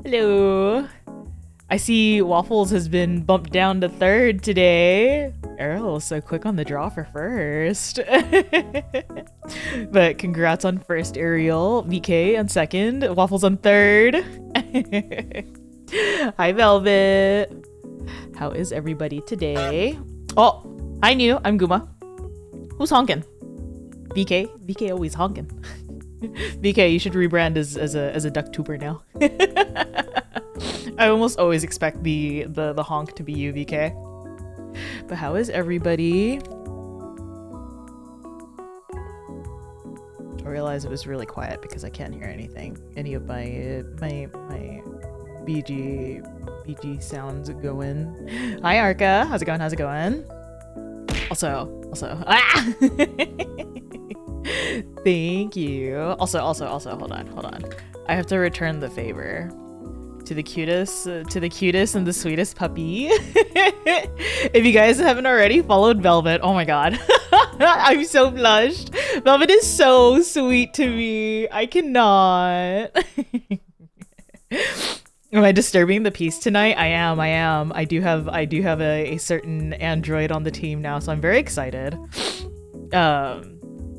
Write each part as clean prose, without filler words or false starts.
Hello. I see Waffles has been bumped down to 3rd today. Errol so quick on the draw for 1st. But congrats on 1st, Ariel. VK on 2nd. Waffles on 3rd. Hi, Velvet. How is everybody today? Oh, hi, New. I'm Guma. Who's honking? VK? VK always honking. VK, you should rebrand as a duck tuber now. I almost always expect the honk to be you, VK. But how is everybody? I realized it was really quiet because I can't hear anything. Any of my BG sounds going. Hi, Arca. How's it going? How's it going? Also, ah! Thank you. Also, hold on. I have to return the favor to the cutest and the sweetest puppy. If you guys haven't already followed Velvet, oh my god. I'm so blushed. Velvet is so sweet to me. I cannot. Am I disturbing the peace tonight? I am. I do have a certain android on the team now, so I'm very excited.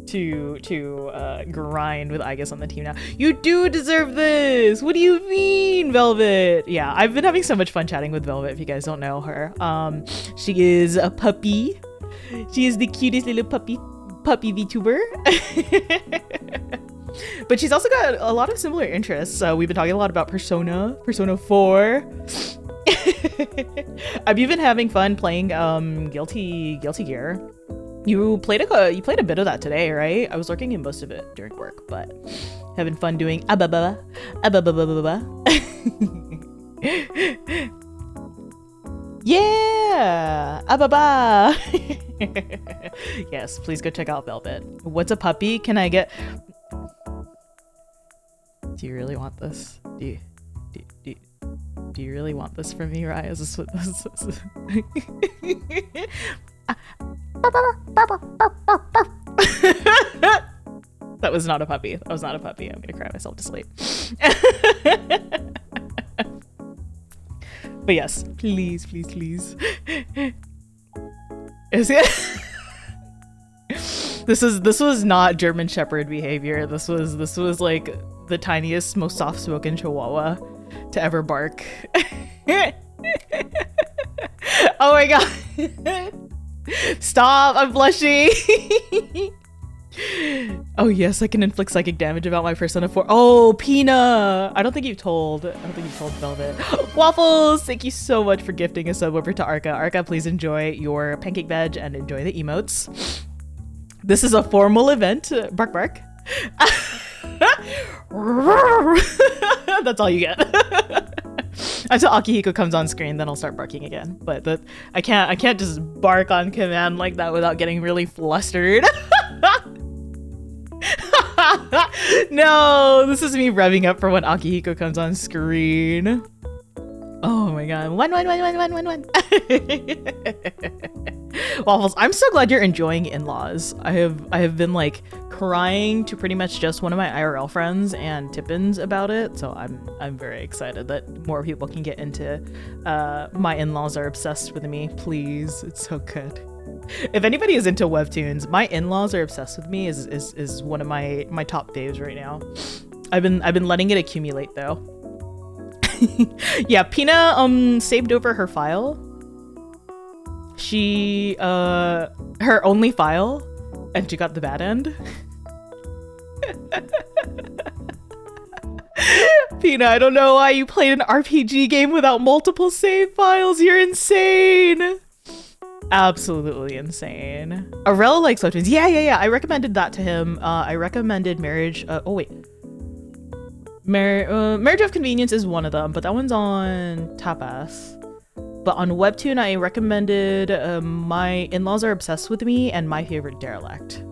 To grind with aigis on the team now. You do deserve this! What do you mean, Velvet? Yeah, I've been having so much fun chatting with Velvet, if you guys don't know her. She is a puppy. She is the cutest little puppy VTuber. But she's also got a lot of similar interests. We've been talking a lot about Persona 4. I've even having fun playing Guilty Gear. You played a bit of that today, right? I was lurking in most of it during work, but having fun doing ababa. Yeah, ababa. Yes, please go check out Velvet. What's a puppy? Can I get? Do you really want this? Do you really want this from me, Raya? Is this what this is? That was not a puppy. That was not a puppy. I'm gonna cry myself to sleep. But yes, please. Is it? This was not German Shepherd behavior. This was like the tiniest, most soft-spoken Chihuahua to ever bark. Oh my god. Stop! I'm blushing! Oh yes, I can inflict psychic damage about my Persona 4. Oh, Pina! I don't think you've told Velvet. Waffles! Thank you so much for gifting a sub over to Arca. Arca, please enjoy your pancake veg and enjoy the emotes. This is a formal event. Bark bark. That's all you get. Until Akihiko comes on screen, then I'll start barking again. But I can't just bark on command like that without getting really flustered. No, this is me revving up for when Akihiko comes on screen. Oh my god. One. Waffles, I'm so glad you're enjoying in-laws. I have been like crying to pretty much just one of my IRL friends and Tippins about it, so I'm very excited that more people can get into my in-laws are obsessed with me. Please, it's so good. If anybody is into webtoons, my in-laws are obsessed with me is one of my top faves right now. I've been letting it accumulate though. Yeah, Pina saved over her file. She her only file, and she got the bad end. Pina, I don't know why you played an RPG game without multiple save files. You're insane. Absolutely insane. Arel likes webtoons. Yeah. I recommended that to him. I recommended Marriage. Oh wait. Marriage of Convenience is one of them, but that one's on Tapas. But on Webtoon, I recommended My In-Laws Are Obsessed With Me and My Favorite Derelict.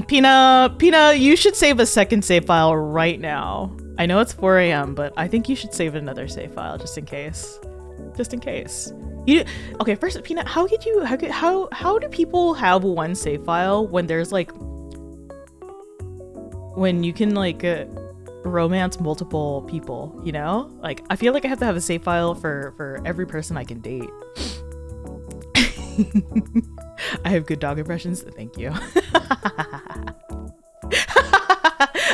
Pina, you should save a second save file right now. I know it's 4 a.m., but I think you should save another save file just in case. Just in case. You okay? First, Peanut, how do people have one save file when there's like when you can like romance multiple people? You know, like I feel like I have to have a save file for every person I can date. I have good dog impressions. Thank you.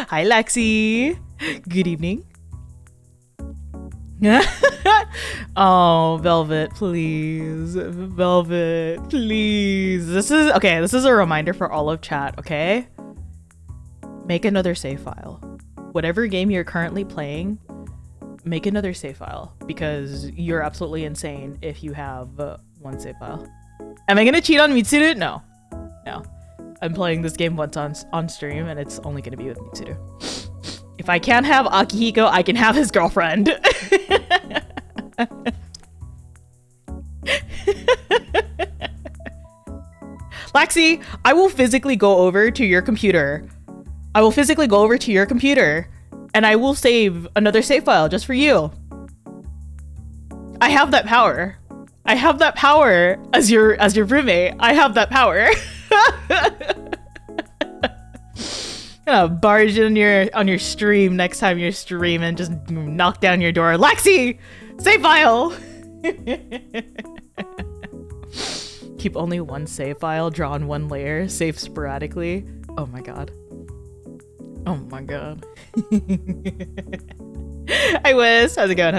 Hi, Lexi. Good evening. Oh, Velvet, please. Velvet, please. This is a reminder for all of chat, okay? Make another save file. Whatever game you're currently playing, make another save file because you're absolutely insane if you have one save file. Am I gonna cheat on Mitsuru? No. I'm playing this game once on stream and it's only gonna be with Mitsuru. If I can't have Akihiko, I can have his girlfriend. Laxi, I will physically go over to your computer. And I will save another save file just for you. I have that power. I have that power as your roommate. I have that power. Gonna barge in on your stream next time you're streaming, just knock down your door. Lexi, save file. Keep only one save file, draw on one layer, save sporadically. Oh my god. Oh my god. Hi Wiz, how's it going?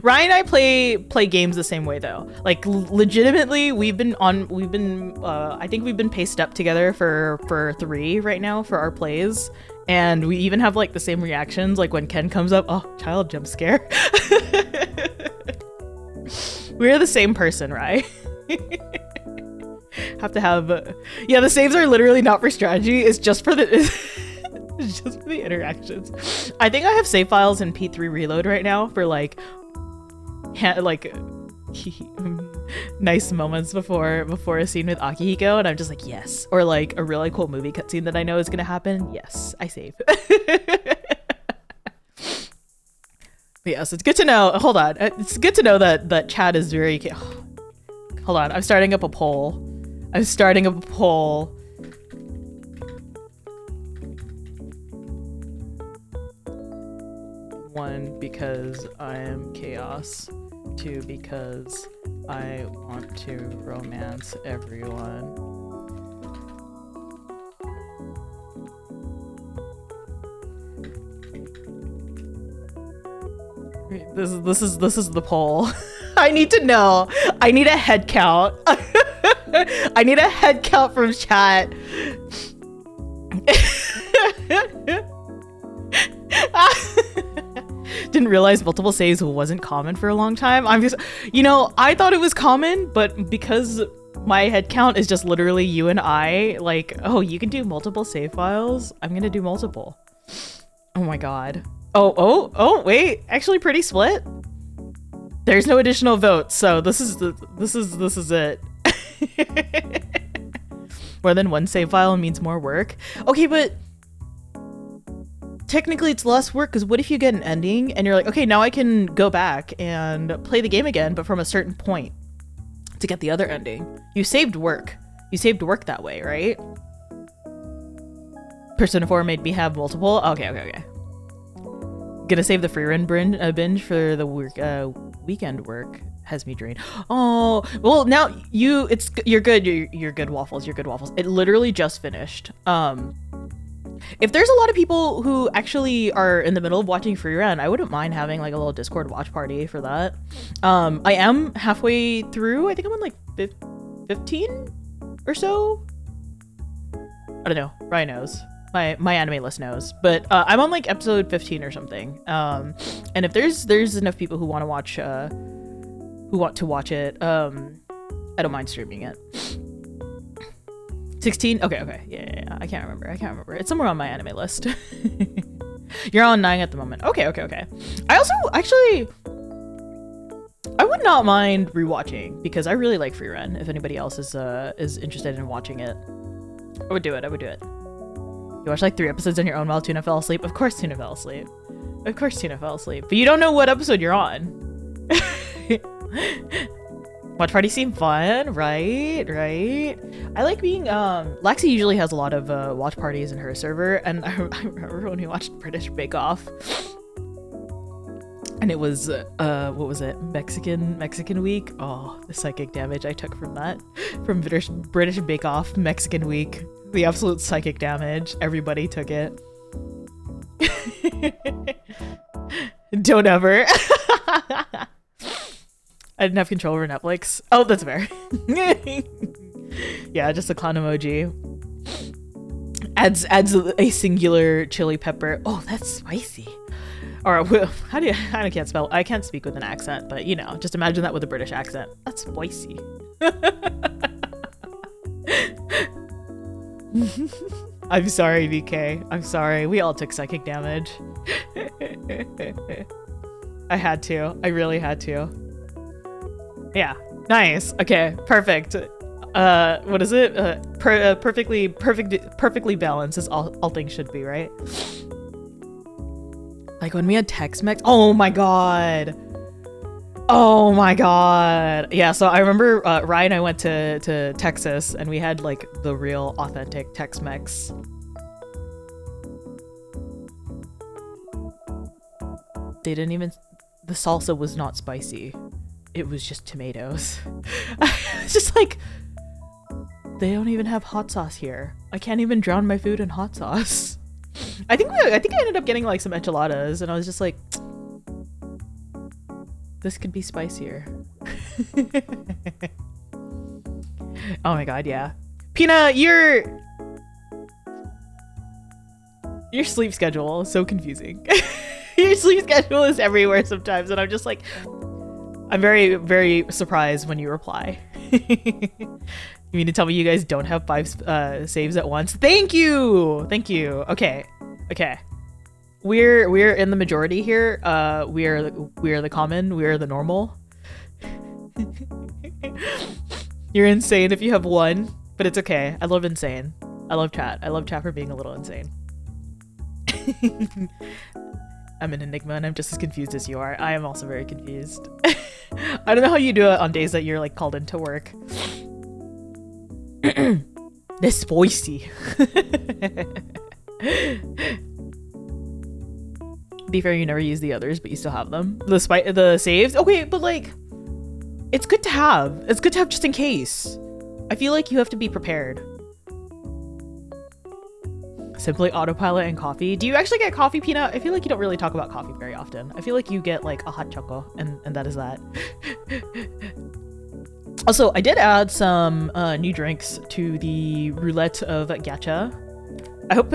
Ryan and I play games the same way though. Like legitimately, I think we've been paced up together for 3 right now for our plays, and we even have like the same reactions. Like when Ken comes up, oh, child jump scare. We're the same person, right? Have to have yeah. The saves are literally not for strategy. It's just for the. It's just for the interactions. I think I have save files in P3 Reload right now for like nice moments before a scene with Akihiko, and I'm just like, yes. Or like a really cool movie cutscene that I know is gonna happen. Yes, I save. But yes, it's good to know. Hold on, it's good to know that chat is very. Hold on, I'm starting up a poll. One, because I am chaos. 2, because I want to romance everyone. This is the poll. I need to know. I need a head count. I need a head count from chat. Didn't realize multiple saves wasn't common for a long time. I'm just, I thought it was common, but because my head count is just literally you and I, like, oh, you can do multiple save files. I'm gonna do multiple. Oh my god. Oh, wait, actually pretty split. There's no additional votes, so this is it. More than one save file means more work. Okay, but technically it's less work, because what if you get an ending and you're like, okay, now I can go back and play the game again, but from a certain point to get the other ending. You saved work. You saved work that way, right? Persona 4 made me have multiple. Okay. Gonna save the free run binge for the weekend work. Has me drained. Oh, well, now you're good. You're good, Waffles. You're good, Waffles. It literally just finished. If there's a lot of people who actually are in the middle of watching free run, I wouldn't mind having like a little Discord watch party for that. I am halfway through. I think I'm on like 15 or so. I don't know. Ryan knows. My anime list knows, but I'm on like episode 15 or something. And if there's enough people who want to watch it, I don't mind streaming it. 16? Okay. Yeah. I can't remember. It's somewhere on my anime list. You're on 9 at the moment. Okay. I also actually I would not mind rewatching because I really like free run. If anybody else is interested in watching it, I would do it. You watched like 3 episodes on your own while Tuna fell asleep. Of course Tuna fell asleep. Of course Tina fell asleep. But you don't know what episode you're on. Watch parties seem fun, right? I like being, Lexi usually has a lot of watch parties in her server, and I remember when we watched British Bake Off, and it was, what was it? Mexican week? Oh, the psychic damage I took from that. From British Bake Off, Mexican week. The absolute psychic damage. Everybody took it. Don't ever. I didn't have control over Netflix. Oh, that's fair. Yeah, just a clown emoji. Adds a singular chili pepper. Oh, that's spicy. Or I can't spell. I can't speak with an accent, but you know, just imagine that with a British accent. That's spicy. I'm sorry, VK. I'm sorry. We all took psychic damage. I had to. I really had to. Yeah. Nice. Okay. Perfect. What is it? Perfectly balanced is all things should be, right? Like when we had Tex-Mex. Oh my god. Oh my god. Yeah, so I remember Ryan and I went to Texas and we had like the real authentic Tex-Mex. They didn't even, the salsa was not spicy. It was just tomatoes. It's just like, they don't even have hot sauce here. I can't even drown my food in hot sauce. I think I ended up getting like some enchiladas and I was just like, this could be spicier. Oh my god, yeah. Pina, your sleep schedule is so confusing. Your sleep schedule is everywhere sometimes and I'm just like, I'm very, very surprised when you reply. You mean to tell me you guys don't have 5 saves at once? Thank you! Thank you. Okay. Okay. We're in the majority here. We are the common. We are the normal. You're insane if you have 1, but it's okay. I love insane. I love chat. I love chat for being a little insane. I'm an enigma and I'm just as confused as you are. I am also very confused. I don't know how you do it on days that you're like called into work. They're spicy. Be fair, you never use the others, but you still have them. The saves? Okay, but like, it's good to have. It's good to have just in case. I feel like you have to be prepared. Simply autopilot and coffee. Do you actually get coffee, Peanut? I feel like you don't really talk about coffee very often. I feel like you get like a hot choco and that is that. Also, I did add some new drinks to the roulette of gacha. I hope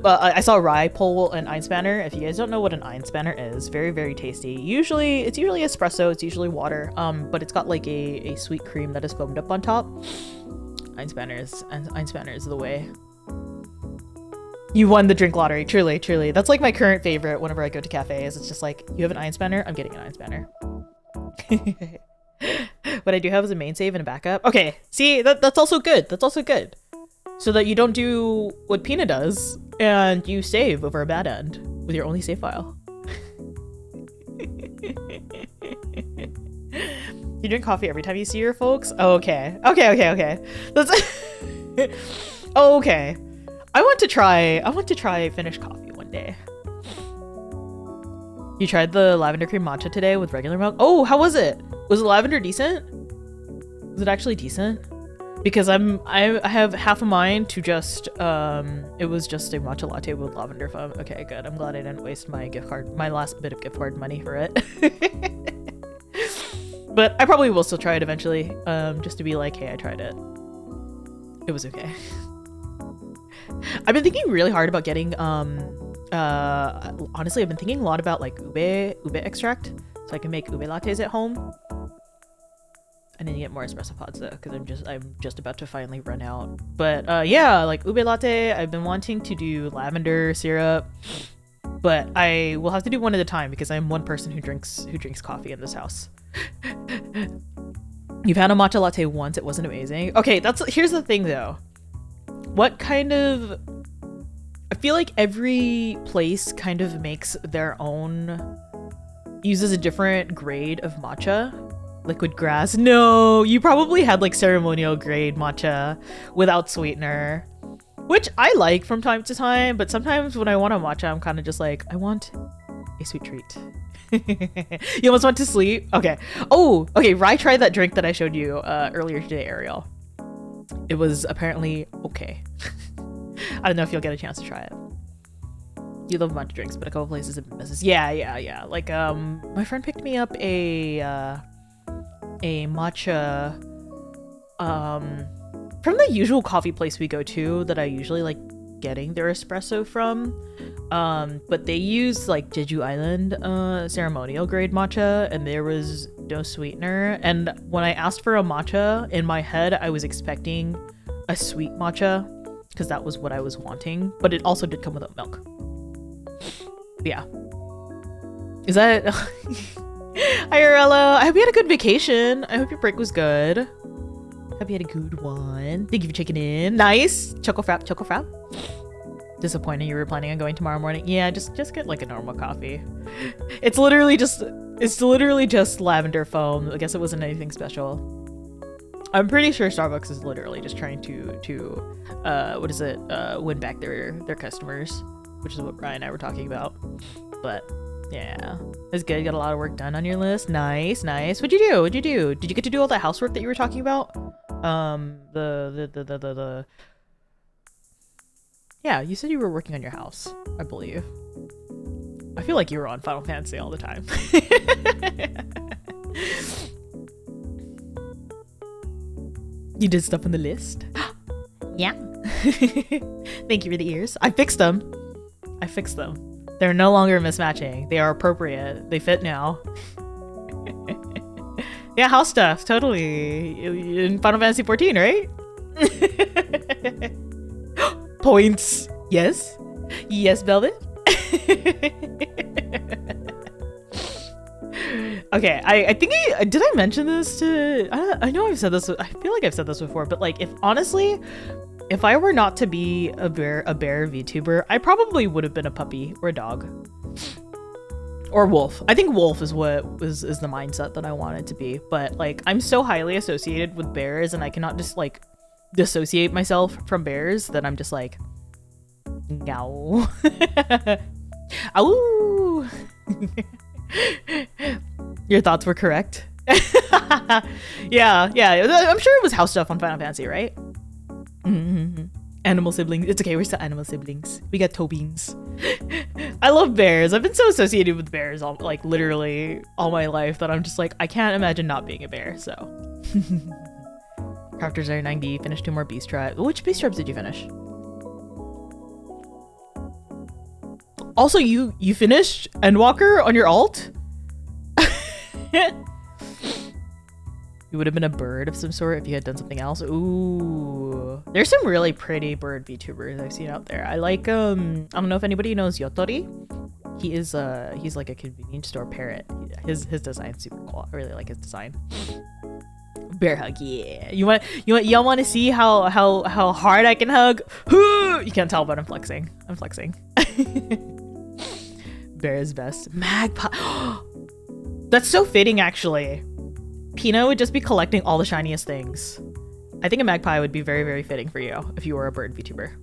I saw Rye pull an Einspanner. If you guys don't know what an Einspanner is, very, very tasty. It's usually espresso, it's usually water, but it's got like a sweet cream that is foamed up on top. Einspanner is the way. You won the drink lottery, truly, truly. That's like my current favorite whenever I go to cafes. It's just like, you have an Einspanner? I'm getting an Einspanner. What I do have is a main save and a backup. Okay, see, that's also good. That's also good. So that you don't do what Pina does and you save over a bad end with your only save file. You drink coffee every time you see your folks? Oh, okay. Okay. That's oh, okay. I want to try Finnish coffee one day. You tried the lavender cream matcha today with regular milk? Oh, how was it? Was the lavender decent? Was it actually decent? Because I have half a mind to just it was just a matcha latte with lavender foam. Okay, good. I'm glad I didn't waste my last bit of gift card money for it. But I probably will still try it eventually, just to be like, hey, I tried it. It was okay. I've been thinking really hard about getting honestly I've been thinking a lot about like ube extract so I can make ube lattes at home. I need to get more espresso pods though because I'm just about to finally run out. But yeah, like ube latte, I've been wanting to do lavender syrup, but I will have to do one at a time because I'm one person who drinks coffee in this house. You've had a matcha latte once, it wasn't amazing. Okay, here's the thing though. What kind of I feel like every place kind of uses a different grade of matcha. Liquid grass. No, you probably had like ceremonial grade matcha without sweetener, which I like from time to time, but sometimes when I want a matcha, I'm kind of just like, I want a sweet treat. You almost went to sleep? Okay. Oh, okay. Rye tried that drink that I showed you earlier today, Ariel. It was apparently okay. I don't know if you'll get a chance to try it. You love a bunch of drinks, but a couple places have been misses. Yeah. Like, my friend picked me up a matcha, from the usual coffee place we go to that I usually like getting their espresso from. But they use like Jeju Island, ceremonial grade matcha, and there was no sweetener. And when I asked for a matcha, in my head, I was expecting a sweet matcha because that was what I was wanting, but it also did come without milk. Yeah. Is that... Hi, Arella. I hope you had a good vacation. I hope your break was good. Hope you had a good one. Thank you for checking in. Nice. Choco frap. Disappointing you were planning on going tomorrow morning. Yeah, just get like a normal coffee. It's literally just lavender foam. I guess it wasn't anything special. I'm pretty sure Starbucks is literally just trying to win back their customers, which is what Brian and I were talking about. But yeah, it's good. You got a lot of work done on your list. Nice. What'd you do? Did you get to do all that housework that you were talking about? Yeah, you said you were working on your house, I believe. I feel like you were on Final Fantasy all the time. You did stuff on the list? Yeah. Thank you for the ears. I fixed them. They're no longer mismatching. They are appropriate. They fit now. Yeah, house stuff. Totally. In Final Fantasy 14, right? Points. Yes, Velvet. Okay, I think did I mention this to... I know I've said this. I feel like I've said this before, but like, if I were not to be a bear VTuber, I probably would have been a puppy or a dog or wolf. I think wolf is the mindset that I wanted to be. But like, I'm so highly associated with bears, and I cannot just like dissociate myself from bears that I'm just like, no. Ow. Your thoughts were correct. Yeah. I'm sure it was house stuff on Final Fantasy, right? Mm-hmm. Animal siblings. It's okay, we're still animal siblings. We got toe beans. I love bears. I've been so associated with bears literally all my life that I'm just like, I can't imagine not being a bear, so. Crafters are 90, finished 2 more beast tribes. Which beast tribes did you finish? Also, you finished Endwalker on your alt? You would have been a bird of some sort if you had done something else. Ooh. There's some really pretty bird VTubers I've seen out there. I like, I don't know if anybody knows Yotori. He's like a convenience store parrot. His design's super cool. I really like his design. Bear hug, yeah. Y'all want to see how hard I can hug? You can't tell, but I'm flexing. Bear is best. Magpie. That's so fitting, actually. Pino would just be collecting all the shiniest things. I think a magpie would be very, very fitting for you if you were a bird VTuber.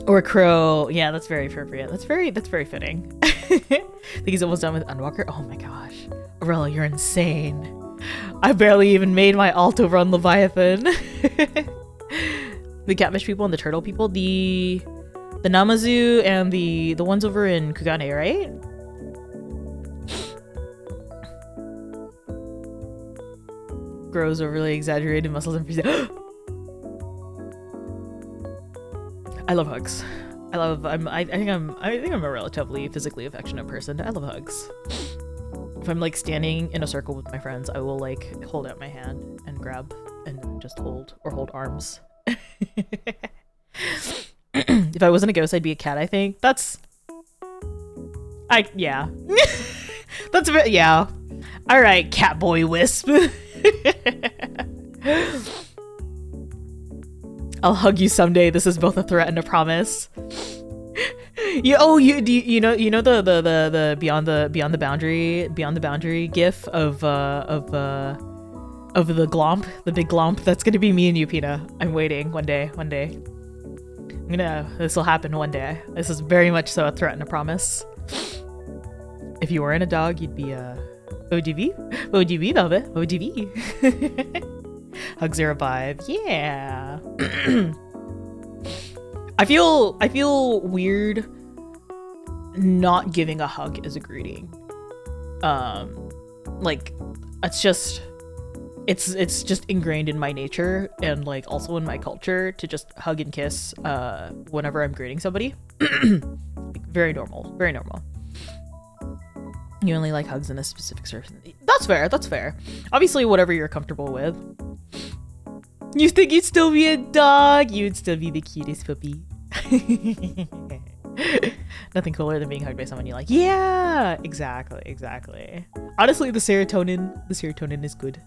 Or a crow. Yeah, that's very appropriate. That's very fitting. I think he's almost done with Endwalker. Oh my gosh. Aurella, you're insane. I barely even made my alt over on Leviathan. The catfish people and the turtle people. The Namazu and the ones over in Kugane, right? Grows overly exaggerated muscles and I love hugs. I think I'm a relatively physically affectionate person. I love hugs. If I'm like standing in a circle with my friends, I will like hold out my hand and grab and just hold arms. If I wasn't a ghost, I'd be a cat, I think. Yeah. Yeah. All right, Catboy Wisp. I'll hug you someday. This is both a threat and a promise. You know the beyond the boundary gif of the glomp, the big glomp. That's gonna be me and you, Pina. I'm waiting one day. This will happen one day. This is very much so a threat and a promise. If you weren't a dog, you'd be a ODV? ODV, Velvet. ODV. Hugs are a vibe. Yeah. I feel weird not giving a hug as a greeting. Like, it's just ingrained in my nature and like also in my culture to just hug and kiss whenever I'm greeting somebody. Like, very normal. You only like hugs in a specific circumstance. That's fair. Obviously, whatever you're comfortable with. You think you'd still be a dog? You'd still be the cutest puppy. Nothing cooler than being hugged by someone you like. Yeah, exactly. Honestly, the serotonin is good.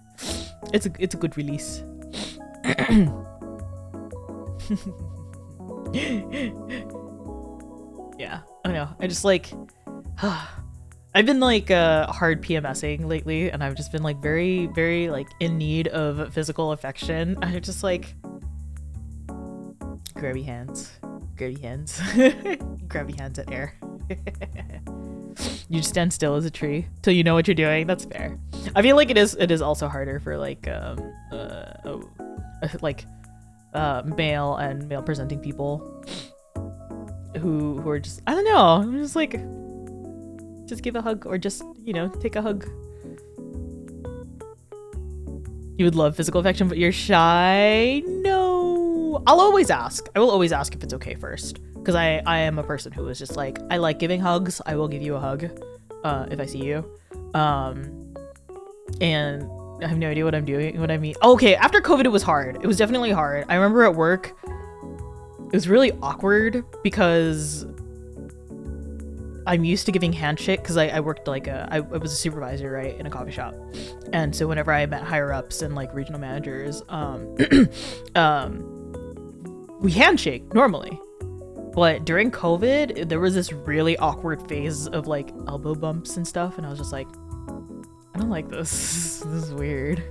It's a good release. Yeah, I don't know. I just like I've been like hard PMSing lately, and I've just been like very, very like in need of physical affection. I'm just like grabby hands, grabby hands at air. You just stand still as a tree till you know what you're doing. That's fair. I feel like it is also harder for like male and male presenting people who are just, I don't know. I'm just like, just give a hug, or just, you know, take a hug. You would love physical affection, but you're shy? No. I will always ask if it's okay first. Because I am a person who is just like, I like giving hugs. I will give you a hug if I see you. And I have no idea what I'm doing, what I mean. Okay, after COVID, it was hard. It was definitely hard. I remember at work, it was really awkward because I'm used to giving handshake because I worked like I was a supervisor, right, in a coffee shop. And so whenever I met higher ups and like regional managers, we handshake normally. But during COVID, there was this really awkward phase of like elbow bumps and stuff. And I was just like, I don't like this. This is weird.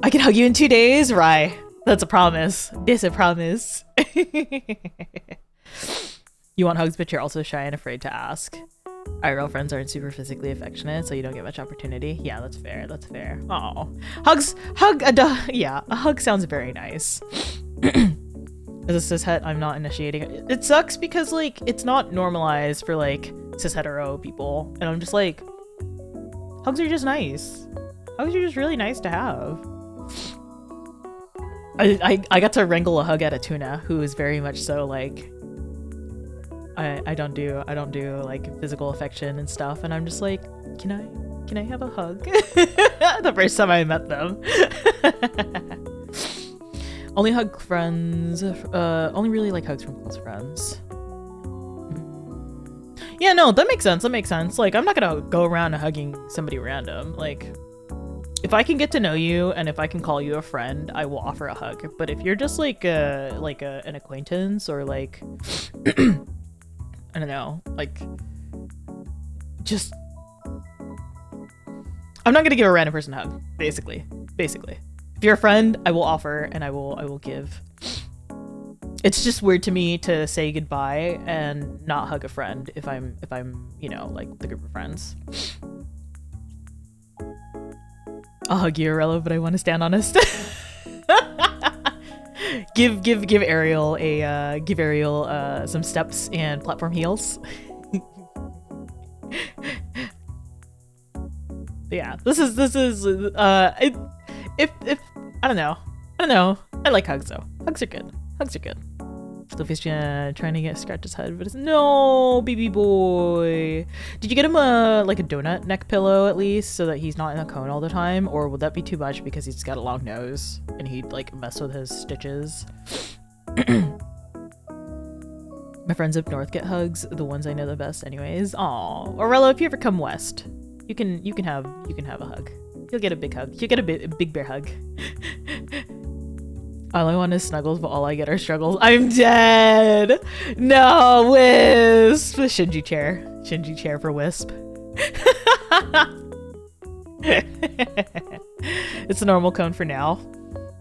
I can hug you in 2 days, Rye. That's a promise. It's a promise. You want hugs, but you're also shy and afraid to ask. IRL friends aren't super physically affectionate, so you don't get much opportunity. Yeah, that's fair. Oh, a hug sounds very nice. As a cishet, I'm not initiating it. It sucks because like it's not normalized for like cis hetero people, and I'm just like, hugs are just nice. Hugs are just really nice to have. I got to wrangle a hug at a tuna who is very much so like, I don't do like physical affection and stuff, and I'm just like, can I have a hug? The first time I met them. Only hug friends. Only really like hugs from close friends. Yeah, no, that makes sense. Like, I'm not gonna go around hugging somebody random. Like, if I can get to know you and if I can call you a friend, I will offer a hug. But if you're just like an acquaintance or like I don't know, like just I'm not gonna give a random person a hug. Basically. If you're a friend, I will offer and I will give. It's just weird to me to say goodbye and not hug a friend if I'm you know, like with a group of friends. I'll hug you, Arello, but I want to stand honest. give Ariel some steps and platform heels. Yeah, this is if I don't know. I like hugs though. Hugs are good. Fluffy's trying to get Scratch's head, but it's no, baby boy. Did you get him a donut neck pillow at least, so that he's not in a cone all the time, or would that be too much because he's got a long nose and he'd like mess with his stitches? My friends up north get hugs, the ones I know the best, anyways. Aw, Aurello, if you ever come west, you can have a hug. You'll get a big hug. You get a big bear hug. All I want is snuggles, but all I get are struggles. I'm dead. No, Wisp. Shinji chair. Shinji chair for Wisp. It's a normal cone for now.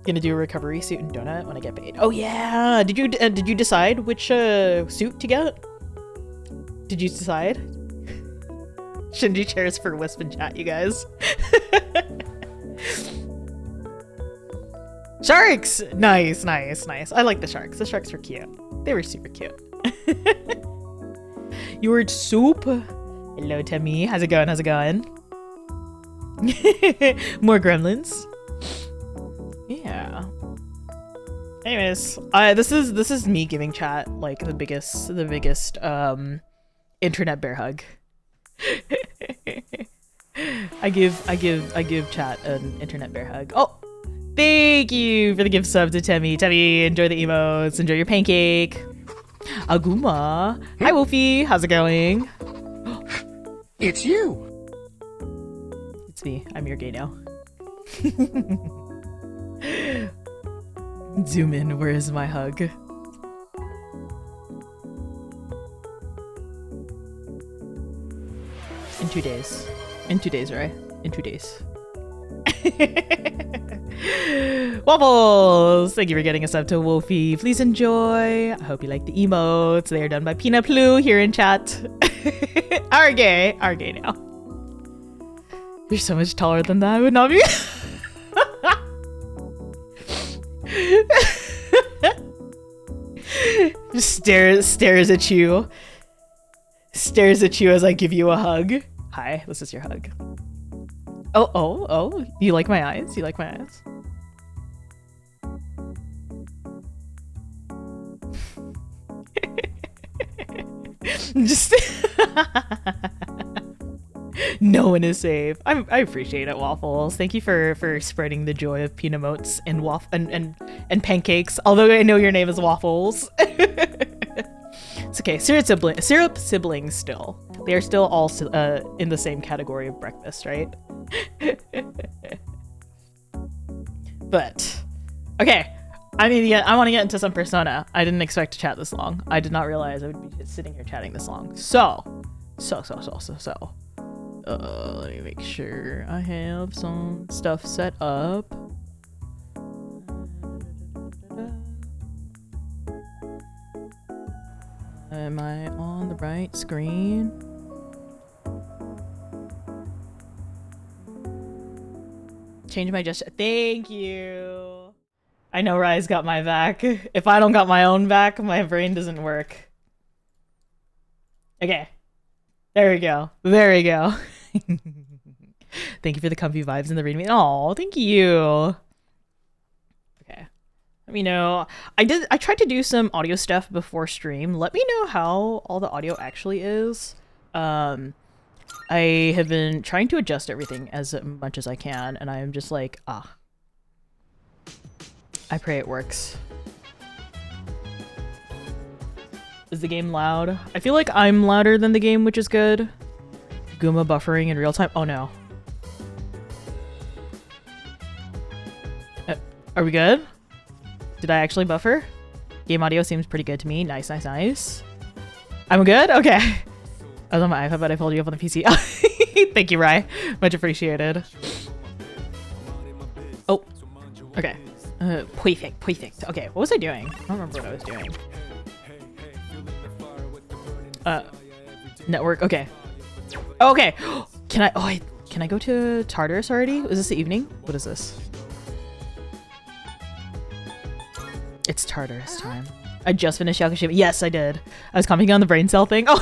Gonna do a recovery suit and donut when I get paid. Oh yeah. Did you decide which suit to get? Did you decide? Shinji chairs for Wisp and chat, you guys. Sharks! Nice, nice, nice. I like the sharks. The sharks were cute. They were super cute. You were soup. Hello, Timmy. How's it going? How's it going? More gremlins. Yeah. Anyways, this is me giving chat like the biggest internet bear hug. I give chat an internet bear hug. Oh, thank you for the gift sub to Temmie. Temmie, enjoy the emotes. Enjoy your pancake. Aguma. Hi, Wolfie. How's it going? It's you. It's me. I'm your gay now. Zoom in. Where is my hug? In 2 days. In 2 days, right? In 2 days. Waffles! Thank you for getting us up to Wolfie. Please enjoy. I hope you like the emotes. They are done by Peanut Plu here in chat. Our gay now. You're so much taller than that. I would not be. Just stares at you. Stares at you as I give you a hug. Hi, this is your hug. Oh, you like my eyes? You like my eyes? Just no one is safe. I appreciate it, Waffles. Thank you for spreading the joy of peanut motes and and pancakes. Although I know your name is Waffles. It's okay. Syrup siblings still. They are still all in the same category of breakfast, right? But okay. I want to get into some Persona. I didn't expect to chat this long. I did not realize I would be just sitting here chatting this long. So. Let me make sure I have some stuff set up. Am I on the right screen? Change my gesture. Thank you. I know Rai's got my back. If I don't got my own back, my brain doesn't work. Okay. There we go. There we go. Thank you for the comfy vibes in the readme. Oh, thank you. Okay. Let me know. I tried to do some audio stuff before stream. Let me know how all the audio actually is. I have been trying to adjust everything as much as I can, and I am just like, I pray it works. Is the game loud? I feel like I'm louder than the game, which is good. Guma buffering in real time. Oh no. Are we good? Did I actually buffer? Game audio seems pretty good to me. Nice, nice, nice. I'm good? Okay. I was on my iPad, but I pulled you up on the PC. Thank you, Rai. Much appreciated. Oh. Okay. Perfect. Okay, what was I doing? I don't remember what I was doing. Network. Okay. Okay. Can I go to Tartarus already? Is this the evening? What is this? It's Tartarus time. I just finished Yakushima. Yes, I did. I was commenting on the brain cell thing. Oh.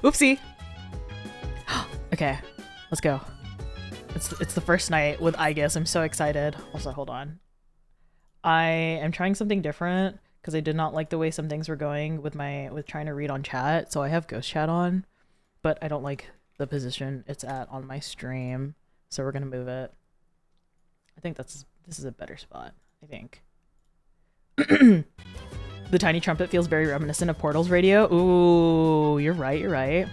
Oopsie. Okay, let's go. It's the first night with aigis. I'm so excited. Also, hold on. I am trying something different because I did not like the way some things were going with trying to read on chat. So I have ghost chat on, but I don't like the position it's at on my stream. So we're gonna move it. I think this is a better spot. I think. The tiny trumpet feels very reminiscent of Portal's radio. Ooh, you're right.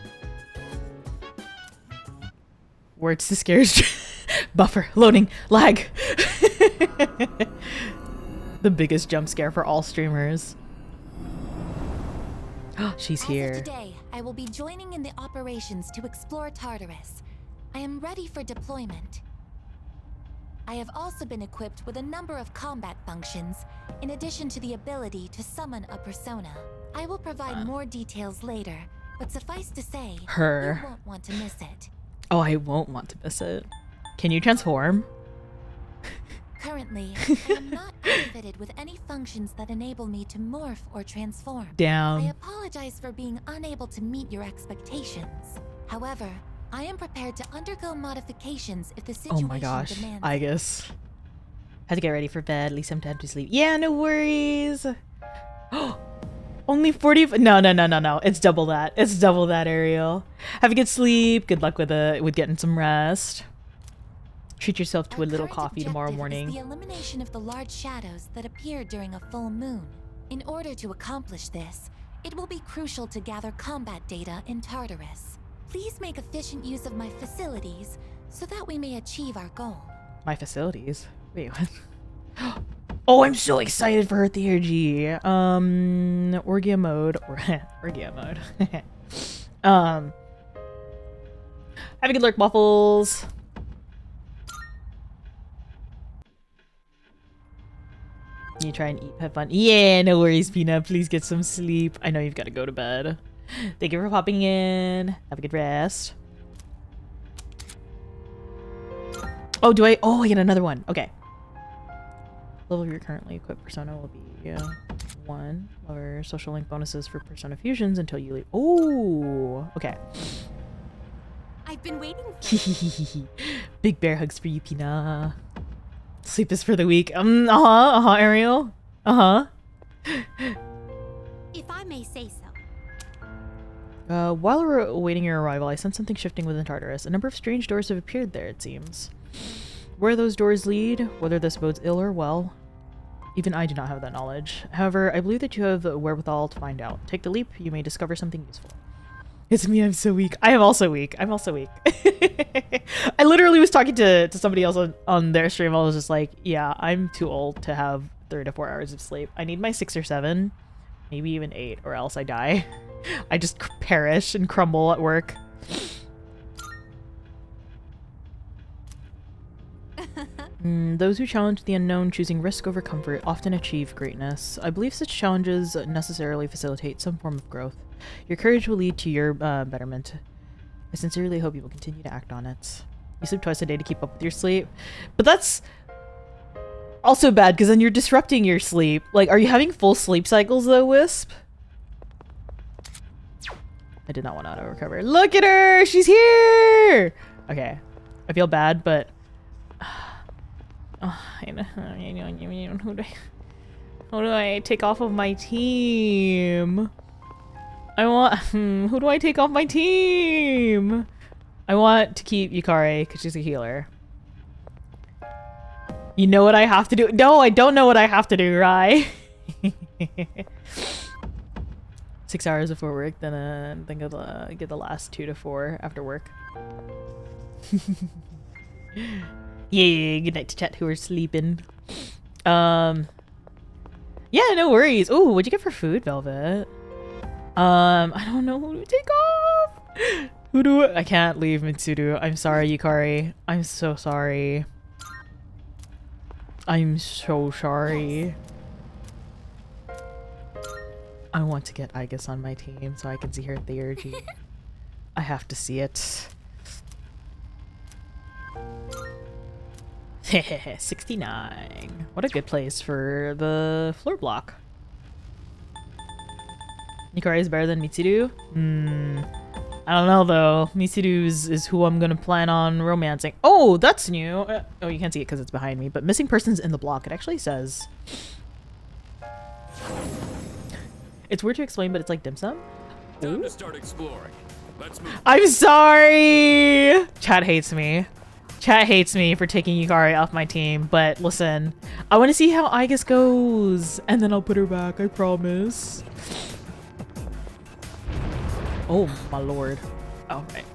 Words to scares. Buffer, loading, lag. The biggest jump scare for all streamers. She's here. As of today, I will be joining in the operations to explore Tartarus. I am ready for deployment. I have also been equipped with a number of combat functions, in addition to the ability to summon a persona. I will provide more details later, but suffice to say, you won't want to miss it. Oh, I won't want to miss it. Can you transform? Currently, I am not outfitted with any functions that enable me to morph or transform. Damn. I apologize for being unable to meet your expectations. However, I am prepared to undergo modifications if the situation Oh my gosh, demands. aigis. Had to get ready for bed. At least I'm time to sleep. Yeah, no worries. Only 40. No. It's double that. It's double that, Ariel. Have a good sleep. Good luck with getting some rest. Treat yourself to a little coffee tomorrow morning. Is the elimination of the large shadows that appear during a full moon. In order to accomplish this, it will be crucial to gather combat data in Tartarus. Please make efficient use of my facilities so that we may achieve our goal. My facilities? Wait, what? Oh, I'm so excited for her theurgy. Orgia mode. Orgia mode. Have a good lurk, Waffles. You try and eat, have fun. Yeah, no worries, Peanut. Please get some sleep. I know you've got to go to bed. Thank you for popping in. Have a good rest. Oh, do I? Oh, I get another one. Okay. Level of your currently equipped persona will be 1. Lower social link bonuses for persona fusions until you leave. Oh, okay. I've been waiting for Big bear hugs for you, Peanut. Sleep is for the weak. Ariel. If I may say so. While we're awaiting your arrival, I sense something shifting within Tartarus. A number of strange doors have appeared there, it seems. Where those doors lead, whether this bodes ill or well, even I do not have that knowledge. However, I believe that you have the wherewithal to find out. Take the leap, you may discover something useful. It's me, I'm so weak. I am also weak. I'm also weak. I literally was talking to somebody else on their stream. I was just like, yeah, I'm too old to have 3 to 4 hours of sleep. I need my 6 or 7, maybe even 8, or else I die. I just perish and crumble at work. Those who challenge the unknown, choosing risk over comfort, often achieve greatness. I believe such challenges necessarily facilitate some form of growth. Your courage will lead to your betterment. I sincerely hope you will continue to act on it. You sleep twice a day to keep up with your sleep. But that's also bad, because then you're disrupting your sleep. Like, are you having full sleep cycles though, Wisp? I did not want to auto recover. Look at her! She's here! Okay. I feel bad, but... Who do I take off of my team? Who do I take off my team? I want to keep Yukari because she's a healer. You know what I have to do? No, I don't know what I have to do, right? 6 hours before work, then get the last 2 to 4 after work. Yeah, good night to chat who are sleeping. Yeah, no worries. Oh, what'd you get for food, Velvet? I don't know who to take off. I can't leave Mitsudu. I'm sorry, Yukari. I'm so sorry. I'm so sorry. I want to get Aigis on my team so I can see her theurgy. I have to see it. 69. What a good place for the floor block. Yukari is better than Mitsuru? I don't know though. Mitsuru is who I'm gonna plan on romancing. Oh, that's new. Oh, you can't see it because it's behind me, but missing persons in the block. It actually says. It's weird to explain, but it's like dim sum. Time to start exploring. Let's move. I'm sorry! Chat hates me. Chat hates me for taking Yukari off my team, but listen. I want to see how Aigis goes, and then I'll put her back, I promise. Oh, my lord. Oh, right.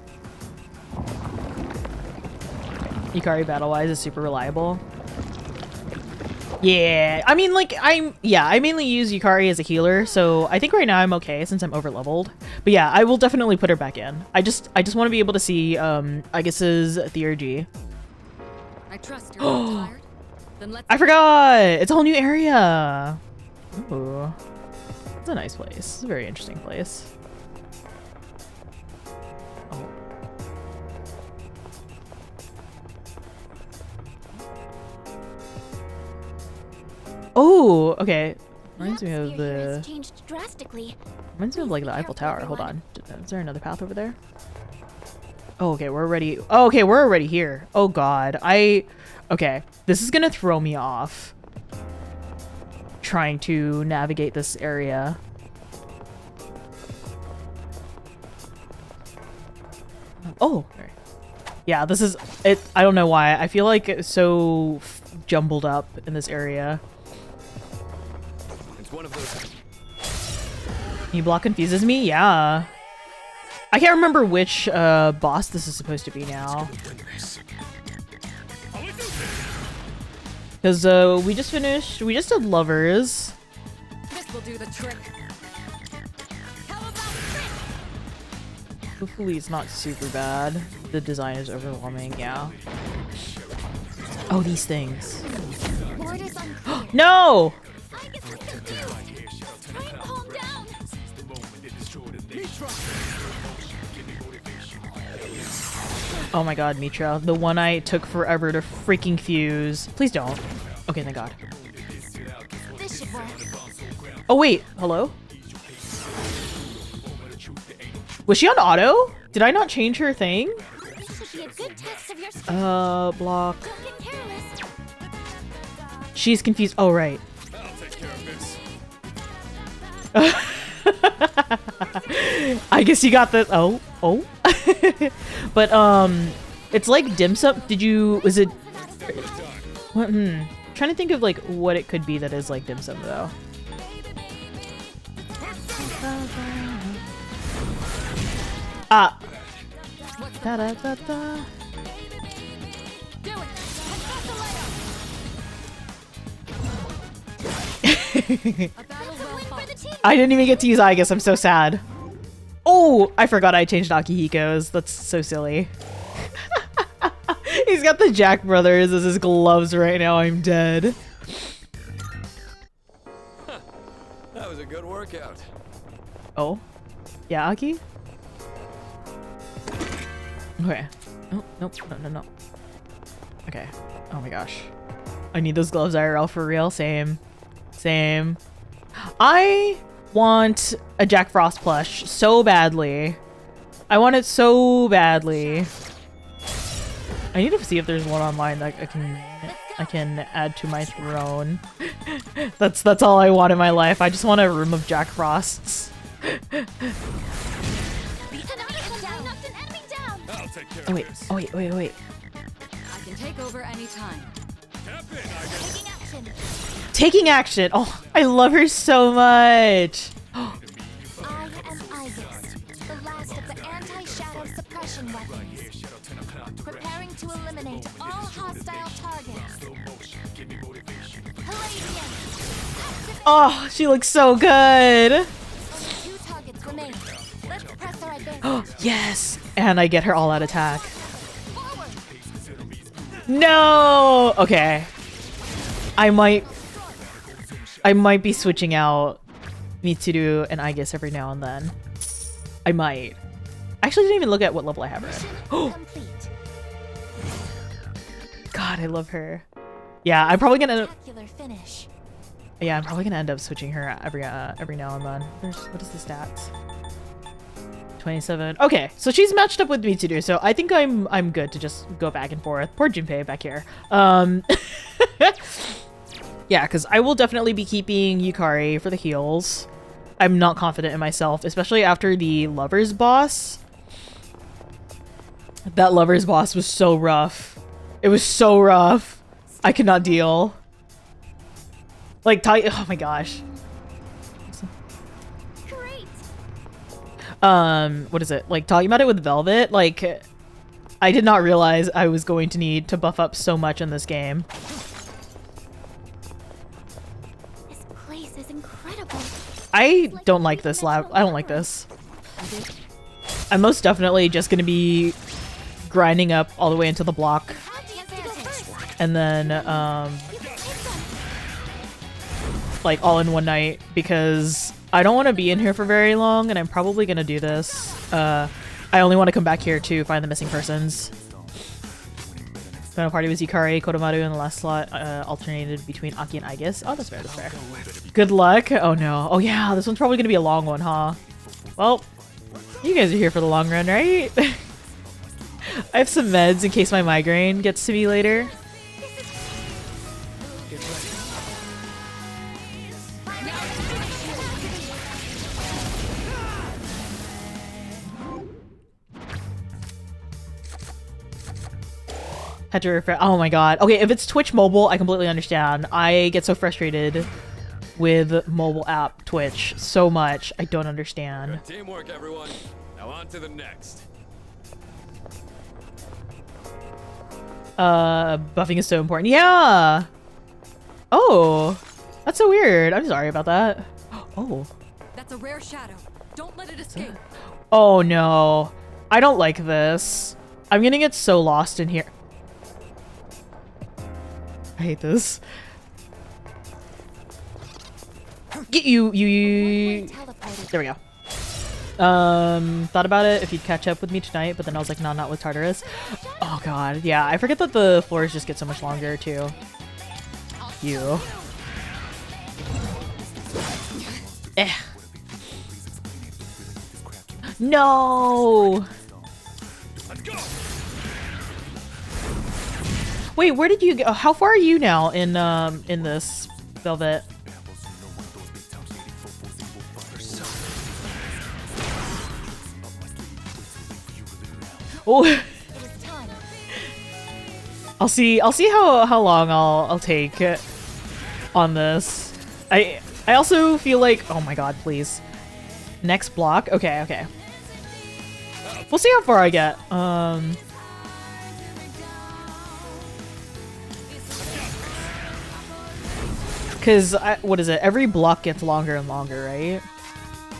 Yukari battle-wise is super reliable. Yeah, I mean, like, I mainly use Yukari as a healer, so I think right now I'm okay since I'm over-leveled. But yeah, I will definitely put her back in. I just want to be able to see, Aigis' theurgy. I trust you're not tired. Then let's I forgot! It's a whole new area! Ooh. It's a nice place. It's a very interesting place. Oh. Oh, okay. Reminds me of the... changed drastically. Reminds me of like the Eiffel Tower. Hold on. Is there another path over there? Oh, okay. We're already... Oh, okay. We're already here. Oh, God. Okay. This is gonna throw me off. Trying to navigate this area. Oh. Yeah, this is... it. I don't know why. I feel like it's so jumbled up in this area. It's one of those. You block confuses me? Yeah. I can't remember which boss this is supposed to be now. Because we just did lovers. This will do the trick. How about this? Hopefully it's not super bad. The design is overwhelming, yeah. Oh, these things. Word is unclear. No! I get confused. Try and calm down. Oh my god, Mitra. The one I took forever to freaking fuse. Please don't. Okay, thank god. This should work. Oh wait, hello? Was she on auto? Did I not change her thing? This should be a good test of your skill. Block. Don't get careless. She's confused. Oh, right. I'll take care of this. I guess you got the... Oh. But, it's like dim sum. Was it... What, trying to think of, like, what it could be that is like dim sum, though. Ah. Da-da-da-da. Do it. A battle well fought. I didn't even get to use Aigis. I'm so sad. Oh, I forgot I changed Akihiko's. That's so silly. He's got the Jack Brothers as his gloves right now. I'm dead. That was a good workout. Oh. Yeah, Aki? Okay. Oh, nope. No. Okay. Oh my gosh. I need those gloves IRL for real. Same. I want a Jack Frost plush so badly. I want it so badly. I need to see if there's one online that I can add to my throne. That's all I want in my life. I just want a room of Jack Frosts. I'll take care Oh of wait. this. Oh wait. I can take over anytime. Tap in, I guess. Taking action. Taking action. Oh, I love her so much. I am Aigis, the last of the anti-shadow suppression weapons. Preparing to eliminate all hostile targets. Palladium. Oh, she looks so good. Only 2 targets remain. Let's press our advantage. Yes. And I get her all out attack. Forward. No. Okay. I might be switching out Mitsuru and Aigis every now and then. I might. I actually didn't even look at what level I have her at. Oh, Complete. God, I love her. Yeah, I'm probably gonna. Spectacular finish. Yeah, I'm probably gonna end up switching her every now and then. What is the stats? 27. Okay, so she's matched up with Mitsuru, so I think I'm good to just go back and forth. Poor Junpei back here. Yeah, because I will definitely be keeping Yukari for the heals. I'm not confident in myself, especially after the Lovers boss. That Lovers boss was so rough. It was so rough. I could not deal. Like, oh my gosh. Great. What is it? Like, talking about it with Velvet, like, I did not realize I was going to need to buff up so much in this game. This place is incredible. I don't like this lab. I don't like this. I'm most definitely just gonna be grinding up all the way into the block. And then, like all in one night, because I don't want to be in here for very long, and I'm probably gonna do this. I only want to come back here to find the missing persons. Final party was Yukari, Kodomaru, and the last slot alternated between Aki and Aigis. Oh, that's fair, that's fair. Good luck. Oh no. Oh yeah, this one's probably gonna be a long one, huh? Well, you guys are here for the long run, right? I have some meds in case my migraine gets to me later. Had to refresh. Oh my god. Okay, if it's Twitch mobile, I completely understand. I get so frustrated with mobile app Twitch so much. I don't understand. Good teamwork, everyone. Now on to the next. Buffing is so important. Yeah. Oh, that's so weird. I'm sorry about that. Oh. That's a rare shadow. Don't let it escape. Oh no. I don't like this. I'm gonna get so lost in here. I hate this. Get you. There we go. Thought about it if you'd catch up with me tonight, but then I was like, no, not with Tartarus. Oh god, yeah, I forget that the floors just get so much longer too. You. Eh. No. Let's go. Wait, where did you go? How far are you now in this Velvet? Oh. I'll see how long I'll take on this. I also feel like, oh my god, please. Next block. Okay. We'll see how far I get. Cause what is it? Every block gets longer and longer, right?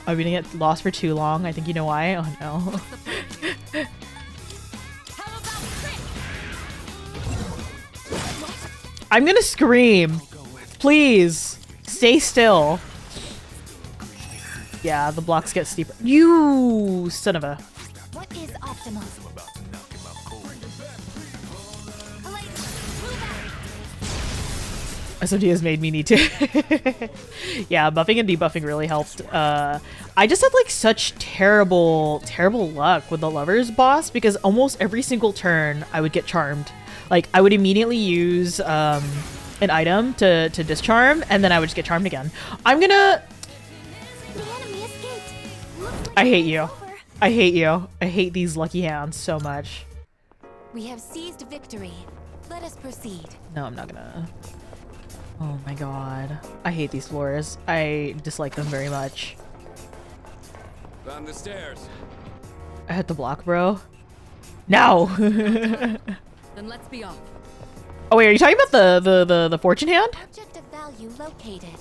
Are we gonna get lost for too long? I think you know why. Oh no. I'm gonna scream. Please stay still. Yeah, the blocks get steeper. You son of a. What is optimal? SMT has made me need to. Yeah, buffing and debuffing really helped. I just had like such terrible luck with the lovers boss because almost every single turn I would get charmed. Like I would immediately use an item to discharm, and then I would just get charmed again. I'm gonna. I hate you. I hate you. I hate these lucky hands so much. We have seized victory. Let us proceed. No, I'm not gonna. Oh my god. I hate these floors. I dislike them very much. Found the stairs. I hit the block, bro. No! Then let's be off. Oh wait, are you talking about the fortune hand? Object of value located.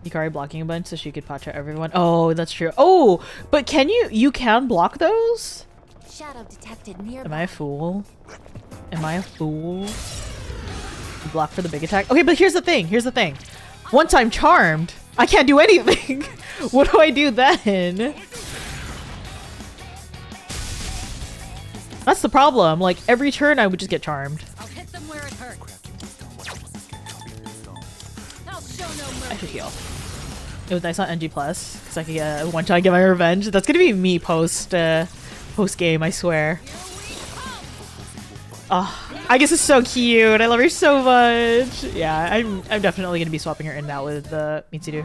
Yukari blocking a bunch so she could pacha everyone. Oh, that's true. Oh, but can you can block those? Shadow detected nearby. Am I a fool? Am I a fool? Block for the big attack. Okay, but here's the thing. Once I'm charmed, I can't do anything. What do I do then? That's the problem. Like every turn I would just get charmed. I'll hit them where it hurts. I'll show no mercy. I should heal. It was nice on NG Plus because I could get one shot and get my revenge. That's gonna be me post game, I swear. Oh, I guess it's so cute. I love her so much. Yeah, I'm definitely gonna be swapping her in now with Mitsuru.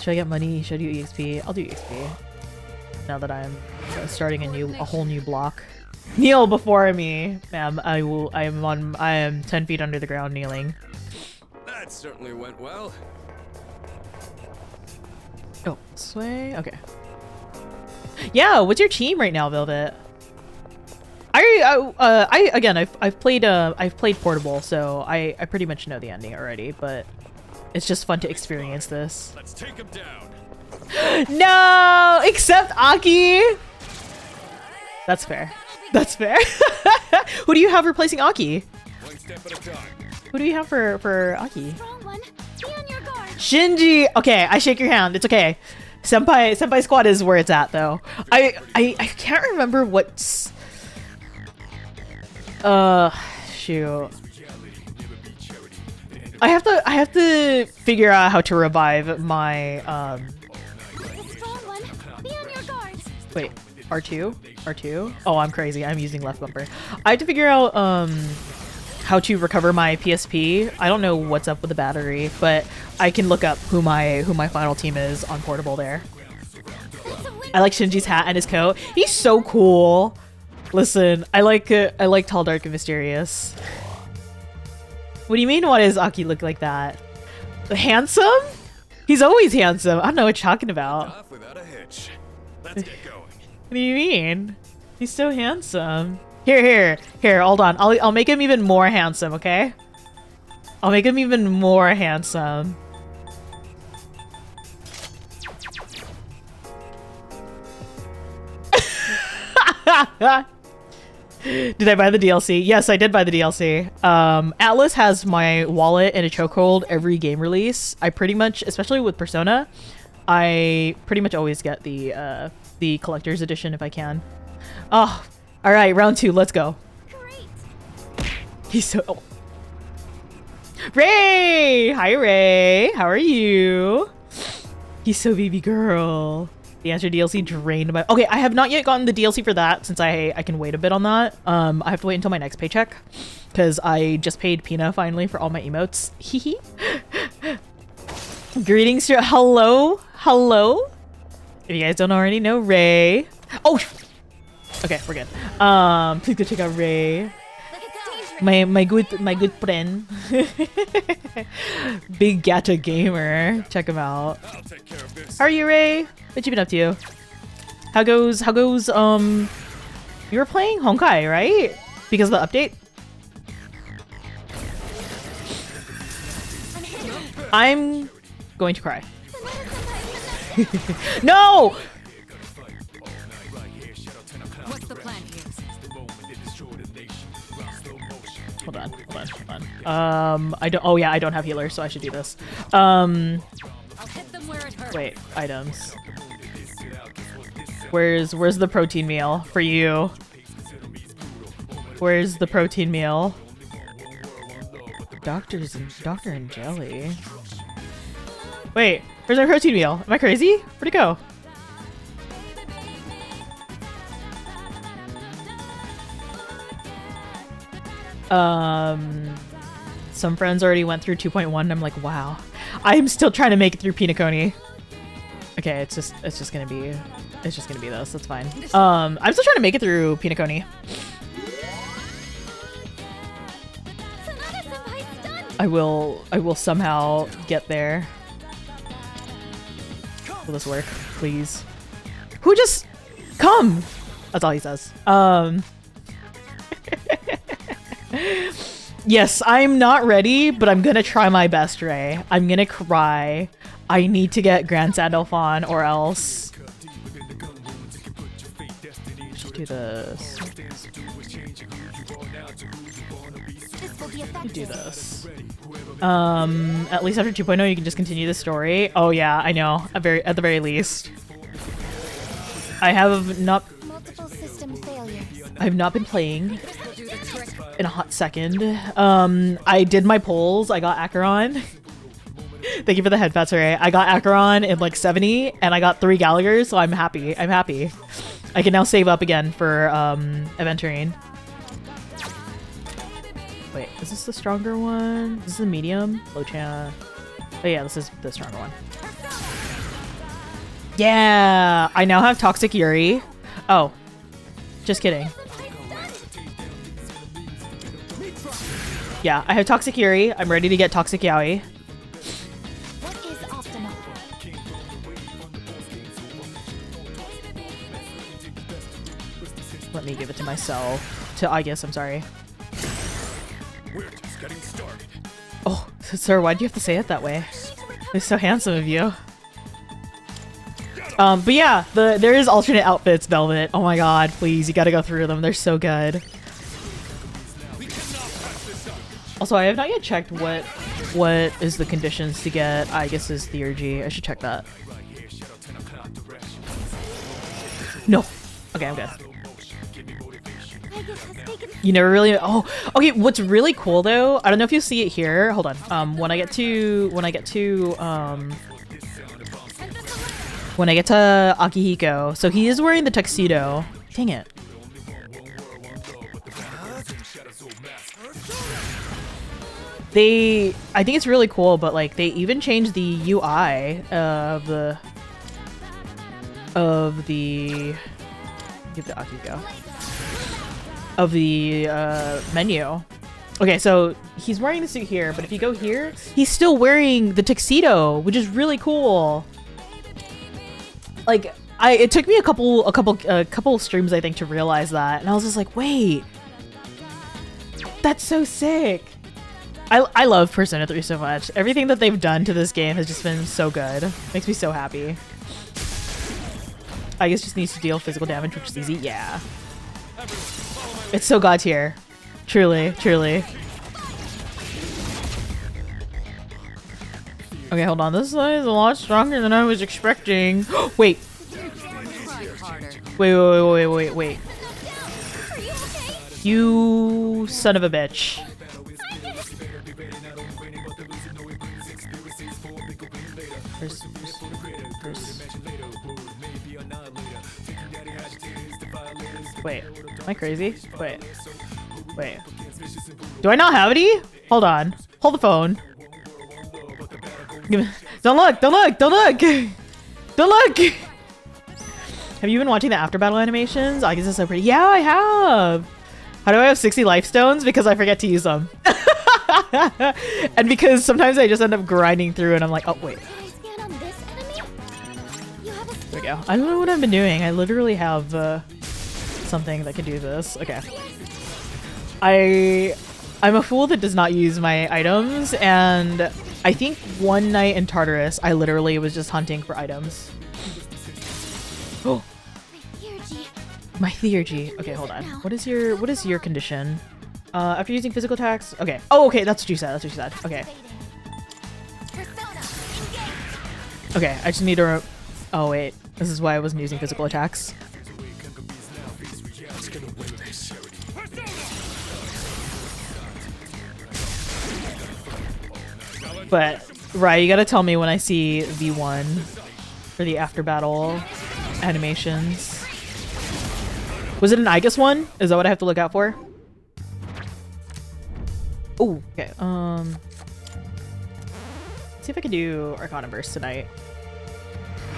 Should I get money? Should I do EXP? I'll do EXP. Now that I'm starting a whole new block. Kneel before me, ma'am. I am 10 feet under the ground kneeling. That certainly went well. Oh, this way? Okay. Yeah, what's your team right now, Velvet? I've played Portable, so I pretty much know the ending already, but it's just fun to experience this. Let's take him down. No, except Aki. That's fair. That's fair. Who do you have replacing Aki? One step at a time. Who do you have for Aki? Strong one. Be on your guard. Shinji. Okay, I shake your hand. It's okay. Senpai squad is where it's at though. I can't remember what's shoot. I have to figure out how to revive my Strong one. Be on your guard. wait, R2? Oh, I'm crazy. I'm using left bumper. I have to figure out how to recover my PSP. I don't know what's up with the battery, but I can look up who my final team is on Portable there. I like Shinji's hat and his coat. He's so cool. Listen, I like Tall, Dark, and Mysterious. What do you mean? Why does Aki look like that? Handsome? He's always handsome. I don't know what you're talking about. Off without a hitch. Let's get going. What do you mean? He's so handsome. Here. Hold on. I'll make him even more handsome. Okay. I'll make him even more handsome. Did I buy the DLC? Yes, I did buy the DLC. Atlas has my wallet in a chokehold every game release. I pretty much, especially with Persona, I pretty much always get the collector's edition if I can. Oh, all right, round 2. Let's go. Great. He's so. Oh. Ray! Hi, Ray. How are you? He's so baby girl. The answer DLC drained my. Okay, I have not yet gotten the DLC for that since I can wait a bit on that. I have to wait until my next paycheck because I just paid Pina finally for all my emotes. Hehe. Greetings to hello. If you guys don't already know, Ray. Oh. Okay, we're good. Please go check out Ray. My good friend. Big gacha gamer. Check him out. I'll take care of this. How are you, Ray? What you been up to? How goes you were playing Honkai, right? Because of the update? I'm going to cry. No! What's the plan here? Hold on. I don't have healer, so I should do this. I'll hit them where it hurts. Wait, items. Where's the protein meal for you? Where's the protein meal? Doctor and jelly. Wait, where's my protein meal? Am I crazy? Where'd it go? Some friends already went through 2.1 and I'm like, wow. I'm still trying to make it through Pinaconi. Okay, it's just gonna be this. That's fine. I'm still trying to make it through Pinaconi. I will somehow get there. Will this work? Please. Who just come? That's all he says. Yes, I'm not ready, but I'm gonna try my best, Ray. I'm gonna cry. I need to get Grand Sandalphon or else. Let's do this. Do this. At least after 2.0 you can just continue the story. Oh yeah, I know. At the very least. I have not Multiple system failures. I've not been playing in a hot second. I did my polls. I got Acheron. Thank you for the head pats, Ray. I got Acheron in like 70 and I got 3 Gallaghers, so I'm happy. I can now save up again for Aventurine. Wait, is this the stronger one? This is the medium? Lochan. Oh yeah, this is the stronger one. Yeah! I now have Toxic Yuri. Oh. Just kidding. Yeah, I have Toxic Yuri. I'm ready to get Toxic Yaoi. What is optimal? Let me give it to myself. To aigis, I'm sorry. We're just getting started. Oh, sir, why'd you have to say it that way? It's so handsome of you. But yeah, there is alternate outfits, Velvet. Oh my god, please, you gotta go through them. They're so good. Also, I have not yet checked what is the conditions to get aigis' theurgy. I should check that. No. Okay, I'm good. You never really. Oh, okay. What's really cool though? I don't know if you see it here. Hold on. When I get to Akihiko, so he is wearing the tuxedo. Dang it. I think it's really cool, but like they even changed the UI of the give the Akihiko of the menu. Okay, so he's wearing the suit here, but if you go here, he's still wearing the tuxedo, which is really cool. Like it took me a couple streams, I think, to realize that, and I was just like, wait, that's so sick. I love Persona 3 so much. Everything that they've done to this game has just been so good. Makes me so happy. I guess just needs to deal physical damage, which is easy. Yeah. It's so god tier. Truly, truly. Okay, hold on. This guy is a lot stronger than I was expecting. Wait. Wait. You son of a bitch. Wait, am I crazy? Wait. Do I not have any? Hold on. Hold the phone. Don't look! Have you been watching the after battle animations? I guess it's so pretty. Yeah, I have! How do I have 60 life stones? Because I forget to use them. And because sometimes I just end up grinding through and I'm like, oh wait. There we go. I don't know what I've been doing. I literally have something that can do this. Okay. I'm a fool that does not use my items, and I think one night in Tartarus, I literally was just hunting for items. Oh. My theurgy. Okay, hold on. What is your condition? After using physical attacks? Okay. Oh, okay, that's what you said. Okay. Okay, I just need to... Oh, wait. This is why I wasn't using physical attacks. But, right, you gotta tell me when I see V1 for the after battle animations. Was it an aigis one? Is that what I have to look out for? Oh, okay. Let's see if I can do Arcana Burst tonight.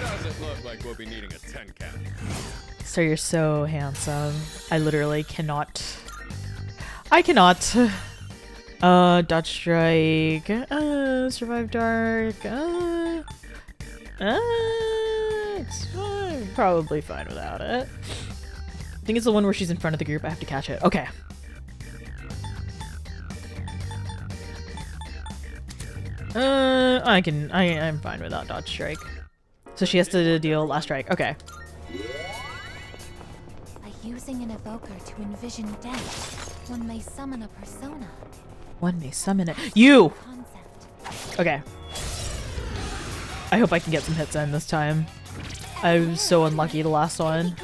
Doesn't look like we'll be needing a 10 count. Sir, you're so handsome. I literally cannot. I cannot. Dodge strike. Survive dark. It's fine. Probably fine without it. I think it's the one where she's in front of the group. I have to catch it. Okay. I'm fine without dodge strike. So she has to deal last strike. Okay. By using an evoker to envision death, one may summon a persona. One may summon it. You! Concept. Okay. I hope I can get some hits in this time. I was so unlucky the last one.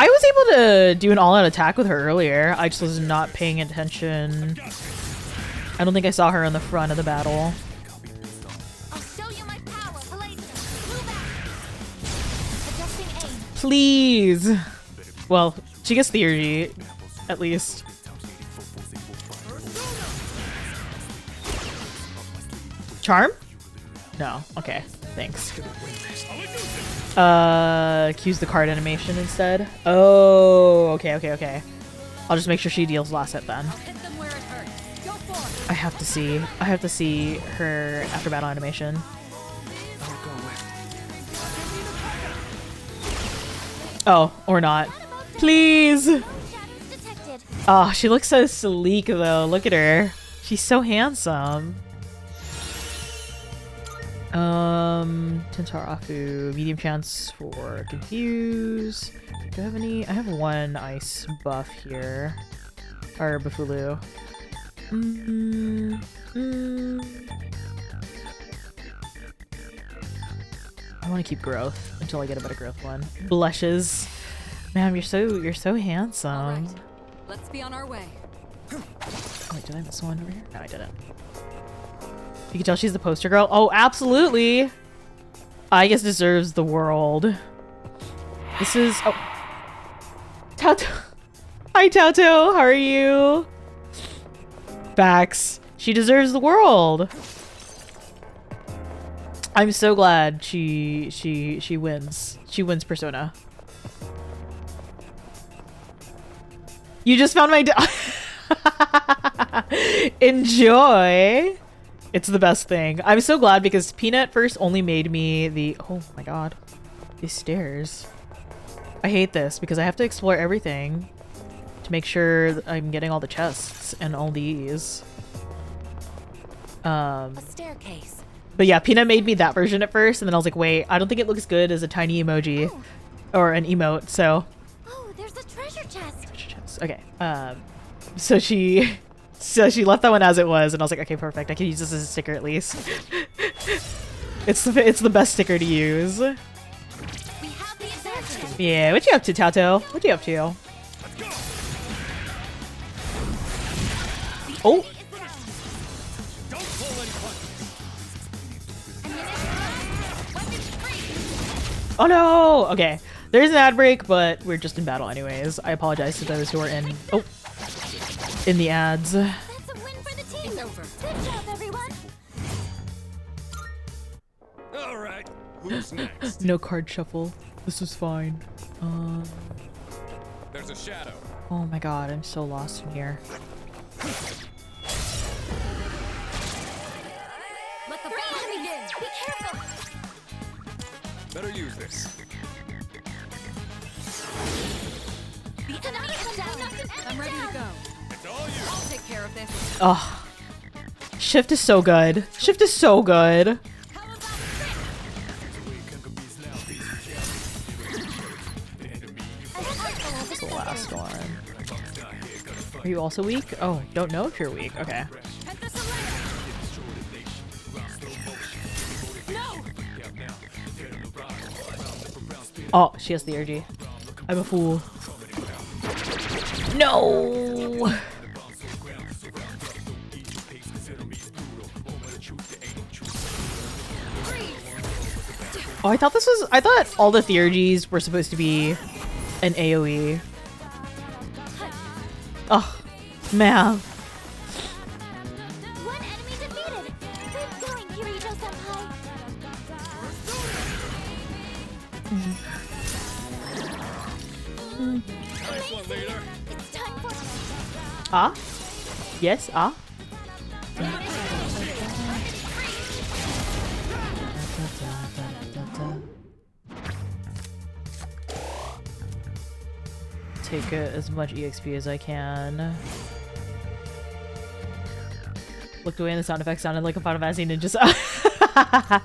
I was able to do an all-out attack with her earlier. I just was not paying attention. I don't think I saw her in the front of the battle. I'll show you my power. Move back. Adjusting aim. Please! Well, she gets theurgy, at least. Charm? No. Okay. Thanks. Use the card animation instead. Oh, okay. I'll just make sure she deals last hit then. I have to see her after battle animation. Oh, or not. Please. Oh, she looks so sleek though. Look at her. She's so handsome. Tentarafu, medium chance for confuse. Do I have any? I have one ice buff here. Or Bufulu. I want to keep growth until I get a better growth one. Blushes. Man, you're so handsome. All right. Let's be on our way. Wait, did I miss one over here? No, I didn't. You can tell she's the poster girl. Oh, absolutely. I guess deserves the world. This is Tato. Hi Tato, how are you? Facts. She deserves the world. I'm so glad she wins. She wins Persona. You just found my enjoy. It's the best thing. I'm so glad because Peanut first only made me the oh my god. These stairs. I hate this because I have to explore everything to make sure that I'm getting all the chests and all these. A staircase. But yeah, Peanut made me that version at first, and then I was like, wait, I don't think it looks good as a tiny emoji or an emote, so. Oh, there's a treasure chest. Okay. So she left that one as it was, and I was like, okay, perfect. I can use this as a sticker at least. It's the best sticker to use. We have the advantage. Yeah, what you up to, Tato? What you up to? Oh. Oh no! Okay. There's an ad break, but we're just in battle anyways. I apologize to those who are in the ads. That's a win for the team. It's over. Good job, everyone. All right, who's next? No card shuffle. This was fine. There's a shadow. Oh my god, I'm so lost in here. Let the battle begin. Be careful. Better use this. I'm ready to go. It's all you. I'll take care of this. Oh. Shift is so good. Shift is so good. How about That's the last one. Are you also weak? Oh, don't know if you're weak. Okay. Oh, she has the energy. I'm a fool. No! Oh, I thought all the Theurgies were supposed to be an AoE. Oh, man. One enemy defeated. Keep going, Kirito-senpai. Nice one, leader. It's time for Ah? Yes, ah? Take as much EXP as I can. Looked away and the sound effect sounded like a Final Fantasy Ninja. that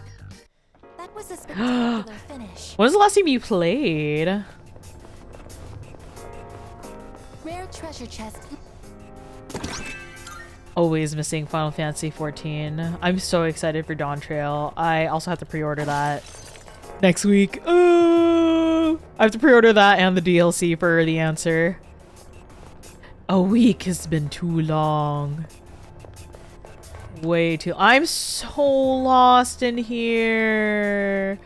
was a spectacular finish. When was the last time you played? Rare treasure chest. Always missing Final Fantasy 14. I'm so excited for Dawn Trail. I also have to pre-order that next week. Oh, I have to pre-order that and the DLC for the answer. A week has been too long. Way too. I'm so lost in here.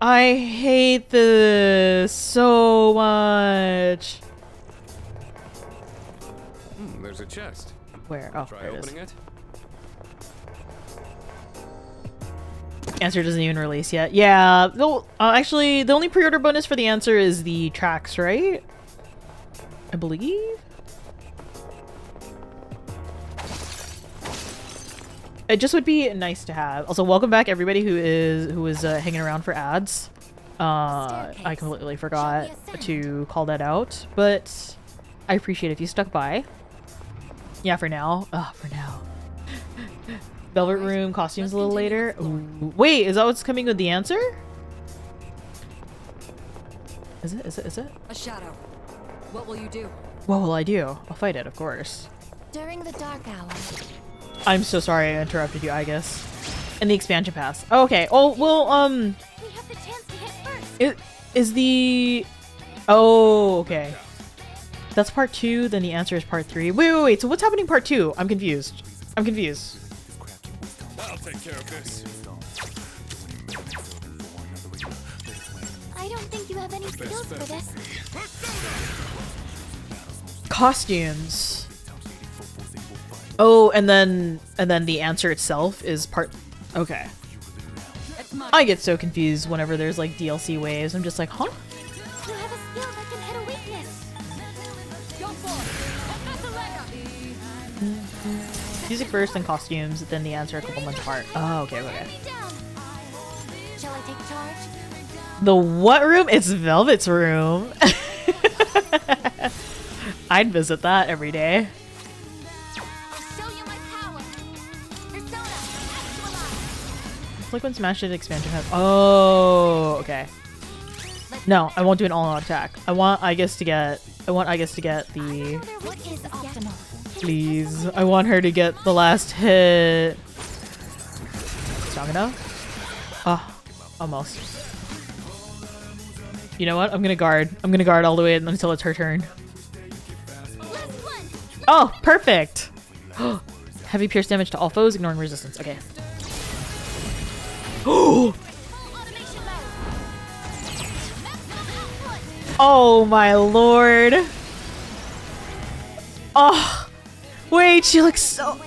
I hate this so much. There's a chest. Where? Oh, Try there it is. opening it. Answer doesn't even release yet. Yeah, actually, the only pre-order bonus for the answer is the tracks, right? I believe? It just would be nice to have. Also, welcome back everybody who is hanging around for ads. I completely forgot to call that out, but I appreciate if you stuck by. Yeah, for now. For now. Velvet room, costumes a little later. Ooh. Wait, is that what's coming with the answer? Is it? Is it? Is it? A shadow. What will you do? What will I do? I'll fight it, of course. During the dark hour. I'm so sorry I interrupted you, I guess. And the expansion pass. Oh, okay. Oh, well, We have the chance to hit first. it is the... Oh, okay. That's part 2, then the answer is part 3. Wait. So what's happening part 2? I'm confused. I'm confused. I'll take care of this. I don't think you have any skills for this. Costumes. Oh, and then the answer itself is part... Okay. It's my I get so confused whenever there's like DLC waves. I'm just like, huh? You have a skill that can hit a weakness. Go for it. Music first, then costumes, then the answer a couple months apart. Oh, okay. Down. Shall I take charge? The what room? It's Velvet's room. I'd visit that every day. I'll show you my power. Persona, actualize. It's like when Smash did expansion has. Oh, okay. No, I won't do an all-out attack. I want Aigis to get the. What is optimal? Please, I want her to get the last hit. Strong enough? Ah, almost. You know what? I'm gonna guard. I'm gonna guard all the way until it's her turn. Oh, perfect! Heavy pierce damage to all foes, ignoring resistance. Okay. Automation mode. Oh my lord! Oh, wait, she looks so...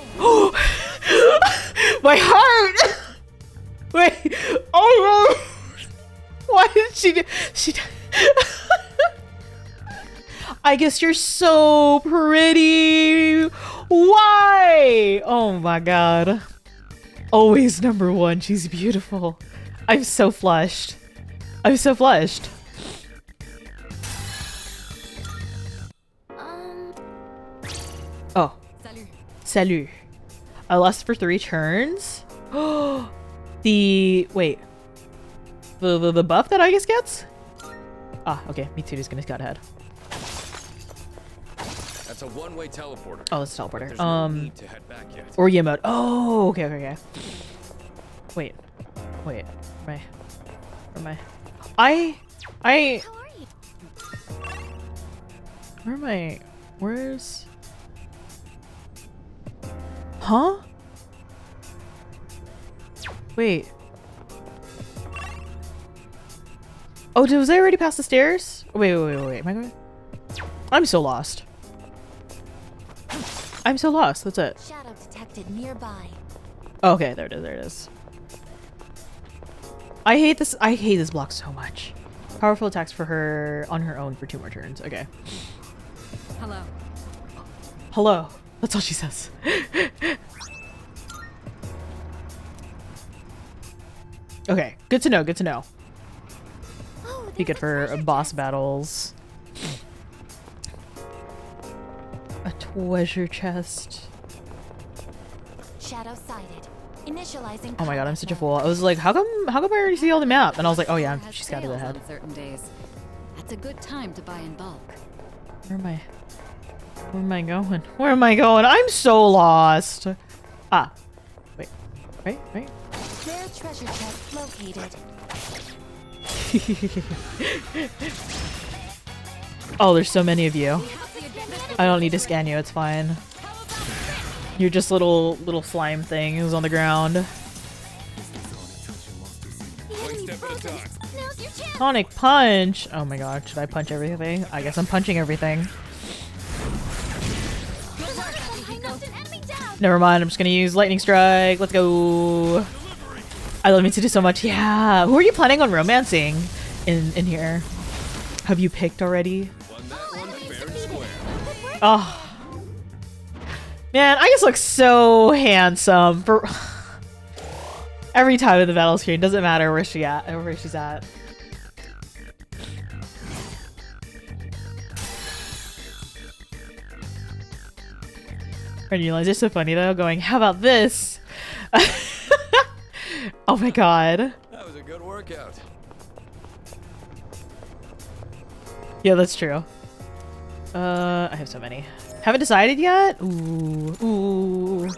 My heart! Wait, oh no! Why did she do... I guess you're so pretty! Why? Oh my god. Always number one, she's beautiful. I'm so flushed. I'm so flushed. Oh. Salut. Salut. I lost for 3 turns? Wait. The buff that Aigis gets? Ah, okay. Mitsuru's gonna scout ahead. That's a one-way teleporter. Oh, it's a teleporter. There's no need to head back yet. Or Yemode. Oh, okay. Wait. Where am I? How are you? Where am I? Where's... Huh? Wait. Oh, was I already past the stairs? Wait. Am I going? I'm so lost. I'm so lost. That's it. Shadow detected nearby. Okay, there it is. I hate this block so much. Powerful attacks for her on her own for 2 more turns. Okay. Hello. Hello. That's all she says. Okay, good to know. Oh, Be good for boss battles. A treasure chest. Shadow sighted. Initializing. Oh my god, I'm such a fool. I was like, how come I already see all the map? And I was like, oh yeah, Has she's got it sales ahead. on certain days. That's a good time to buy in bulk. Where am I going? Where am I going? I'm so lost. Ah. Wait. Rare treasure chest located. Oh, there's so many of you. I don't need to scan you, it's fine. You're just little slime things on the ground. One step at a time. Now's your chance. Sonic punch! Oh my god, should I punch everything? I guess I'm punching everything. I knocked an enemy down. Never mind, I'm just gonna use lightning strike. Let's go. I love me to do so much. Yeah. Who are you planning on romancing in here? Have you picked already? Won that one fair and square. Oh. Man, I just look so handsome for every time in the battle screen. Doesn't matter where she's at. Realize it's so funny though, going, how about this? Oh my god. That was a good workout. Yeah, that's true. I have so many. Haven't decided yet? Ooh. Ooh.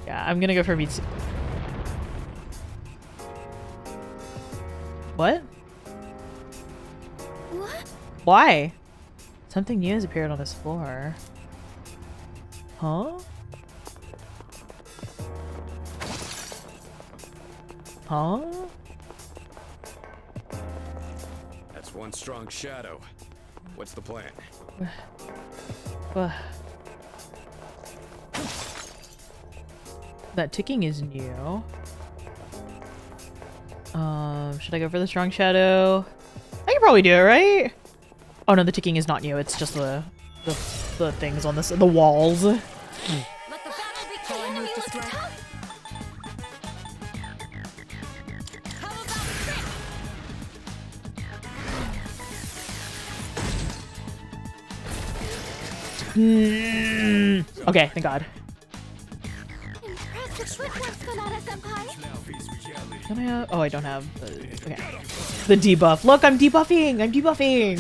Yeah, I'm gonna go for meat. What? What? Why? Something new has appeared on this floor. Huh? Huh? That's one strong shadow. What's the plan? That ticking is new. Should I go for the strong shadow? I can probably do it, right? Oh no, the ticking is not new. It's just the things on this, the walls. Let the battle begin. Enemy looks tough. How about this? Okay, thank God. Impressive footwork, Sonata-senpai. Don't I have? Oh, I don't have. Okay. The debuff. Look, I'm debuffing. I'm debuffing.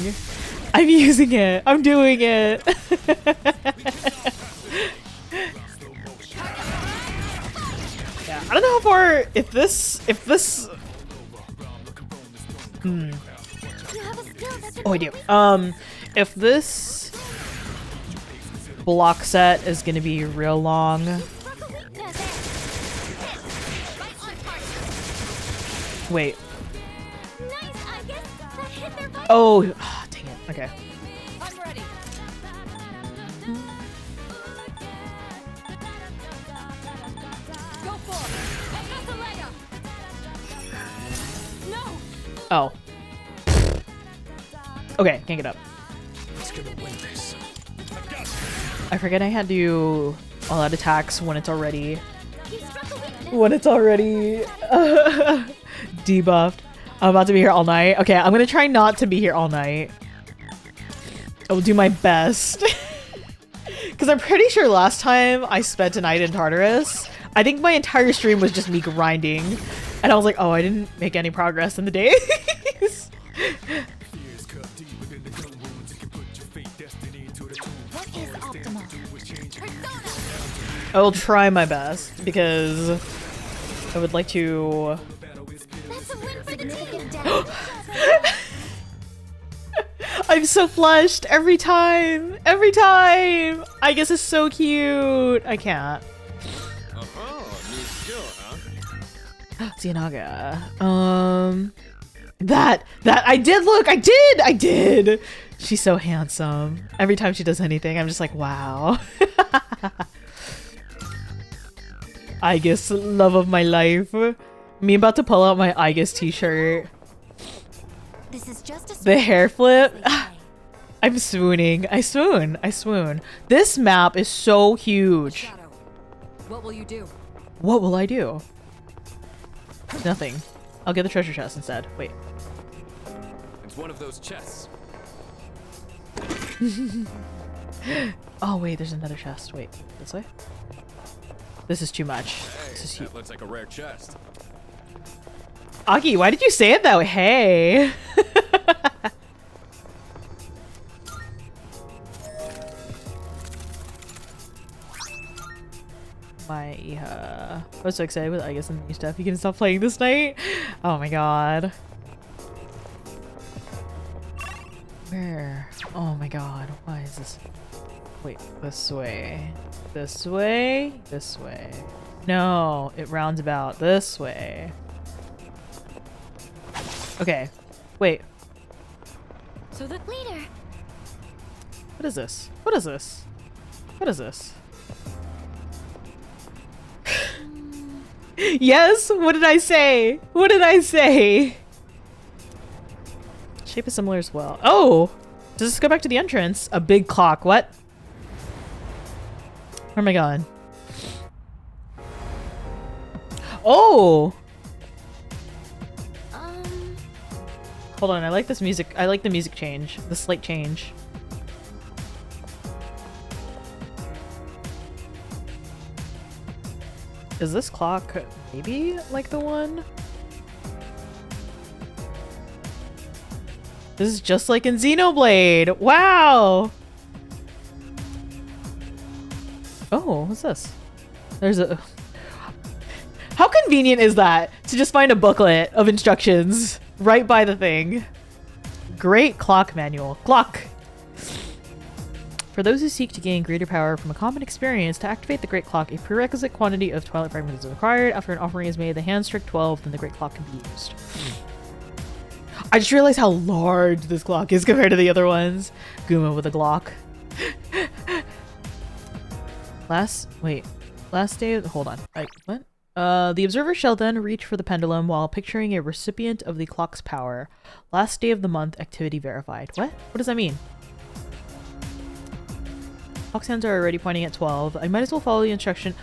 I'm using it. I'm doing it. Yeah, I don't know how far. If this. You have a skill that's Oh, I do. If this block set is gonna be real long. struck a weakness. Wait. Nice, I guess. That hit their vital. Oh, dang it. Okay. I'm ready. Go for it. And that's a layup. No. Oh. Okay, can't get up. Who's gonna win this? I forget I had to do all out attacks when it's already You struck a weakness. debuffed. I'm about to be here all night. Okay, I'm gonna try not to be here all night. I will do my best. Because I'm pretty sure last time I spent a night in Tartarus, I think my entire stream was just me grinding. And I was like, oh, I didn't make any progress in the days. What is optimal? I will try my best because I would like to. That's a win for significant damage. I'm so flushed every time. Every time. I guess it's so cute. I can't. Uh-huh, new skill, huh? Xionaga. That I did look. I did. She's so handsome. Every time she does anything, I'm just like, wow. Aigis, love of my life. Me about to pull out my Aigis t-shirt. This is just a The hair flip. they say. I'm swooning. I swoon. This map is so huge. Shadow. What will you do? What will I do? Nothing. I'll get the treasure chest instead. Wait. It's one of those chests. Oh wait, there's another chest. Wait, this way? This is too much. Hey, This is huge. that looks like a rare chest. Aki, why did you say it that way? Hey. I was so excited with Aigis and new stuff. You can stop playing this night? Oh my god. Where? Oh my god. Why is this? Wait, this way. This way? This way. No, it rounds about this way. Okay. Wait. So that Leader, What is this? What is this? What is this? Yes? What did I say? What did I say? Shape is similar as well. Oh! Does this go back to the entrance? A big clock. What? Where am I going? Oh! Hold on, I like this music. I like the music change. The slight change. Is this clock maybe like the one? This is just like in Xenoblade. Wow. Oh, what's this? There's a... How convenient is that to just find a booklet of instructions right by the thing? Great clock manual. Clock! For those who seek to gain greater power from a common experience, to activate the Great Clock, a prerequisite quantity of Twilight Fragments is required. After an offering is made, the hand strict 12, then the Great Clock can be used. I just realized how large this clock is compared to the other ones. Guma with a Glock. Last day of... Hold on. What? The observer shall then reach for the pendulum while picturing a recipient of the clock's power. Last day of the month, activity verified. What? What does that mean? Clock's hands are already pointing at 12. I might as well follow the instruction.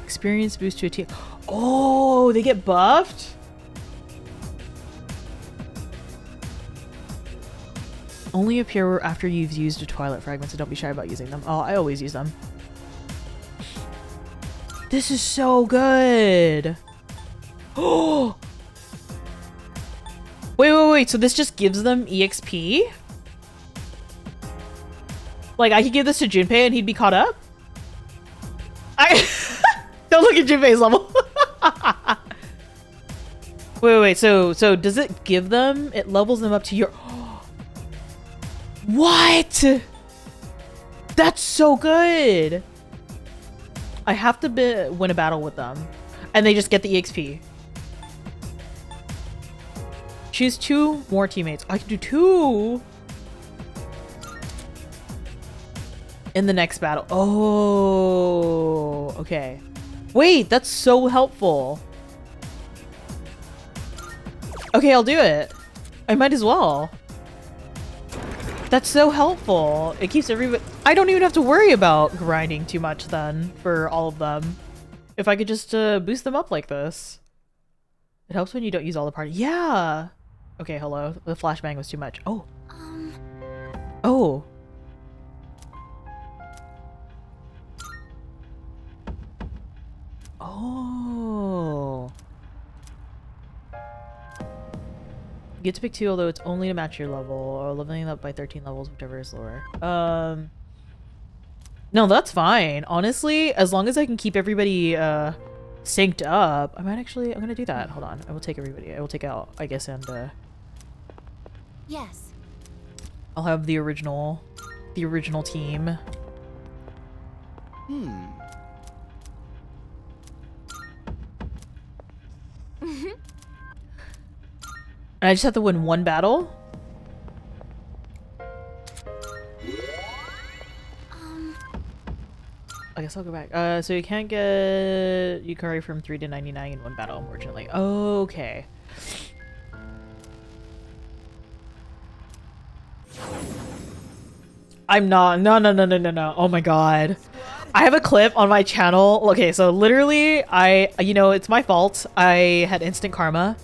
Experience boost to a team. Oh, they get buffed? Only appear after you've used a Twilight Fragment, so don't be shy about using them. Oh, I always use them. This is so good. Oh! Wait. So this just gives them EXP? Like, I could give this to Junpei and he'd be caught up? Don't look at Junpei's level. wait. So does it give them? It levels them up to your... What? That's so good. I have to win a battle with them. And they just get the EXP. Choose 2 more teammates. I can do 2 in the next battle. Oh, okay. Wait, that's so helpful. Okay, I'll do it. I might as well. That's so helpful. It keeps everybody... I don't even have to worry about grinding too much then for all of them. If I could just boost them up like this. It helps when you don't use all the party. Yeah. Okay, hello. The flashbang was too much. Oh. Oh. Oh. You get to pick 2, although it's only to match your level, or leveling up by 13 levels, whichever is lower. No, that's fine. Honestly, as long as I can keep everybody synced up, I'm gonna do that. Hold on. I will take everybody. I will take out, I guess, and Yes. I'll have the original team. And I just have to win 1 battle? I guess I'll go back. So you can't get Yukari from 3 to 99 in 1 battle, unfortunately. Okay. I'm not. No. Oh my god. I have a clip on my channel. Okay, so literally, it's my fault. I had instant karma.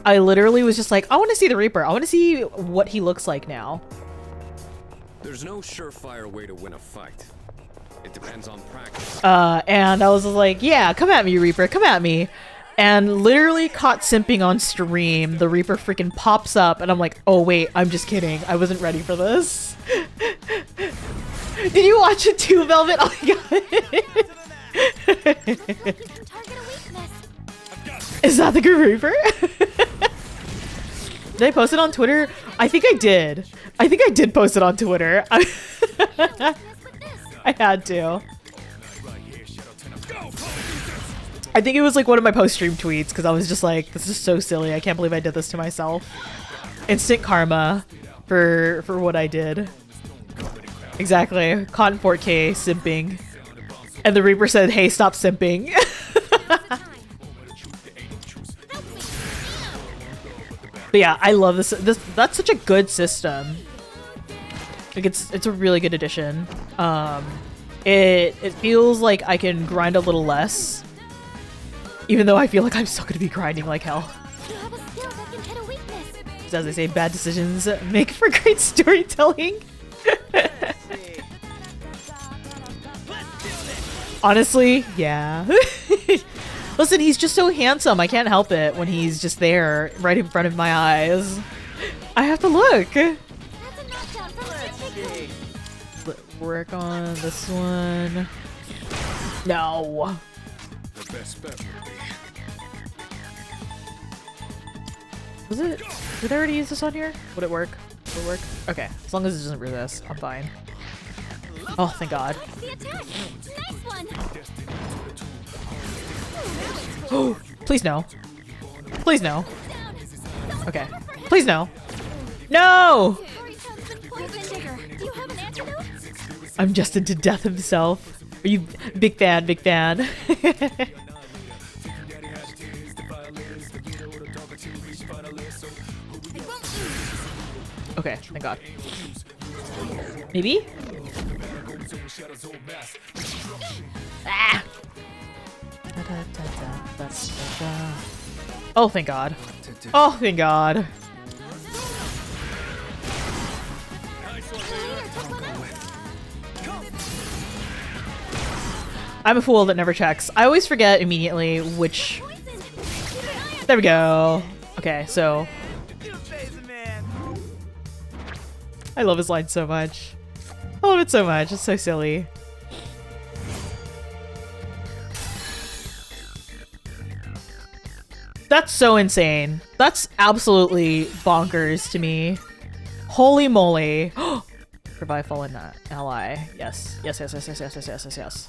I literally was just like, I want to see the Reaper. I want to see what he looks like now. There's no surefire way to win a fight. It depends on practice. And I was just like, yeah, come at me, Reaper, come at me. And literally caught simping on stream. The Reaper freaking pops up and I'm like, oh wait, I'm just kidding. I wasn't ready for this. Did you watch it too, Velvet? Oh my god. Is that the good Reaper? Did I post it on Twitter? I think I did. I think I did post it on Twitter. I had to. I think it was like one of my post-stream tweets because I was just like, this is so silly. I can't believe I did this to myself. Instant karma for what I did. Exactly. Cotton 4K simping. And the Reaper said, hey, stop simping. But yeah, I love this. That's such a good system. Like it's a really good addition. It feels like I can grind a little less, even though I feel like I'm still gonna be grinding like hell. You have a skill that can hit a weakness. As they say, bad decisions make for great storytelling. Honestly, yeah. Listen, he's just so handsome. I can't help it when he's just there right in front of my eyes. I have to look. Work on this one. No. The best bet will be. Was it? Did I already use this on here? Would it work? Would it work? Okay. As long as it doesn't resist, I'm fine. Oh, thank God. The attack! Nice one! Oh, please no. Please no. Okay. Please no. No! Do you have an antidote? I'm Justin to death himself. Are you big fan? Big fan. Okay, thank God. Maybe? Ah! Oh, thank God. Oh, thank God. I'm a fool that never checks. I always forget immediately which... There we go. Okay, so... I love his line so much. I love it so much. It's so silly. That's so insane. That's absolutely bonkers to me. Holy moly. Revive fallen ally. Yes. Yes, yes, yes, yes, yes, yes, yes, yes, yes.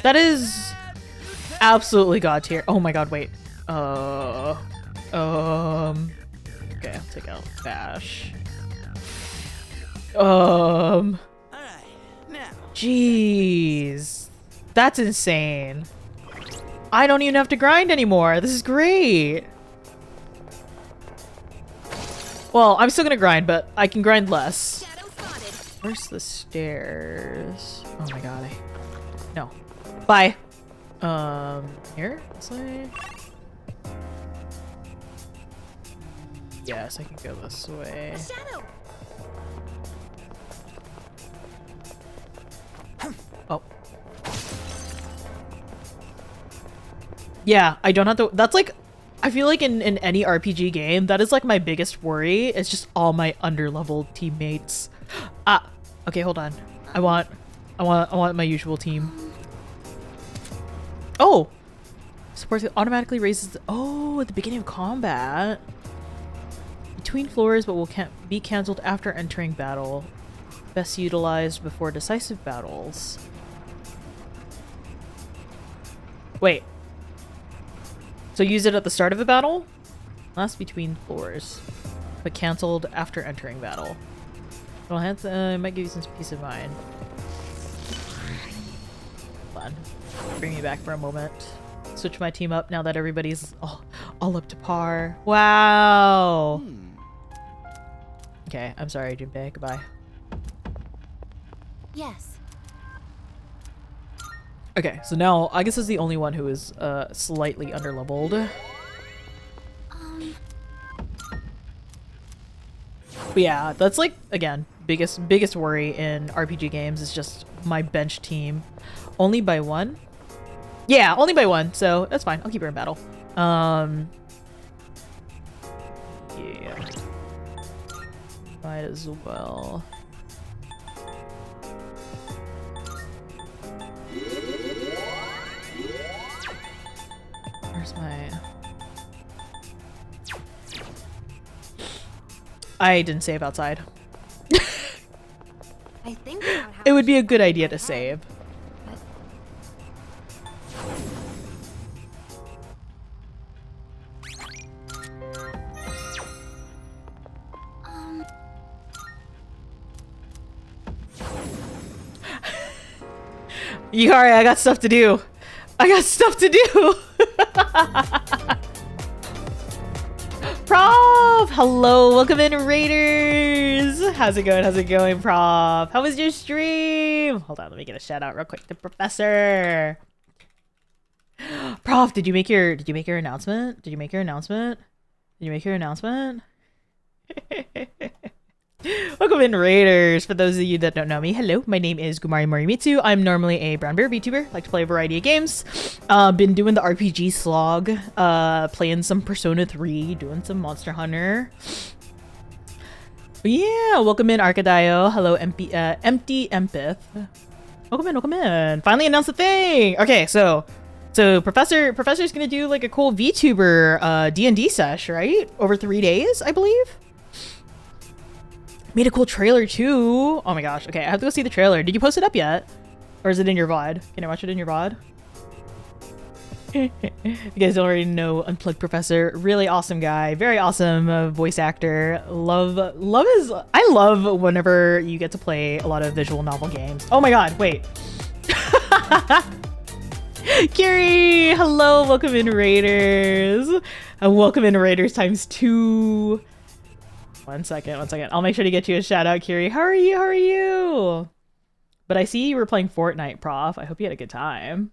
That is absolutely god tier. Oh my god, wait. Okay, I'll take out Bash. Jeez. That's insane. I don't even have to grind anymore. This is great. Well, I'm still gonna grind, but I can grind less. Where's the stairs? Oh my god. No. Bye. Here? This way? Yes, I can go this way. Oh. Yeah, I don't have to. That's like, I feel like in any RPG game, that is like my biggest worry. It's just all my underleveled teammates. Ah, okay, hold on. I want my usual team. Oh, support automatically raises. Oh, at the beginning of combat. Between floors, but will be cancelled after entering battle. Best utilized before decisive battles. Wait. So use it at the start of a battle? Last between floors, but cancelled after entering battle. Well, it might give you some peace of mind. Hold on. Bring me back for a moment. Switch my team up now that everybody's all up to par. Wow! Okay, I'm sorry, Junpei. Goodbye. Yes. Okay, so now I guess is the only one who is slightly underleveled. But yeah, that's like, again, biggest worry in RPG games is just my bench team. Only by one? Yeah, only by one, so that's fine. I'll keep her in battle. Yeah. Might as well. Where's my... I didn't save outside. I think It would be a good idea to save. Yukari, I got stuff to do. I got stuff to do. Prof! Hello, welcome in, Raiders. How's it going? How's it going, Prof? How was your stream? Hold on, let me get a shout out real quick to Professor. Prof, did you make your announcement? Did you make your announcement? Did you make your announcement? Welcome in, Raiders. For those of you that don't know me, hello, my name is Gumari Morimitsu. I'm normally a brown bear VTuber, like to play a variety of games. Been doing the RPG slog, playing some Persona 3, doing some Monster Hunter. But yeah, welcome in, Arcadio. Hello, Empty Empith. Welcome in. Finally announced the thing. Okay, so Professor's gonna do like a cool VTuber D&D sesh, right? Over 3 days, I believe. Made a cool trailer too. Oh my gosh. Okay, I have to go see the trailer. Did you post it up yet? Or is it in your VOD? Can I watch it in your VOD? You guys don't already know Unplugged Professor. Really awesome guy. Very awesome voice actor. I love whenever you get to play a lot of visual novel games. Oh my god, wait. Kiri, hello, welcome in, Raiders. Welcome in, Raiders times 2. One second. I'll make sure to get you a shout out, Kiri. How are you? But I see you were playing Fortnite, Prof. I hope you had a good time.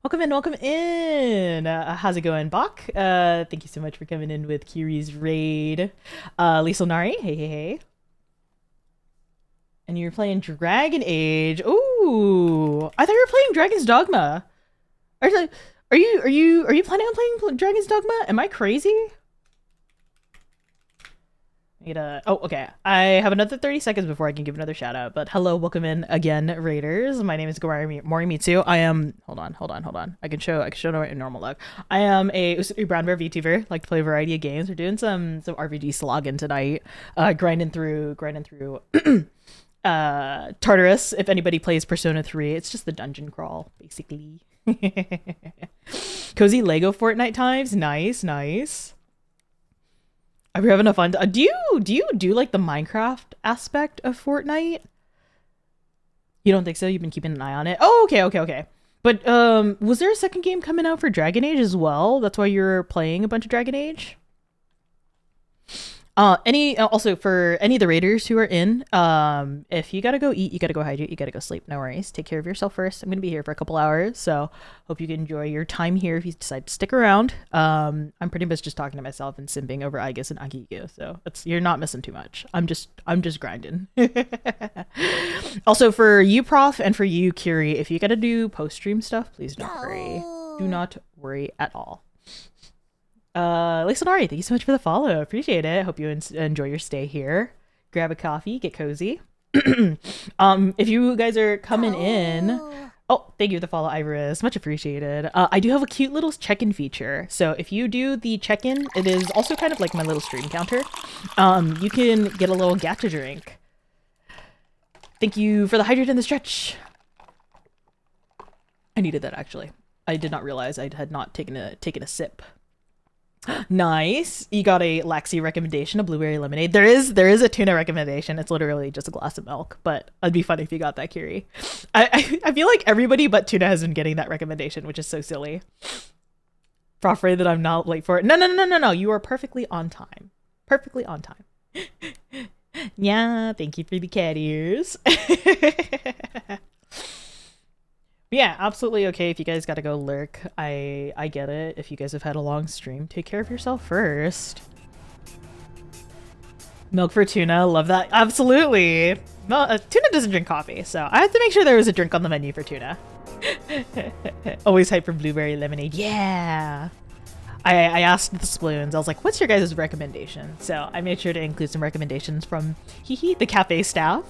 Welcome in. How's it going, Bach? Thank you so much for coming in with Kiri's raid. Lisa Nari, hey. And you're playing Dragon Age. Ooh, I thought you were playing Dragon's Dogma. Are you planning on playing Dragon's Dogma? Am I crazy? Oh, okay. I have another 30 seconds before I can give another shout out, but hello, welcome in again, Raiders. My name is Morimitsu. I am, hold on. I can show my normal look. I am a Usuri Brown Bear VTuber, like to play a variety of games. We're doing some RPG slogging tonight, grinding through Tartarus. If anybody plays Persona 3, it's just the dungeon crawl, basically. Cozy Lego Fortnite times, nice. Are we having a fun do you do like the Minecraft aspect of Fortnite? You don't think so? You've been keeping an eye on it? Oh, okay. But was there a second game coming out for Dragon Age as well? That's why you're playing a bunch of Dragon Age? Also for any of the Raiders who are in, if you gotta go eat, you gotta go hydrate, you gotta go sleep, no worries. Take care of yourself first. I'm gonna be here for a couple hours, so hope you can enjoy your time here if you decide to stick around. I'm pretty much just talking to myself and simping over aigis and agigu, so you're not missing too much. I'm just grinding. Also for you, Prof, and for you, Kiri, if you gotta do post-stream stuff, please don't worry. Do not worry at all. Lisanari, thank you so much for the follow. Appreciate it. Hope you enjoy your stay here. Grab a coffee, get cozy. If you guys are coming in, oh, thank you for the follow, Iris. Much appreciated. I do have a cute little check-in feature. So if you do the check-in, it is also kind of like my little stream counter. You can get a little gacha drink. Thank you for the hydrate and the stretch. I needed that actually. I did not realize I had not taken a sip. Nice. You got a Laxi recommendation, a blueberry lemonade. There is a tuna recommendation. It's literally just a glass of milk, but it'd be funny if you got that, Kiri. I feel like everybody but tuna has been getting that recommendation, which is so silly. Afraid that I'm not late for it. No. You are perfectly on time. Yeah, thank you for the cat ears. Yeah, absolutely okay if you guys gotta go lurk. I get it. If you guys have had a long stream, take care of yourself first. Milk for tuna, love that. Absolutely. Well, tuna doesn't drink coffee, so I have to make sure there was a drink on the menu for tuna. Always hype for blueberry lemonade. Yeah. I asked the Sploons, I was like, what's your guys' recommendation? So I made sure to include some recommendations from the cafe staff.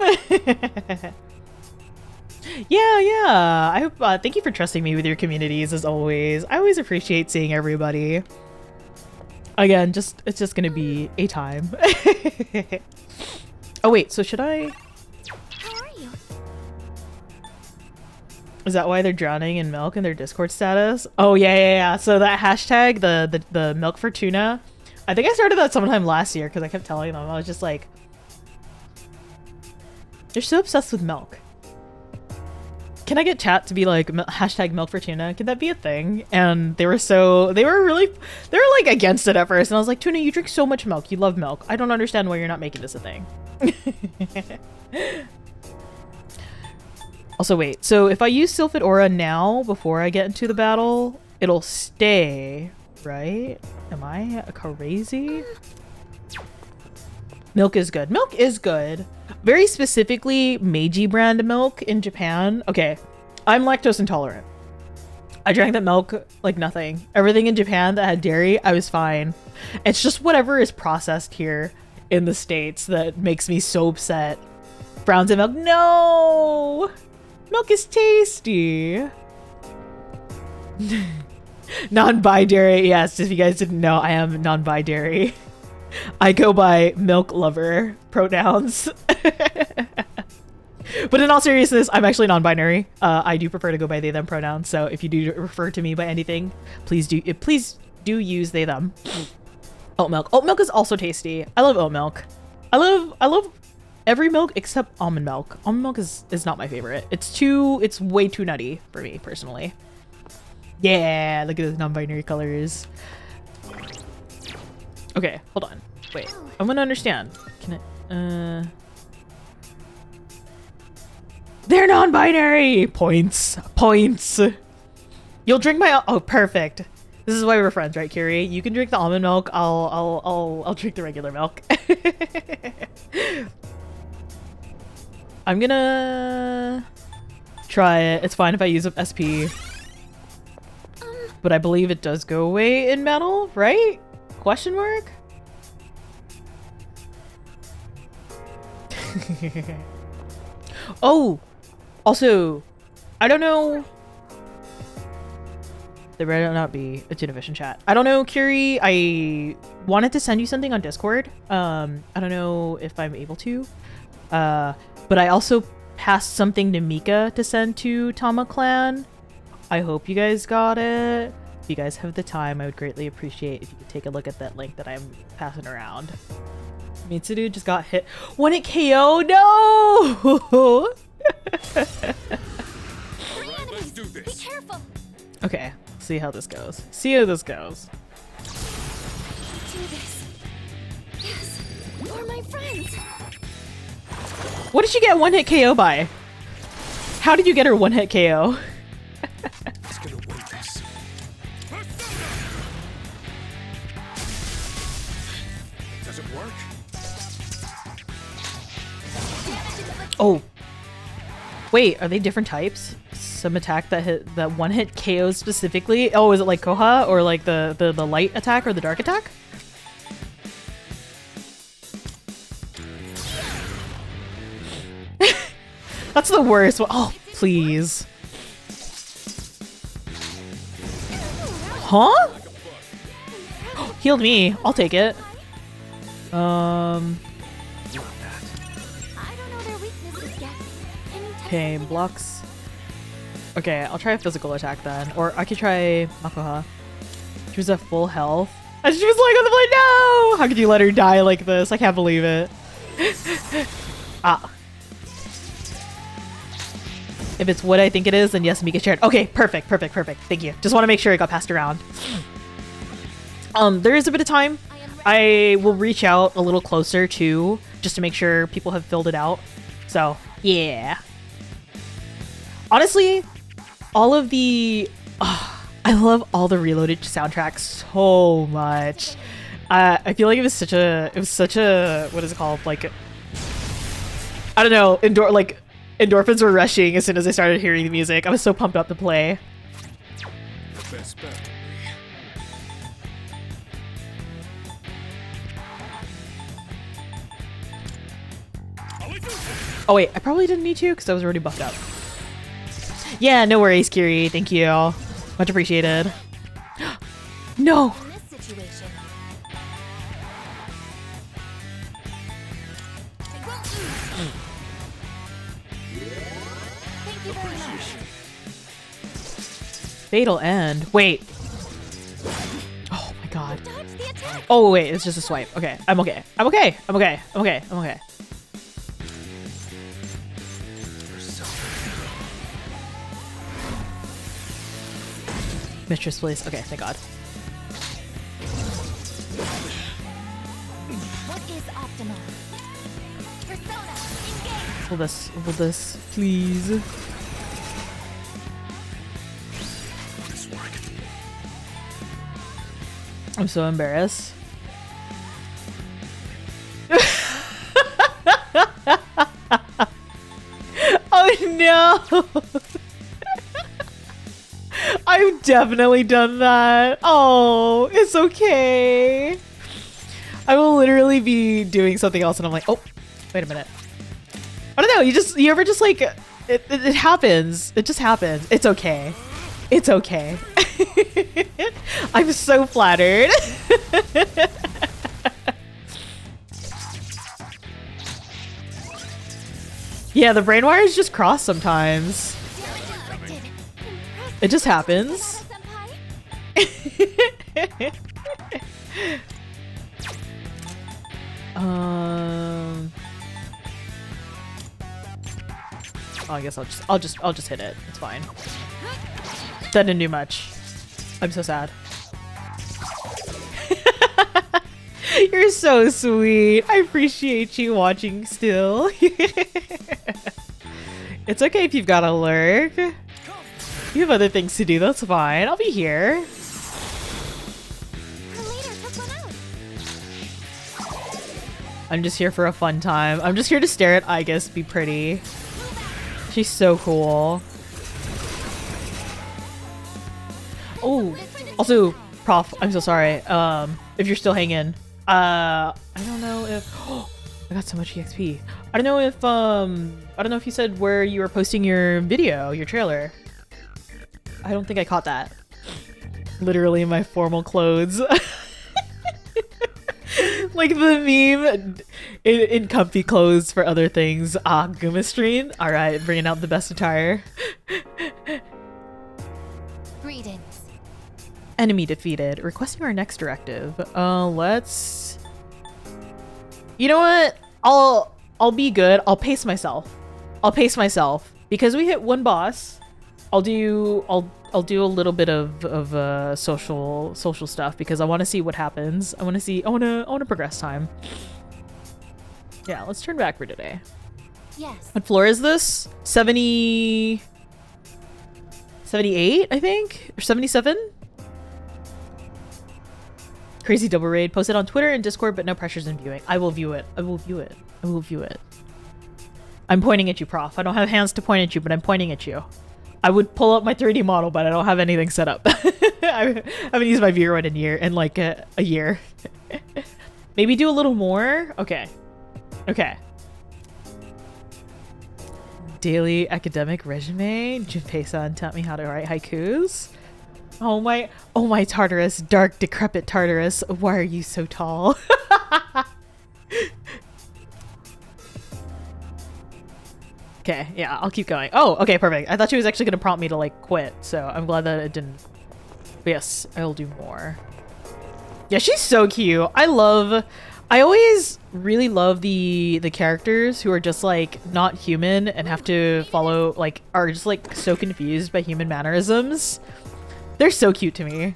Yeah. I hope. Thank you for trusting me with your communities as always. I always appreciate seeing everybody. Again, it's just gonna be a time. Oh wait, so should I? How are you? Is that why they're drowning in milk in their Discord status? Oh yeah. So that hashtag, the milk for tuna. I think I started that sometime last year because I kept telling them. I was just like, they're so obsessed with milk. Can I get chat to be like hashtag milk for tuna? Could that be a thing? And they were like against it at first. And I was like, Tuna, you drink so much milk. You love milk. I don't understand why you're not making this a thing. Also, wait. So if I use Sylphid Aura now before I get into the battle, it'll stay, right? Am I crazy? Milk is good. Milk is good. Very specifically, Meiji brand milk in Japan. Okay, I'm lactose intolerant. I drank that milk like nothing. Everything in Japan that had dairy, I was fine. It's just whatever is processed here in the States that makes me so upset. Browns and milk, no! Milk is tasty. Non-bi-dairy, yes, if you guys didn't know, I am non-bi-dairy. I go by milk lover pronouns. But in all seriousness, I'm actually non-binary. I do prefer to go by they them pronouns, so if you do refer to me by anything, please do use they them. Oat milk. Oat milk is also tasty. I love oat milk. I love every milk except almond milk. Almond milk is not my favorite. It's way too nutty for me personally. Yeah, look at those non-binary colors. Okay, hold on. Wait, I want to understand. Can I, they're non-binary! Points. You'll drink my, oh, perfect. This is why we're friends, right, Curie? You can drink the almond milk, I'll drink the regular milk. I'm gonna try it. It's fine if I use up SP. But I believe it does go away in metal, right? Question mark? Oh! Also, I don't know. There better not be a Tuna Vision chat. I don't know, Curie. I wanted to send you something on Discord. I don't know if I'm able to. But I also passed something to Mika to send to Tama Clan. I hope you guys got it. If you guys have the time, I would greatly appreciate if you could take a look at that link that I'm passing around. Mitsuru just got hit. 1-hit KO? No! Let's do Be this. careful. Okay, see how this goes. See how this goes. Do this. Yes, for my friends. What did she get 1-hit KO by? How did you get her 1-hit KO? It's gonna win this. Does it work? Oh. Wait, are they different types? Some attack that hit that 1-hit KO specifically? Oh, is it like Koha or like the light attack or the dark attack? That's the worst one. Oh, please. Huh? Healed me. I'll take it. I don't know their weaknesses yet. Can you test Okay, something blocks. Okay, I'll try a physical attack then. Or I could try Makoha. She was at full health. And she was like on the plane. No! How could you let her die like this? I can't believe it. Ah. If it's what I think it is, then yes, Mika shared. Okay, perfect. Thank you. Just want to make sure it got passed around. There is a bit of time. I will reach out a little closer too, just to make sure people have filled it out. So, yeah. Honestly, all of the... I love all the Reloaded soundtracks so much. I feel like it was such a... What is it called? Like... I don't know. Endorphins were rushing as soon as I started hearing the music. I was so pumped up to play. The best bet will be. Oh wait, I probably didn't need to because I was already buffed up. Yeah, no worries, Kiri. Thank you. Much appreciated. No! in this situation? They won't lose. Thank you very much. Fatal end. Wait. Oh my god. Dodge the attack. Oh wait, it's just a swipe. Okay, I'm okay. Mistress, please. Okay, thank god. What is optimal? Persona, engage. Will this, please? This work. I'm so embarrassed. Oh no! I've definitely done that. Oh, it's okay. I will literally be doing something else and I'm like, oh, wait a minute. I don't know, you ever just like, it happens. It just happens. It's okay. It's okay. I'm so flattered. Yeah, the brain wires just cross sometimes. It just happens. Oh, I guess I'll just hit it. It's fine. That didn't do much. I'm so sad. You're so sweet. I appreciate you watching still. It's okay if you've got to lurk. You have other things to do. That's fine. I'll be here. I'm just here for a fun time. I'm just here to stare at Aigis be pretty. She's so cool. Oh, also, Prof, I'm so sorry. If you're still hanging. I don't know if oh, I got so much EXP. I don't know if you said where you were posting your video, your trailer. I don't think I caught that. Literally in my formal clothes. Like the meme in comfy clothes for other things. Ah, Gumastream. All right, bringing out the best attire. Greetings. Enemy defeated. Requesting our next directive. Let's. You know what? I'll be good. I'll pace myself. Because we hit one boss. I'll do a little bit of social stuff because I want to see what happens. I want to progress time. Yeah, let's turn back for today. Yes. What floor is this? 78, I think, or 77. Crazy double raid posted on Twitter and Discord, but no pressures in viewing. I will view it. I will view it. I will view it. I'm pointing at you, Prof. I don't have hands to point at you, but I'm pointing at you. I would pull up my 3D model, but I don't have anything set up. I haven't used my viewer in like a year. Maybe do a little more. Okay. Okay. Daily academic resume. Junpei-san taught me how to write haikus. Oh my Tartarus, dark decrepit Tartarus. Why are you so tall? Okay, yeah, I'll keep going. Oh, okay, perfect. I thought she was actually gonna prompt me to like quit, so I'm glad that it didn't. But yes, I'll do more. Yeah, she's so cute. I always really love the characters who are just like not human and have to follow like are just like so confused by human mannerisms. They're so cute to me.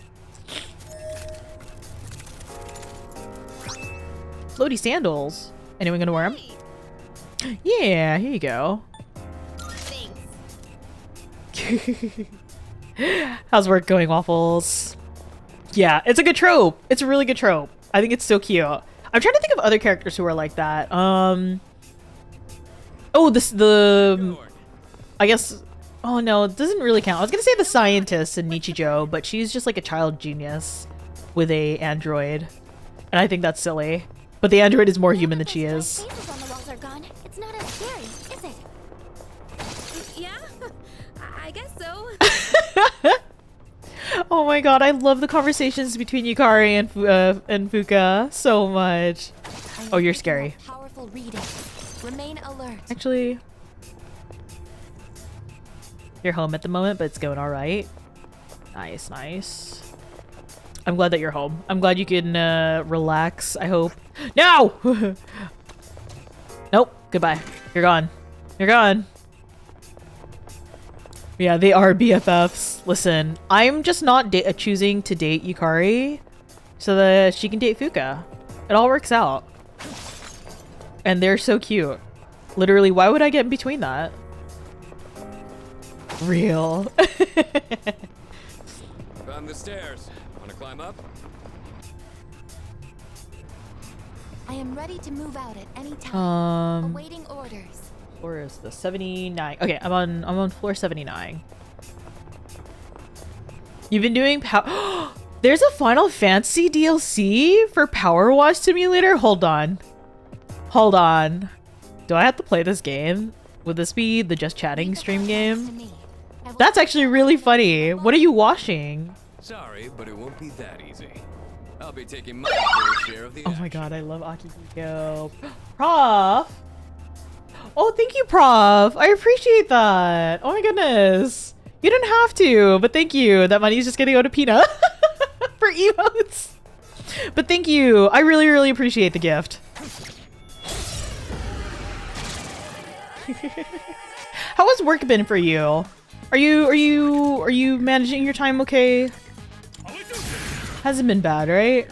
Floaty sandals. Anyone gonna wear them? Yeah, here you go. How's work going, Waffles? Yeah, it's a good trope. It's a really good trope. I think it's so cute. I'm trying to think of other characters who are like that. Oh, I guess. Oh no, it doesn't really count. I was gonna say the scientist in Nichijou, but she's just like a child genius with a android, and I think that's silly. But the android is more human than she is. It's not as scary, is it? Yeah, I guess so. Oh my god, I love the conversations between Yukari and Fuka so much. Oh, you're scary. Powerful reading. Remain alert. Actually, you're home at the moment, but it's going all right. Nice, nice. I'm glad that you're home. I'm glad you can relax, I hope. No! Nope. Goodbye. You're gone. You're gone. Yeah, they are BFFs. Listen, I'm just not choosing to date Yukari so that she can date Fuka. It all works out. And they're so cute. Literally, why would I get in between that? Real. Found the stairs. Wanna climb up? I am ready to move out at any time. Awaiting orders. Floor is the 79. Okay, I'm on floor 79. You've been doing There's a Final Fantasy DLC for Power Wash Simulator? Hold on. Hold on. Do I have to play this game? Would this be the Just Chatting stream game? That's actually really funny. What are you washing? Sorry, but it won't be that easy. I'll be taking my fair share of the Oh my god, I love Akihiko. Prof! Oh, thank you, Prof! I appreciate that! Oh my goodness! You didn't have to, but thank you. That money's just gonna go to Pina for emotes. But thank you. I really, really appreciate the gift. How has work been for you? Are you managing your time okay? Hasn't been bad, right?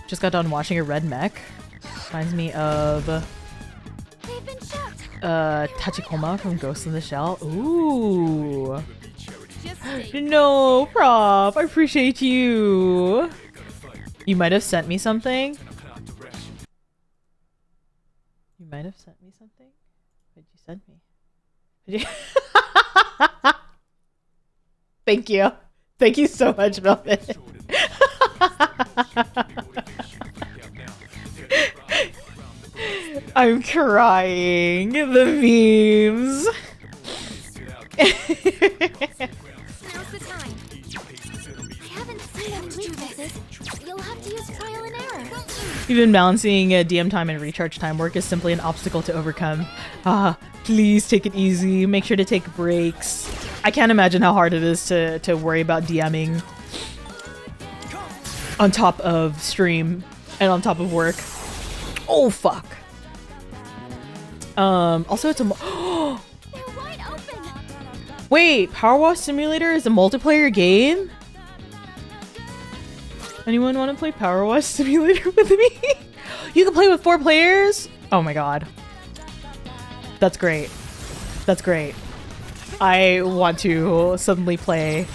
Just got done watching a red mech. Reminds me of Tachikoma from Ghost in the Shell. Ooh. No, Prof. I appreciate you. You might have sent me something. You might have sent me something. What did you send me? Did you Thank you. Thank you so much, Melvin. I'm crying. The memes. Now's the time. I haven't seen any weaknesses. You'll have to use trial and error. Even balancing DM time and recharge time work is simply an obstacle to overcome. Please take it easy. Make sure to take breaks. I can't imagine how hard it is to worry about DMing on top of stream and on top of work. Oh fuck. Also it's a They're wide open. Wait, Power Wash Simulator is a multiplayer game? Anyone want to play Power Wash Simulator with me? You can play with 4 players? Oh my god. That's great. That's great. I want to suddenly play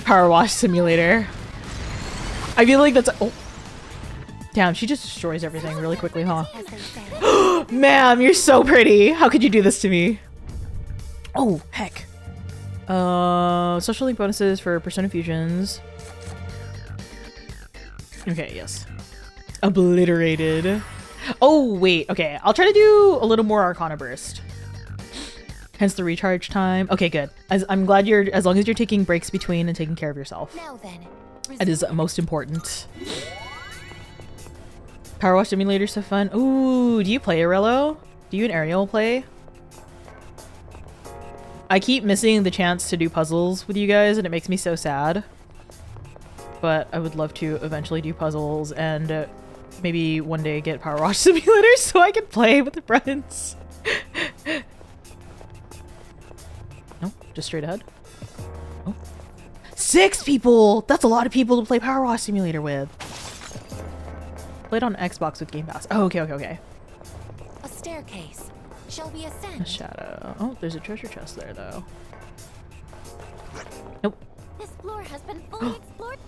Power Wash Simulator. I feel like that's oh. Damn, she just destroys everything really quickly, huh? Ma'am, you're so pretty. How could you do this to me? Oh, heck. Social link bonuses for Persona Fusions. Okay, yes. Obliterated. Oh, wait. Okay, I'll try to do a little more Arcana Burst. Hence the recharge time. Okay, good. I'm glad as long as you're taking breaks between and taking care of yourself. Now then. That is most important. Power Wash Simulator so fun. Ooh, do you play Arello? Do you and Ariel play? I keep missing the chance to do puzzles with you guys and it makes me so sad. But I would love to eventually do puzzles and maybe one day get Power Wash Simulator so I can play with the friends. No, just straight ahead. Oh. 6 people! That's a lot of people to play Power Wash Simulator with. Played on Xbox with Game Pass. Oh, okay, okay, okay. A staircase. Shall we ascend? A shadow. Oh, there's a treasure chest there, though. Nope. This floor has been fully explored.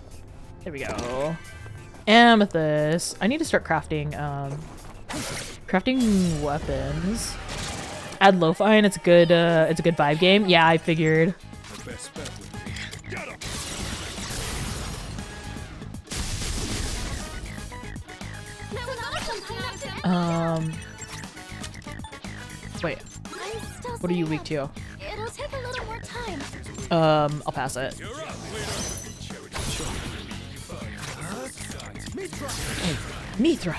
There we go. Amethyst. I need to start crafting, crafting weapons. Add lo-fi and it's a good vibe game. Yeah, I figured. The best bet would be. Got him. Wait. I'm still What are you weak saying to? It'll take a little more time. I'll pass it. You're up, Mithra.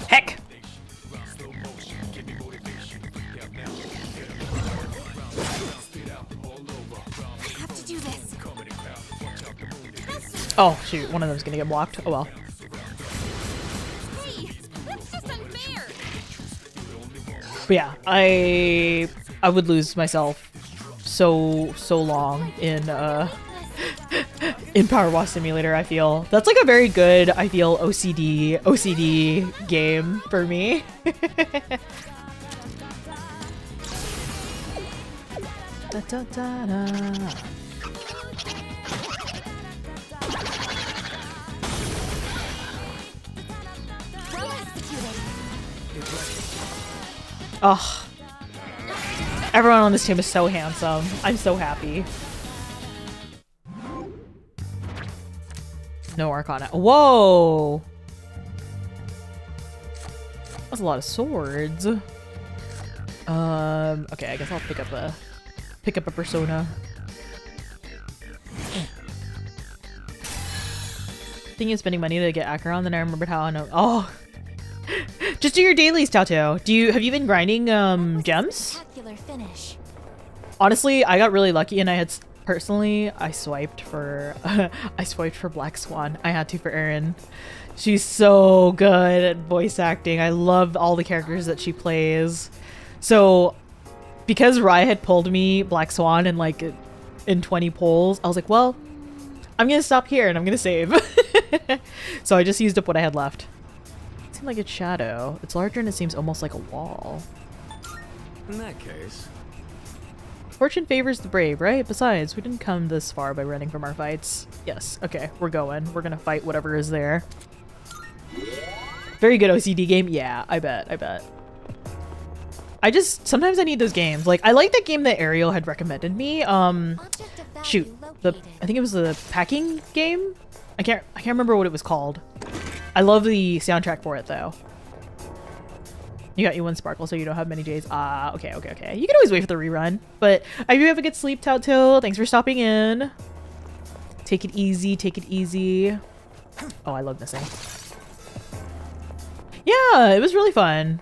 Heck. I have to do this. Oh shoot, one of them's gonna get blocked. Oh well. Hey, that's just unfair. But yeah, I would lose myself so long in Power Wash Simulator. I feel that's like a very good OCD game for me. Da, da, da, da. Oh, everyone on this team is so handsome. I'm so happy. No Arcana. Whoa! That's a lot of swords. Okay, I guess I'll pick up a persona. Thing is spending money to get Acheron, then I remembered how I know. Oh, just do your dailies, Tato. Have you been grinding gems? Spectacular finish. Honestly, I got really lucky, and I swiped for Black Swan. I had to for Erin. She's so good at voice acting. I love all the characters that she plays. So, because Rye had pulled me Black Swan in 20 polls, I was like, well, I'm gonna stop here and I'm gonna save. So I just used up what I had left. It seemed like it's shadow. It's larger and it seems almost like a wall. In that case, Fortune favors the brave, right? Besides, we didn't come this far by running from our fights. Yes, okay, we're going. We're gonna fight whatever is there. Very good OCD game. Yeah, I bet. Sometimes I need those games. Like, I like that game that Ariel had recommended me. Shoot, I think it was the packing game. I can't remember what it was called. I love the soundtrack for it though. You got you one sparkle, so you don't have many J's. Okay. You can always wait for the rerun. But I do have a good sleep, Tautil. Thanks for stopping in. Take it easy. Oh, I love missing. Yeah, it was really fun.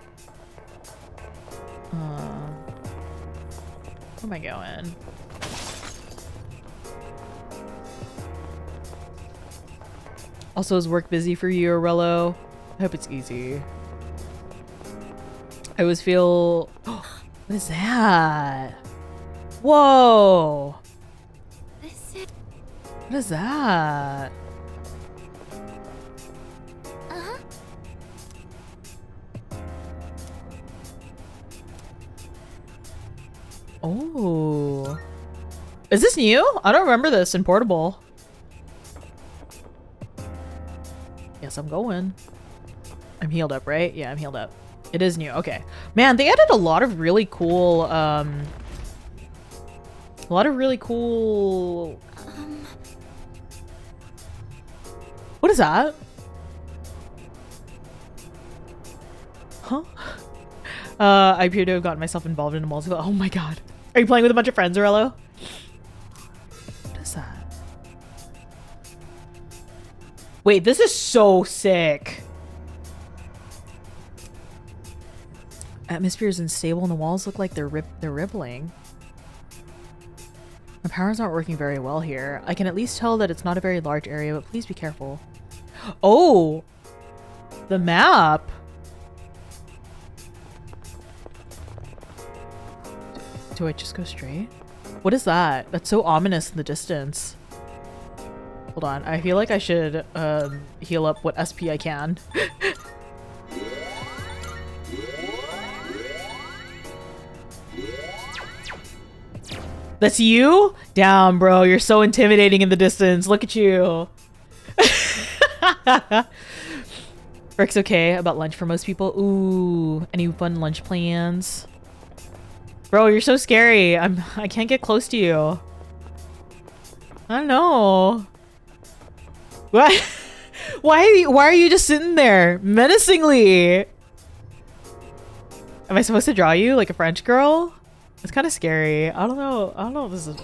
Where am I going? Also, is work busy for you, Aurello? I hope it's easy. I always feel... what is that? Whoa! What is that? Oh. Is this new? I don't remember this in Portable. Yes, I'm going. I'm healed up, right? Yeah, I'm healed up. It is new. Okay. Man, they added a lot of really cool, What is that? Huh? I appear to have gotten myself involved in a multiple. Oh my god. Are you playing with a bunch of friends, Orello? What is that? Wait, this is so sick. Atmosphere is unstable and the walls look like they're rippling. My powers aren't working very well here. I can at least tell that it's not a very large area, but please be careful. Oh! The map! Do I just go straight? What is that? That's so ominous in the distance. Hold on. I feel like I should heal up what SP I can. That's you? Damn, bro. You're so intimidating in the distance. Look at you. Rick's okay about lunch for most people. Ooh, any fun lunch plans? Bro, you're so scary. I can't get close to you. I don't know. What? Why are you just sitting there menacingly? Am I supposed to draw you like a French girl? It's kind of scary. I don't know if this is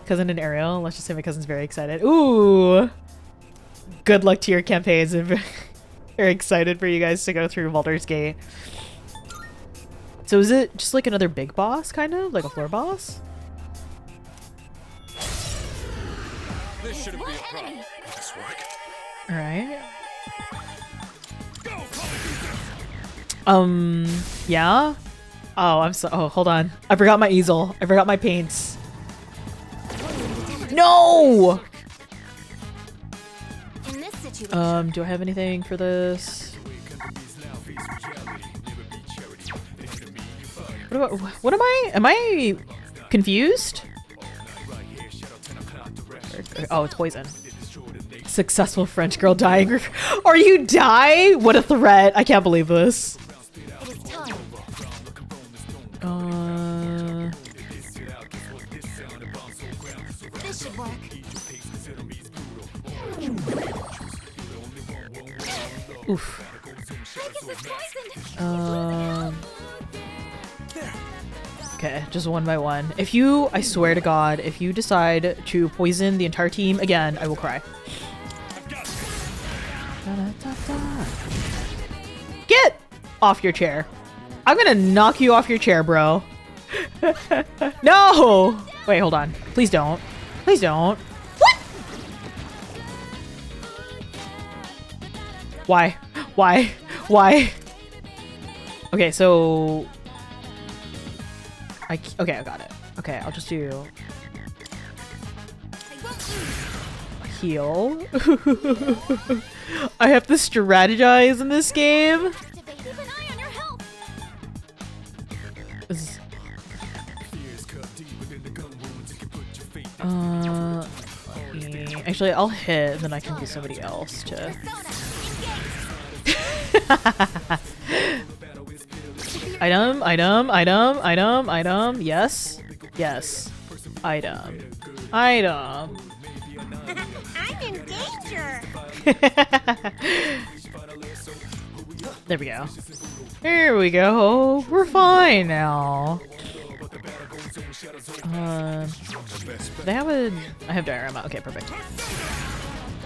cousin and Ariel. Let's just say my cousin's very excited. Ooh. Good luck to your campaigns. I'm very excited for you guys to go through Baldur's Gate. So is it just like another big boss, kind of? Like a floor boss? this shouldn't be a problem. This work. Alright. Yeah? Oh, hold on. I forgot my easel. I forgot my paints. No! In this situation, Do I have anything for this? What am I confused? Oh, it's poison. Successful French girl dying. Are you die? What a threat. I can't believe this. It is time. This should work. Oof. Aigis is poisoned. Okay, just one by one. If you, I swear to God, if you decide to poison the entire team again, I will cry. Get off your chair. I'm gonna knock you off your chair, bro. No! Wait, hold on. Please don't. Please don't. What? Why? Why? Why? Okay, so... okay, I got it. Okay, I'll just do... heal. I have to strategize in this game. Keep an eye on your health. This is... actually, I'll hit, and then I can do somebody else to... Item, item, item, item, item. Yes. Yes. Item. Item. I'm in danger. There we go. Here we go. We're fine now. They have a... I have diorama. Okay, perfect.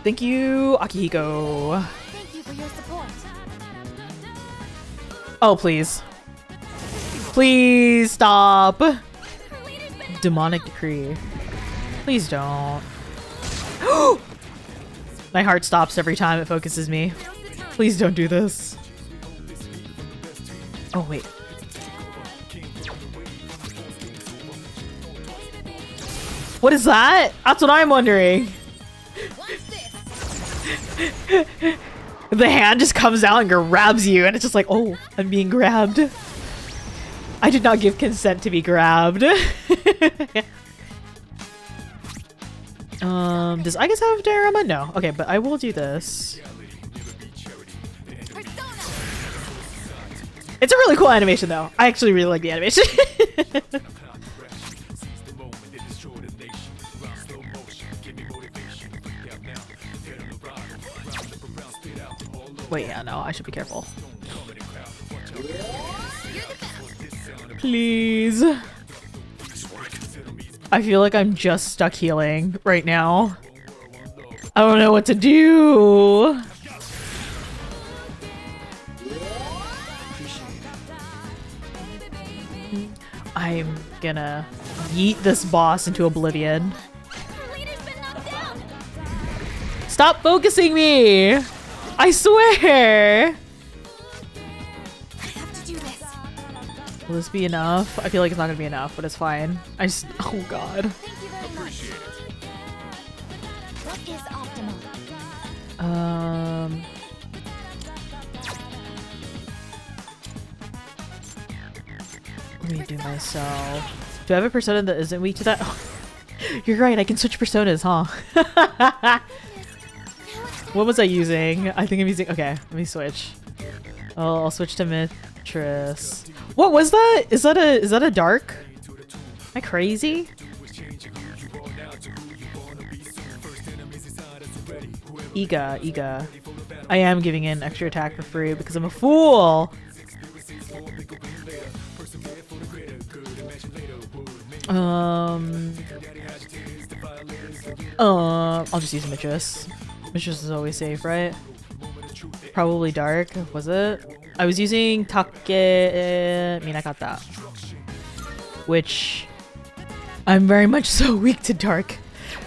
Thank you, Akihiko. Thank you for your support. Oh, please. Please stop. Demonic decree. Please don't. My heart stops every time it focuses me. Please don't do this. Oh, wait. What is that? That's what I'm wondering. The hand just comes out and grabs you, and it's just like, oh, I'm being grabbed. I did not give consent to be grabbed. Does Aigis have diorama? No. Okay, but I will do this. It's a really cool animation, though. I actually really like the animation. Wait, yeah, no, I should be careful. Please. I feel like I'm just stuck healing right now. I don't know what to do. I'm gonna yeet this boss into oblivion. Stop focusing me! I swear! Will this be enough? I feel like it's not gonna be enough, but it's fine. I just... oh god. Thank you very much. What is optimal? Let me do myself. Do I have a persona that isn't weak to that? Oh, you're right, I can switch personas, huh? What was I using? I think I'm using... okay, let me switch. Oh, I'll switch to Mistress. What was that? Is that a dark? Am I crazy? Iga. I am giving in extra attack for free because I'm a fool. I'll just use Mistress. Mistress is always safe, right? Probably dark. Was it? I was using Minakata, which I'm very much so weak to dark.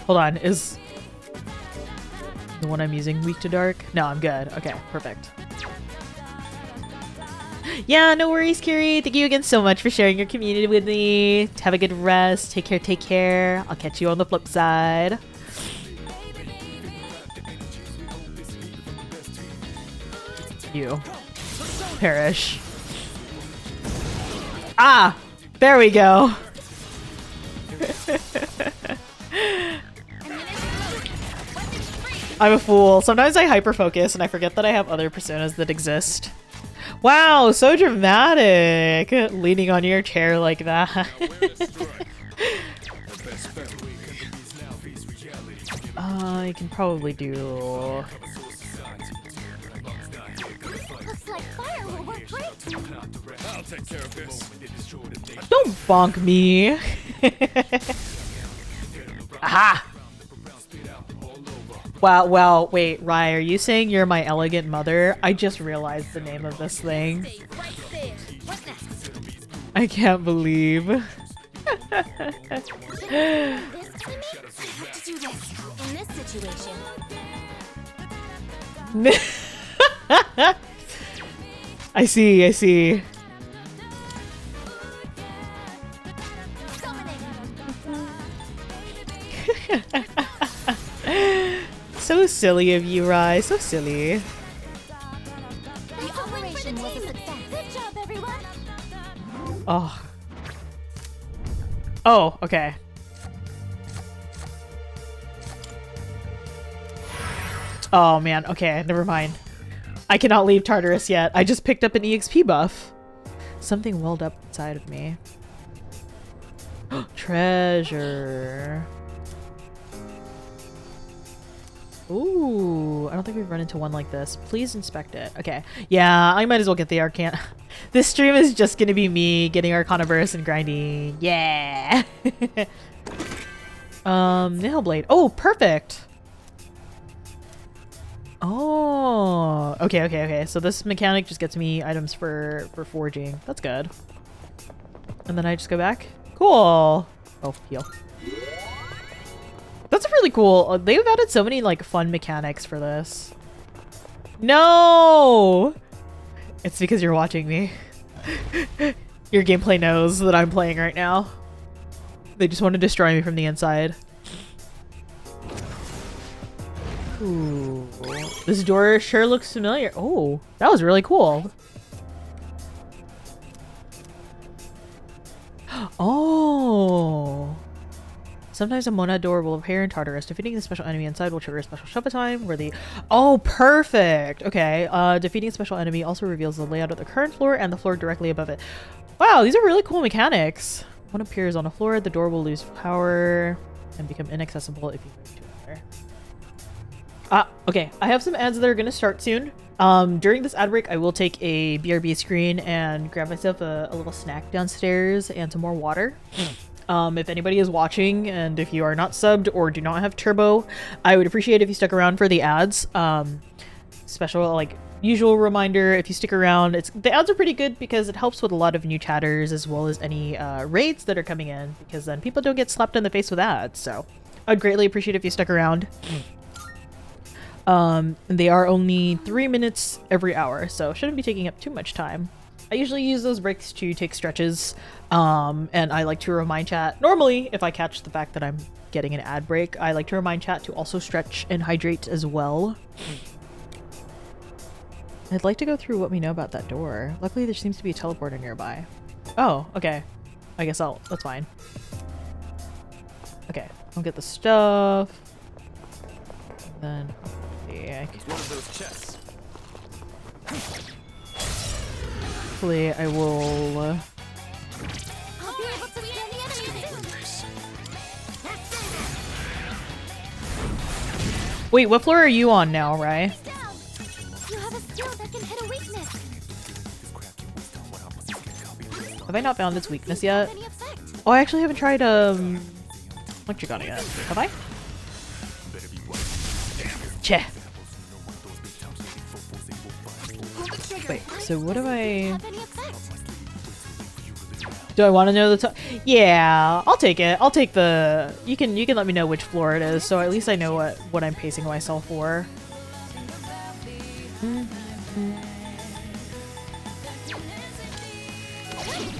Hold on, is the one I'm using weak to dark? No, I'm good. Okay, perfect. Yeah, no worries, Kiri. Thank you again so much for sharing your community with me. Have a good rest. Take care. I'll catch you on the flip side. You. Perish. Ah! There we go. I'm a fool. Sometimes I hyper-focus and I forget that I have other personas that exist. Wow, so dramatic. Leaning on your chair like that. I can probably do... Looks like fire will work great. I'll take care of this. Don't bonk me. Aha! Wow, wait, Rye, are you saying you're my elegant mother? I just realized the name of this thing. Stay right there. What next? I can't believe. This to me? I have to do this. In this situation. I see. Summoning. So silly of you, Rye. So silly. The operation was a success. Good job, everyone. Oh, okay. Oh man, okay, never mind. I cannot leave Tartarus yet. I just picked up an EXP buff. Something welled up inside of me. Treasure. Ooh, I don't think we've run into one like this. Please inspect it. Okay. Yeah, I might as well get the Arcana. This stream is just gonna be me getting Arcana Burst and grinding. Yeah! Nail Blade. Oh, perfect! Oh, okay. So this mechanic just gets me items for forging. That's good. And then I just go back? Cool! Oh, heal. That's really cool. They've added so many like fun mechanics for this. No! It's because you're watching me. Your gameplay knows that I'm playing right now. They just want to destroy me from the inside. Ooh. This door sure looks familiar. Oh, that was really cool. Oh. Sometimes a monad door will appear in Tartarus. Defeating the special enemy inside will trigger a special Shabba time where the... Oh, perfect! Okay, defeating a special enemy also reveals the layout of the current floor and the floor directly above it. Wow, these are really cool mechanics. When it appears on a floor, the door will lose power and become inaccessible if you move to another. Okay, I have some ads that are gonna start soon. During this ad break, I will take a BRB screen and grab myself a little snack downstairs and some more water. If anybody is watching and if you are not subbed or do not have turbo, I would appreciate if you stuck around for the ads. Special, like, usual reminder, if you stick around, the ads are pretty good because it helps with a lot of new chatters as well as any raids that are coming in, because then people don't get slapped in the face with ads. So I'd greatly appreciate if you stuck around. They are only 3 minutes every hour, so shouldn't be taking up too much time. I usually use those breaks to take stretches, and I like to remind chat. Normally, if I catch the fact that I'm getting an ad break, I like to remind chat to also stretch and hydrate as well. I'd like to go through what we know about that door. Luckily, there seems to be a teleporter nearby. Oh, okay. I guess that's fine. Okay, I'll get the stuff. And then, yeah. One of those chests. Hopefully I will... I'll be able to scan the enemy soon. Wait, what floor are you on now, Rye? Down. You have a skill that can hit a weakness. Have I not found its weakness yet? Any effect. Oh, I actually haven't tried, electric on it yet. Have I? Cheh. Wait, so what do I... Have any effect. Do I want to know the Yeah, I'll take it. I'll take the... You can let me know which floor it is, so at least I know what I'm pacing myself for.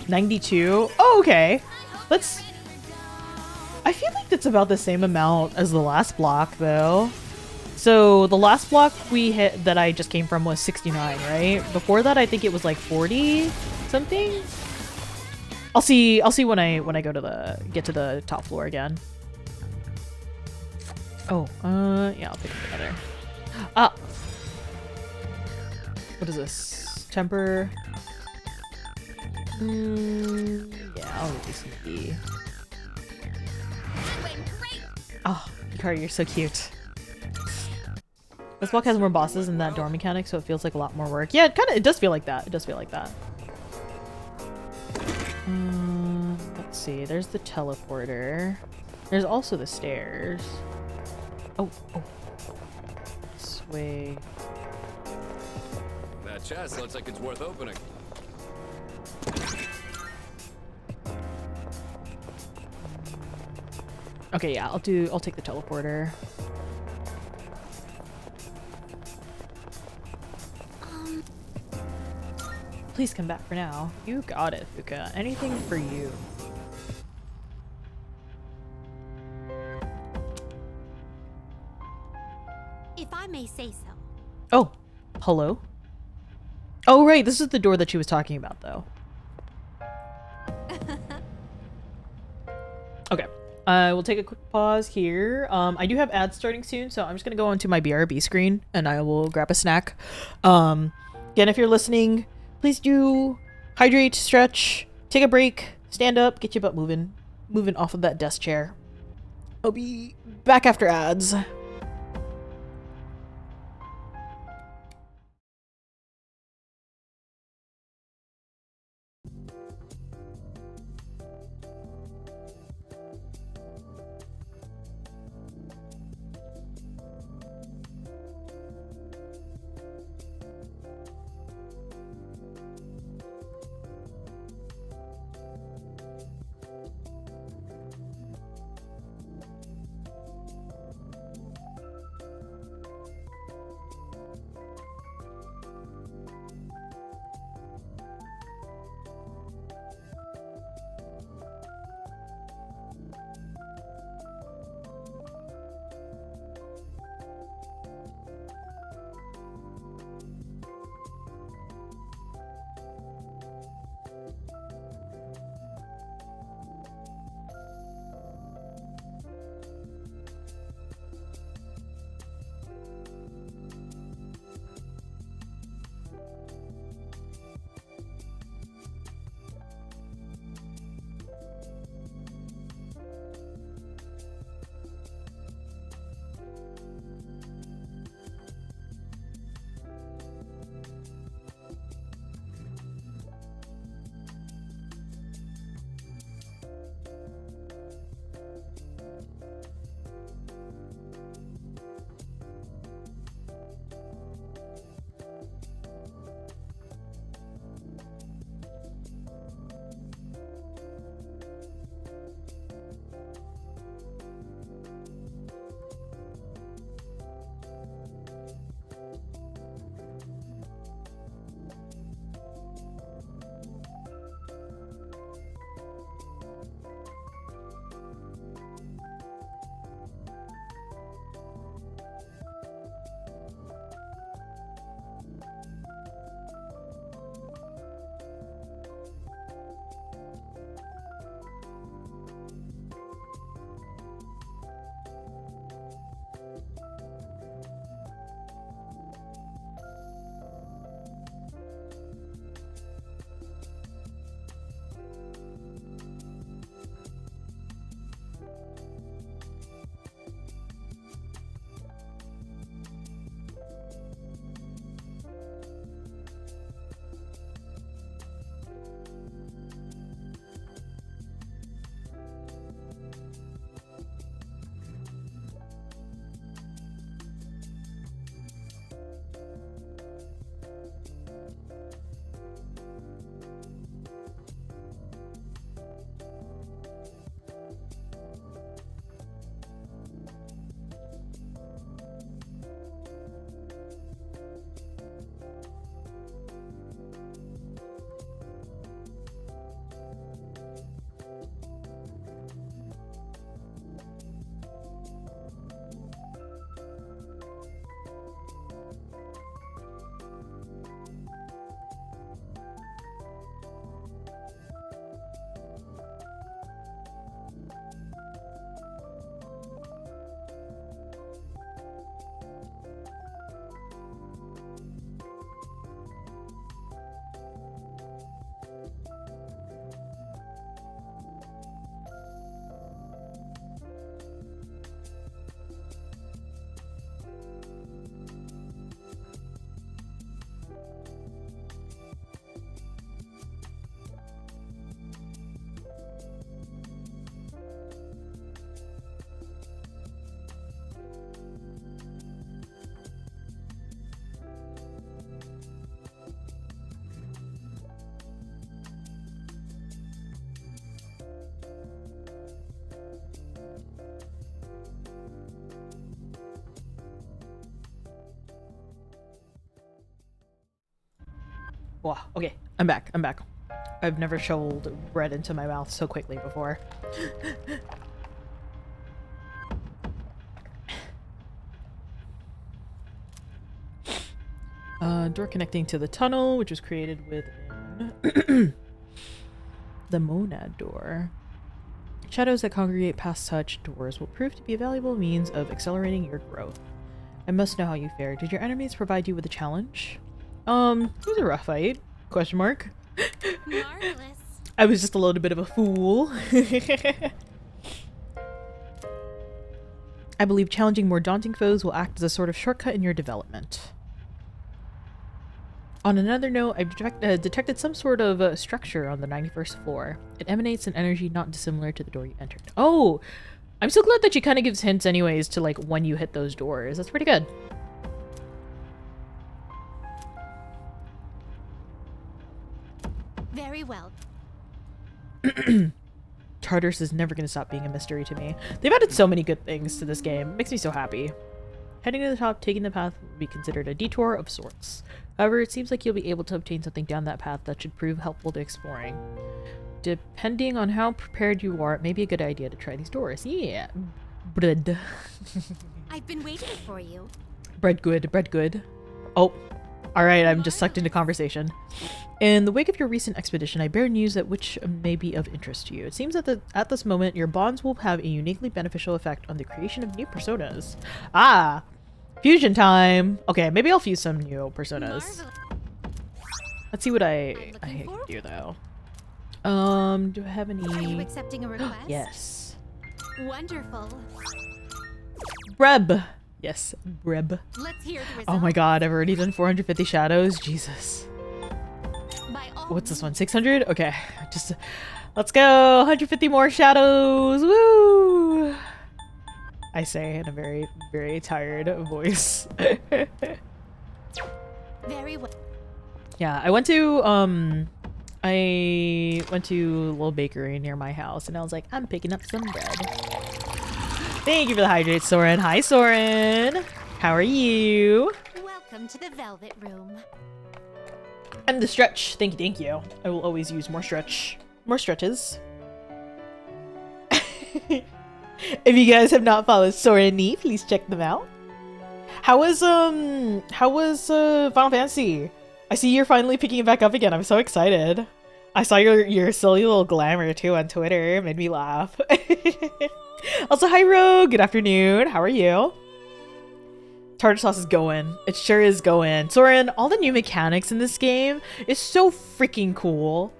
92? Oh, okay. Let's... I feel like that's about the same amount as the last block, though. So the last block we hit that I just came from was 69, right? Before that, I think it was like 40 something. I'll see when I get to the top floor again. Oh, yeah, I'll take the other. Ah! What is this? Temper. Yeah, I'll reduce some B. Oh, Hikari, you're so cute. This block has more bosses and that door mechanic, so it feels like a lot more work. Yeah, it does feel like that. It does feel like that. Let's see. There's the teleporter. There's also the stairs. Oh. This way. That chest looks like it's worth opening. Okay, yeah, I'll take the teleporter. Please come back for now. You got it, Fuka. Anything for you. If I may say so. Oh, hello? Oh, right, this is the door that she was talking about, though. Okay. We'll take a quick pause here. I do have ads starting soon, so I'm just gonna go onto my BRB screen and I will grab a snack. Again, if you're listening, please do hydrate, stretch, take a break, stand up, get your butt moving off of that desk chair. I'll be back after ads. Wow. Okay, I'm back. I'm back. I've never shoveled bread into my mouth so quickly before. Door connecting to the tunnel, which was created within the monad door. Shadows that congregate past such doors will prove to be a valuable means of accelerating your growth. I must know how you fared. Did your enemies provide you with a challenge? It was a rough fight. Question mark. Marvelous. I was just a little bit of a fool. I believe challenging more daunting foes will act as a sort of shortcut in your development. On another note, I've detected some sort of structure on the 91st floor. It emanates an energy not dissimilar to the door you entered. Oh! I'm so glad that she kind of gives hints anyways to like when you hit those doors. That's pretty good. Very well. Tartarus is never going to stop being a mystery to me. They've added so many good things to this game. It makes me so happy. Heading to the top, taking the path will be considered a detour of sorts. However, it seems like you'll be able to obtain something down that path that should prove helpful to exploring. Depending on how prepared you are, it may be a good idea to try these doors. Yeah. Bread. I've been waiting for you. Bread good, bread good. Oh, alright, I'm just sucked into conversation. In the wake of your recent expedition, I bear news that which may be of interest to you. It seems that at this moment, your bonds will have a uniquely beneficial effect on the creation of new personas. Ah! Fusion time! Okay, maybe I'll fuse some new personas. Marvelous. Let's see what I looking can forward- do, though. Do I have Are you any... accepting a request? Yes. Wonderful. Breb! Yes, Breb. Let's hear the results. Oh my god, I've already done 450 shadows. Jesus. By all What's this one? 600? Okay. Just let's go. 150 more shadows. Woo! I say in a very, very tired voice. Very well. Yeah, I went to a little bakery near my house and I was like, I'm picking up some bread. Thank you for the hydrate, Soren. Hi, Soren. How are you? Welcome to the Velvet Room. And the stretch. Thank you, thank you. I will always use more stretch. More stretches. If you guys have not followed Sora and Nee, please check them out. How was Final Fantasy? I see you're finally picking it back up again. I'm so excited. I saw your silly little glamour too on Twitter. It made me laugh. Also, hi Rogue. Good afternoon. How are you? Tartar sauce is going. It sure is going. Soren, all the new mechanics in this game is so freaking cool.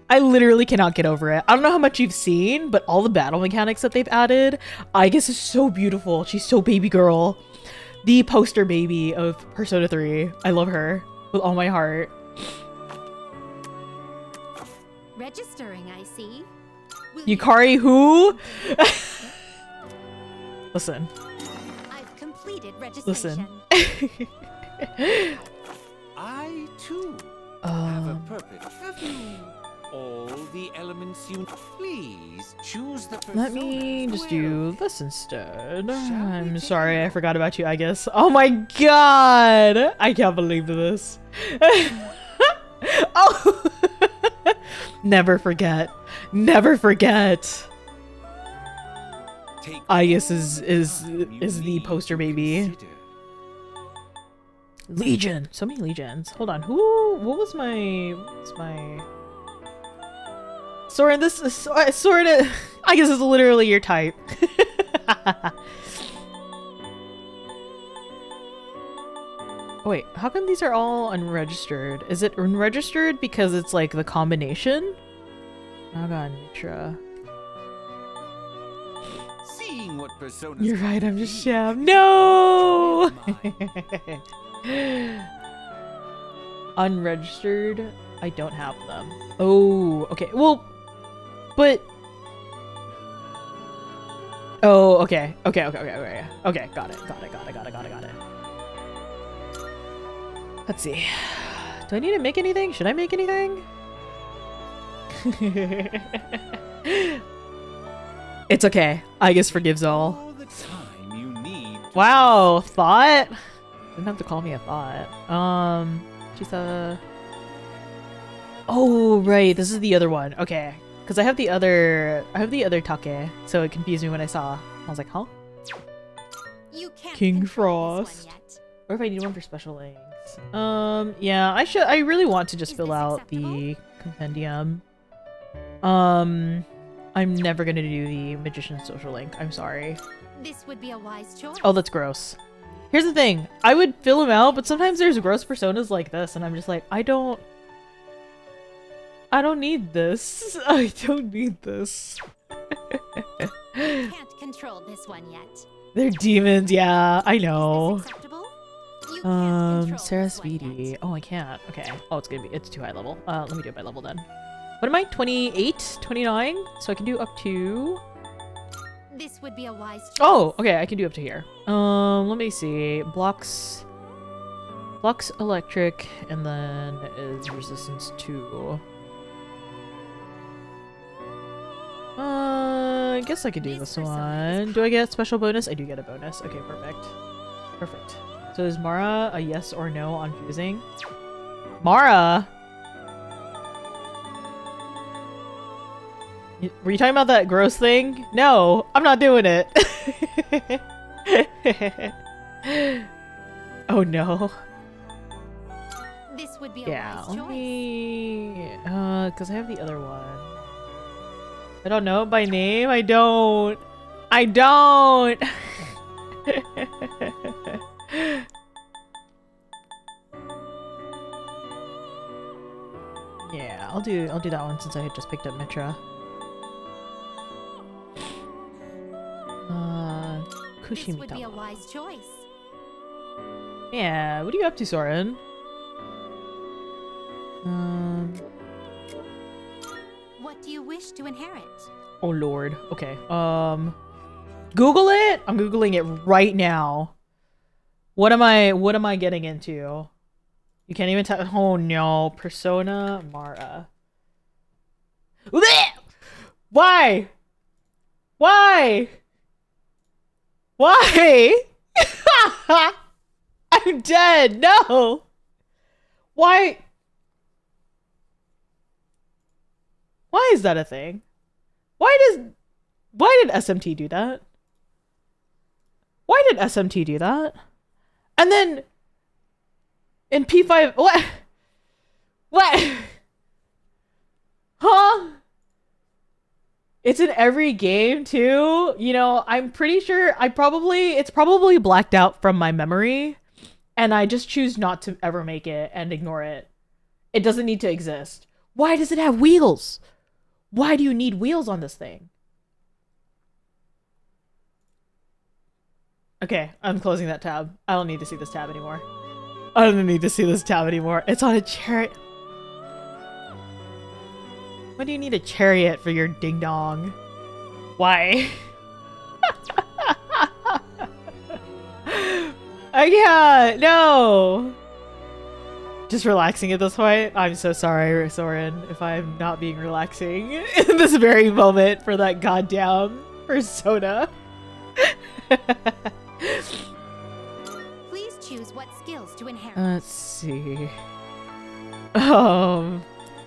I literally cannot get over it. I don't know how much you've seen, but all the battle mechanics that they've added, Aigis is so beautiful. She's so baby girl. The poster baby of Persona 3. I love her with all my heart. Registering, I see. Will Yukari who? Listen. I've completed registration. Listen. I too have a purpose. Have you all the elements you please choose the persona Let me just do this instead. we I'm take sorry, I forgot about you, I guess. Oh my god! I can't believe this. Oh! Never forget. Never forget. Take Aigis all is the time you the need poster to baby. consider. Legion. So many legions. Hold on. What was my Soren, this is Soren. I guess it's literally your type. Oh, wait, how come these are all unregistered? Is it unregistered because it's like the combination? Oh god, Mitra. Seeing what personas You're right, I'm can just be, sham. No! mine. Unregistered? I don't have them. Oh, okay. Well, but... Oh, okay. Okay. Okay, got it. Let's see. Do I need to make anything? Should I make anything? It's okay. I guess forgives all. All the time you need to Wow, thought? Didn't have to call me a thought. She's a... Oh, right. This is the other one. Okay. Because I have the other take, so it confused me when I saw. I was like, huh? You can't King control this Frost. one yet. Or if I need one for special links. Yeah, I really want to just Is fill this out the compendium. I'm never gonna do the magician's social link. I'm sorry. This would be a wise choice. Oh, that's gross. Here's the thing. I would fill them out, but sometimes there's gross personas like this, and I'm just like, I don't need this. I don't need this. You can't control this one yet. They're demons, yeah, I Is know. this acceptable? You can't control this one Sarasvati. yet. Oh, I can't. Okay. Oh, it's too high level. Let me do it by level then. What am I? 28? 29? So I can do up to... This would be a wise choice. Oh, okay, I can do up to here. Let me see. Blocks electric, and then is resistance 2. I guess I could do this one. Do I get special bonus? I do get a bonus. Okay, perfect. Perfect. So is Mara a yes or no on fusing? Mara! Were you talking about that gross thing? No, I'm not doing it. Oh no. This would be a Yeah, wise let choice. me... because I have the other one. I don't know it by name. I don't. Yeah, I'll do that one since I had just picked up Mitra. This would be a Kushimita. wise choice. Yeah, what are you up to, Soren? What do you wish to inherit? Oh lord. Okay. Google it? I'm Googling it right now. What am I getting into? You can't even tell. Oh no. Persona Mara. Why? Why? Why? I'm dead. No. Why? Why is that a thing? Why did SMT do that? Why did SMT do that? And then in P5, what? What? Huh? It's in every game too. You know, I'm pretty sure it's probably blacked out from my memory, and I just choose not to ever make it and ignore it. It doesn't need to exist. Why does it have wheels? Why do you need wheels on this thing? Okay, I'm closing that tab. I don't need to see this tab anymore. I don't need to see this tab anymore. It's on a chariot. Why do you need a chariot for your ding dong? Why? I can't. No. Just relaxing at this point. I'm so sorry, Soren, if I'm not being relaxing in this very moment for that goddamn persona. Please choose what skills to inherit. Let's see.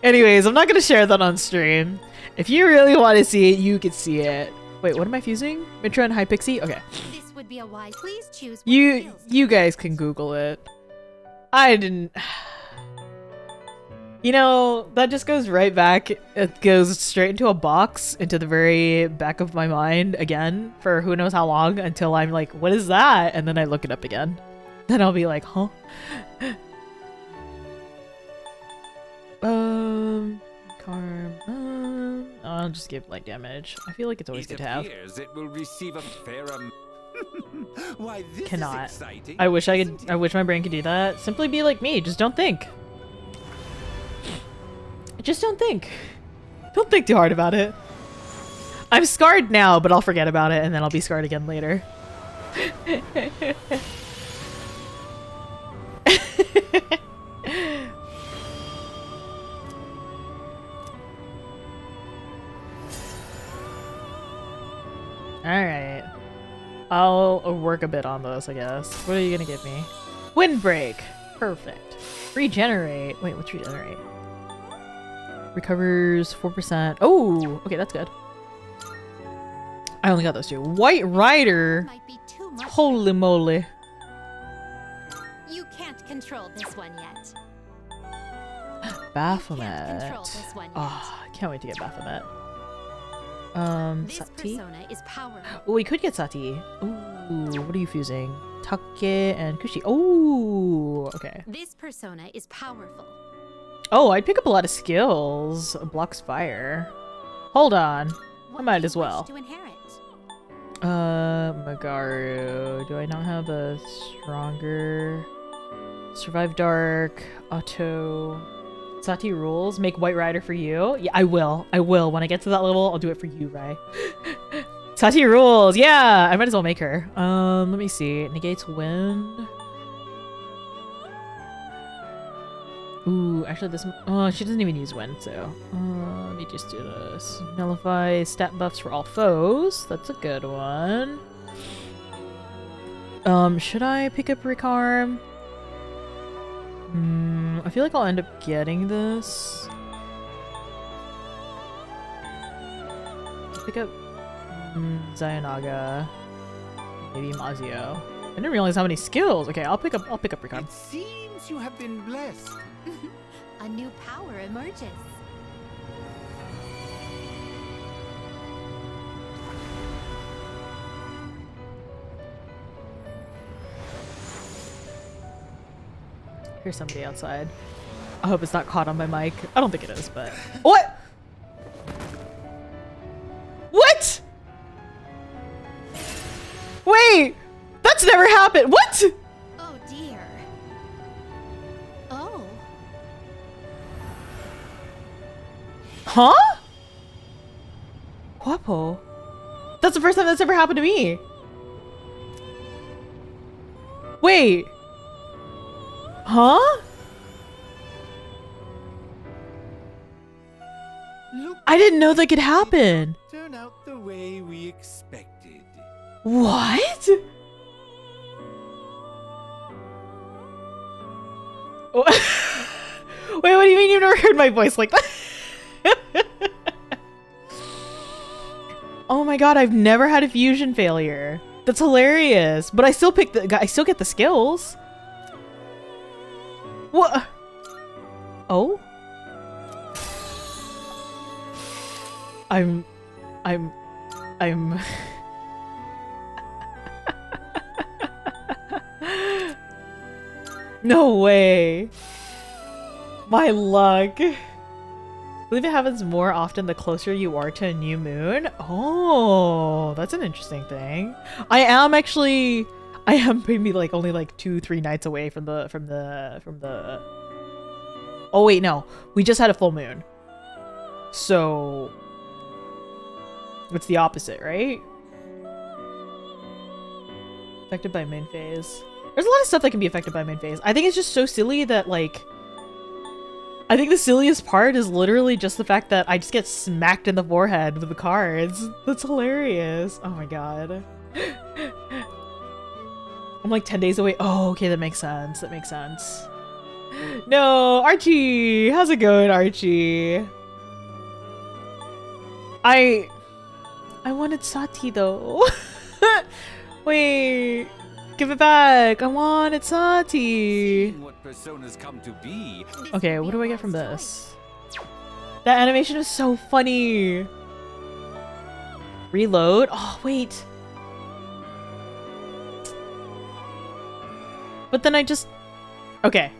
Anyways, I'm not gonna share that on stream. If you really want to see it, you could see it. Wait, what am I fusing? Mitra and Hypixie? Okay. This would be a wise. Please choose what You skills to you guys can Google it. I didn't. You know, that just goes right back. It goes straight into a box, into the very back of my mind again for who knows how long until I'm like, what is that? And then I look it up again. Then I'll be like, huh? I'll just give light damage. I feel like it's always good to have. It will receive a fairer. Why, this Cannot. is exciting. I wish I could. isn't it? I wish my brain could do that. Simply be like me. Just don't think. Just don't think. Don't think too hard about it. I'm scarred now, but I'll forget about it, and then I'll be scarred again later. Alright. I'll work a bit on this, I guess. What are you gonna give me? Windbreak! Perfect. Regenerate. Wait, what's regenerate? Recovers 4%. Oh, okay, that's good. I only got those two. White Rider. Might be too much. Holy moly. You can't control this one yet. Baphomet. control this one yet. Ah, I can't wait to get Baphomet. This Sati. persona is powerful. Oh, we could get Sati. Ooh, what are you fusing? Take and Kushi. Oh, okay. This persona is powerful. Oh, I'd pick up a lot of skills. Blocks fire. Hold on. What I might do you as well. wish to inherit? Magaru. Do I not have a stronger? Survive Dark. Auto. Sati rules. Make White Rider for you. Yeah, I will. I will. When I get to that level, I'll do it for you, Rai. Sati rules. Yeah, I might as well make her. Let me see. Negates wind. Ooh, actually this, oh, she doesn't even use wind, so, let me just do this. Nullify stat buffs for all foes. That's a good one. Should I pick up Recarm? I feel like I'll end up getting this. Pick up Zayanaga. Maybe Mazio. I didn't realize how many skills. Okay, I'll pick up Recarm. It seems you have been blessed. A new power emerges. Here's somebody outside. I hope it's not caught on my mic. I don't think it is, but... What? What? Wait! That's never happened! What? Oh dear. Oh. Huh? Guapo? That's the first time that's ever happened to me. Wait. Huh? Look, I didn't know that could happen. turn out the way we expected. What? Wait, what do you mean you've never heard my voice like that? Oh my god, I've never had a fusion failure. That's hilarious. But I still pick I still get the skills. What? Oh? I'm No way. My luck. I believe it happens more often the closer you are to a new moon. Oh, that's an interesting thing. I am maybe like only like 2-3 nights away from the Oh wait, no. We just had a full moon. So it's the opposite, right? Affected by main phase. There's a lot of stuff that can be affected by main phase. I think it's just so silly that like I think the silliest part is literally just the fact that I just get smacked in the forehead with the cards. That's hilarious. Oh my god. I'm like 10 days away. Oh, okay, that makes sense. That makes sense. No, Archie! How's it going, Archie? I wanted Sati though. Wait. Give it back. I wanted Sati. Seeing what personas come to be. Okay, what do I get from this? That animation is so funny. Reload. Oh, wait. But then I just... Okay.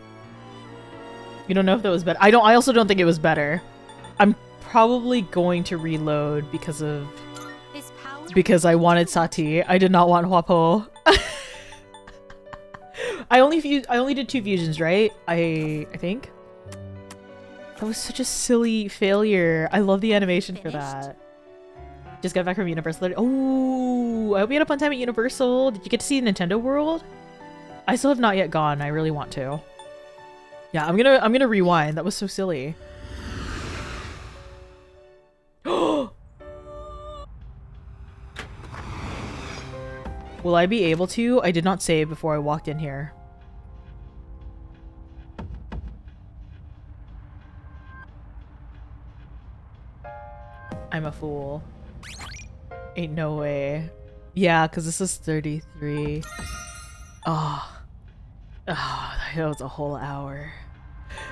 You don't know if that was better. I also don't think it was better. I'm probably going to reload because I wanted Sati. I did not want Huapo. I only did 2 fusions, right? I think. That was such a silly failure. I love the animation for that. Just got back from Universal. Oh, I hope you had a fun time at Universal. Did you get to see Nintendo World? I still have not yet gone. I really want to. Yeah, I'm gonna rewind. That was so silly. Will I be able to? I did not save before I walked in here. I'm a fool. Ain't no way. Yeah, because this is 33. Oh. Oh, that was a whole hour.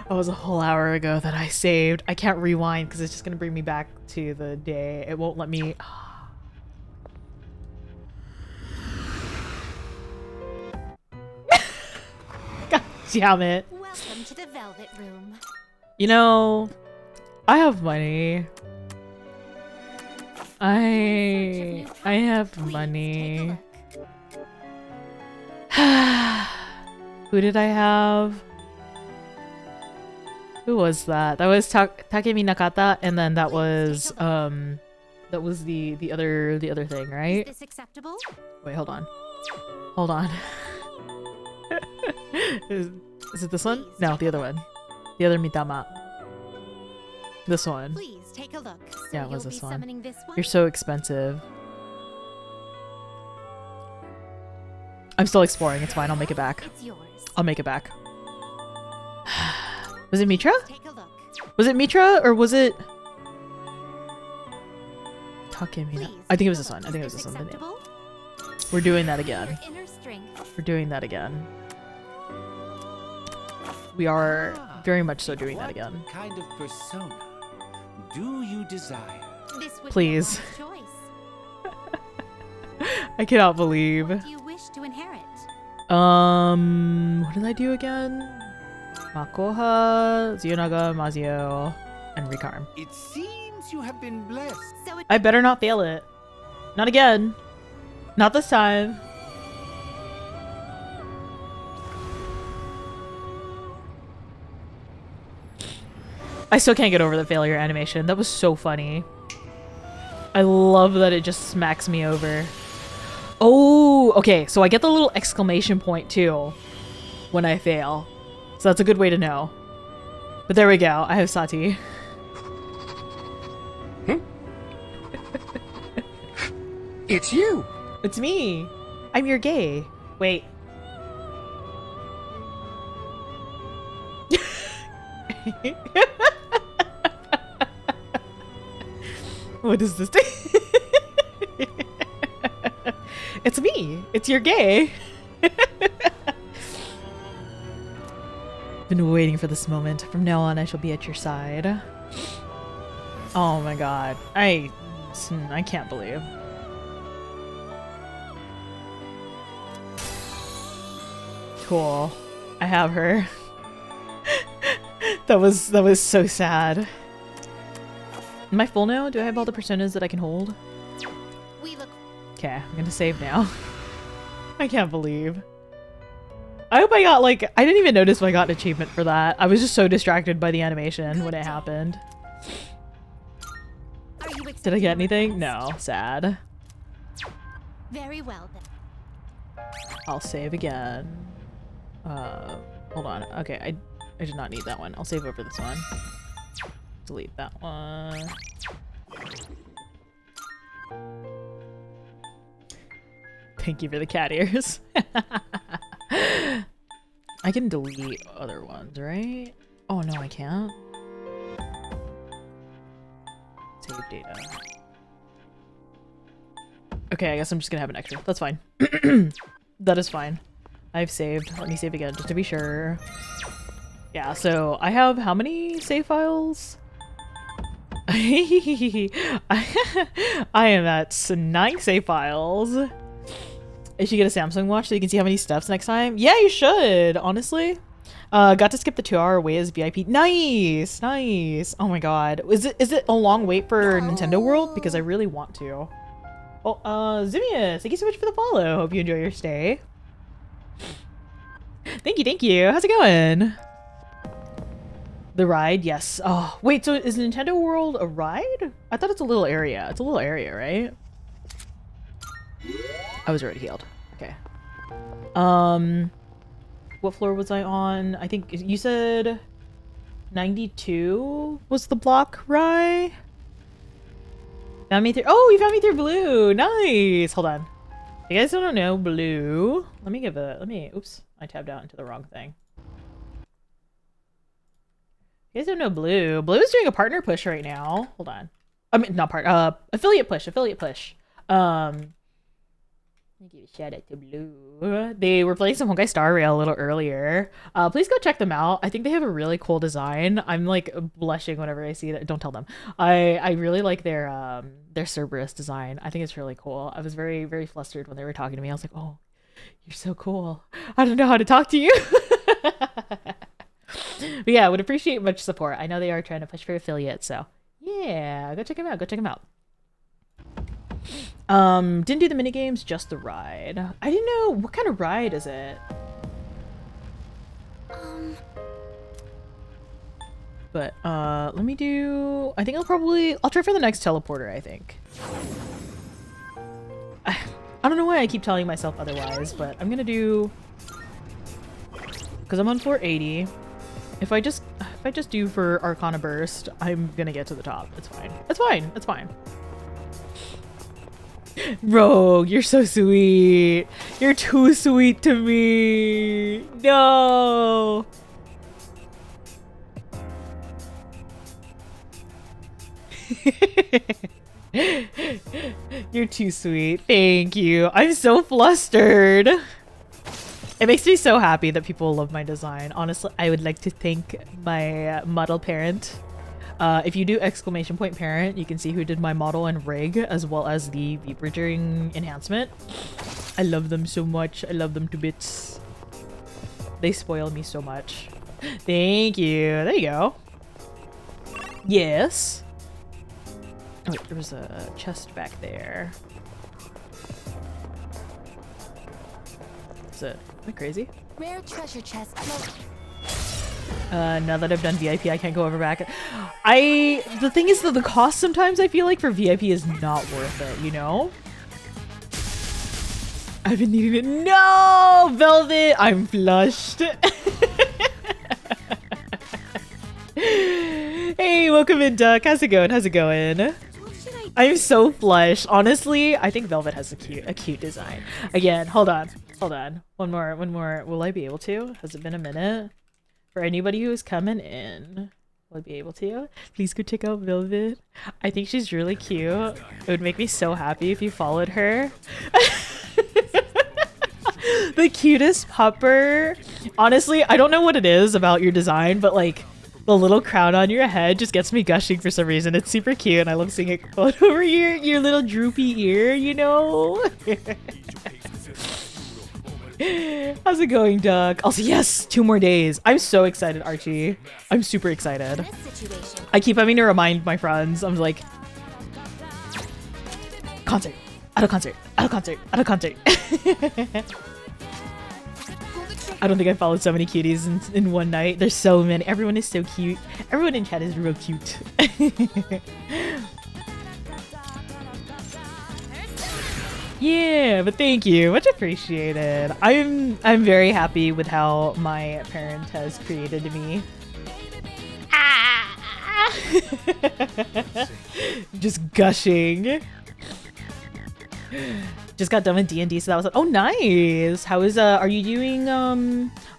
That was a whole hour ago that I saved. I can't rewind because it's just going to bring me back to the day. It won't let me... God damn it. Welcome to the Velvet Room. You know, I have money. I have money. Who did I have? Who was that? That was Takemi Nakata, and then that was the other thing, right? Is this acceptable? Wait, hold on. Hold on. Is it this one? No, the other one. The other Mitama. This one. Please take a look. So Yeah, it was you'll this be one. summoning this one? You're so expensive. I'm still exploring. It's fine. I'll make it back. It's yours. I'll make it back. Was it Mitra? Take a look. Was it Mitra or was it Takemi? Please I think it take was a this one. look. I think it Is was this this one. acceptable? We're doing that again. Your inner strength. We're doing that again. We are very much so doing that What again. kind of persona do you desire? This would Please. be a wise choice. I cannot believe. What do you wish to inherit? What did I do again? Makoha, Zionaga, Mazio, and Rikarm. It seems you have been blessed. So it I better not fail it. Not again. Not this time. I still can't get over the failure animation. That was so funny. I love that it just smacks me over. Oh, okay. So I get the little exclamation point too when I fail. So that's a good way to know. But there we go. I have Sati. It's you! It's me. I'm your gay. Wait. What is this? It's me. It's your gay. Been waiting for this moment. From now on, I shall be at your side. Oh my god. I can't believe. Cool. I have her. that was so sad. Am I full now? Do I have all the personas that I can hold? we look Okay, I'm gonna save now. I can't believe. I hope I got I didn't even notice if I got an achievement for that. I was just so distracted by the animation when it happened. Are you Did I accepting get the anything? request? No, sad. Very well then. I'll save again. Hold on. Okay, I did not need that one. I'll save over this one. Delete that one. Thank you for the cat ears. I can delete other ones, right? Oh no, I can't. Save data. Okay, I guess I'm just gonna have an extra. That's fine. That is fine. I've saved. Let me save again just to be sure. Yeah, so I have how many save files? I am at 9 save files. I should get a Samsung watch so you can see how many steps next time. Yeah, you should, honestly. Got to skip the 2-hour wait as VIP. Nice, nice. Oh my god. Is it a long wait for Nintendo World? Because I really want to. Oh, Zimius, thank you so much for the follow. Hope you enjoy your stay. Thank you, thank you. How's it going? The ride, yes. Oh, wait, so is Nintendo World a ride? I thought it's a little area. It's a little area, right? I was already healed. Okay. What floor was I on? I think you said 92 was the block, right? Found me through. Oh, you found me through blue. Nice. Hold on. You guys don't know blue. Oops. I tabbed out into the wrong thing. You guys don't know blue. Blue is doing a partner push right now. Hold on. I mean, not part. Affiliate push. Let me give a shout out to Blue. They were playing some Honkai Star Rail a little earlier. Please go check them out. I think they have a really cool design. I'm like blushing whenever I see it. Don't tell them. I really like their Cerberus design. I think it's really cool. I was very, very flustered when they were talking to me. I was like, oh, you're so cool. I don't know how to talk to you. But yeah, would appreciate much support. I know they are trying to push for affiliates, so yeah, go check them out. Go check them out. Didn't do the mini games, just the ride. I didn't know what kind of ride is it. But let me do. I think I'll try for the next teleporter. I think. I don't know why I keep telling myself otherwise, but I'm gonna do because I'm on 480. If I just do for Arcana Burst, I'm gonna get to the top. It's fine. It's fine. It's fine. Rogue, you're so sweet. You're too sweet to me. No. You're too sweet. Thank you. I'm so flustered. It makes me so happy that people love my design. Honestly, I would like to thank my model parent. If you do exclamation point parent, you can see who did my model and rig as well as the V-bridging enhancement. I love them so much. I love them to bits. They spoil me so much. Thank you. There you go. Yes. Oh, wait, there was a chest back there. Is it? Am I crazy? Rare treasure chest. Now that I've done VIP, I can't go over back. The thing is that the cost sometimes I feel like for VIP is not worth it, you know? I've been needing it. No! Velvet! I'm flushed. Hey, welcome in, Duck. How's it going? How's it going? I'm so flushed. Honestly, I think Velvet has a cute design. Again, hold on. One more. Will I be able to? Has it been a minute? For anybody who's coming in, will I be able to? Please go check out Velvet. I think she's really cute. It would make me so happy if you followed her. The cutest pupper. Honestly, I don't know what it is about your design, but like the little crown on your head just gets me gushing for some reason. It's super cute and I love seeing it float over your little droopy ear, you know? How's it going, Duck? Also, yes, 2 more days. I'm so excited, Archie. I'm super excited. I keep having to remind my friends. I'm like, concert, out of concert, out of concert, out of concert. I don't think I followed so many cuties in one night. There's so many. Everyone is so cute. Everyone in chat is real cute. Yeah, but thank you. Much appreciated. I'm very happy with how my parent has created me. Ah! Just gushing. Just got done with D&D, so that was like, oh nice. How is are you doing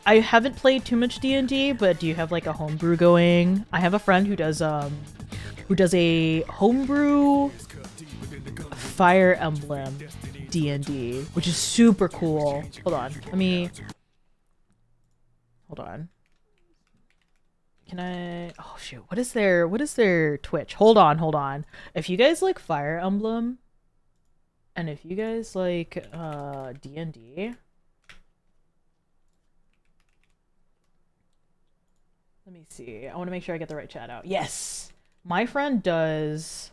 I haven't played too much D&D, but do you have like a homebrew going? I have a friend who does a homebrew Fire Emblem D&D, which is super cool. Hold on. Can I? Oh shoot. What is their Twitch? Hold on. If you guys like Fire Emblem and if you guys like D&D, let me see. I want to make sure I get the right chat out. Yes. My friend does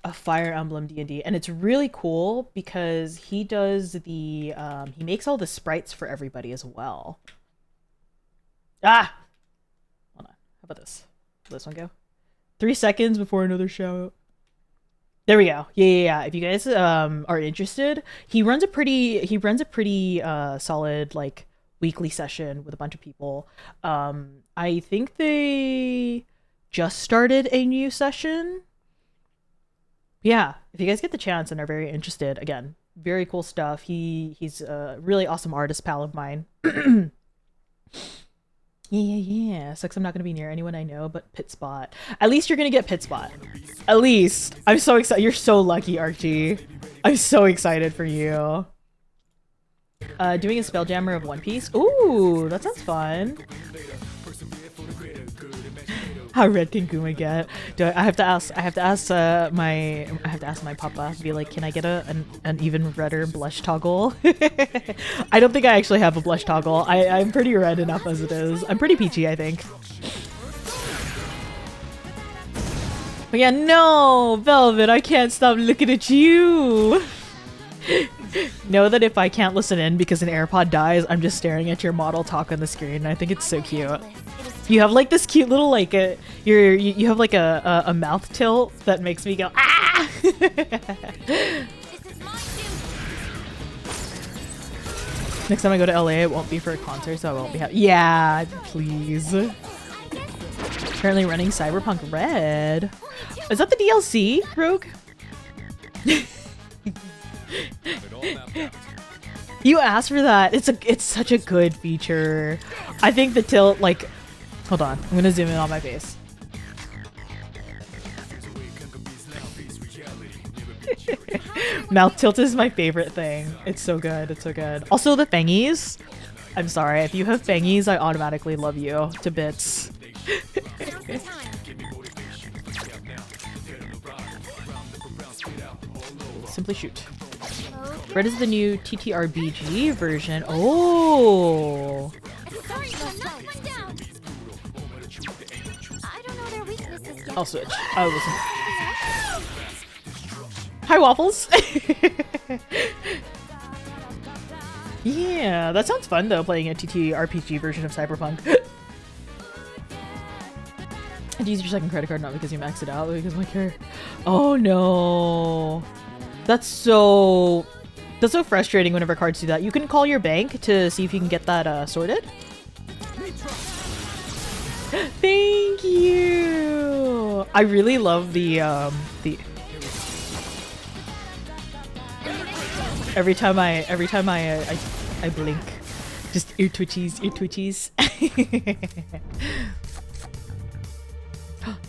a Fire Emblem D&D, and it's really cool because he does the he makes all the sprites for everybody as well. Hold on, how about this? Will this one go? 3 seconds before another shout. There we go. Yeah. If you guys are interested, he runs a pretty solid like weekly session with a bunch of people. I think they just started a new session. Yeah, if you guys get the chance and are very interested, again, very cool stuff. He's a really awesome artist pal of mine. Yeah. Sucks I'm not gonna be near anyone I know, but pit spot. At least you're gonna get pit spot. At least. I'm so excited. You're so lucky, Archie. I'm so excited for you. Doing a Spelljammer of One Piece. Ooh, that sounds fun. How red can Guma get? I have to ask my papa. Be like, can I get an even redder blush toggle? I don't think I actually have a blush toggle. I'm pretty red enough as it is. I'm pretty peachy, I think. But yeah, no, Velvet, I can't stop looking at you. Know that if I can't listen in because an AirPod dies, I'm just staring at your model talk on the screen. I think it's so cute. You have like this cute little like you have like a mouth tilt that makes me go ah. Next time I go to LA, it won't be for a concert, so I won't be happy. Yeah, please. Currently running Cyberpunk Red. Is that the DLC, Rogue? You asked for that. It's such a good feature. I think the tilt, like, hold on, I'm gonna zoom in on my face. Mouth tilt is my favorite thing. It's so good. It's so good. Also the fangies. I'm sorry, if you have fangies, I automatically love you to bits. Simply shoot. Red is the new TTRPG version. Oh. I'll switch. I listen. Hi, Waffles. Yeah, that sounds fun though, playing a TTRPG version of Cyberpunk. And use your second credit card not because you maxed it out, but because my character. Oh no. That's so frustrating whenever cards do that. You can call your bank to see if you can get that sorted. Thank you. I really love the every time I blink, just ear twitchies.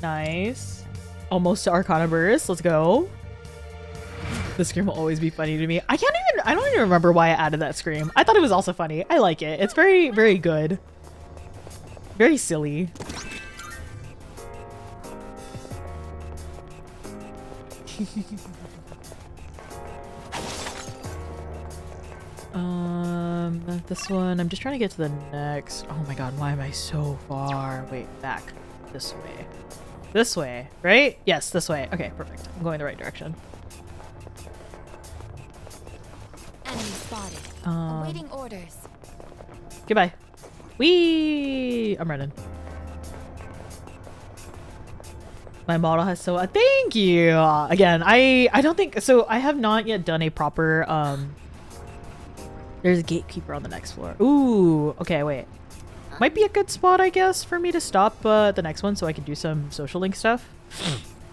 Nice. Almost to Arcana Burst. Let's go. The scream will always be funny to me. I don't even remember why I added that scream. I thought it was also funny. I like it. It's very, very good. Very silly. This one, I'm just trying to get to the next. Oh my god, why am I so far? Wait, back. This way. This way, right? Yes, this way. Okay, perfect. I'm going the right direction. Enemy spotted. Awaiting orders. Goodbye. Whee! I'm running. My model has so thank you. Again, I don't think so. I have not yet done a proper there's a gatekeeper on the next floor. Ooh, okay, wait. Might be a good spot, I guess, for me to stop the next one so I can do some social link stuff.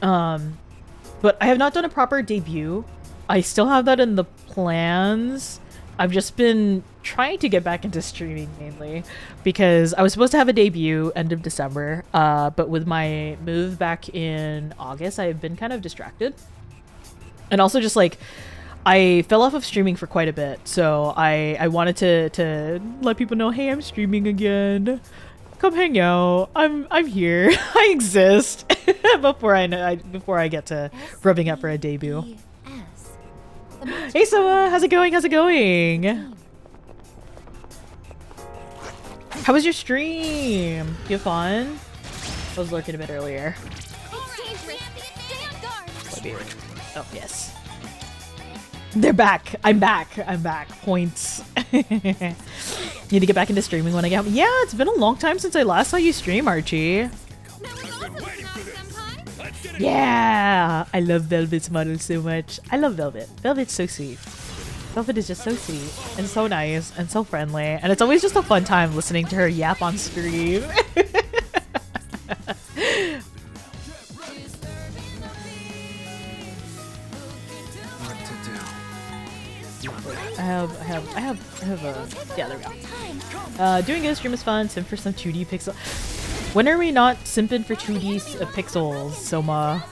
But I have not done a proper debut. I still have that in the plans. I've just been trying to get back into streaming mainly because I was supposed to have a debut end of December, but with my move back in August, I've been kind of distracted. And also just like, I fell off of streaming for quite a bit, so I wanted to let people know, hey, I'm streaming again. Come hang out. I'm here. I exist. before I get to rubbing up for a debut. Hey Soa, how's it going? How's it going? How was your stream? You have fun? I was lurking a bit earlier. Oh yes. They're back. I'm back. Points. Need to get back into streaming when I get home. Yeah, it's been a long time since I last saw you stream, Archie. Yeah, I love Velvet's model so much. I love Velvet. Velvet's so sweet. Velvet is just so sweet and so nice and so friendly. And it's always just a fun time listening to her yap on stream. I have Yeah, there we go. Doing a stream is fun. Simp for some 2D pixel. When are we not simping for 2D pixels, Soma?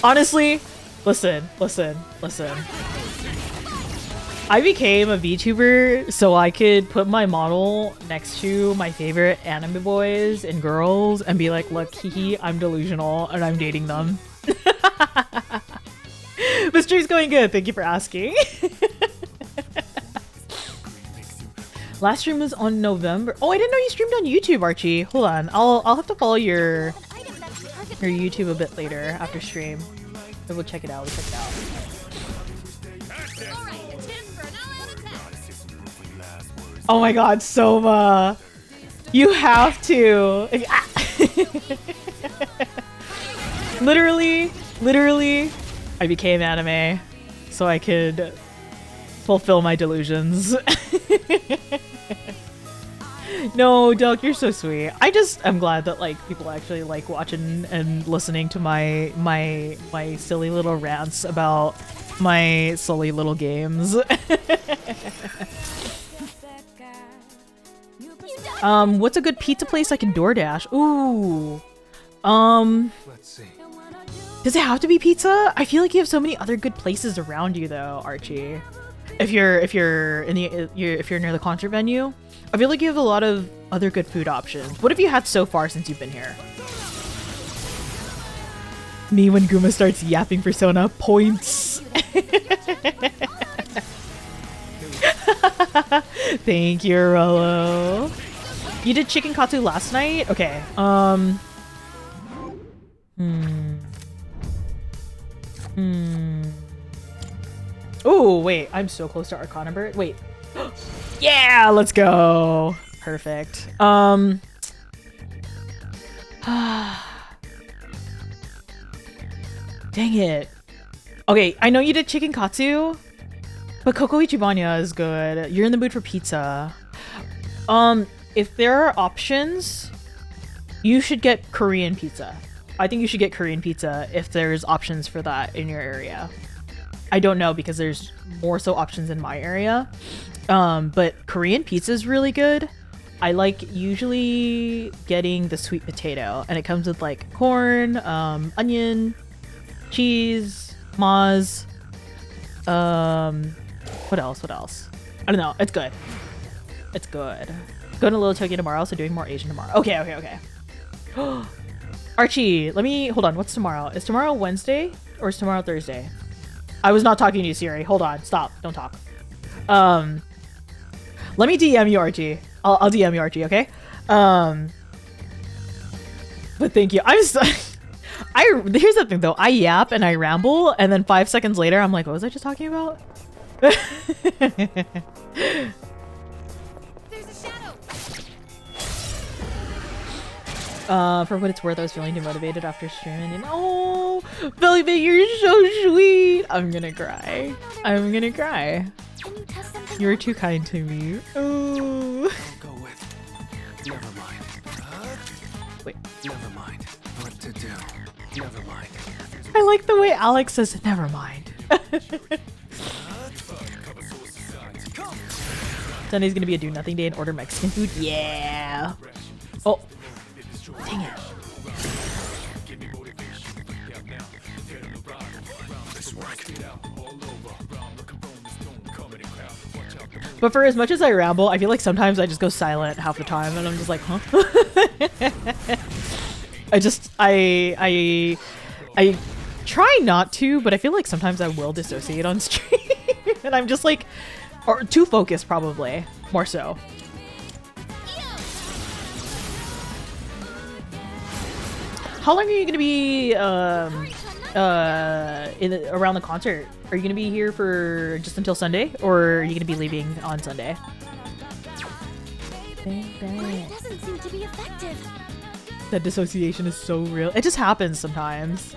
Honestly, listen. I became a VTuber so I could put my model next to my favorite anime boys and girls and be like, look, hee, I'm delusional and I'm dating them. The stream's going good. Thank you for asking. Last stream was on November. Oh, I didn't know you streamed on YouTube, Archie. Hold on. I'll have to follow your YouTube a bit later after stream. So we'll check it out. Oh my god, Soma. You have to. Literally, I became anime so I could fulfill my delusions. No, Duck, you're so sweet. I'm glad that like people actually like watching and listening to my silly little rants about my silly little games. What's a good pizza place I can DoorDash? Ooh. Let's see. Does it have to be pizza? I feel like you have so many other good places around you though, Archie. If you're near the concert venue, I feel like you have a lot of other good food options. What have you had so far since you've been here? Me when Guma starts yapping Persona points. Thank you, Rollo. You did chicken katsu last night? Okay. Oh, wait. I'm so close to Arcana Bird. Wait. Yeah, let's go. Perfect. Dang it. Okay, I know you did chicken katsu, but Coco Ichibanya is good. You're in the mood for pizza. If there are options, you should get Korean pizza. I think you should get Korean pizza if there's options for that in your area. I don't know because there's more so options in my area. But Korean pizza is really good. I like usually getting the sweet potato, and it comes with like corn, onion, cheese, mozz. What else? I don't know. It's good. Going to Little Tokyo tomorrow, so doing more Asian tomorrow. Okay. Archie, hold on. What's tomorrow? Is tomorrow Wednesday or is tomorrow Thursday? I was not talking to you, Siri. Hold on. Stop. Don't talk. Let me DM you, Archie. I'll DM you, Archie, okay? But thank you. Here's the thing, though. I yap and I ramble, and then 5 seconds later, I'm like, what was I just talking about? There's a shadow. For what it's worth, I was feeling demotivated after streaming. And oh, Belly Bait, you're so sweet. I'm gonna cry. You were too kind to me. Oh. Go with. Never mind. Wait. Never mind. What to do? Never mind. I like the way Alex says, never mind. Sunday's gonna be a do nothing day and order Mexican food. Yeah. Oh. Dang it. But for as much as I ramble, I feel like sometimes I just go silent half the time and I'm just like, huh? I try not to, but I feel like sometimes I will dissociate on stream. And I'm just like, or too focused probably, more so. How long are you gonna be around the concert? Are you gonna be here for just until Sunday, or are you gonna be leaving on Sunday? It doesn't seem to be effective. That dissociation is so real. It just happens sometimes.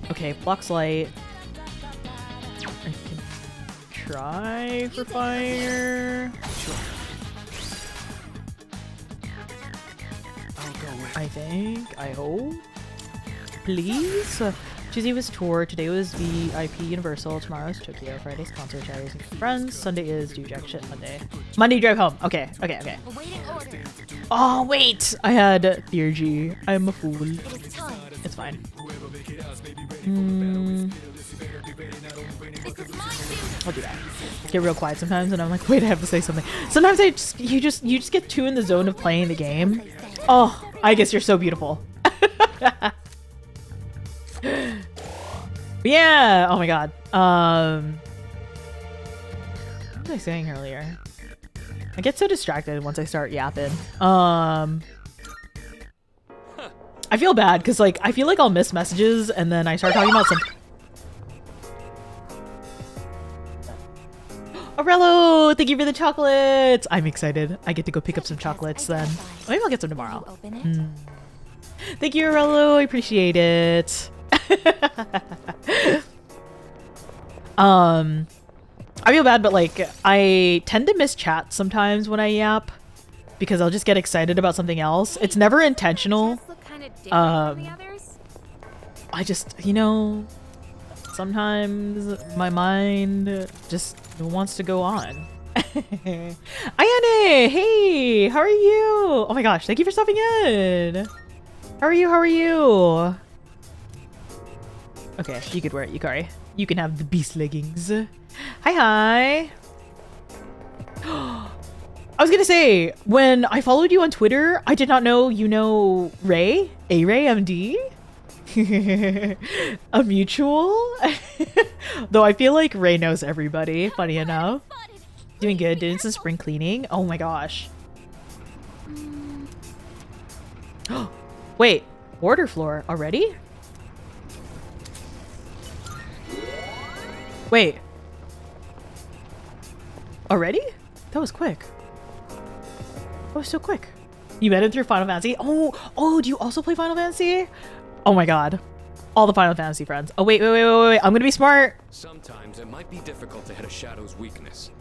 Okay, Flux Light. I can try for fire. Sure. I'll go with. I hope. Please. Tuesday was tour, today was VIP Universal, tomorrow's Tokyo, Friday's concert, Saturday's with friends, Sunday is do jack shit, Monday drive home. Okay. Awaiting orders. Oh wait, I had theurgy. I'm a fool. It is time. It's fine. This is my duty. I'll do that. Get real quiet sometimes, and I'm like, wait, I have to say something. Sometimes you just get too in the zone of playing the game. Oh, I guess you're so beautiful. Yeah. Oh my god. What was I saying earlier? I get so distracted once I start yapping. I feel bad because like I feel like I'll miss messages and then I start talking about something. Aurello, thank you for the chocolates. I'm excited. I get to go pick up some chocolates then. Maybe I'll get some tomorrow. Open it. Thank you, Aurello. I appreciate it. I feel bad, but like I tend to miss chat sometimes when I yap because I'll just get excited about something else. It's never intentional. Look kind of different from the others. I just, you know, sometimes my mind just wants to go on. Ayane, hey, how are you? Oh my gosh, thank you for stopping in. How are you? How are you? Okay, you could wear it, Yukari. You can have the beast leggings. Hi. I was gonna say, when I followed you on Twitter, I did not know you know Ray, A-Ray MD. A mutual. Though I feel like Ray knows everybody, funny enough. Doing good, doing some spring cleaning. Oh my gosh. Wait, order floor already? Wait. Already? That was quick. That was so quick. You met him through Final Fantasy? Oh, do you also play Final Fantasy? Oh my god. All the Final Fantasy friends. Oh, wait. I'm gonna be smart. Sometimes it might be difficult to hit a shadow's weakness.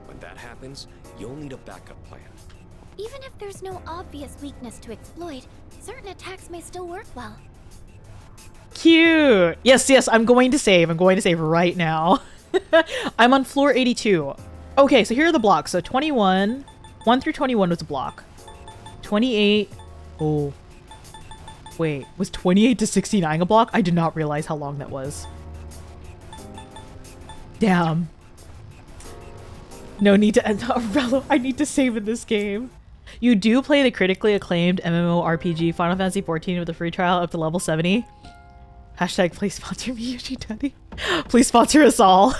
When that happens, you'll need a backup plan. Even if there's no obvious weakness to exploit, certain attacks may still work well. Cute. Yes, I'm going to save. I'm going to save right now. I'm on floor 82. Okay, so here are the blocks. So 21, 1 through 21 was a block. 28. Oh. Wait, was 28 to 69 a block? I did not realize how long that was. Damn. No need to end Aurello. I need to save in this game. You do play the critically acclaimed MMORPG Final Fantasy XIV with a free trial up to level 70. Hashtag please sponsor me, Yoshi Daddy. Please sponsor us all.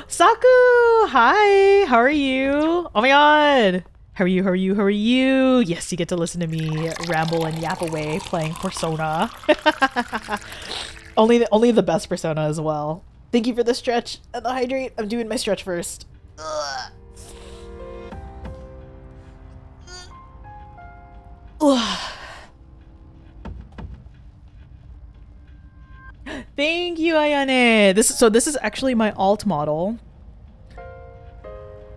Saku! Hi! How are you? Oh my god! How are you? Yes, you get to listen to me ramble and yap away playing Persona. Only the best Persona as well. Thank you for the stretch and the hydrate. I'm doing my stretch first. Ugh. Thank you, Ayane. This is actually my alt model.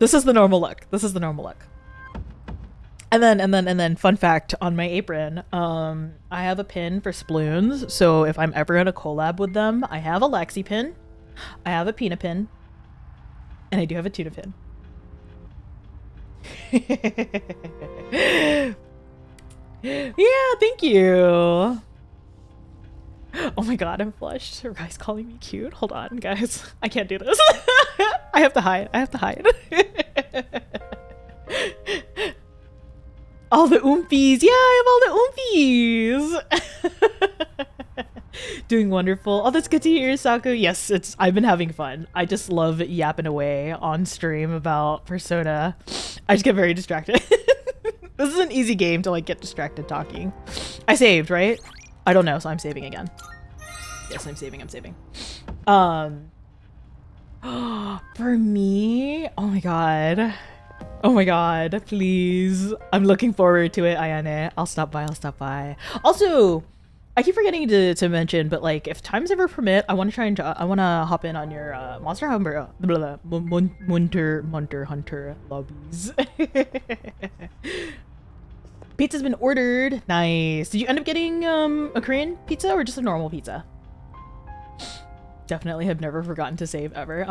This is the normal look. And then fun fact on my apron, I have a pin for Sploons. So if I'm ever gonna collab with them, I have a Lexi pin, I have a Pina pin, and I do have a Tuna pin. Yeah, thank you. Oh my god, I'm flushed. Her guy's calling me cute. Hold on, guys. I can't do this. I have to hide. All the oompies. Yeah, I have all the oompies. Doing wonderful. Oh, that's good to hear, Saku. Yes, I've been having fun. I just love yapping away on stream about Persona. I just get very distracted. This is an easy game to like get distracted talking. I saved, right? I don't know, so I'm saving again. Yes, I'm saving. For me? Oh my god, please. I'm looking forward to it, Ayane. I'll stop by. Also, I keep forgetting to mention, but like if times ever permit, I want to hop in on your Monster Hunter Monster Hunter lobbies. Pizza's been ordered. Nice. Did you end up getting a Korean pizza or just a normal pizza? Definitely have never forgotten to save ever.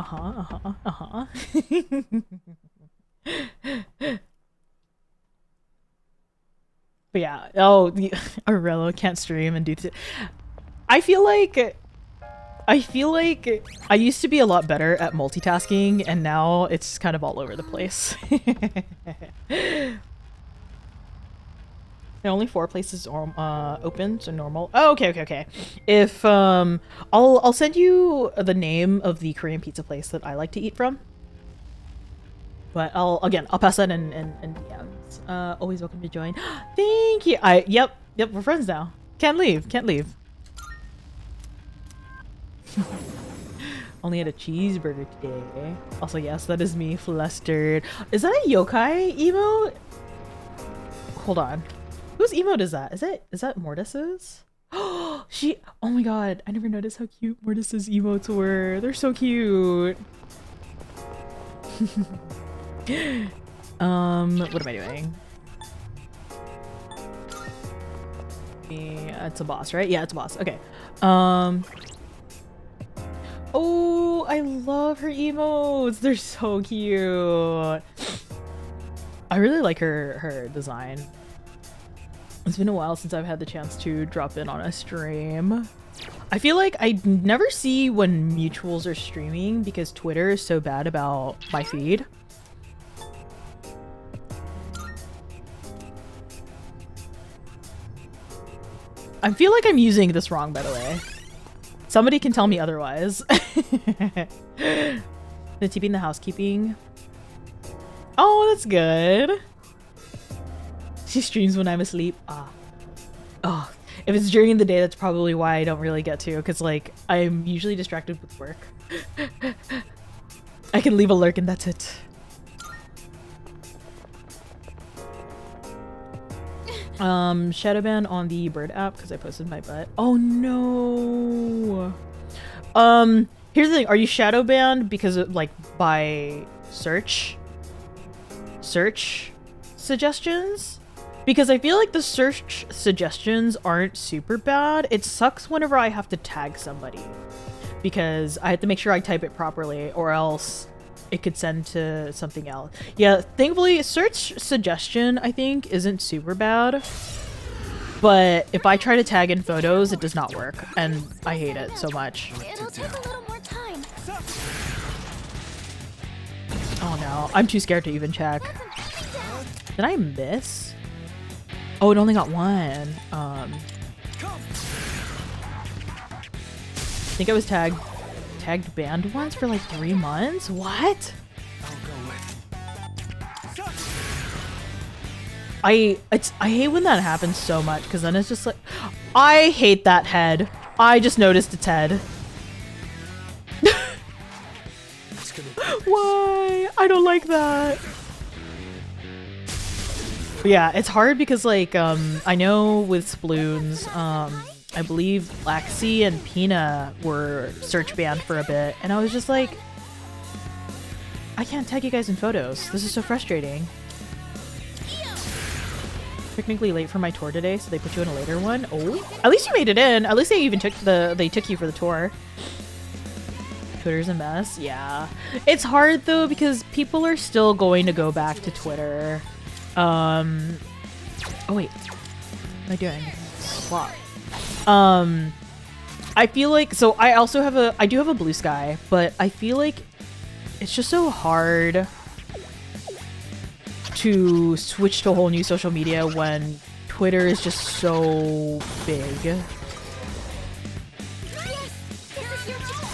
But yeah, oh, Aurello can't stream and do. I feel like I used to be a lot better at multitasking, and now it's kind of all over the place. There are only 4 places open, so normal. Oh, okay. If I'll send you the name of the Korean pizza place that I like to eat from. But I'll pass that in DMs. Always welcome to join. Thank you. Yep, we're friends now. Can't leave. Only had a cheeseburger today. Also, yes, that is me, flustered. Is that a yokai emote? Hold on. Whose emote is that? Is that Mortis's? Oh my god, I never noticed how cute Mortis's emotes were. They're so cute. What am I doing? Yeah, it's a boss, right? Yeah, it's a boss. Okay. Oh, I love her emotes. They're so cute. I really like her design. It's been a while since I've had the chance to drop in on a stream. I feel like I never see when mutuals are streaming because Twitter is so bad about my feed. I feel like I'm using this wrong, by the way. Somebody can tell me otherwise. The tipping the housekeeping. Oh, that's good. She streams when I'm asleep. Oh, if it's during the day, that's probably why I don't really get to, because like I'm usually distracted with work. I can leave a lurk and that's it. Shadowban on the bird app because I posted my butt. Oh no. Here's the thing. Are you shadow banned because of like by search suggestions? Because I feel like the search suggestions aren't super bad. It sucks whenever I have to tag somebody because I have to make sure I type it properly or else it could send to something else. Yeah, thankfully search suggestion I think isn't super bad. But if I try to tag in photos, it does not work and I hate it so much. It'll take a little more time. Oh no, I'm too scared to even check. Did I miss? Oh, it only got one. I think I was tagged banned once for like 3 months? What? I hate when that happens so much because then it's just like I hate that head. I just noticed its head. Why? I don't like that. But yeah, it's hard because like I know with sploons, I believe Laxi and Pina were search banned for a bit, and I was just like, I can't tag you guys in photos. This is so frustrating. Technically late for my tour today, so they put you in a later one. Oh, at least you made it in. At least they even took you for the tour. Twitter's a mess. Yeah, it's hard though because people are still going to go back to Twitter. Oh wait, what am I doing? Swap. I feel like I do have a Blue Sky, but I feel like it's just so hard to switch to a whole new social media when Twitter is just so big.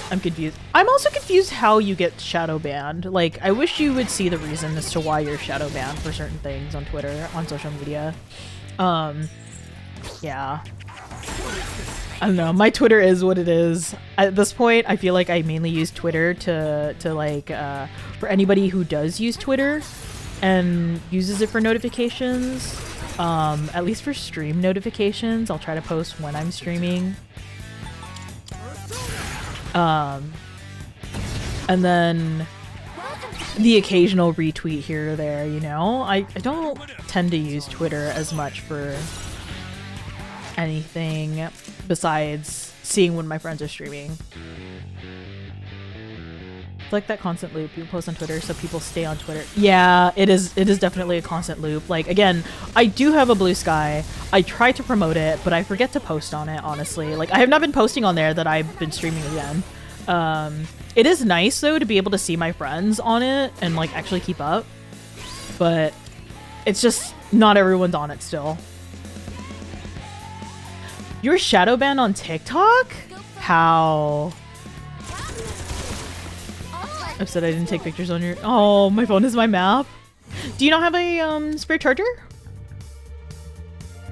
I'm confused. I'm also confused how you get shadow banned. Like, I wish you would see the reason as to why you're shadow banned for certain things on Twitter, on social media. Yeah. I don't know. My Twitter is what it is. At this point, I feel like I mainly use Twitter to like, for anybody who does use Twitter and uses it for notifications, at least for stream notifications, I'll try to post when I'm streaming. And then the occasional retweet here or there, you know? I don't tend to use Twitter as much for anything besides seeing when my friends are streaming. It's like that constant loop. People post on Twitter so people stay on Twitter. Yeah, it is definitely a constant loop. Like, again, I do have a Blue Sky. I try to promote it, but I forget to post on it, honestly. Like, I have not been posting on there that I've been streaming again. It is nice, though, to be able to see my friends on it and, like, actually keep up. But it's just not everyone's on it still. You're shadow banned on TikTok? How? I said I didn't take pictures on your... Oh, my phone is my map. Do you not have a spare charger?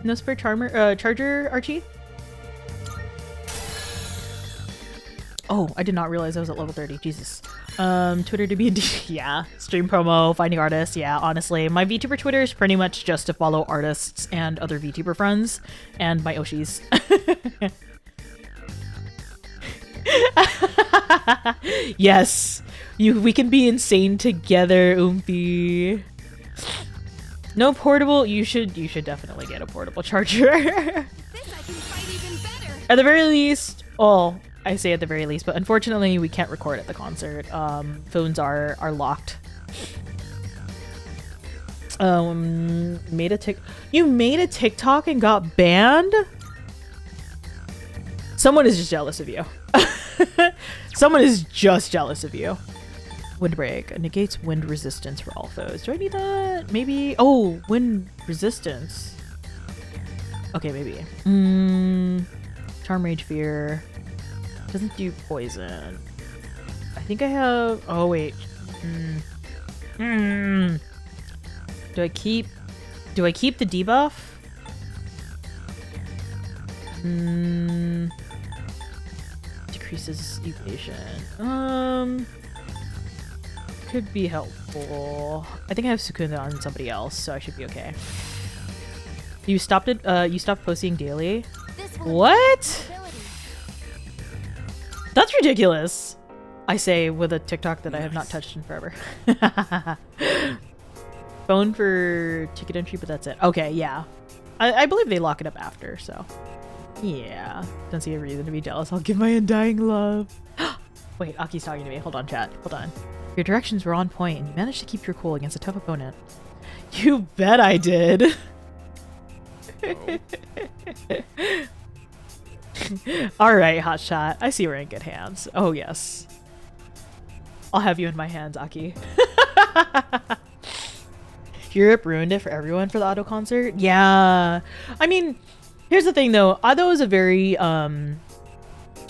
No spare charger, Archie? Oh, I did not realize I was at level 30. Jesus. Twitter to be yeah. Stream promo, finding artists. Yeah, honestly. My VTuber Twitter is pretty much just to follow artists and other VTuber friends. And my Oshis. Yes. We can be insane together, Oompy. No portable. You should definitely get a portable charger. At the very least, well, I say at the very least, but unfortunately we can't record at the concert. Phones are locked. You made a TikTok and got banned? Someone is just jealous of you. Someone is just jealous of you. Windbreak negates wind resistance for all foes. Do I need that? Maybe. Oh, wind resistance. Okay, maybe. Charm, Rage, Fear. Doesn't do poison. I think I have. Oh wait. Do I keep the debuff? Decreases evasion. Could be helpful. I think I have Sukuna on somebody else, so I should be okay. You stopped it. You stopped posting daily. What? That's ridiculous. I say with a TikTok that I have not touched in forever. Phone for ticket entry, but that's it. Okay, yeah. I believe they lock it up after, so. Yeah. Don't see a reason to be jealous. I'll give my undying love. Wait, Aki's talking to me. Hold on, chat. Hold on. Your directions were on point, and you managed to keep your cool against a tough opponent. You bet I did. Alright, hotshot. I see we're in good hands. Oh, yes. I'll have you in my hands, Aki. Europe ruined it for everyone for the Ado concert? Yeah. I mean, here's the thing, though. Ado is a very,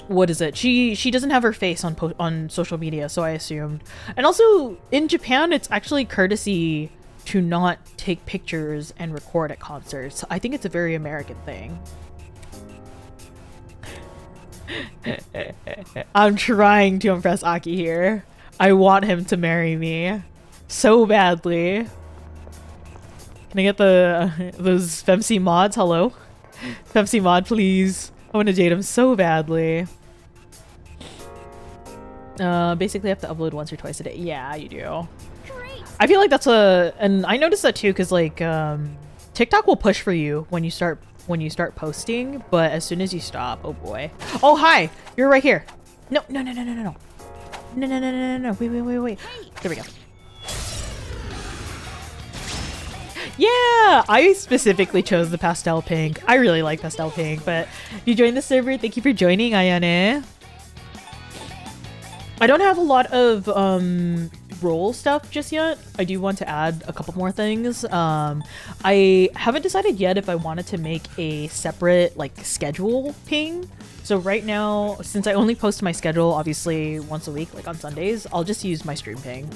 what is it? She doesn't have her face on social media, so I assumed. And also, in Japan, it's actually courtesy to not take pictures and record at concerts. I think it's a very American thing. I'm trying to impress Aki here. I want him to marry me so badly. Can I get those Femc mods? Hello? Femc mod, please. I want to date him so badly. Basically I have to upload once or twice a day. Yeah, you do. Great. I feel like that's and I noticed that too, because like TikTok will push for you when you start posting, but as soon as you stop, oh boy. Oh hi, you're right here. No. Wait. There we go. Yeah, I specifically chose the pastel pink. I really like pastel pink, but if you joined the server, thank you for joining, Ayane. I don't have a lot of role stuff just yet. I do want to add a couple more things. I haven't decided yet if I wanted to make a separate like schedule ping. So right now, since I only post my schedule obviously once a week, like on Sundays, I'll just use my stream ping.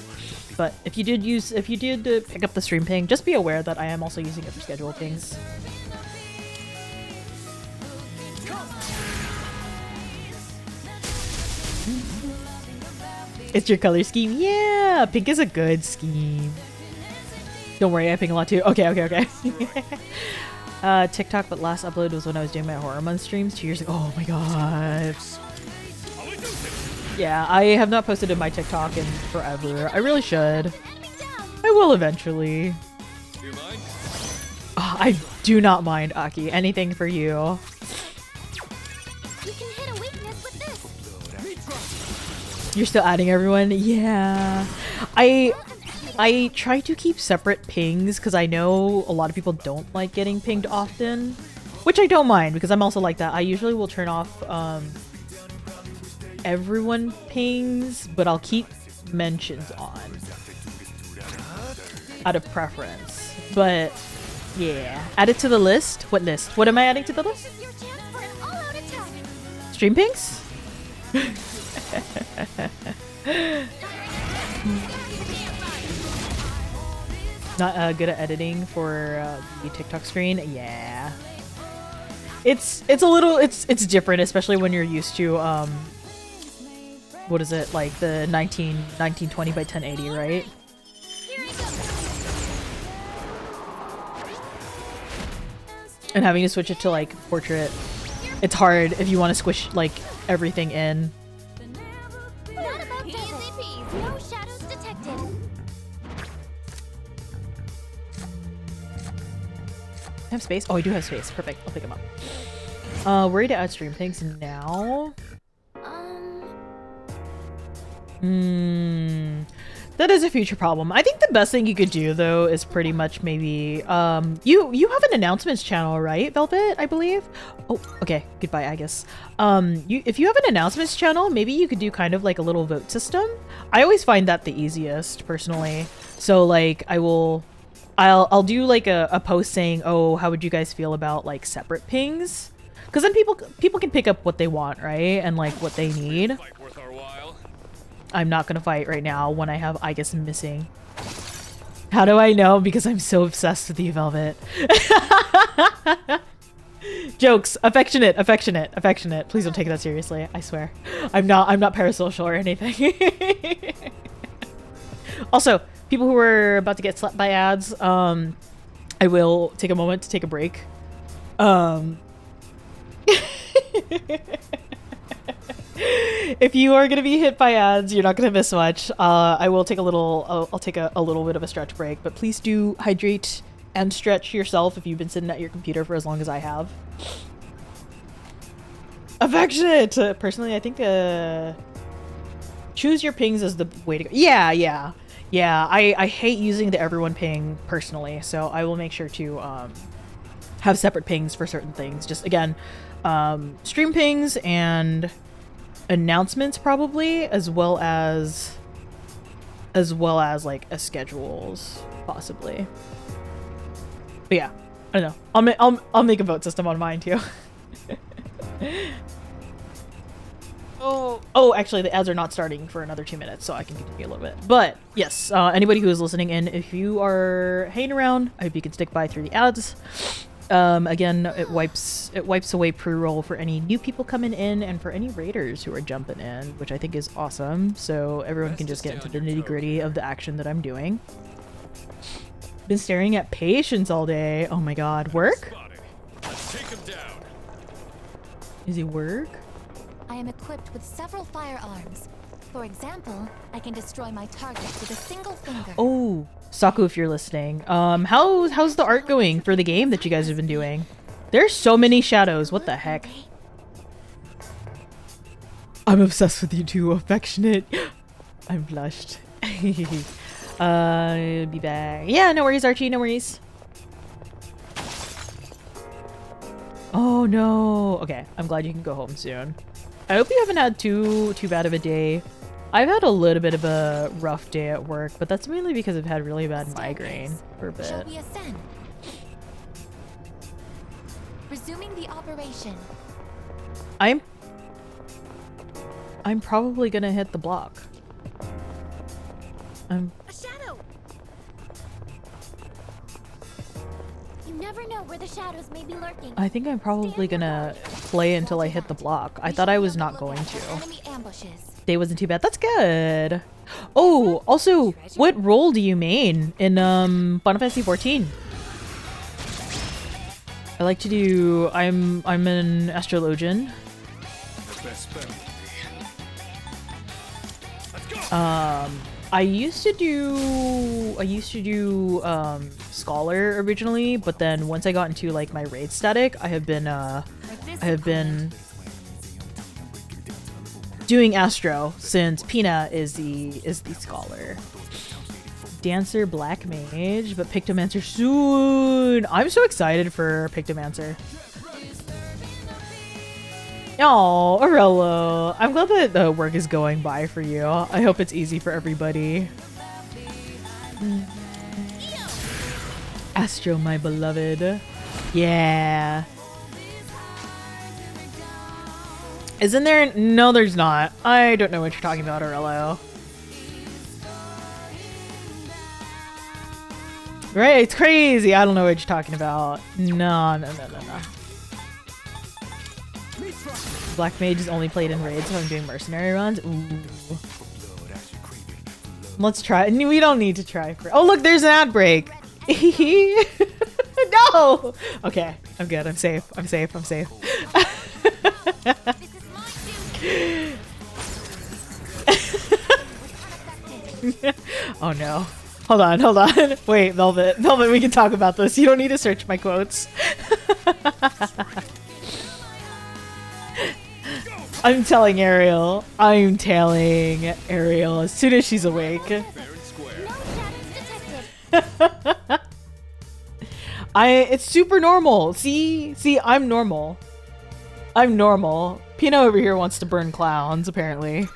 But if you did pick up the stream ping, just be aware that I am also using it for schedule pings. It's your color scheme. Yeah, pink is a good scheme. Don't worry, I ping a lot too. Okay. TikTok, but last upload was when I was doing my horror month streams 2 years ago. Oh my god. Yeah, I have not posted in my TikTok in forever. I really should. I will eventually. Do you mind? Oh, I do not mind, Aki. Anything for you. You can hit a weakness with this. You're still adding everyone? Yeah. I try to keep separate pings because I know a lot of people don't like getting pinged often. Which I don't mind because I'm also like that. I usually will turn off everyone pings, but I'll keep mentions on out of preference. But yeah, add it to the list. What list? What am I adding to the list? This is your chance for an all-out attack. Stream pings? Not good at editing for the TikTok screen. Yeah, it's a little it's different, especially when you're used to what is it, like the 1920 by 1080, right? And having to switch it to like portrait, it's hard if you want to squish like everything in. Not about easy peasy. No shadows detected. I have space? Oh, I do have space. Perfect. I'll pick them up. Ready to add stream things now. That is a future problem. I think the best thing you could do though is pretty much maybe you have an announcements channel, right, Velvet? I believe. Oh, okay. Goodbye, Aigis. If you have an announcements channel, maybe you could do kind of like a little vote system. I always find that the easiest personally. So like I'll do like a post saying, oh, how would you guys feel about like separate pings? Because then people can pick up what they want, right? And like what they need. I'm not gonna fight right now when I have Aigis missing. How do I know? Because I'm so obsessed with you, Velvet. Jokes. Affectionate. Please don't take that seriously. I swear. I'm not parasocial or anything. Also, people who are about to get slapped by ads, I will take a moment to take a break. If you are gonna be hit by ads, you're not gonna miss much. I will take a little. I'll take a little bit of a stretch break, but please do hydrate and stretch yourself if you've been sitting at your computer for as long as I have. Affectionate. Personally, I think choose your pings is the way to go. Yeah. I hate using the everyone ping personally, so I will make sure to have separate pings for certain things. Just again, stream pings and announcements probably, as well as like a schedules possibly. But yeah, I don't know. I'll make a vote system on mine too. Oh, actually the ads are not starting for another 2 minutes, so I can continue a little bit. But yes, anybody who is listening in, if you are hanging around, I hope you can stick by through the ads. Again, it wipes away pre-roll for any new people coming in and for any raiders who are jumping in, which I think is awesome. So everyone can just get into the nitty-gritty of the action that I'm doing. Been staring at patience all day. Oh my god. Work? Let's take him down. Is he work? I am equipped with several firearms. For example, I can destroy my targets with a single finger. Oh, Saku, if you're listening. How's the art going for the game that you guys have been doing? There's so many shadows. What the heck? I'm obsessed with you too, affectionate. I'm blushed. Be back. Yeah, no worries, Archie, no worries. Oh no. Okay, I'm glad you can go home soon. I hope you haven't had too bad of a day. I've had a little bit of a rough day at work, but that's mainly because I've had really bad migraine for a bit. Shall we ascend? Resuming the operation. I'm probably gonna hit the block. A shadow. You never know where the shadows may be lurking. I think I'm probably gonna play until I hit the block. I thought I was not going to. Enemy ambushes. Day wasn't too bad. That's good. Oh, also, what role do you main in Final Fantasy 14? I like to do. I'm an astrologian. I used to do Scholar originally, but then once I got into like my raid static, I have been doing Astro since Pina is the Scholar. Dancer, Black Mage, but Pictomancer soon. I'm so excited for Pictomancer. Oh, Arello. I'm glad that the work is going by for you. I hope it's easy for everybody. Astro, my beloved. Yeah. Isn't there? No, there's not. I don't know what you're talking about, Arello. Right, it's crazy. I don't know what you're talking about. No. Black Mage is only played in raids, so I'm doing mercenary runs. Ooh. Let's try. We don't need to try for. Oh, look, there's an ad break. No. Okay, I'm good. I'm safe. I'm safe. I'm safe. Oh no. Hold on. Wait, Velvet, we can talk about this. You don't need to search my quotes. I'm telling Ariel as soon as she's awake. It's super normal. See, I'm normal. Pino over here wants to burn clowns, apparently.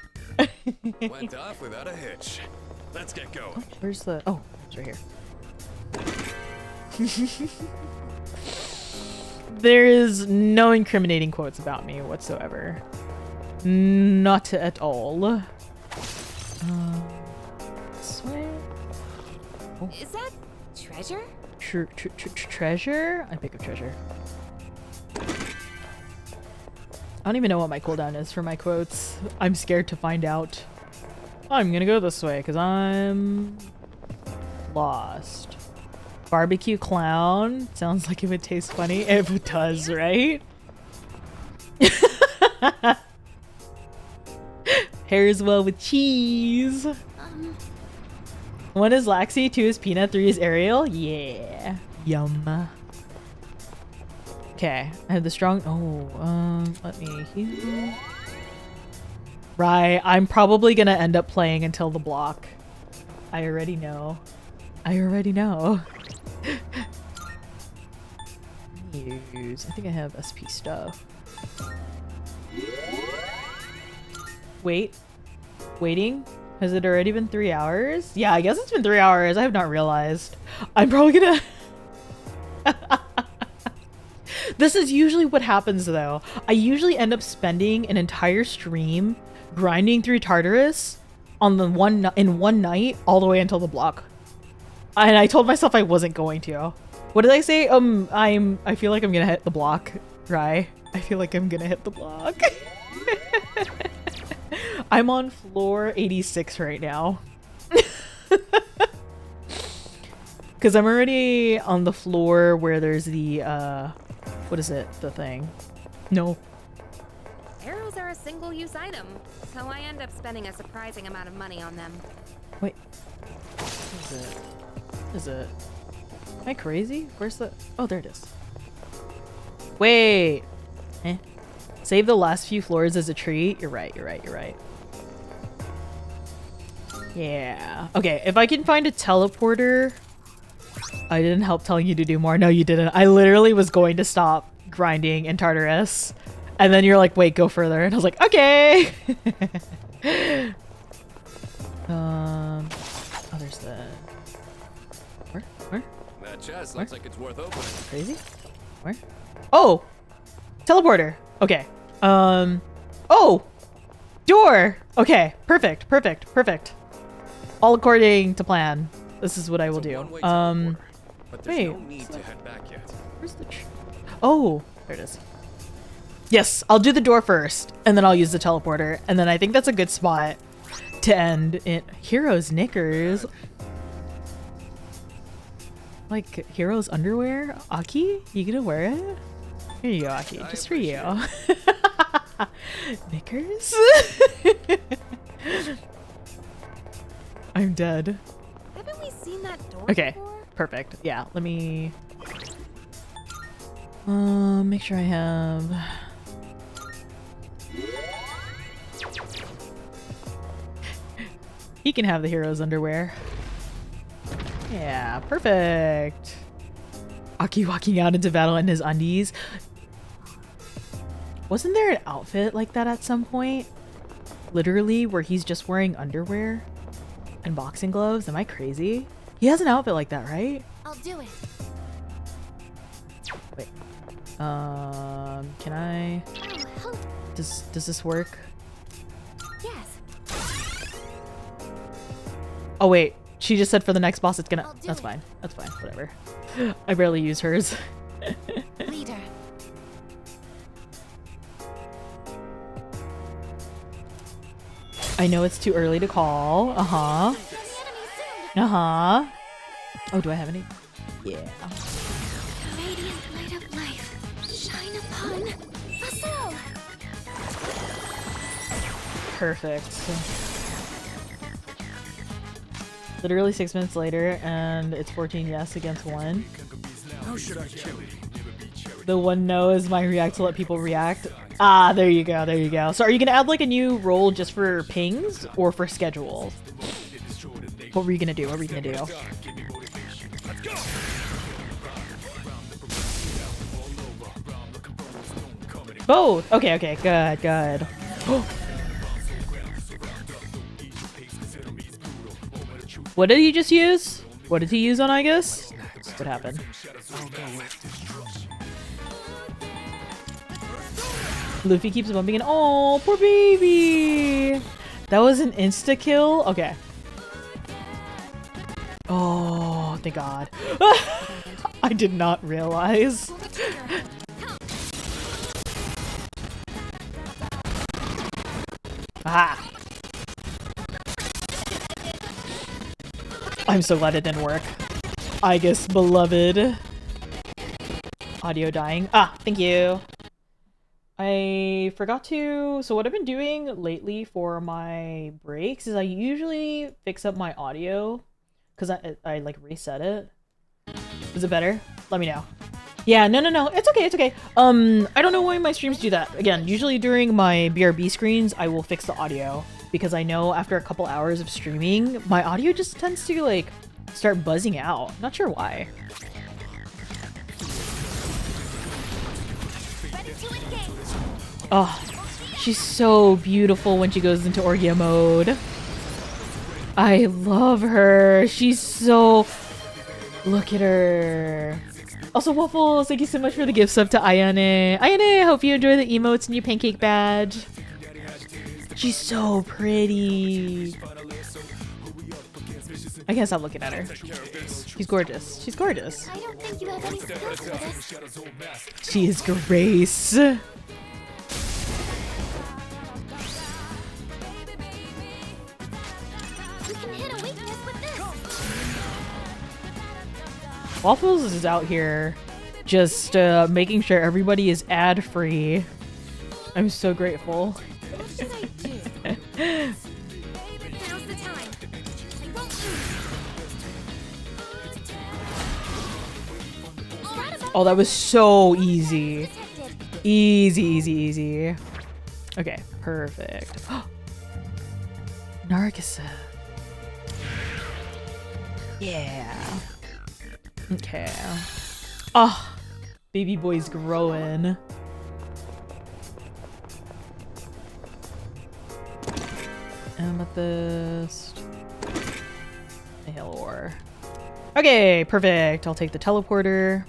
Went off without a hitch. Let's get going. Where's the... Oh, it's right here. There is no incriminating quotes about me whatsoever. Not at all. This way? Oh. Is that treasure? Treasure? I pick up treasure. I don't even know what my cooldown is for my quotes. I'm scared to find out. I'm gonna go this way because I'm lost. Barbecue clown. Sounds like it would taste funny. It does, right? Pairs well with cheese. 1 is Laxi, 2 is Peanut, 3 is Ariel. Yeah. Yum. Okay. I have the strong... Oh, let me heal. Right. I'm probably gonna end up playing until the block. I already know. Use. I think I have SP stuff. Waiting? Has it already been 3 hours? Yeah, I guess it's been 3 hours. I have not realized. I'm probably gonna... This is usually what happens though. I usually end up spending an entire stream grinding through Tartarus on the in one night all the way until the block. And I told myself I wasn't going to. What did I say? I feel like I'm gonna hit the block, Rye. I feel like I'm gonna hit the block. I'm on floor 86 right now. Because I'm already on the floor where there's the, what is it? The thing. No. Arrows are a single-use item, so I end up spending a surprising amount of money on them. Wait. Is it? Am I crazy? Where's the... Oh, there it is. Wait. Save the last few floors as a treat. You're right. Yeah. Okay, if I can find a teleporter... I didn't help telling you to do more. No, you didn't. I literally was going to stop grinding in Tartarus. And then you're like, wait, go further. And I was like, okay. Oh, there's the... Where? That chest looks like it's worth opening. Crazy? Where? Oh! Teleporter. Okay. Oh! Door! Okay. Perfect. All according to plan. This is what I will do. But there's no need to head back yet. Where's the... Oh! There it is. Yes, I'll do the door first, and then I'll use the teleporter, and then I think that's a good spot to end in Heroes Knickers. Like, Heroes underwear? Aki? You gonna wear it? Here you go, Aki. Just for you. Knickers? I'm dead. Haven't we seen that door Okay, before? perfect. Yeah, let me make sure I have. He can have the hero's underwear. Yeah, perfect. Aki walking out into battle in his undies. Wasn't there an outfit like that at some point? Literally, where he's just wearing underwear and boxing gloves? Am I crazy? He has an outfit like that, right? I'll do it. Wait. Can I? Oh, Does this work? yes. Oh wait, she just said for the next boss it's gonna. I'll do That's it. fine. That's fine. Whatever. I barely use hers. Leader. I know it's too early to call. Uh-huh. Uh-huh. Oh, do I have any? Yeah. Radiant light of life, shine upon us all. Perfect. Literally 6 minutes later, and it's 14 yes against 1. How should I kill it? The one no is my react to let people react. Ah, there you go, there you go. So are you gonna add like a new role just for pings or for schedule? What were you gonna do? What were you gonna do? Both! Okay, okay, good, good. What did he just use? What did he use on aigis? What happened? Luffy keeps bumping in. Oh, poor baby! That was an insta-kill? Okay. Oh, thank God. I did not realize. Ah! I'm so glad it didn't work. Aigis, beloved. Audio dying. Ah, thank you. I forgot to... So what I've been doing lately for my breaks is I usually fix up my audio because I like reset it. Is it better? Let me know. Yeah, no. It's okay, it's okay. I don't know why my streams do that. Again, usually during my BRB screens, I will fix the audio because I know after a couple hours of streaming, my audio just tends to like start buzzing out. Not sure why. Oh, she's so beautiful when she goes into Orgia mode. I love her. She's so... Look at her. Also, Waffles, thank you so much for the gift sub to Ayane. Ayane, I hope you enjoy the emotes and your pancake badge. She's so pretty. I can't stop looking at her. She's gorgeous. She's gorgeous. I don't think you have any skills for this. She is Grace. We can hit a weakness with this. Waffles is out here just making sure everybody is ad-free. I'm so grateful. What should I do? Now's the time. I won't lose. Oh, that was so easy. Detected. Easy. Okay, perfect. Nargissa. Yeah. Okay. Oh, baby boy's growing. Amethyst. Halor. Okay, perfect. I'll take the teleporter.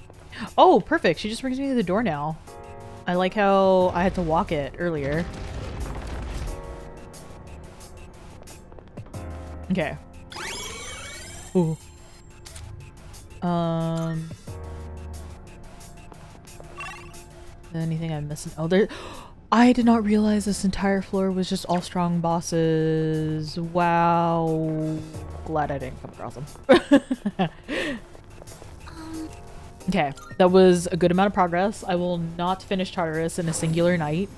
Oh, perfect. She just brings me to the door now. I like how I had to walk it earlier. Okay. Ooh. Anything I'm missing? Oh, there. I did not realize this entire floor was just all strong bosses. Wow. Glad I didn't come across them. Okay, that was a good amount of progress. I will not finish Tartarus in a singular night.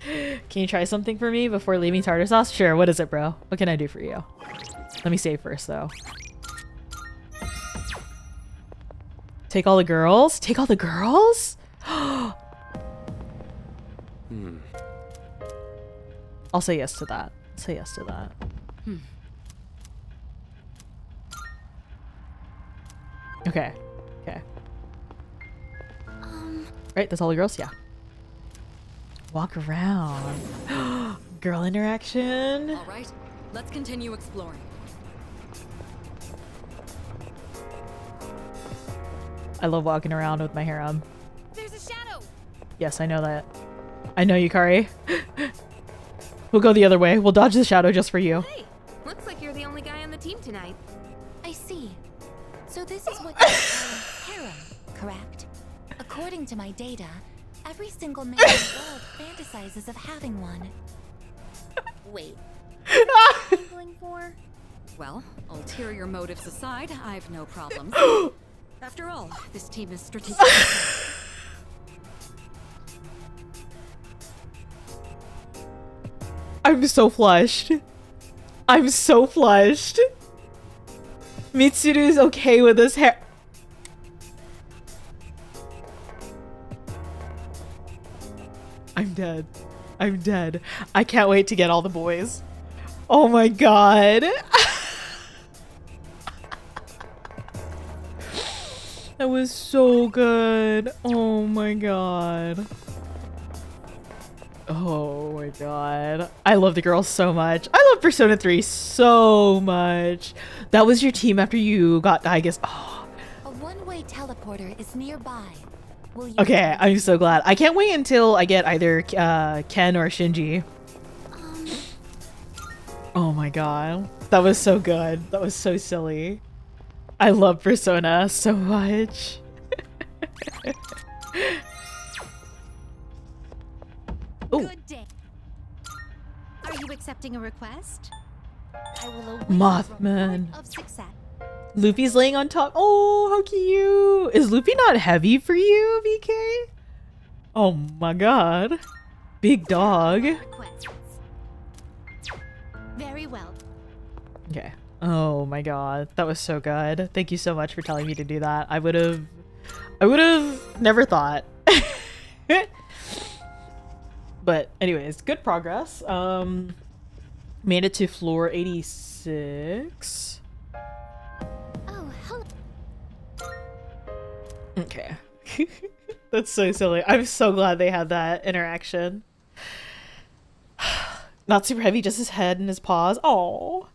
Can you try something for me before leaving tartar sauce? Sure, what is it, bro? What can I do for you? Let me save first, though. Take all the girls? Take all the girls? I'll say yes to that. Say yes to that. Okay. Okay. Right, that's all the girls? Yeah. Walk around. Girl interaction. All right, let's continue exploring. I love walking around with my harem. There's a shadow. Yes, I know that. I know you, Kari. We'll go the other way. We'll dodge the shadow just for you. Hey, looks like you're the only guy on the team tonight. I see. So this is what you call a harem, correct? According to my data, every single man in the world fantasizes of having one. Wait. What are you going for? Well, ulterior motives aside, I've no problems. After all, this team is strategic. I'm so flushed. I'm so flushed. Mitsuru's okay with this hair. I'm dead. I'm dead. I can't wait to get all the boys. Oh my god. That was so good. Oh my god. Oh my god. I love the girls so much. I love Persona 3 so much. That was your team after you got aigis. Oh. A one-way teleporter is nearby. Will you Okay, I'm so glad. I can't wait until I get either Ken or Shinji. Oh my god. That was so good. That was so silly. I love Persona so much. Ooh. Good day. Are you accepting a request? I will await Mothman. a report of success. Luffy's laying on top. Oh, how cute. Is Luffy not heavy for you, VK? Oh my god. Big dog. Requests. Very well. Okay. Oh my god. That was so good. Thank you so much for telling me to do that. I would have never thought. But anyways, good progress. Made it to floor 86. Oh, hello. Okay. That's so silly. I'm so glad they had that interaction. Not super heavy, just his head and his paws. Oh.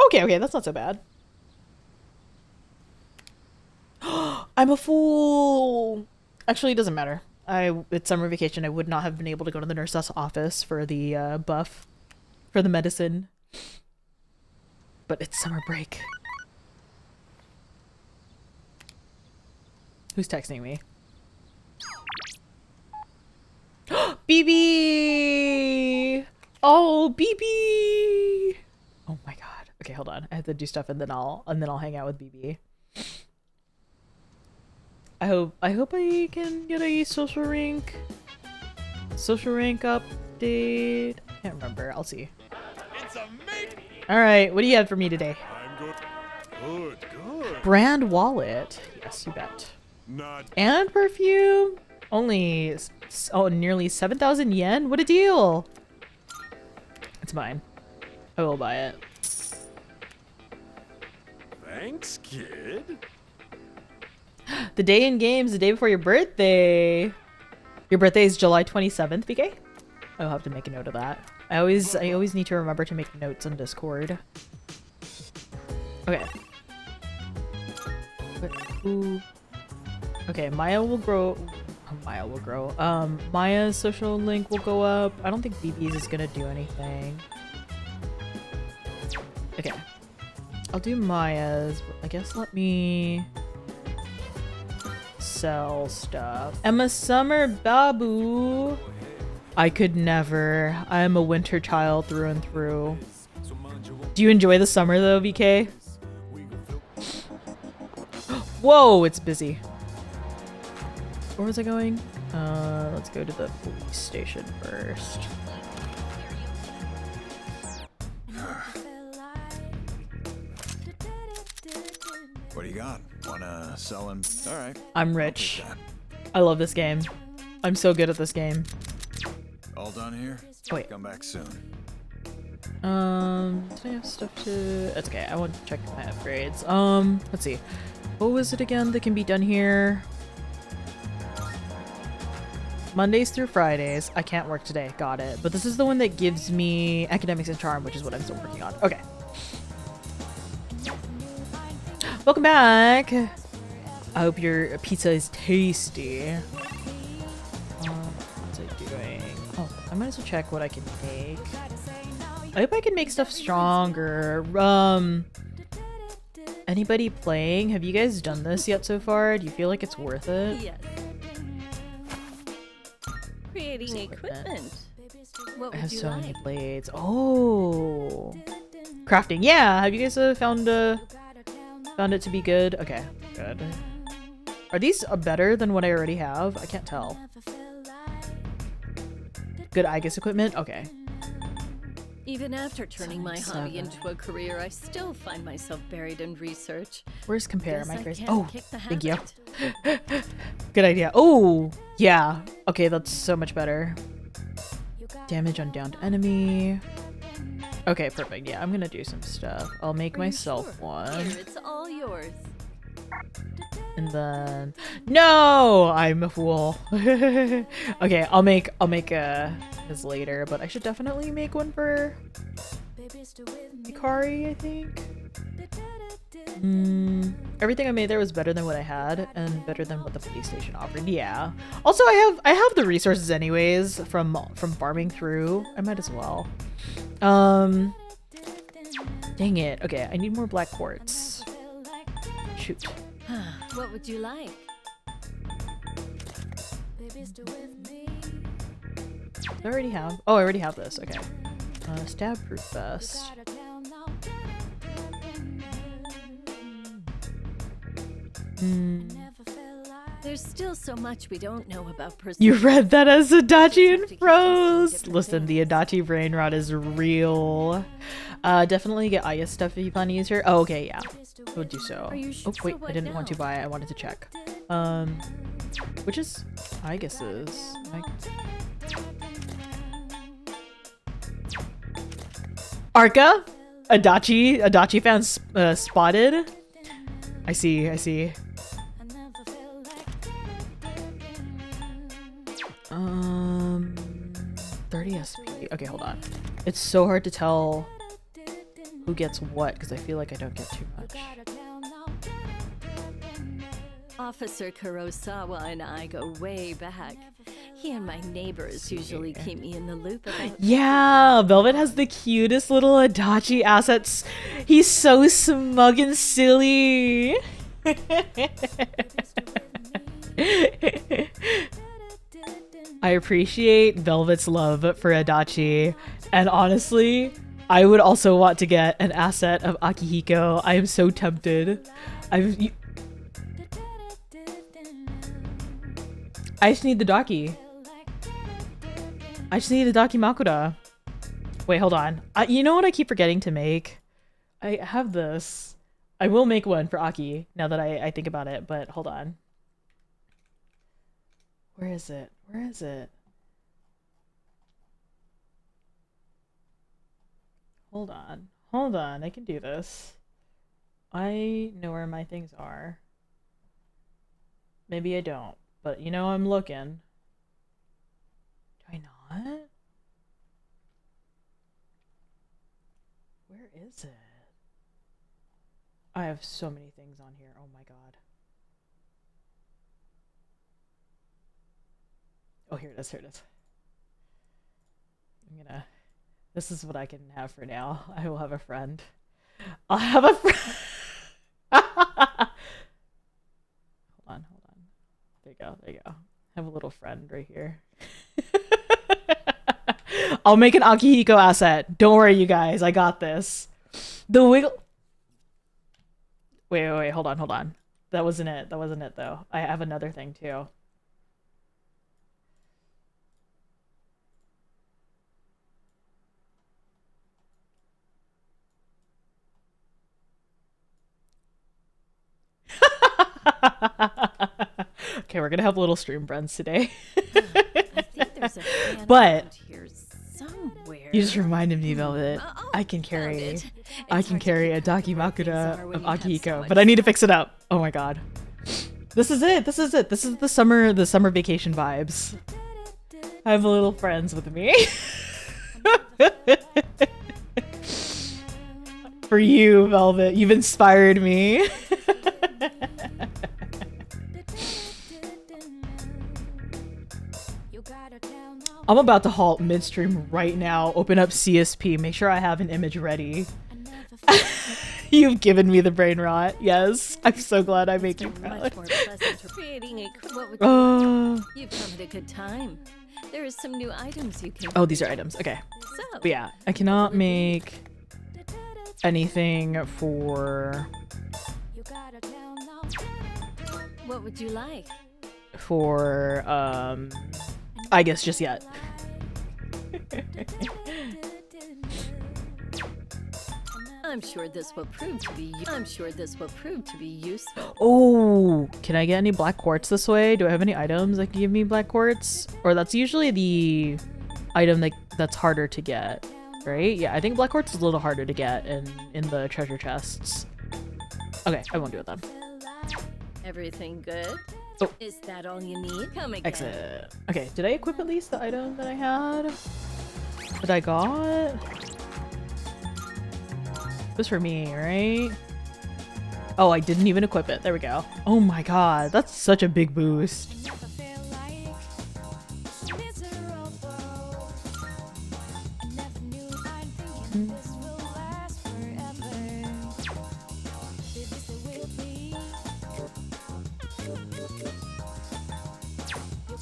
Okay, that's not so bad. I'm a fool. Actually, it doesn't matter. It's summer vacation. I would not have been able to go to the nurse's office for the buff, for the medicine. But it's summer break. Who's texting me? BB! Oh, BB! Oh my god. Okay, hold on. I have to do stuff and then I'll hang out with BB. I hope I can get a social rank update. I can't remember. I'll see. It's a mate. All right, what do you have for me today? I'm good. Good. Brand wallet. Yes, you bet. Not And perfume. Only nearly 7,000 yen. What a deal! It's mine. I will buy it. thanks, kid. The day in games, the day before your birthday. Your birthday is July 27th, BK? I'll have to make a note of that. I always need to remember to make notes on Discord. Okay. Ooh. Okay, Maya will grow. Maya's social link will go up. I don't think BB's is gonna do anything. Okay. I'll do Maya's. I guess let me sell stuff. Emma Summer Babu. I could never. I am a winter child through and through. Do you enjoy the summer though, VK? Whoa, it's busy. Where was I going? Let's go to the police station first. What do you got? Wanna sell him? All right. I'm rich. I love this game. I'm so good at this game. All done here? Wait. Come back soon. Do I have stuff to... It's okay, I want to check my upgrades. Let's see. What was it again that can be done here? Mondays through Fridays. I can't work today. Got it. But this is the one that gives me academics and charm, which is what I'm still working on. Okay. Welcome back. I hope your pizza is tasty. What's it doing? Oh, I might as well check what I can make. I hope I can make stuff stronger. Anybody playing? Have you guys done this yet so far? Do you feel like it's worth it? Yes. Creating equipment. What I would have you so like? many blades. Oh, crafting. Yeah. Have you guys found it to be good? Okay, good. Are these better than what I already have? I can't tell. Good aigis equipment. Okay. Even after turning my hobby into a career, I still find myself buried in research. Where's compare? Guess My I crazy. can't Oh, kick the thank you. habit. Good idea. Oh, yeah. Okay, that's so much better. Damage on downed enemy. Okay, perfect. Yeah, I'm gonna do some stuff. I'll make myself one. Here, it's all yours. And then no, I'm a fool. Okay, I'll make his later, but I should definitely make one for Ikari, I think. Everything I made there was better than what I had and better than what the police station offered. Yeah. Also, I have the resources anyways from farming through. I might as well. Dang it. Okay, I need more black quartz. Shoot. What would you like? I already have. Oh, I already have this. Okay. Stab proof vest. There's still so much we don't know about You read that as Adachi and froze. Listen, the Adachi brain rot is real. Definitely get Aya stuff if you plan to use her. Oh, okay, yeah. I would do so. Oh, wait, I didn't want to buy it. I wanted to check. Which is Aigis. Arca? Adachi fans spotted. I see. 30 SP. Okay, hold on. It's so hard to tell who gets what because I feel like I don't get too much. Officer Kurosawa and I go way back. He and my neighbors usually keep me in the loop about... Yeah, Velvet has the cutest little Adachi assets. He's so smug and silly. I appreciate Velvet's love for Adachi, and honestly, I would also want to get an asset of Akihiko. I am so tempted. I just need the Daki. I just need the Daki Makura. Wait, hold on. You know what I keep forgetting to make? I have this. I will make one for Aki now that I think about it, but hold on. Where is it? Where is it? Hold on. Hold on. I can do this. I know where my things are. Maybe I don't, but you know I'm looking. Do I not? Where is it? I have so many things on here. Oh my god. Oh, here it is. Here it is. I'm gonna... This is what I can have for now. I will have a friend. I'll have a friend. Hold on. There you go. There you go. I have a little friend right here. I'll make an Akihiko asset. Don't worry, you guys. I got this. The wiggle... Wait. Hold on. That wasn't it. That wasn't it, though. I have another thing, too. Okay, we're gonna have little stream friends today. I think there's a fan But around here somewhere. you just reminded me, Velvet. Oh, I can found carry it. I It's can hard to carry a keep track of where things Dakimakura are when of you have so Akihiko, much but I need to stuff. fix it up. Oh my god. This is it. This is it. This is the summer vacation vibes. I have little friends with me. For you, Velvet. You've inspired me. I'm about to halt midstream right now. Open up CSP. Make sure I have an image ready. You've given me the brain rot. Yes. I'm so glad I make you proud. Much more pleasant creating a what would you You've come at a good time. There is some new items you can Oh, these are items. Okay. So, But yeah, I cannot make anything for what would you like? I guess just yet. I'm sure this will prove to be useful. Oh, can I get any black quartz this way? Do I have any items that can give me black quartz? Or that's usually the item that's harder to get, right? Yeah, I think black quartz is a little harder to get in the treasure chests. Okay, I won't do it then. Everything good? Oh. Is that all you need? Come again. Exit. Okay, did I equip at least the item that I had? That I got? It was for me, right? Oh, I didn't even equip it. There we go. Oh my god, that's such a big boost.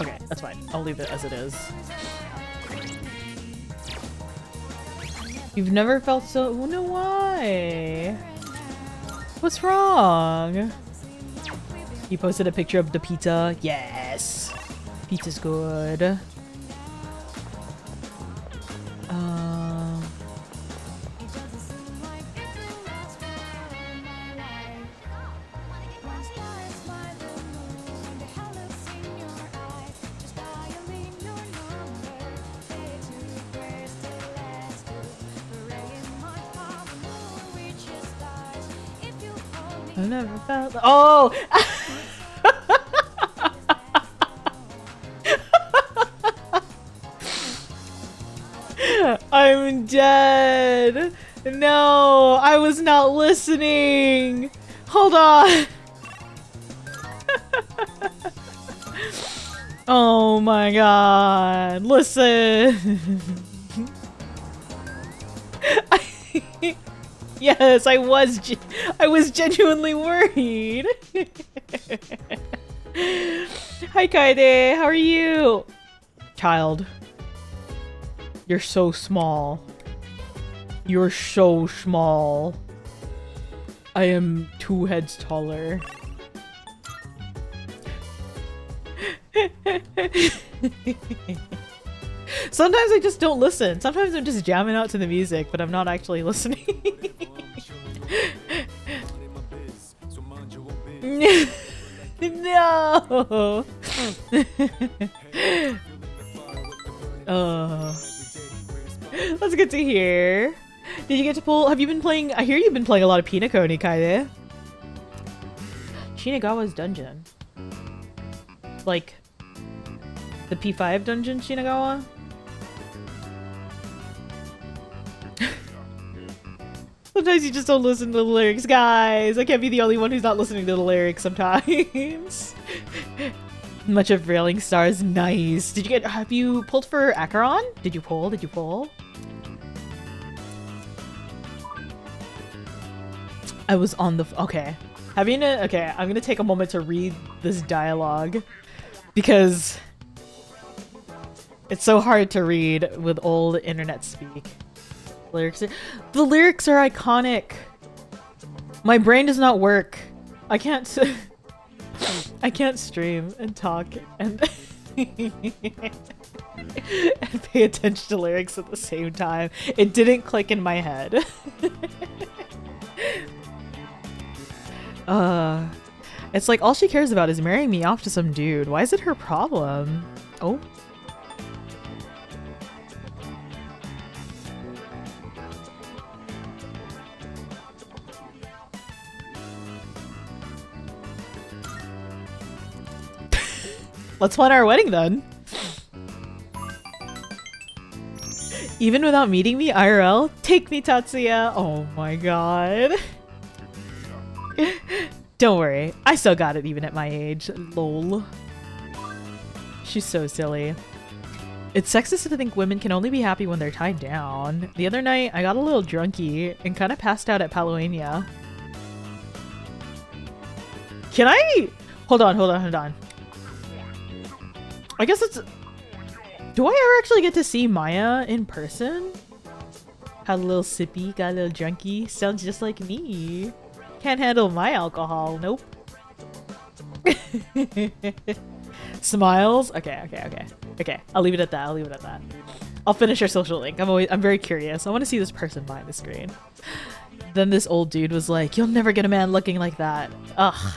Okay, that's fine. I'll leave it as it is. You've never felt so... No, why? What's wrong? You posted a picture of the pizza? Yes! Pizza's good. I've never felt... Oh! I'm dead! No! I was not listening! Hold on! Oh my god! Listen! Yes, I was genuinely worried. Hi Kaede, how are you? Child. You're so small. You're so small. I am 2 heads taller. Sometimes I just don't listen. Sometimes I'm just jamming out to the music, but I'm not actually listening. No. That's good to hear. Did you get to pull? Have you been playing? I hear you've been playing a lot of Pinako, Kaede. Shinagawa's dungeon. Like the P5 dungeon, Shinagawa? Sometimes you just don't listen to the lyrics, guys. I can't be the only one who's not listening to the lyrics sometimes. Much of Railing Stars, nice. Did you get? Have you pulled for Acheron? Did you pull? Did you pull? I was on the. Okay. Okay, I'm gonna take a moment to read this dialogue because it's so hard to read with old internet speak. The lyrics are iconic. My brain does not work. I can't stream and talk and and pay attention to lyrics at the same time. It didn't click in my head. It's like all she cares about is marrying me off to some dude. Why is it her problem? Oh. Let's plan our wedding then. Even without meeting me IRL, take me, Tatsuya. Oh my god. Don't worry, I still got it even at my age. Lol. She's so silly. It's sexist to think women can only be happy when they're tied down. The other night, I got a little drunky and kind of passed out at Paloania. Can I? Hold on. I guess it's... Do I ever actually get to see Maya in person? Had a little sippy, got a little drunky. Sounds just like me. Can't handle my alcohol. Nope. Smiles? Okay. I'll leave it at that. I'll finish our social link. I'm very curious. I want to see this person behind the screen. Then this old dude was like, "You'll never get a man looking like that." Ugh.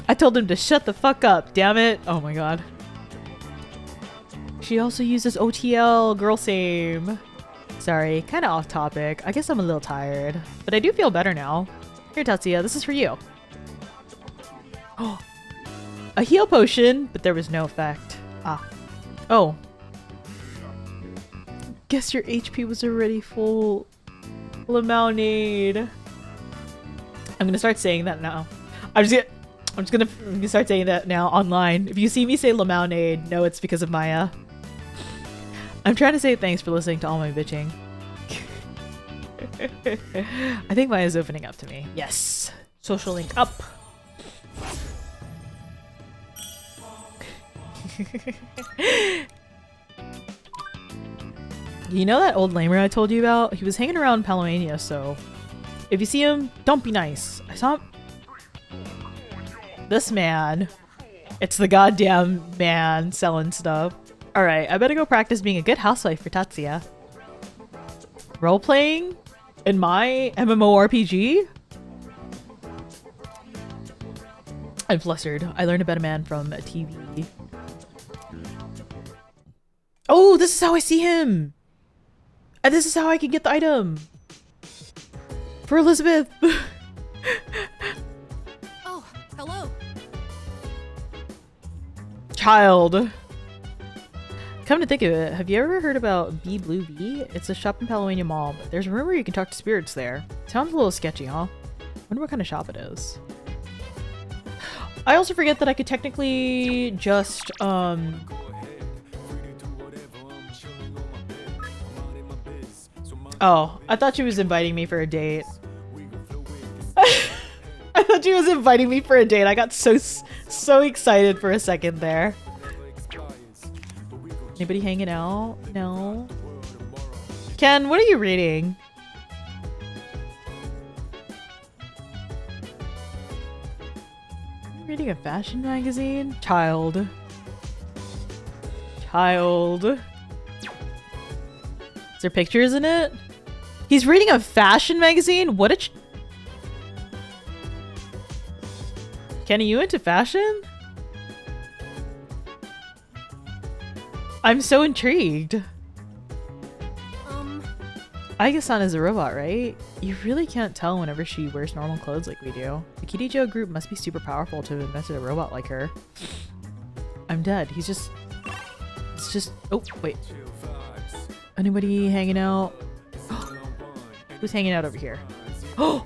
I told him to shut the fuck up, damn it. Oh my god. She also uses OTL, girl same. Sorry, kind of off topic. I guess I'm a little tired, but I do feel better now. Here, Tatsuya, this is for you. Oh, a heal potion, but there was no effect. Ah. Oh. Guess your HP was already full. Lemonade. I'm gonna start saying that now. I'm just gonna start saying that now online. If you see me say lemonade, know it's because of Maya. I'm trying to say thanks for listening to all my bitching. I think Maya's opening up to me. Yes. Social link up. You know that old lamer I told you about? He was hanging around Paloania, so if you see him, don't be nice. I saw him. This man. It's the goddamn man selling stuff. Alright, I better go practice being a good housewife for Tatsuya. Role-playing? In my MMORPG? I'm flustered. I learned about a man from a TV. Oh, this is how I see him! And this is how I can get the item! For Elizabeth! Oh, hello. Child. Come to think of it, have you ever heard about Be Blue V? It's a shop in Paloania Mall, but there's a rumor you can talk to spirits there. Sounds a little sketchy, huh? Wonder what kind of shop it is. I also forget that I could technically just, Oh, I thought she was inviting me for a date. I thought she was inviting me for a date. I got so excited for a second there. Anybody hanging out? No. Ken, what are you reading? Reading a fashion magazine? Child. Is there pictures in it? He's reading a fashion magazine? What a Ken, are you into fashion? I'm so intrigued. Aigis-san is a robot, right? You really can't tell whenever she wears normal clothes like we do. The Kirijo group must be super powerful to have invented a robot like her. I'm dead. It's just... Oh, wait. Anybody hanging out? Who's hanging out over here? Oh!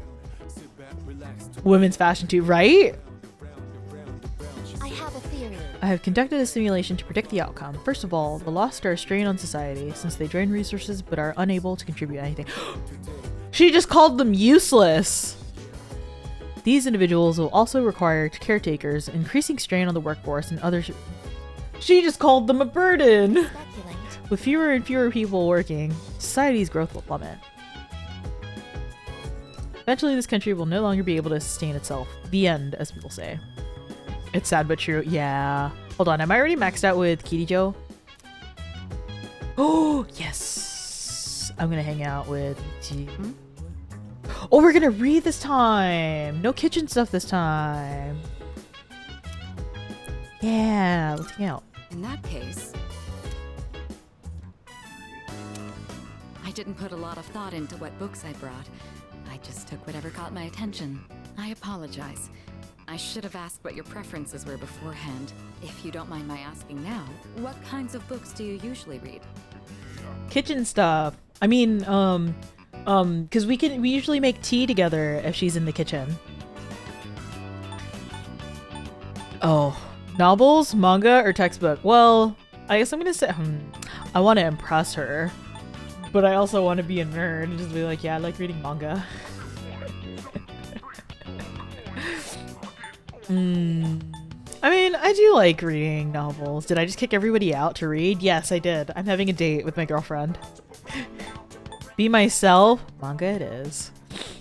Women's fashion too, right? I have conducted a simulation to predict the outcome. First of all, the Lost are a strain on society since they drain resources but are unable to contribute anything. She just called them useless! These individuals will also require caretakers, increasing strain on the workforce and others. She just called them a burden! With fewer and fewer people working, society's growth will plummet. Eventually, this country will no longer be able to sustain itself. The end, as people say. It's sad but true. Yeah. Hold on, am I already maxed out with Kirijo? Oh, yes! I'm gonna hang out with... Oh, we're gonna read this time. No kitchen stuff this time. Yeah, let's hang out. In that case, I didn't put a lot of thought into what books I brought. I just took whatever caught my attention. I apologize. I should have asked what your preferences were beforehand. If you don't mind my asking now, what kinds of books do you usually read? Kitchen stuff. I mean, because we usually make tea together if she's in the kitchen. Oh, novels, manga, or textbook? Well, I guess I'm gonna say I want to impress her, but I also want to be a nerd and just be like, yeah, I like reading manga. I mean, I do like reading novels. Did I just kick everybody out to read? Yes, I did. I'm having a date with my girlfriend. Be myself. Manga it is.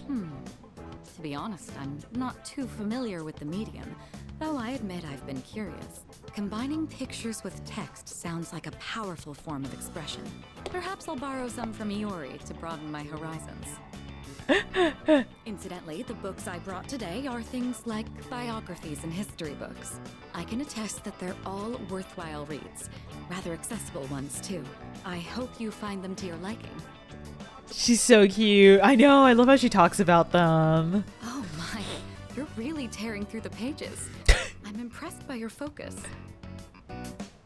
To be honest, I'm not too familiar with the medium, though I admit I've been curious. Combining pictures with text sounds like a powerful form of expression. Perhaps I'll borrow some from Iori to broaden my horizons. Incidentally, the books I brought today are things like biographies and history books. I can attest that they're all worthwhile reads. Rather accessible ones, too. I hope you find them to your liking. She's so cute. I know. I love how she talks about them. Oh my, you're really tearing through the pages. I'm impressed by your focus.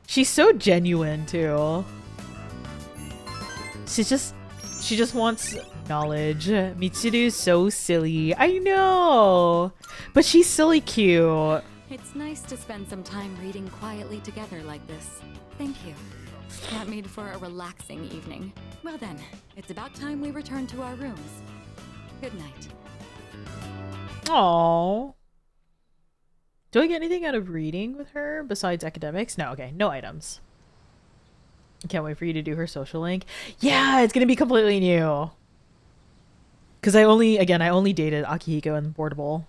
She's so genuine, too. She just wants knowledge. Mitsuru's so silly. I know. But she's silly cute. It's nice to spend some time reading quietly together like this. Thank you. Can't meet for a relaxing evening. Well then, it's about time we return to our rooms. Good night. Aww. Do I get anything out of reading with her besides academics? No, okay. No items. Can't wait for you to do her social link. Yeah, it's gonna be completely new. Because I only dated Akihiko and Boardable.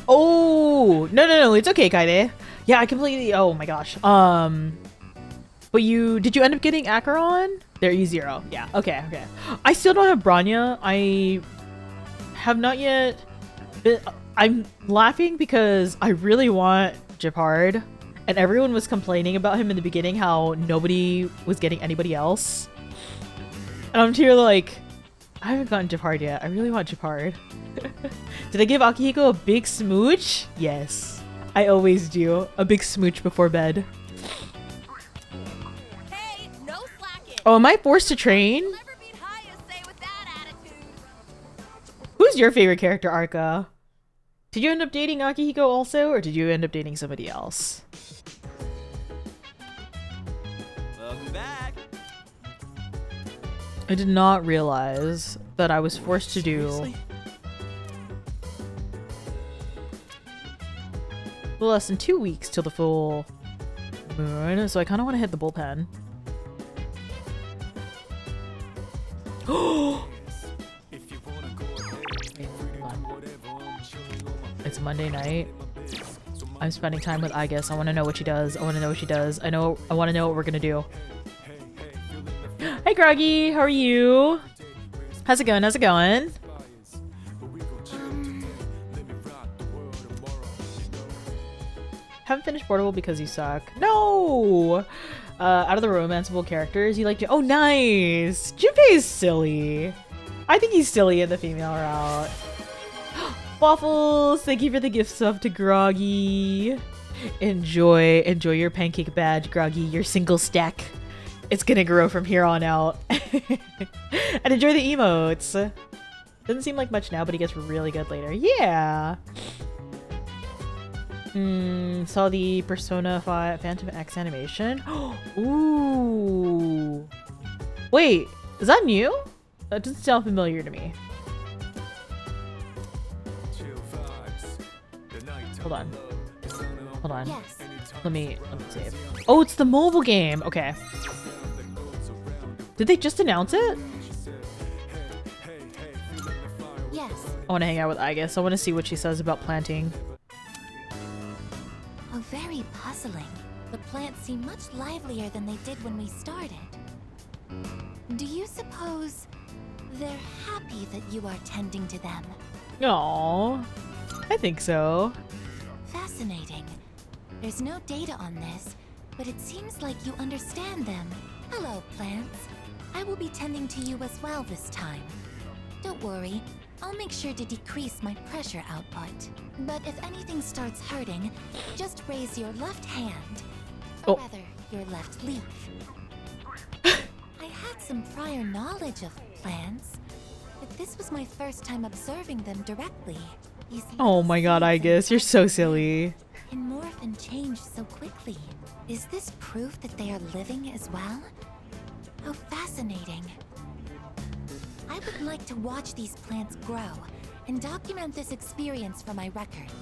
Oh, no, it's okay, Kaide. Yeah, I completely, oh my gosh. But did you end up getting Acheron? There, E0. Yeah, okay. I still don't have Branya. I have not yet I'm laughing because I really want Japard, and everyone was complaining about him in the beginning, how nobody was getting anybody else. And I'm here like, I haven't gotten Japard yet. I really want Japard. Did I give Akihiko a big smooch? Yes. I always do. A big smooch before bed. Hey, no slacking. Oh, am I forced to train? Who's your favorite character, Arca? Did you end up dating Akihiko also, or did you end up dating somebody else? Welcome back. I did not realize that I was forced to do less than 2 weeks till the full moon, so I kind of want to hit the bullpen. It's Monday night. I'm spending time with Aigis. I want to know what she does. I want to know what she does. I want to know what we're gonna do. Hey Groggy, how are you? How's it going? How's it going? Haven't finished Portable because you suck. No! Out of the romanceable characters, you like to— oh, nice! Junpei is silly. I think he's silly in the female route. Waffles, thank you for the gift sub to Groggy. Enjoy your pancake badge, Groggy. Your single stack. It's gonna grow from here on out. And enjoy the emotes. Doesn't seem like much now, but he gets really good later. Yeah. Saw the Persona 5 Phantom X animation. Ooh. Wait, is that new? That doesn't sound familiar to me. Hold on. Yes. Let me save. Oh, it's the mobile game. Okay. Did they just announce it? Yes. I want to hang out with Aigis. I want to see what she says about planting. How very puzzling. The plants seem much livelier than they did when we started. Do you suppose they're happy that you are tending to them? Aww, I think so. Fascinating. There's no data on this, but it seems like you understand them. Hello, plants. I will be tending to you as well this time. Don't worry, I'll make sure to decrease my pressure output. But if anything starts hurting, just raise your left hand. Or rather, your left leaf. I had some prior knowledge of plants, but this was my first time observing them directly. Oh my god, Aigis, you're so silly. Can morph and change so quickly. Is this proof that they are living as well? How fascinating. I would like to watch these plants grow and document this experience for my records.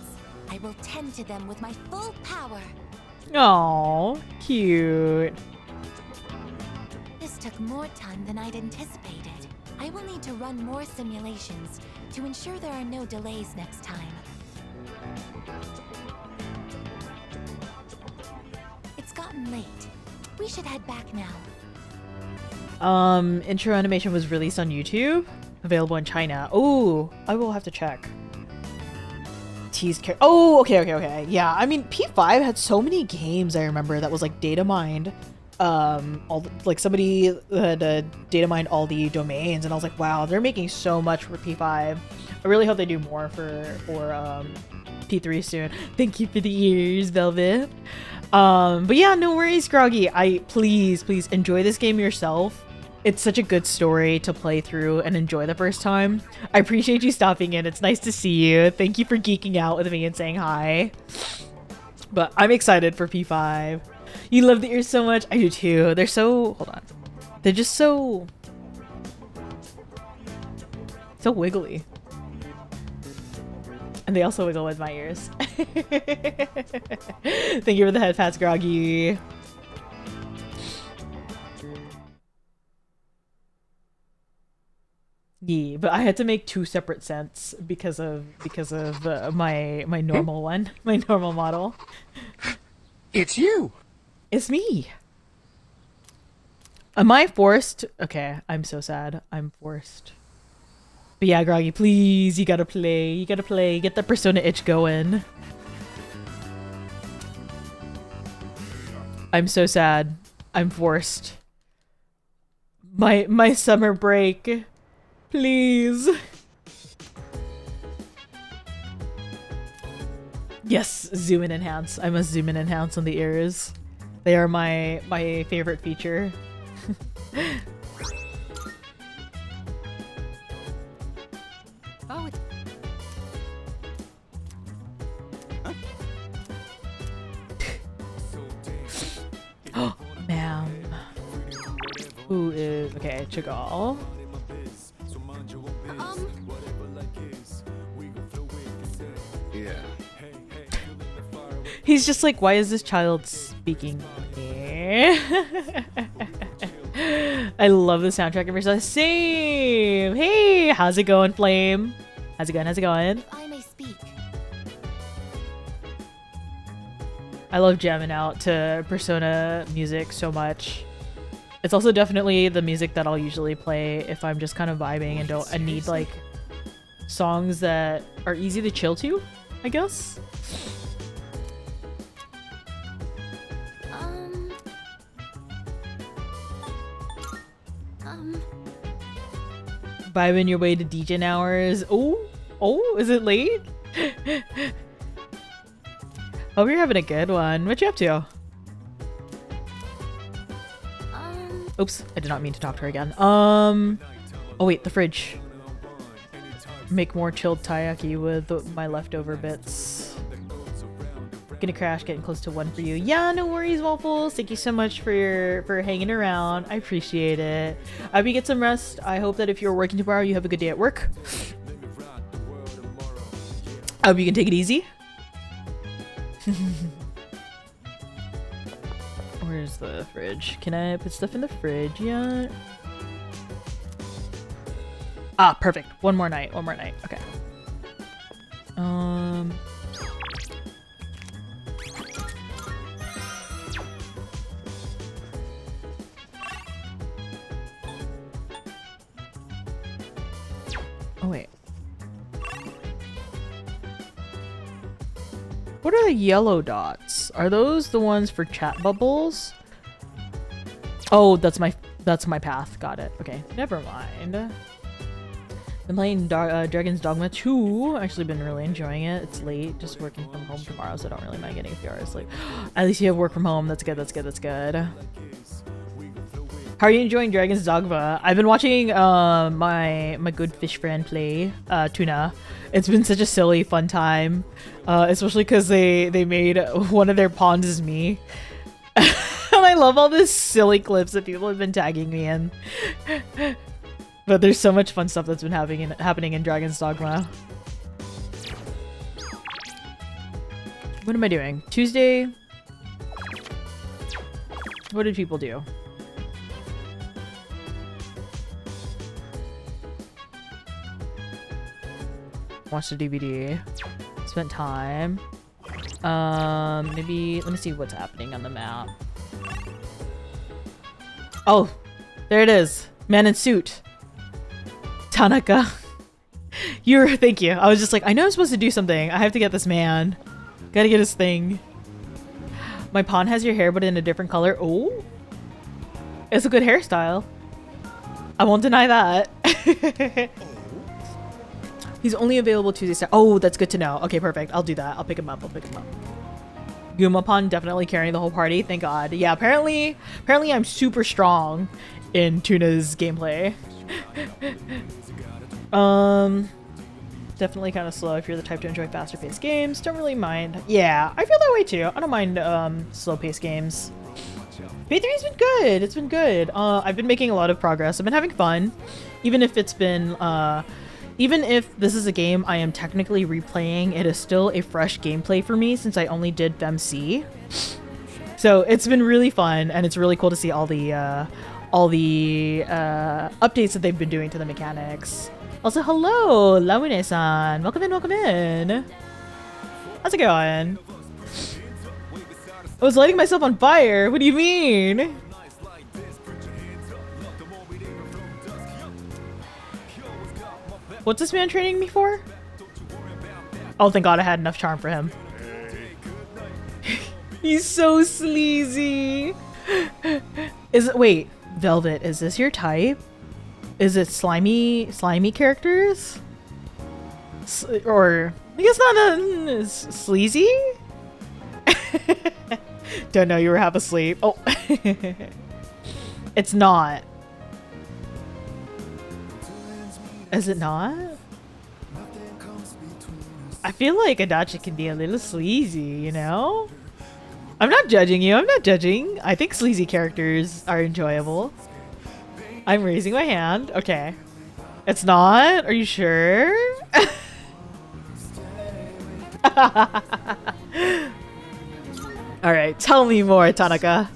I will tend to them with my full power. Aww, cute. This took more time than I'd anticipated. I will need to run more simulations to ensure there are no delays next time. It's gotten late. We should head back now. Intro animation was released on YouTube, available in China. Oh, I will have to check. Oh, okay. Yeah, I mean, P5 had so many games I remember that was like data mined. Like somebody had data mined all the domains, and I was like, wow, they're making so much for P5. I really hope they do more for P3 soon. Thank you for the ears, Velvet. But yeah, no worries, Groggy. Please enjoy this game yourself. It's such a good story to play through and enjoy the first time. I appreciate you stopping in. It's nice to see you. Thank you for geeking out with me and saying hi. But I'm excited for P5. You love the ears so much. I do too. They're so... Hold on. They're just so wiggly. And they also wiggle with my ears. Thank you for the head pats, Groggy. Yeah, but I had to make 2 separate scents because of my normal one, my normal model. It's you. It's me. Am I forced? Okay, I'm so sad. I'm forced. But yeah, Groggy, please, you gotta play. You gotta play. Get the Persona itch going. I'm so sad. I'm forced. My summer break. Please. Yes, zoom and enhance. I must zoom and enhance on the ears. They are my favorite feature. Oh, Oh, ma'am. Who is... Okay, Chagall. Yeah. He's just like, why is this child speaking me? I love the soundtrack every time. Same! Hey! How's it going, Flame? How's it going? How's it going? I may speak. I love jamming out to Persona music so much. It's also definitely the music that I'll usually play if I'm just kind of vibing and need like songs that are easy to chill to, I guess. Vibing your way to DJ hours. Oh, is it late? Hope you're having a good one. What you up to? Oops, I did not mean to talk to her again. Oh wait, the fridge. Make more chilled taiyaki with my leftover bits. Gonna crash, getting close to 1 for you. Yeah, no worries, Waffles. Thank you so much for hanging around. I appreciate it. I hope you get some rest. I hope that if you're working tomorrow, you have a good day at work. I hope you can take it easy. Where's the fridge? Can I put stuff in the fridge yet? Ah, perfect. One more night. Okay. What are the yellow dots? Are those the ones for chat bubbles? Oh, that's my path. Got it. Okay, never mind. Been playing Dragon's Dogma 2. Actually been really enjoying it. It's late. Just working from home tomorrow, so I don't really mind getting a few hours sleep. At least you have work from home. That's good. That's good. That's good. How are you enjoying Dragon's Dogma? I've been watching my good fish friend play Tuna. It's been such a silly, fun time, especially because they made one of their pawns is me. And I love all these silly clips that people have been tagging me in. But there's so much fun stuff that's been happening in Dragon's Dogma. What am I doing? Tuesday? What did people do? Watched the DVD. Spent time. Maybe let me see what's happening on the map. Oh, there it is. Man in suit. Tanaka. Thank you. I was just like, I know I'm supposed to do something. I have to get this man. Gotta get his thing. My pawn has your hair, but in a different color. Oh, it's a good hairstyle. I won't deny that. He's only available Tuesday. Oh, that's good to know. Okay, perfect. I'll do that. I'll pick him up. Gumapon definitely carrying the whole party. Thank God. Yeah, apparently I'm super strong in Tuna's gameplay. Definitely kind of slow if you're the type to enjoy faster paced games. Don't really mind. Yeah, I feel that way too. I don't mind slow paced games. P3's been good. It's been good. I've been making a lot of progress. I've been having fun. Even if it's been even if this is a game I am technically replaying, it is still a fresh gameplay for me since I only did FemC. So it's been really fun, and it's really cool to see all the updates that they've been doing to the mechanics. Also, hello, Lawine-san. Welcome in, welcome in. How's it going? I was lighting myself on fire. What do you mean? What's this man training me for? Oh, thank God I had enough charm for him. He's so sleazy. Wait, Velvet, is this your type? Is it slimy characters? Or I guess not sleazy? Don't know, you were half asleep. Oh. It's not. Is it not? I feel like Adachi can be a little sleazy, you know? I'm not judging you. I'm not judging. I think sleazy characters are enjoyable. I'm raising my hand. Okay. It's not? Are you sure? Alright, tell me more, Tanaka.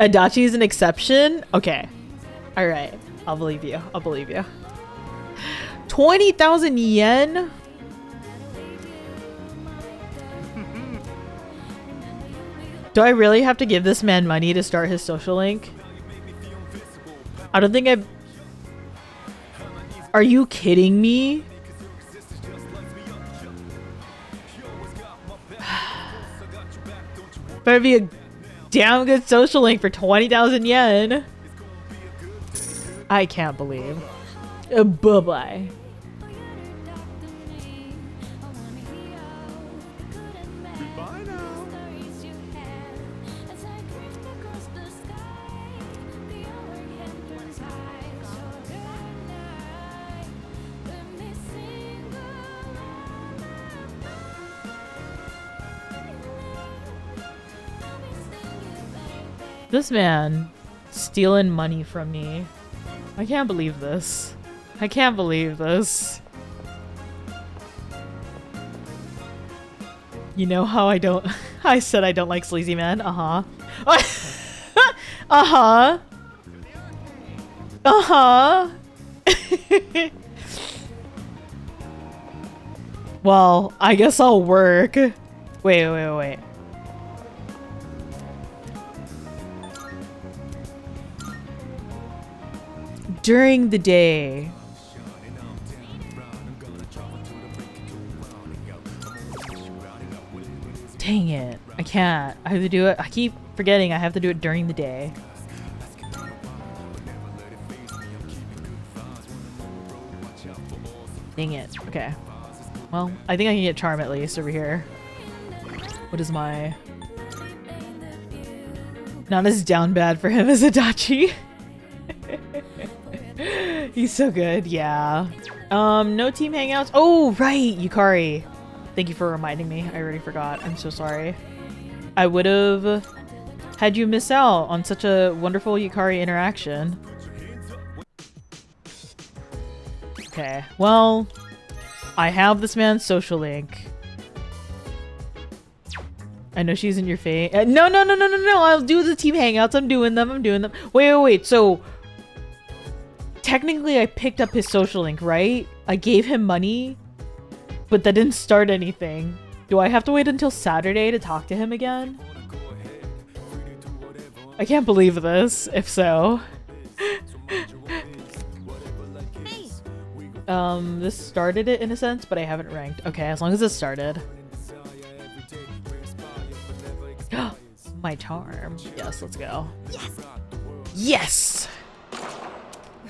Adachi is an exception? Okay. Alright. I'll believe you. I'll believe you. 20,000 yen? Do I really have to give this man money to start his social link? I don't think I've... Are you kidding me? Better be a damn good social link for 20,000 yen. I can't believe. Bye-bye. This man stealing money from me. I can't believe this. I can't believe this. You know how I don't... I said I don't like sleazy men? Uh-huh. Uh-huh. Uh-huh. Well, I guess I'll work. Wait. During the day. Dang it. I can't. I have to do it. I keep forgetting I have to do it during the day. Dang it. Okay. Well, I think I can get charm at least over here. What is my... Not as down bad for him as Adachi. He's so good, yeah. No team hangouts. Oh, right, Yukari. Thank you for reminding me. I already forgot. I'm so sorry. I would have had you miss out on such a wonderful Yukari interaction. Okay, well, I have this man's social link. I know she's in your face. No. I'll do the team hangouts. I'm doing them. Wait. So, technically I picked up his social link, right? I gave him money, but that didn't start anything. Do I have to wait until Saturday to talk to him again? I can't believe this, if so. This started it in a sense, but I haven't ranked. Okay, as long as it started. My charm. Yes, let's go. Yes!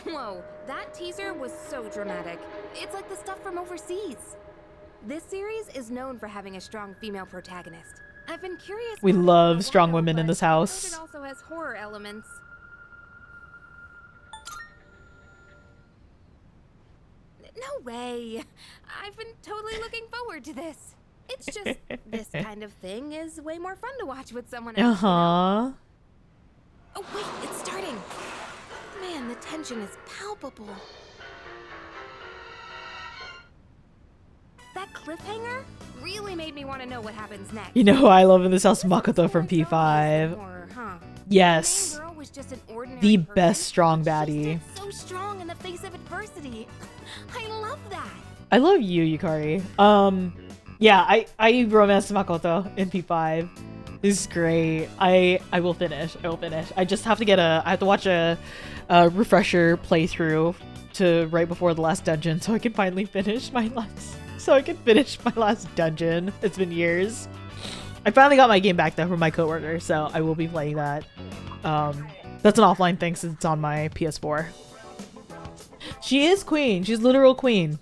Whoa, that teaser was so dramatic. It's like the stuff from overseas. This series is known for having a strong female protagonist. I've been curious. We love strong women in this house. It also has horror elements. No way. I've been totally looking forward to this. It's just this kind of thing is way more fun to watch with someone else. Oh wait, it's starting. Man, the tension is palpable. That cliffhanger really made me want to know what happens next. You know who I love in this house? Makoto from P5. Yes. The best strong baddie. So strong in the face of adversity. I love that. I love you, Yukari. Yeah, I romanced Makoto in P5. This is great. I will finish. I just have to get I have to watch a refresher playthrough to right before the last dungeon so I can finally finish my last dungeon. It's been years. I finally got my game back though from my coworker, so I will be playing that. That's an offline thing since it's on my PS4. She is queen. She's literal queen.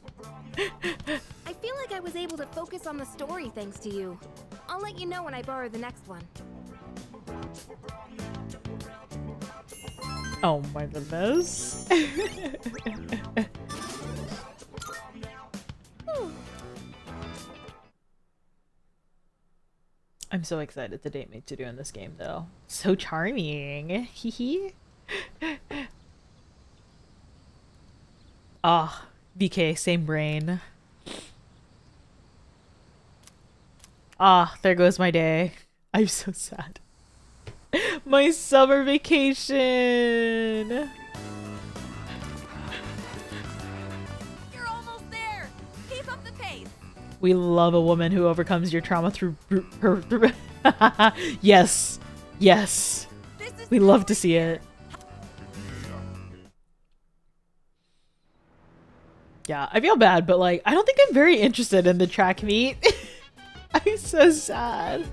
I feel like I was able to focus on the story thanks to you. I'll let you know when I borrow the next one. Oh my goodness. I'm so excited to date mate to do in this game though. So charming. Hehe. Ah, BK, same brain. Ah, there goes my day. I'm so sad. My summer vacation. You're almost there. Keep up the pace. We love a woman who overcomes your trauma through her. Yes. Yes. We love to see it. Yeah, I feel bad, but like, I don't think I'm very interested in the track meet. I'm so sad.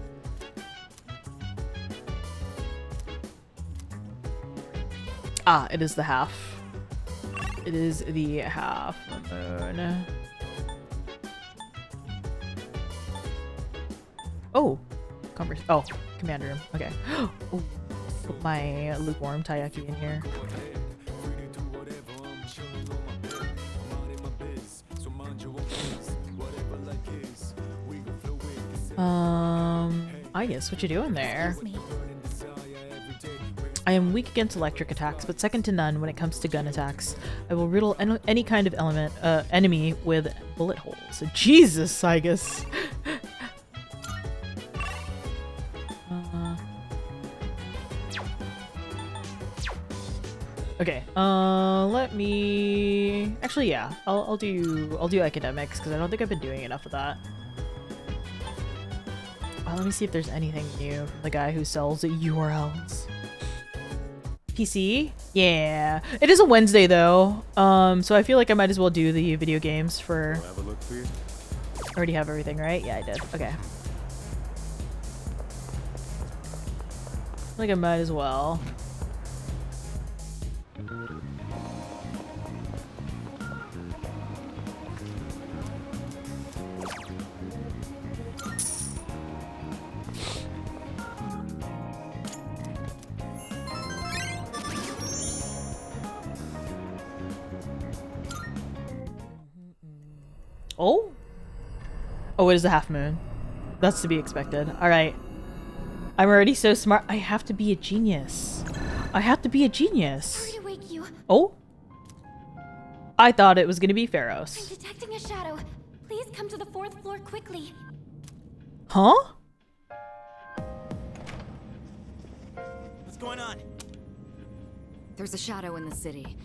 Ah, it is the half. It is the half moon. Oh, oh, command room. Okay. Oh, put my lukewarm taiyaki in here. Aigis, what you doing there? I am weak against electric attacks, but second to none when it comes to gun attacks. I will riddle any kind of enemy with bullet holes. Jesus, Aigis. Okay, let me... Actually, yeah, I'll do academics, because I don't think I've been doing enough of that. Let me see if there's anything new from the guy who sells URLs. PC? Yeah. It is a Wednesday, though, so I feel like I might as well do the video games for... Have a look for you. Already have everything, right? Yeah, I did. Okay. Like I might as well. Oh? Oh, it is a half moon. That's to be expected. Alright. I'm already so smart. I have to be a genius. I have to be a genius. Sorry to wake you. Oh? I thought it was gonna be I'm Pharaohs. detecting a shadow. Please come to the 4th floor quickly. Huh? What's going on? There's a shadow in the city.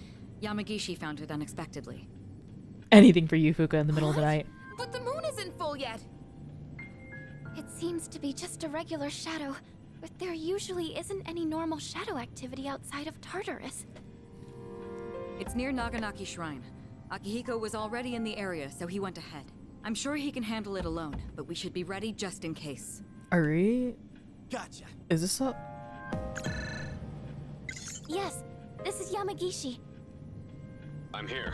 Yamagishi found it unexpectedly. Anything for you, Fuka, in the middle of the night. But the moon isn't full yet. It seems to be just a regular shadow, but there usually isn't any normal shadow activity outside of Tartarus. It's near Naganaki Shrine. Akihiko was already in the area, so he went ahead. I'm sure he can handle it alone, but we should be ready just in case. Ari? Gotcha. Is this up? Yes, this is Yamagishi. I'm here.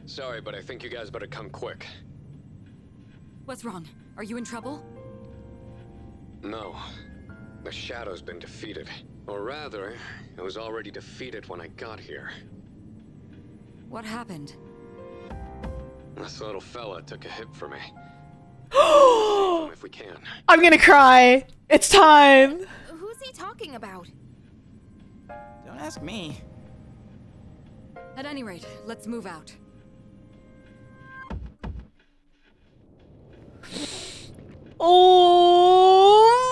Sorry, but I think you guys better come quick. What's wrong? Are you in trouble? No. The Shadow's been defeated. Or rather, it was already defeated when I got here. What happened? This little fella took a hit for me. If we can. I'm gonna cry! It's time! Who's he talking about? Don't ask me. At any rate, let's move out. Oh!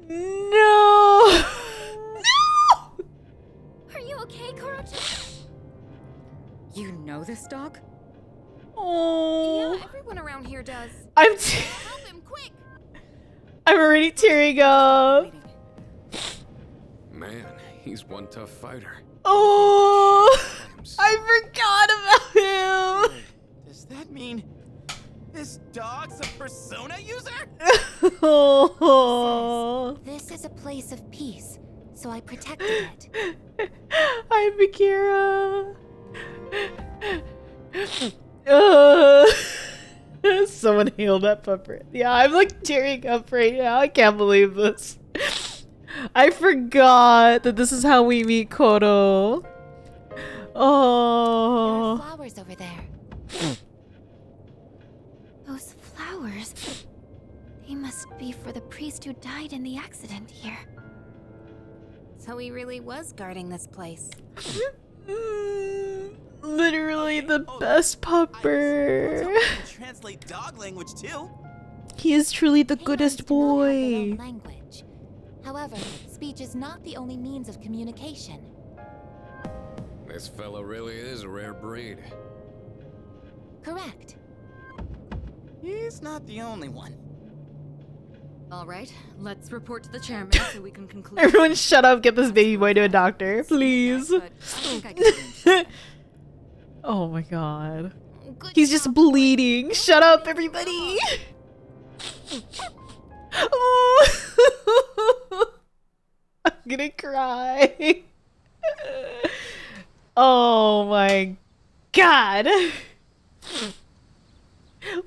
No! Are you okay, Koro-chan? You know this dog? Oh! Yeah, everyone around here does. I'm Help him, quick! I'm already tearing up. Man, he's one tough fighter. Oh! I forgot about him. Does that mean this dog's a persona user? Oh. This is a place of peace, so I protected it. Hi, Bakira. Someone heal that pupper. Yeah, I'm like tearing up right now. I can't believe this. I forgot that this is how we meet Koro. Oh. There are flowers over there. Those flowers. They must be for the priest who died in the accident here. So he really was guarding this place. Literally the best pupper. Translate dog language too. He is truly the goodest boy. Language. However, speech is not the only means of communication. This fella really is a rare breed. Correct. He's not the only one. All right, let's report to the chairman so we can conclude. Everyone shut up, get this baby boy to a doctor, please. But I think I can Oh my god. He's just bleeding. Shut up, everybody. Oh. I'm gonna cry. Oh my god.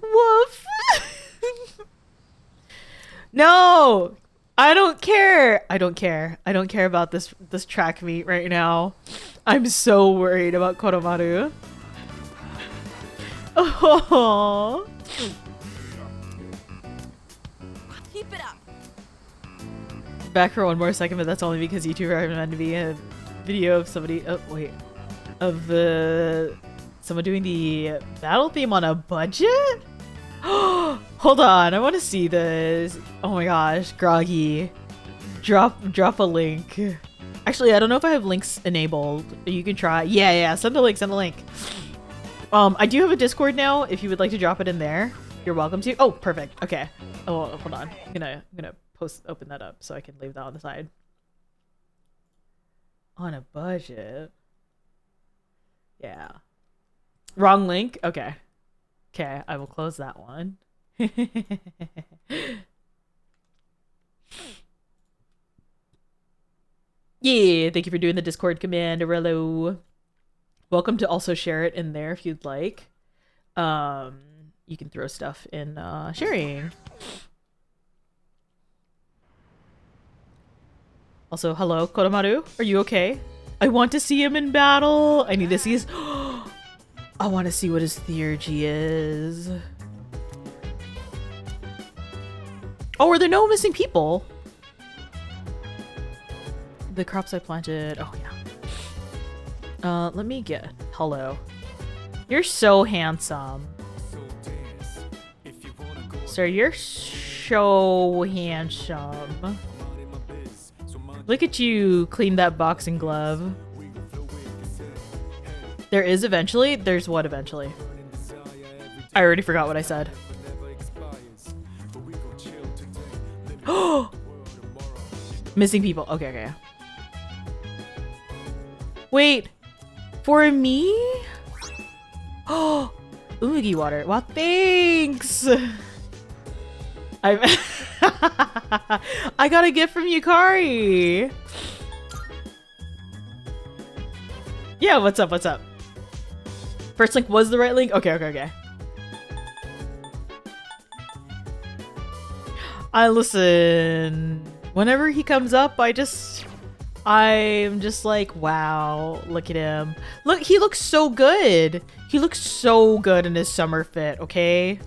Woof. No. I don't care. I don't care. I don't care about this track meet right now. I'm so worried about Koromaru. Oh. Keep it up. Back for one more second, but that's only because YouTuber recommended me a video of somebody. Oh wait, of someone doing the battle theme on a budget. Hold on, I want to see this. Oh my gosh, Groggy, drop a link. Actually, I don't know if I have links enabled. You can try. Yeah, send a link. Send a link. I do have a Discord now. If you would like to drop it in there, you're welcome to. Oh, perfect. Okay. Oh, hold on. I'm gonna open that up so I can leave that on the side. On a budget. Yeah. Wrong link. Okay. Okay, I will close that one. Yeah, thank you for doing the Discord command, Aurelio. Welcome to also share it in there if you'd like. You can throw stuff in sharing. Also, hello, Kodomaru. Are you okay? I want to see him in battle. I need to see his... I want to see what his theurgy is. Oh, are there no missing people? The crops I planted. Oh, yeah. Let me get... Hello. You're so handsome. Sir, you're so handsome. Look at you clean that boxing glove. There is eventually? There's what eventually? I already forgot what I said. Missing people. Okay, okay. Wait. For me? Oh, Umugi water. Wow, thanks. I got a gift from Yukari. Yeah, what's up? What's up? First link was the right link? Okay, okay, okay. I listen. Whenever he comes up, I'm just like, wow, look at him. Look, he looks so good. He looks so good in his summer fit, okay?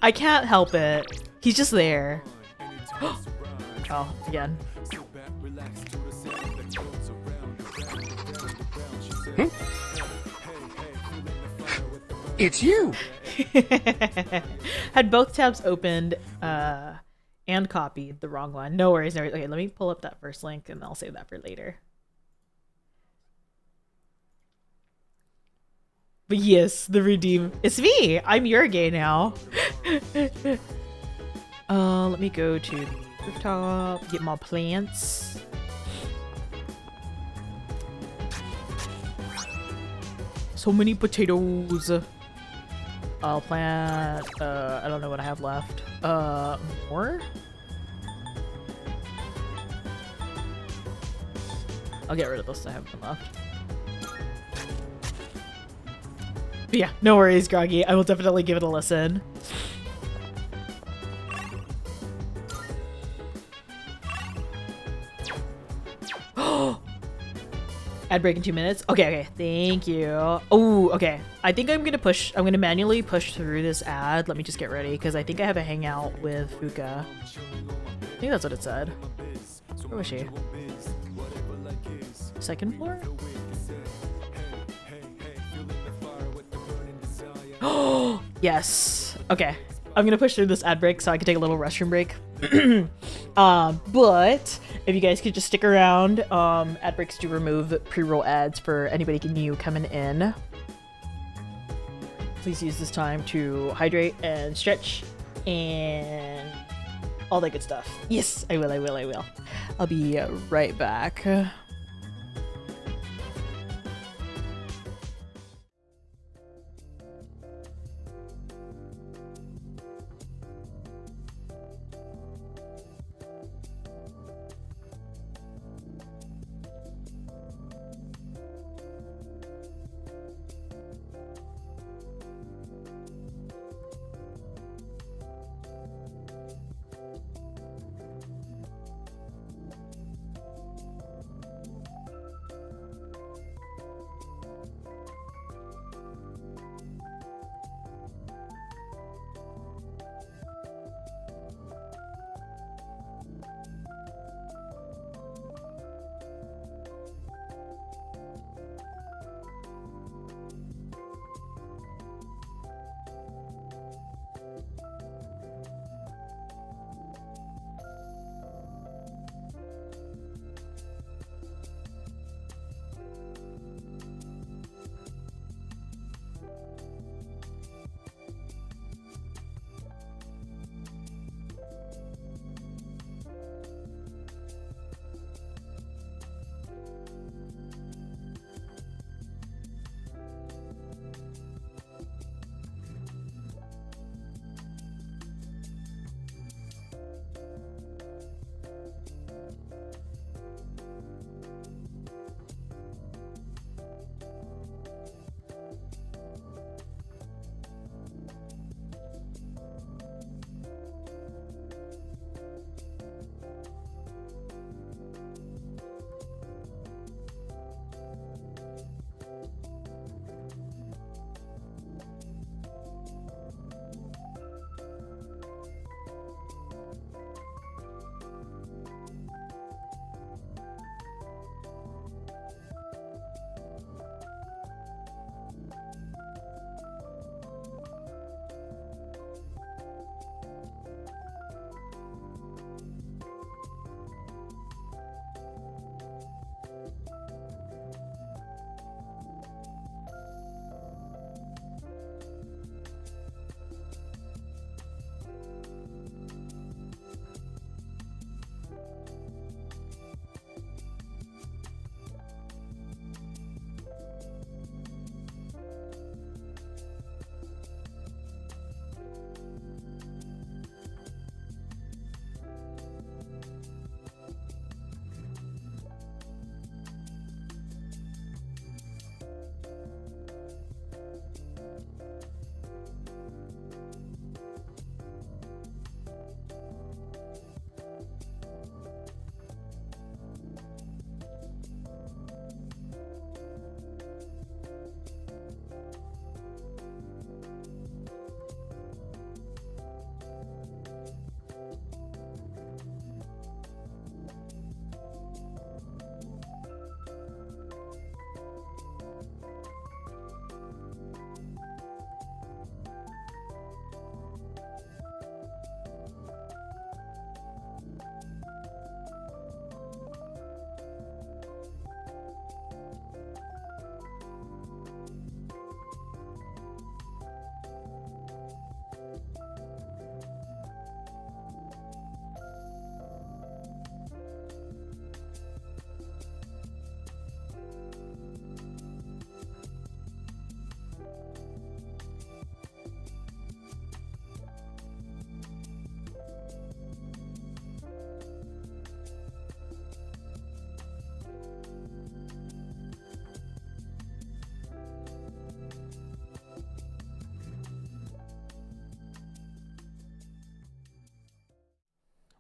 I can't help it. He's just there. Oh, again. It's you! Had both tabs opened and copied the wrong one. No worries, no worries. Okay, let me pull up that first link and I'll save that for later. But yes, the redeem. It's me! I'm your gay now. Let me go to the rooftop, get my plants. So many potatoes. I'll plant, I don't know what I have left. More? I'll get rid of this, I have one left. But yeah, no worries, Groggy. I will definitely give it a listen. Ad break in 2 minutes. Okay, okay. Thank you. Oh, okay. I think I'm gonna manually push through this ad. Let me just get ready because I think I have a hangout with Fuka. I think that's what it said. Where was she? Second floor? Oh, yes. Okay. I'm gonna push through this ad break so I can take a little restroom break. But if you guys could just stick around, ad breaks do remove pre-roll ads for anybody new coming in. Please use this time to hydrate and stretch and all that good stuff. Yes, I will. I'll be right back.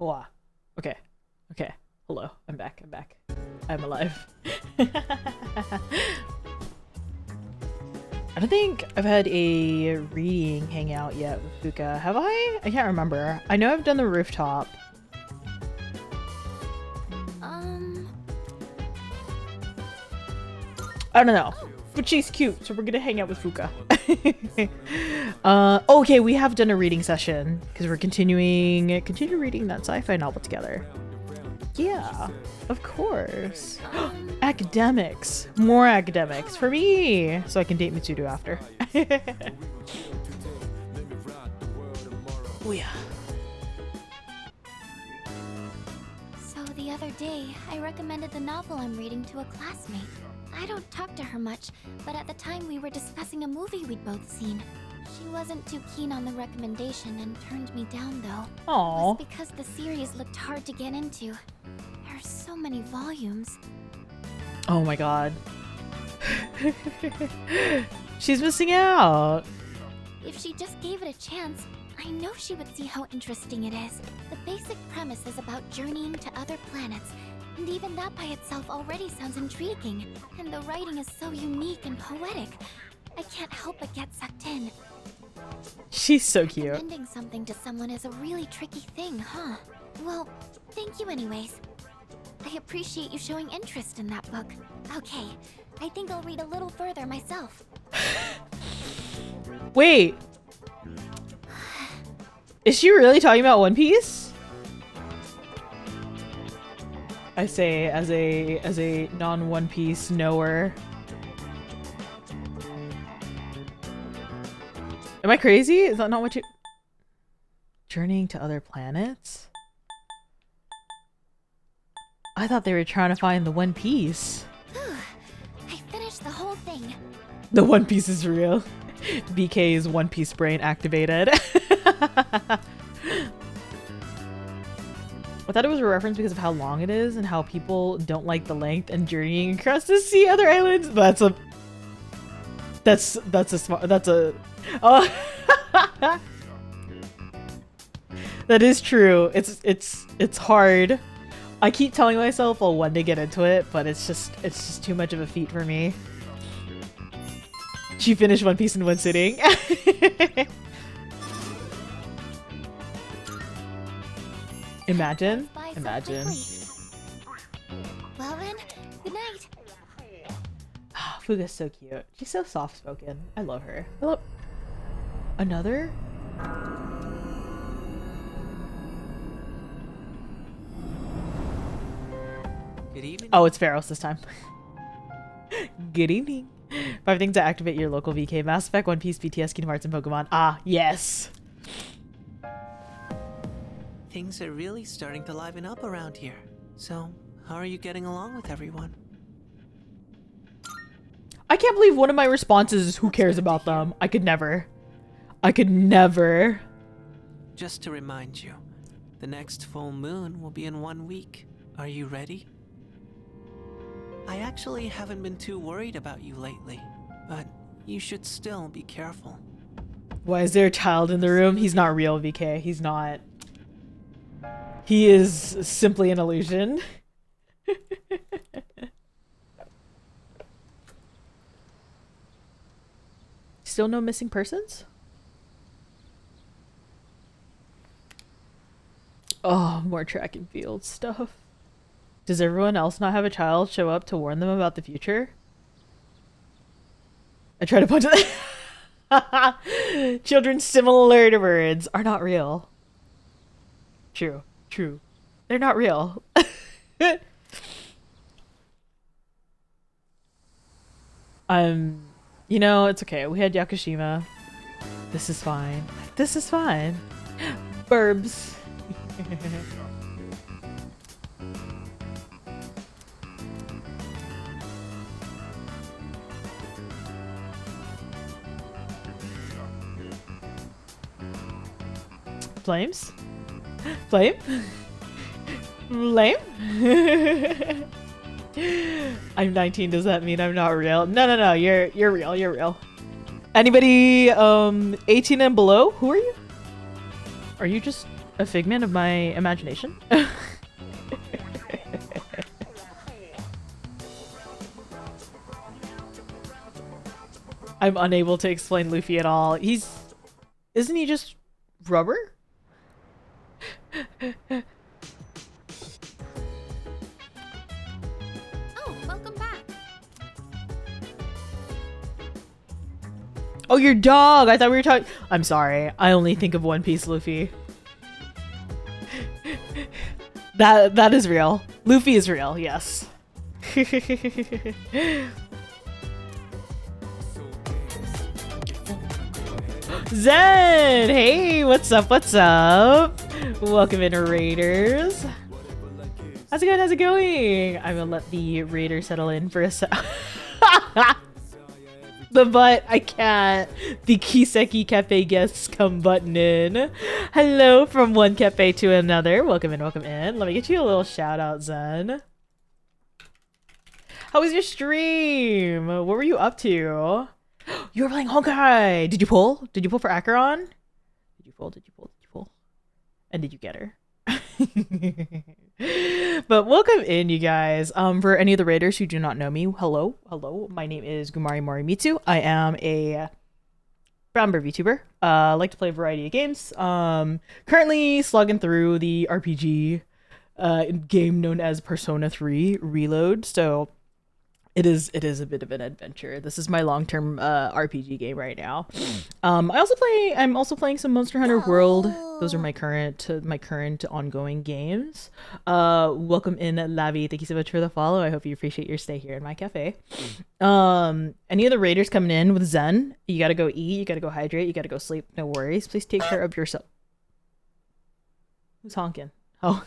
Hola. Okay. Okay. Hello. I'm back. I'm back. I'm alive. I don't think I've had a reading hangout yet with Fuka. Have I? I can't remember. I know I've done the rooftop. I don't know. But she's cute, so we're gonna hang out with Fuka. Okay, we have done a reading session because we're continue reading that sci-fi novel together. Yeah, of course. Academics. More academics for me, so I can date Mitsudo after. Oh yeah. So the other day, I recommended the novel I'm reading to a classmate. I don't talk to her much, but at the time we were discussing a movie we'd both seen. She wasn't too keen on the recommendation and turned me down though. Aww. It was because the series looked hard to get into. There are so many volumes. Oh my god. She's missing out. If she just gave it a chance, I know she would see how interesting it is. The basic premise is about journeying to other planets, and even that by itself already sounds intriguing. And the writing is so unique and poetic. I can't help but get sucked in. She's so cute. Recommending something to someone is a really tricky thing, huh? Well, thank you anyways. I appreciate you showing interest in that book. Okay, I think I'll read a little further myself. Wait. Is she really talking about One Piece? I say as a non-One Piece knower. Am I crazy? Is that not what you... Journeying to other planets? I thought they were trying to find the One Piece. I finished the whole thing. The One Piece is real. BK's One Piece brain activated. I thought it was a reference because of how long it is and how people don't like the length and journeying across the sea other islands. That's a oh. That is true. It's hard. I keep telling myself I'll one day get into it, but it's just too much of a feat for me. She finished One Piece in one sitting. Imagine. Imagine. Well then, good night. Oh, Fuga's so cute. She's so soft-spoken. I love her. I love... Another? Good evening. Oh, it's Pharos this time. Good evening. 5 things to activate your local VK. Mass Effect, One Piece, BTS, Kingdom Hearts, and Pokemon. Ah, yes. Things are really starting to liven up around here. So, how are you getting along with everyone? I can't believe one of my responses is who cares about them. I could never. I could never. Just to remind you, the next full moon will be in 1 week. Are you ready? I actually haven't been too worried about you lately, but you should still be careful. Why is there a child in the room? He's not real, VK. He's not. He is simply an illusion. Still no missing persons? Oh, more track and field stuff. Does everyone else not have a child show up to warn them about the future? I try to punch it. Children similar to birds are not real. True. True. They're not real. You know, it's okay. We had Yakushima. This is fine. This is fine. Burbs. Flames? Flame? Flame? I'm 19, does that mean I'm not real? No, you're real, you're real. Anybody 18 and below? Who are you? Are you just a figment of my imagination? I'm unable to explain Luffy at all. Isn't he just rubber? Oh, welcome back. Oh, your dog! I thought we were talking. I'm sorry. I only think of One Piece Luffy. That is real. Luffy is real. Yes. Zen! Hey, what's up? What's up? Welcome in, Raiders. How's it going? How's it going? I'm gonna let the Raider settle in for a sec. The butt, I can't. The Kiseki Cafe guests come button in. Hello from one cafe to another. Welcome in, welcome in. Let me get you a little shout out, Zen. How was your stream? What were you up to? You were playing Honkai. Did you pull? Did you pull for Acheron? Did you pull? Did you pull? Did you pull? And did you get her? But welcome in, you guys. For any of the raiders who do not know me, hello. My name is Gumari Morimitsu. I am a brown bear VTuber. I like to play a variety of games. Currently slugging through the RPG game known as Persona 3 Reload. So it is a bit of an adventure. This is my long-term RPG game right now. I'm also playing some Monster Hunter World. Those are my current ongoing games. Welcome in, Lavi. Thank you so much for the follow. I hope you appreciate your stay here in my cafe. Any of the raiders coming in with Zen, you gotta go eat, you gotta go hydrate, you gotta go sleep. No worries. Please take care of yourself. Who's honking? Oh.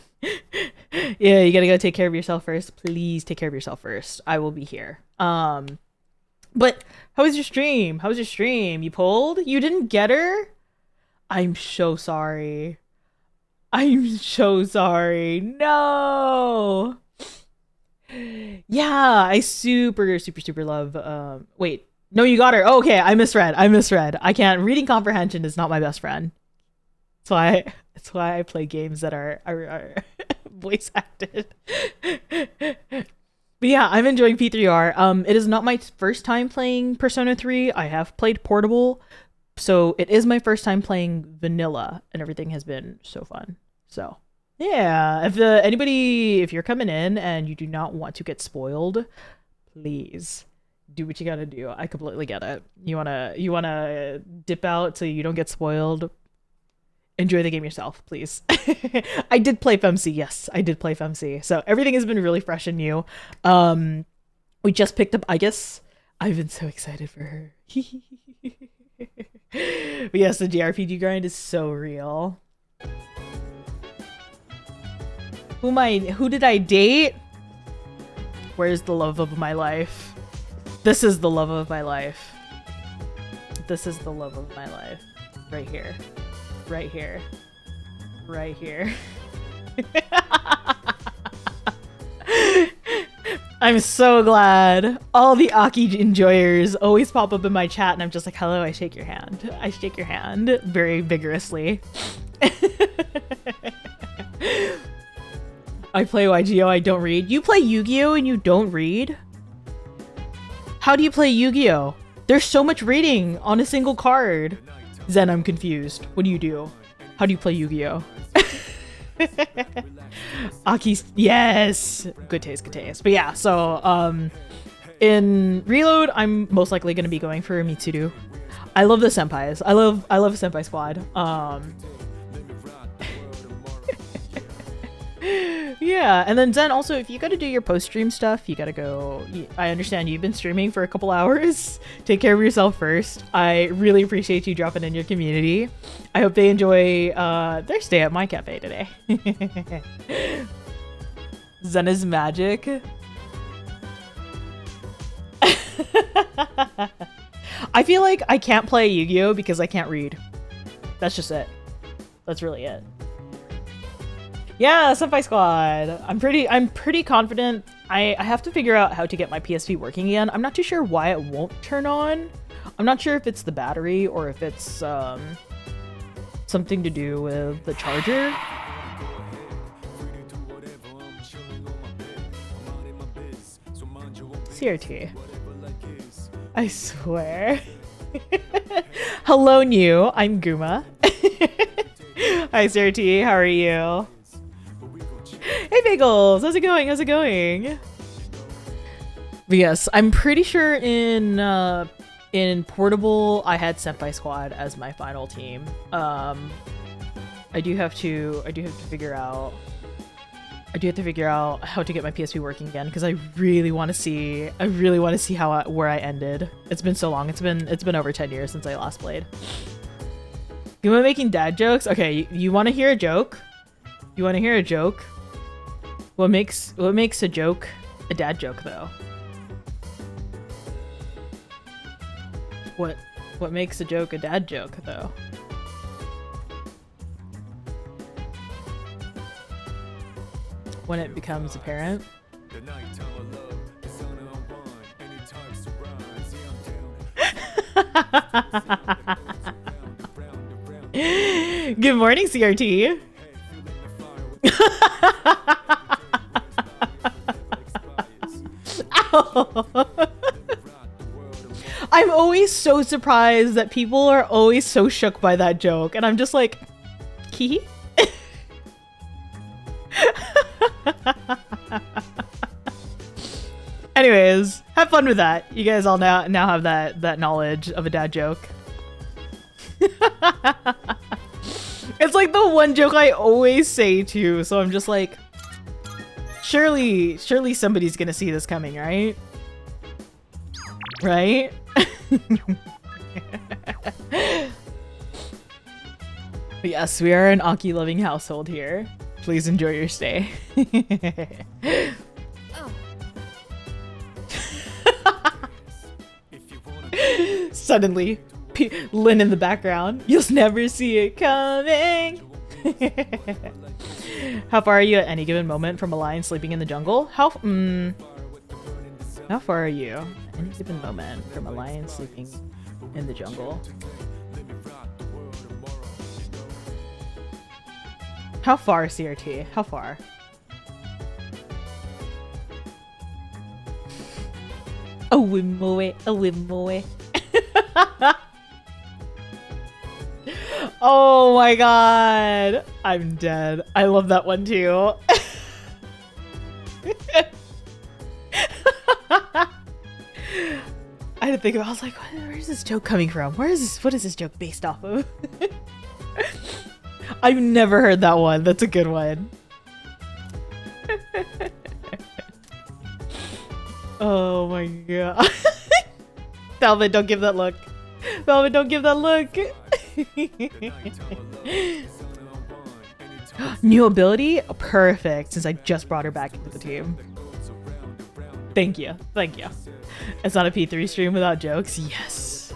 Yeah, you gotta go take care of yourself first. Please take care of yourself first. I will be here. But how was your stream? How was your stream? You pulled? You didn't get her? I'm so sorry. I'm so sorry. No. Yeah, I super love wait. No, you got her. Oh, okay, I misread. I can't. Reading comprehension is not my best friend. That's why I play games that are voice acted. But yeah, I'm enjoying P3R. It is not my first time playing Persona 3. I have played Portable, so it is my first time playing vanilla, and everything has been so fun. So yeah, if you're coming in and you do not want to get spoiled, please do what you gotta do. I completely get it. You wanna dip out so you don't get spoiled. Enjoy the game yourself, please. I did play FemC. Yes, I did play FemC. So everything has been really fresh and new. We just picked up aigis. I've been so excited for her. But yes, the JRPG grind is so real. Who did I date? Where's the love of my life? This is the love of my life. This is the love of my life. Right here. Right here. Right here. I'm so glad. All the Aki enjoyers always pop up in my chat and I'm just like, hello, I shake your hand. I shake your hand very vigorously. I play YGO, I don't read. You play Yu-Gi-Oh! And you don't read? How do you play Yu-Gi-Oh? There's so much reading on a single card. Zen, I'm confused. What do you do? How do you play Yu-Gi-Oh? Aki's, yes! Good taste, good taste. But yeah, so, in Reload, I'm most likely going to be going for Mitsuru. I love the senpais. I love Senpai Squad. Yeah, and then Zen, also, if you gotta do your post-stream stuff, you gotta go. I understand you've been streaming for a couple hours. Take care of yourself first. I really appreciate you dropping in your community. I hope they enjoy their stay at my cafe today. Zen is magic. I feel like I can't play Yu-Gi-Oh! Because I can't read. That's just it. That's really it. Yeah, Senpai Squad. I'm pretty confident. I have to figure out how to get my PSP working again. I'm not too sure why it won't turn on. I'm not sure if it's the battery or if it's something to do with the charger. CRT. I swear. Hello, new. I'm Guma. Hi, CRT. How are you? Hey, Bagels. How's it going? How's it going? But yes, I'm pretty sure in Portable I had Senpai Squad as my final team. I do have to figure out how to get my PSP working again because I really want to see where I ended. It's been so long. It's been over 10 years since I last played. You want making dad jokes? Okay, you want to hear a joke? You want to hear a joke? What makes a joke a dad joke though? What makes a joke a dad joke though? When it becomes apparent. Good morning, CRT. Ow. I'm always so surprised that people are always so shook by that joke, and I'm just like, key? Anyways, have fun with that. You guys all now have that knowledge of a dad joke. It's like the one joke I always say too, so I'm just like, surely somebody's gonna see this coming, right? Right? But yes, we are an Aki loving household here. Please enjoy your stay. Suddenly, Lynn in the background. You'll never see it coming. How far are you at any given moment from a lion sleeping in the jungle? How far are you at any given moment from a lion sleeping in the jungle? How far, CRT? How far? A whim away, a whim away. Oh my god. I'm dead. I love that one too. I had to think about it. I was like, where's this joke coming from? What is this joke based off of? I've never heard that one. That's a good one. Oh my god. Velvet, don't give that look. Velvet, don't give that look. New ability? Perfect, since I just brought her back into the team. Thank you. Thank you. It's not a P3 stream without jokes. Yes.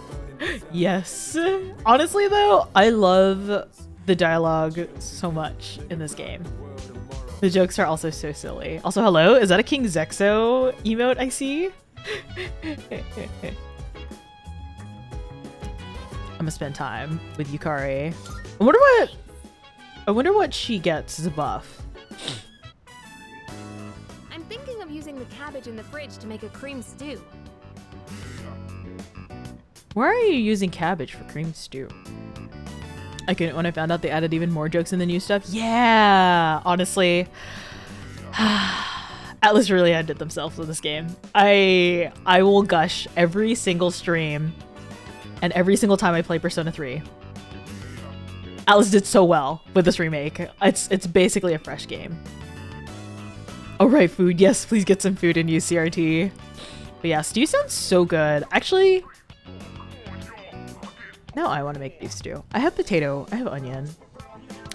Yes. Honestly, though, I love the dialogue so much in this game. The jokes are also so silly. Also, hello? Is that a King Zexo emote I see? I'm gonna spend time with Yukari. I wonder what she gets as a buff. I'm thinking of using the cabbage in the fridge to make a cream stew. Why are you using cabbage for cream stew? I couldn't when I found out they added even more jokes in the new stuff. Yeah, honestly. Atlas really ended themselves with this game. I will gush every single stream and every single time I play Persona 3. Atlas did so well with this remake. It's basically a fresh game. Oh right, food. Yes, please get some food and use CRT. But yeah, stew sounds so good. Actually, now I want to make beef stew. I have potato. I have onion.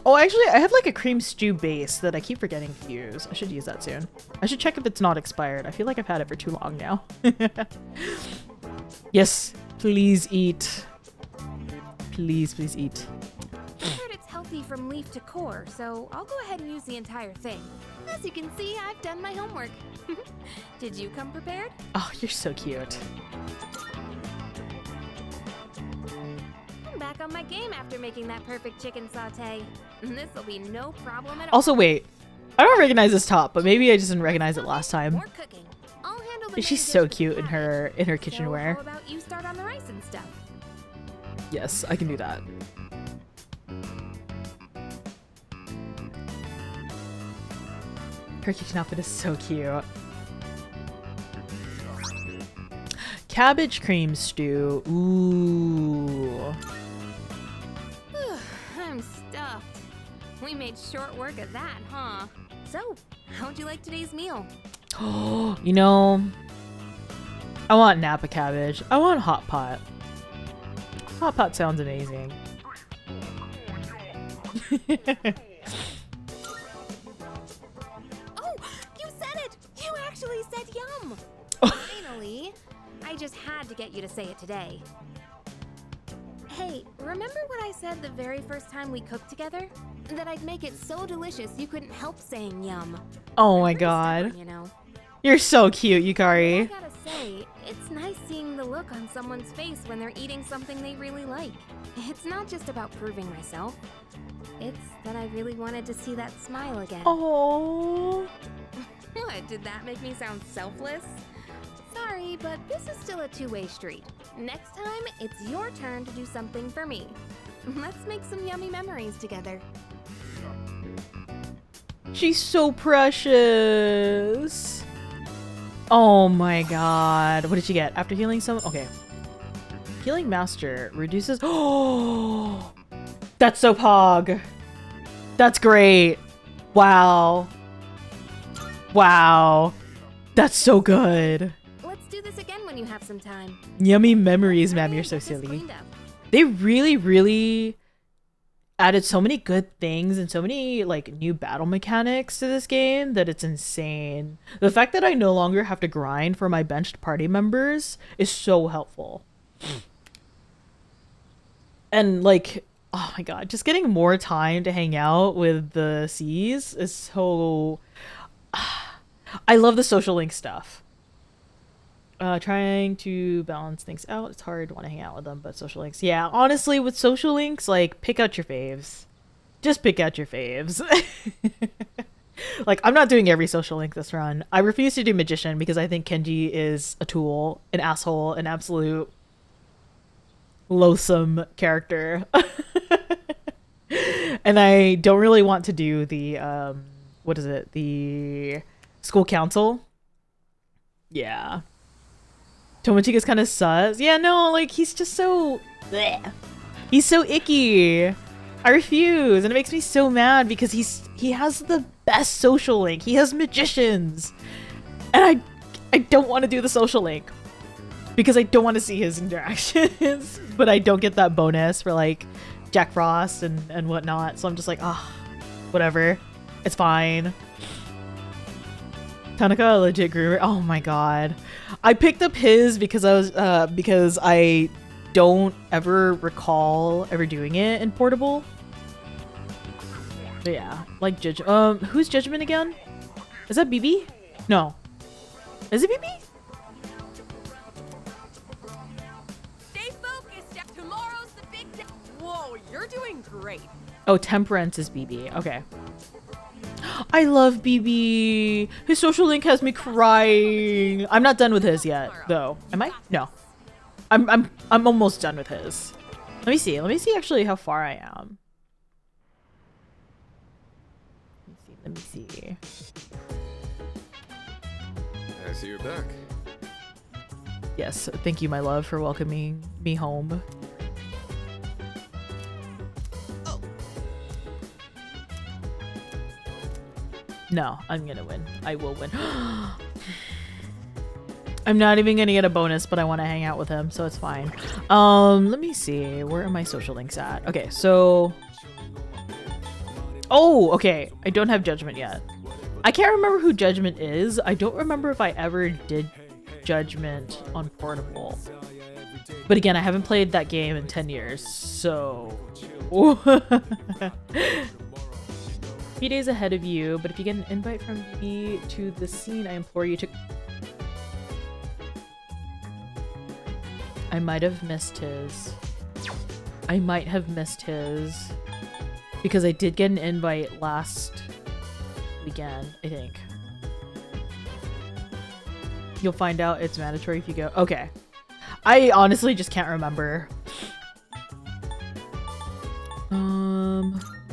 Oh, actually, I have like a cream stew base that I keep forgetting to use. I should use that soon. I should check if it's not expired. I feel like I've had it for too long now. Yes, please eat. Please, please eat. I heard it's healthy from leaf to core, so I'll go ahead and use the entire thing. As you can see, I've done my homework. Did you come prepared? Oh, you're so cute. I'm back on on my game after making that perfect chicken saute. This'll be no problem at all. Also, wait. I don't recognize this top, but maybe I just didn't recognize it last time. More cooking. I'll handle the She's main so dish with cute the in cabbage. her kitchenware. So how about you start on the rice and stuff? Yes, I can do that. Her kitchen outfit is so cute. Cabbage cream stew. Ooh. I'm stuffed. We made short work of that, huh? So, how'd you like today's meal? You know, I want Napa cabbage. I want hot pot. Hot pot sounds amazing. Oh, you said it! You actually said yum! Finally! I just had to get you to say it today. Hey, remember what I said the very first time we cooked together? That I'd make it so delicious you couldn't help saying yum. Oh my god. Stubborn, you know. You're so cute, I Yukari. gotta say, it's nice seeing the look on someone's face when they're eating something they really like. It's not just about proving myself. It's that I really wanted to see that smile again. Oh. What, did that make me sound selfless? Sorry, but this is still a two-way street. Next time, it's your turn to do something for me. Let's make some yummy memories together. She's so precious. Oh my god. What did she get? After healing some... Okay. Healing Master reduces... Oh! That's so pog. That's great. Wow. Wow. That's so good. Let's do this again when you have some time. Yummy memories, ma'am. You're so silly. They really added so many good things and so many like new battle mechanics to this game that it's insane. The fact that I no longer have to grind for my benched party members is so helpful. And like, oh my god, just getting more time to hang out with the C's is so... I love the social link stuff. Trying to balance things out. It's hard to want to hang out with them, but social links. Yeah, honestly, with social links, like, pick out your faves. Just pick out your faves. Like, I'm not doing every social link this run. I refuse to do Magician because I think Kenji is a tool, an asshole, an absolute loathsome character. And I don't really want to do the, what is it? The school council. Yeah. Tomochiga's kind of sus. Yeah, no, like, he's just so... bleh. He's so icky. I refuse, and it makes me so mad because he has the best social link. He has magicians. And I don't want to do the social link because I don't want to see his interactions, but I don't get that bonus for, like, Jack Frost and whatnot, so I'm just like, ah, whatever. It's fine. Tanaka, legit groomer. Oh my god. I picked up his because I don't ever recall ever doing it in portable. But yeah, like who's Judgment again? Is that BB? No. Is it BB? Stay focused. Tomorrow's the big day. Whoa, you're doing great. Oh, Temperance is BB. Okay. I love BB. His social link has me crying. I'm not done with his yet, though. Am I? No. I'm almost done with his. Let me see. Let me see actually how far I am. Let me see. I see you're back. Yes, thank you, my love, for welcoming me home. No, I'm gonna win. I will win. I'm not even gonna get a bonus, but I want to hang out with him, so it's fine. Let me see. Where are my social links at? Okay, so... Oh, okay. I don't have Judgment yet. I can't remember who Judgment is. I don't remember if I ever did Judgment on portable. But again, I haven't played that game in 10 years, so... Few days ahead of you, but if you get an invite from me to the scene, I implore you to... I might have missed his. I might have missed his because I did get an invite last weekend, I think. You'll find out it's mandatory if you go. Okay. I honestly just can't remember.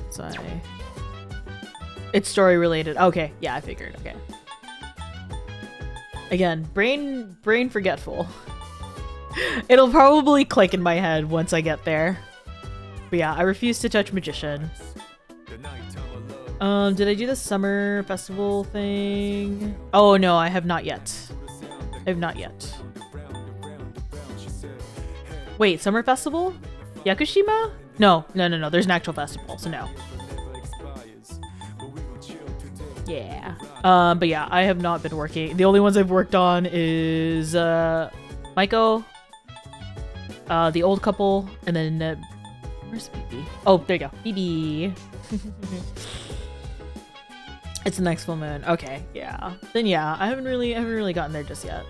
Sorry. It's story related. Okay, yeah, I figured. Okay. Again, brain forgetful. It'll probably click in my head once I get there. But yeah, I refuse to touch magician. Did I do the summer festival thing? Oh no, I have not yet. I have not yet. Wait, summer festival? Yakushima? No. There's an actual festival, so no. Yeah. But yeah, I have not been working. The only ones I've worked on is Maiko, the old couple, and then where's BB? Oh, there you go, BB. It's the next full moon. Okay, yeah. Then yeah, I haven't really gotten there just yet.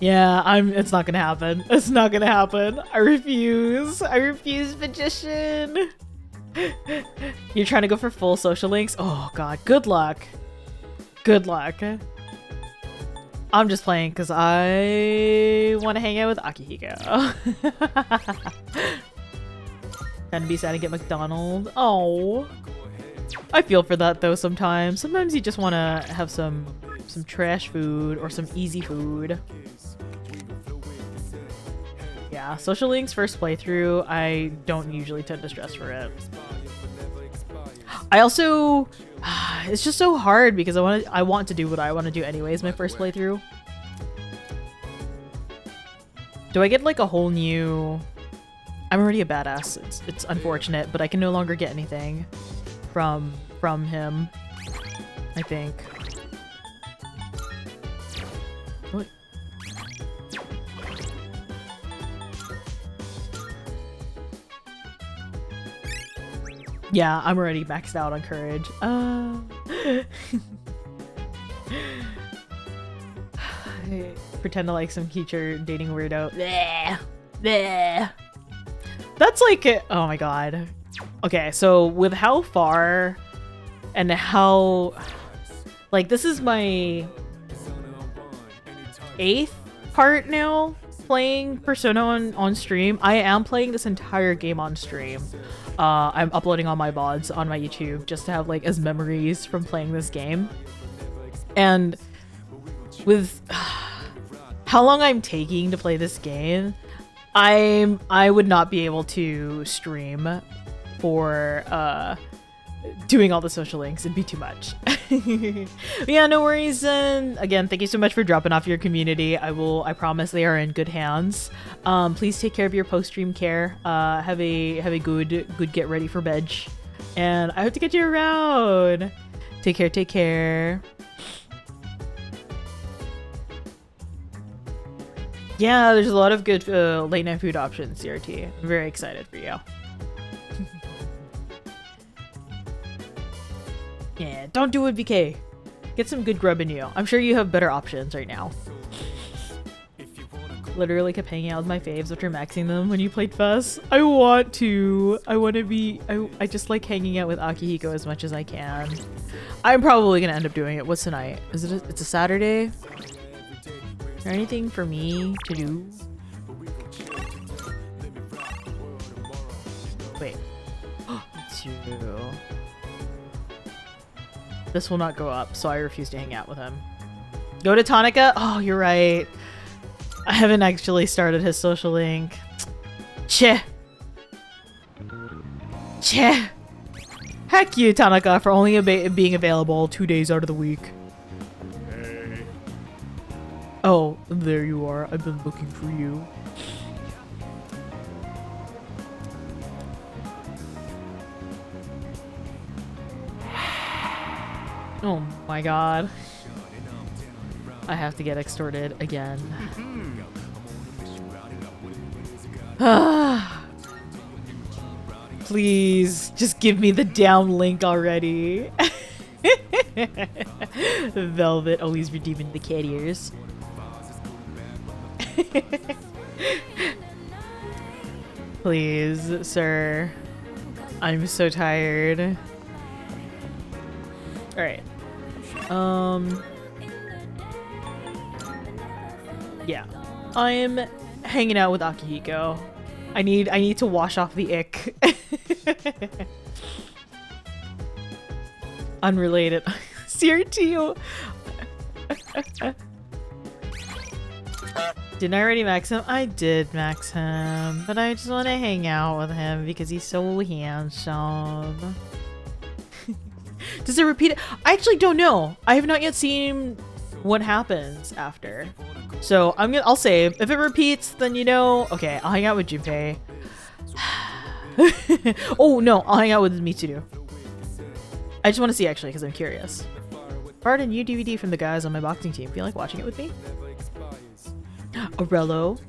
Yeah, it's not gonna happen. It's not gonna happen. I refuse. I refuse, magician. You're trying to go for full social links? Oh god, good luck. Good luck. I'm just playing because I want to hang out with Akihiko. Gonna be sad to get McDonald's. Oh, I feel for that though sometimes. Sometimes you just want to have some trash food or some easy food. Yeah, Social Link's first playthrough, I don't usually tend to stress for it. I also, it's just so hard because I want to do what I want to do anyways my first playthrough. Do I get like a whole new... I'm already a badass. It's unfortunate, but I can no longer get anything from him, I think. What? Yeah, I'm already maxed out on courage. Pretend to like some teacher dating weirdo. Bleh. Bleh. That's like, oh my god. Okay, so with how far and how, like, this is my 8th part now playing Persona on stream. I am playing this entire game on stream. I'm uploading all my VODs on my YouTube just to have like as memories from playing this game. And with how long I'm taking to play this game, I would not be able to stream for doing all the social links. It'd be too much. Yeah, no worries. And again, thank you so much for dropping off your community. I promise they are in good hands. Please take care of your post-stream care. Have a good get ready for bed. And I hope to get you around. Take care. Yeah, there's a lot of good late night food options, CRT. I'm very excited for you. Yeah, don't do it, BK. Get some good grub in you. I'm sure you have better options right now. Literally kept hanging out with my faves after maxing them when you played Fest. I want to be... I just like hanging out with Akihiko as much as I can. I'm probably gonna end up doing it. What's tonight? It's a Saturday? Is there anything for me to do? Wait. This will not go up, so I refuse to hang out with him. Go to Tonica? Oh, you're right. I haven't actually started his social link. Cheh. Heck you, Tanaka, for only being available 2 days out of the week. Hey. Oh, there you are. I've been looking for you. Oh my god. I have to get extorted again. Please, just give me the down link already. Velvet always redeeming the cat ears. Please, sir. I'm so tired. Alright. Yeah. I'm hanging out with Akihiko. I need to wash off the ick. Unrelated. CRT. Didn't I already max him? I did max him, but I just want to hang out with him because he's so handsome. Does it repeat it? I actually don't know. I have not yet seen what happens after. So I'll save. If it repeats, then you know. Okay, I'll hang out with Junpei. Oh no, I'll hang out with Mitsuru. I just want to see actually because I'm curious. Brought a new DVD from the guys on my boxing team. Feel like watching it with me? Aurello.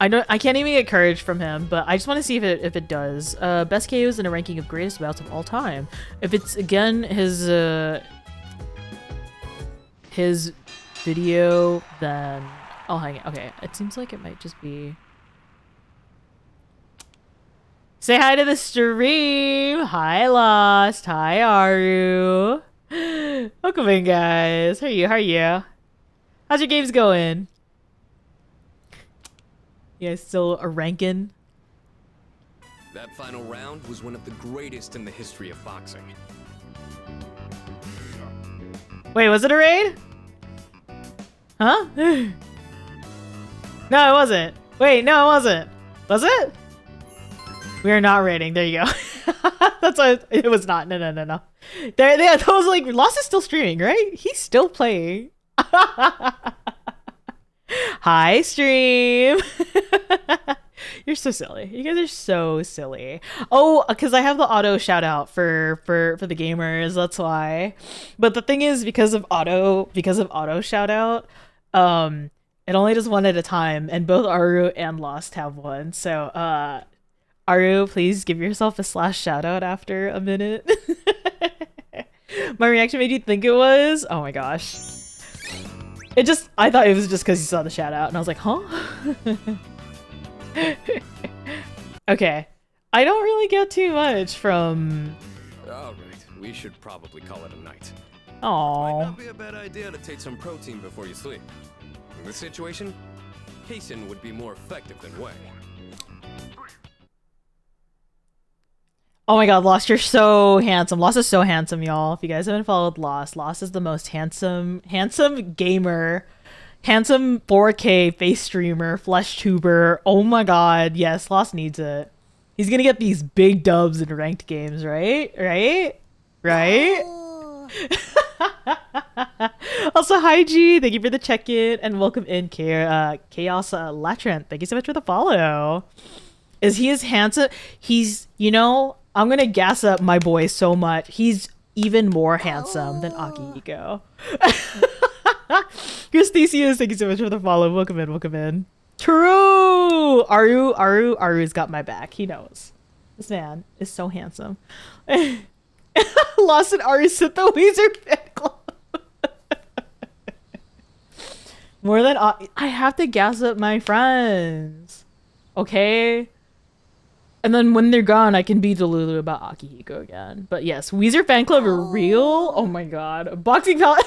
I can't even get courage from him, but I just want to see if it does. Best KOs in a ranking of greatest bouts of all time. If it's again his video, then I'll hang it. Okay, it seems like it might just be. Say hi to the stream. Hi Lost. Hi Aru. Welcome in, guys. How are you? How's your games going? You guys still a ranking? That final round was one of the greatest in the history of boxing. Wait, was it a raid? Huh? No, it wasn't. Wait, no, it wasn't. Was it? We are not raiding. There you go. That's why it was not. No. There, that was like Lost is still streaming, right? He's still playing. Hi, stream. You're so silly. You guys are so silly. Oh, because I have the auto shout out for the gamers. That's why. But the thing is, because of auto shout out, it only does one at a time, and both Aru and Lost have one. So, Aru, please give yourself a / shout out after a minute. My reaction made you think it was? Oh my gosh. I thought it was just because you saw the shout out and I was like, huh? Okay. I don't really get too much from... Alright, we should probably call it a night. Aww. Might not be a bad idea to take some protein before you sleep. In this situation, casein would be more effective than whey. Oh my god, Lost, you're so handsome. Lost is so handsome, y'all. If you guys haven't followed Lost, Lost is the most handsome gamer, handsome 4K face streamer, flesh tuber. Oh my god, yes, Lost needs it. He's gonna get these big dubs in ranked games, right? Also, hi G, thank you for the check-in and welcome in, Chaos Latrant. Thank you so much for the follow. Is he as handsome? He's, I'm gonna gas up my boy so much. He's even more handsome than Akihiko. Chris Theseus, thank you so much for the follow. Welcome in. True! Aru's got my back. He knows. This man is so handsome. Lost and Aru sit the Weezer fan club. More than I have to gas up my friends. Okay? And then when they're gone, I can be delulu about Akihiko again. But yes, Weezer fan club are real. Oh my god. Boxing pal.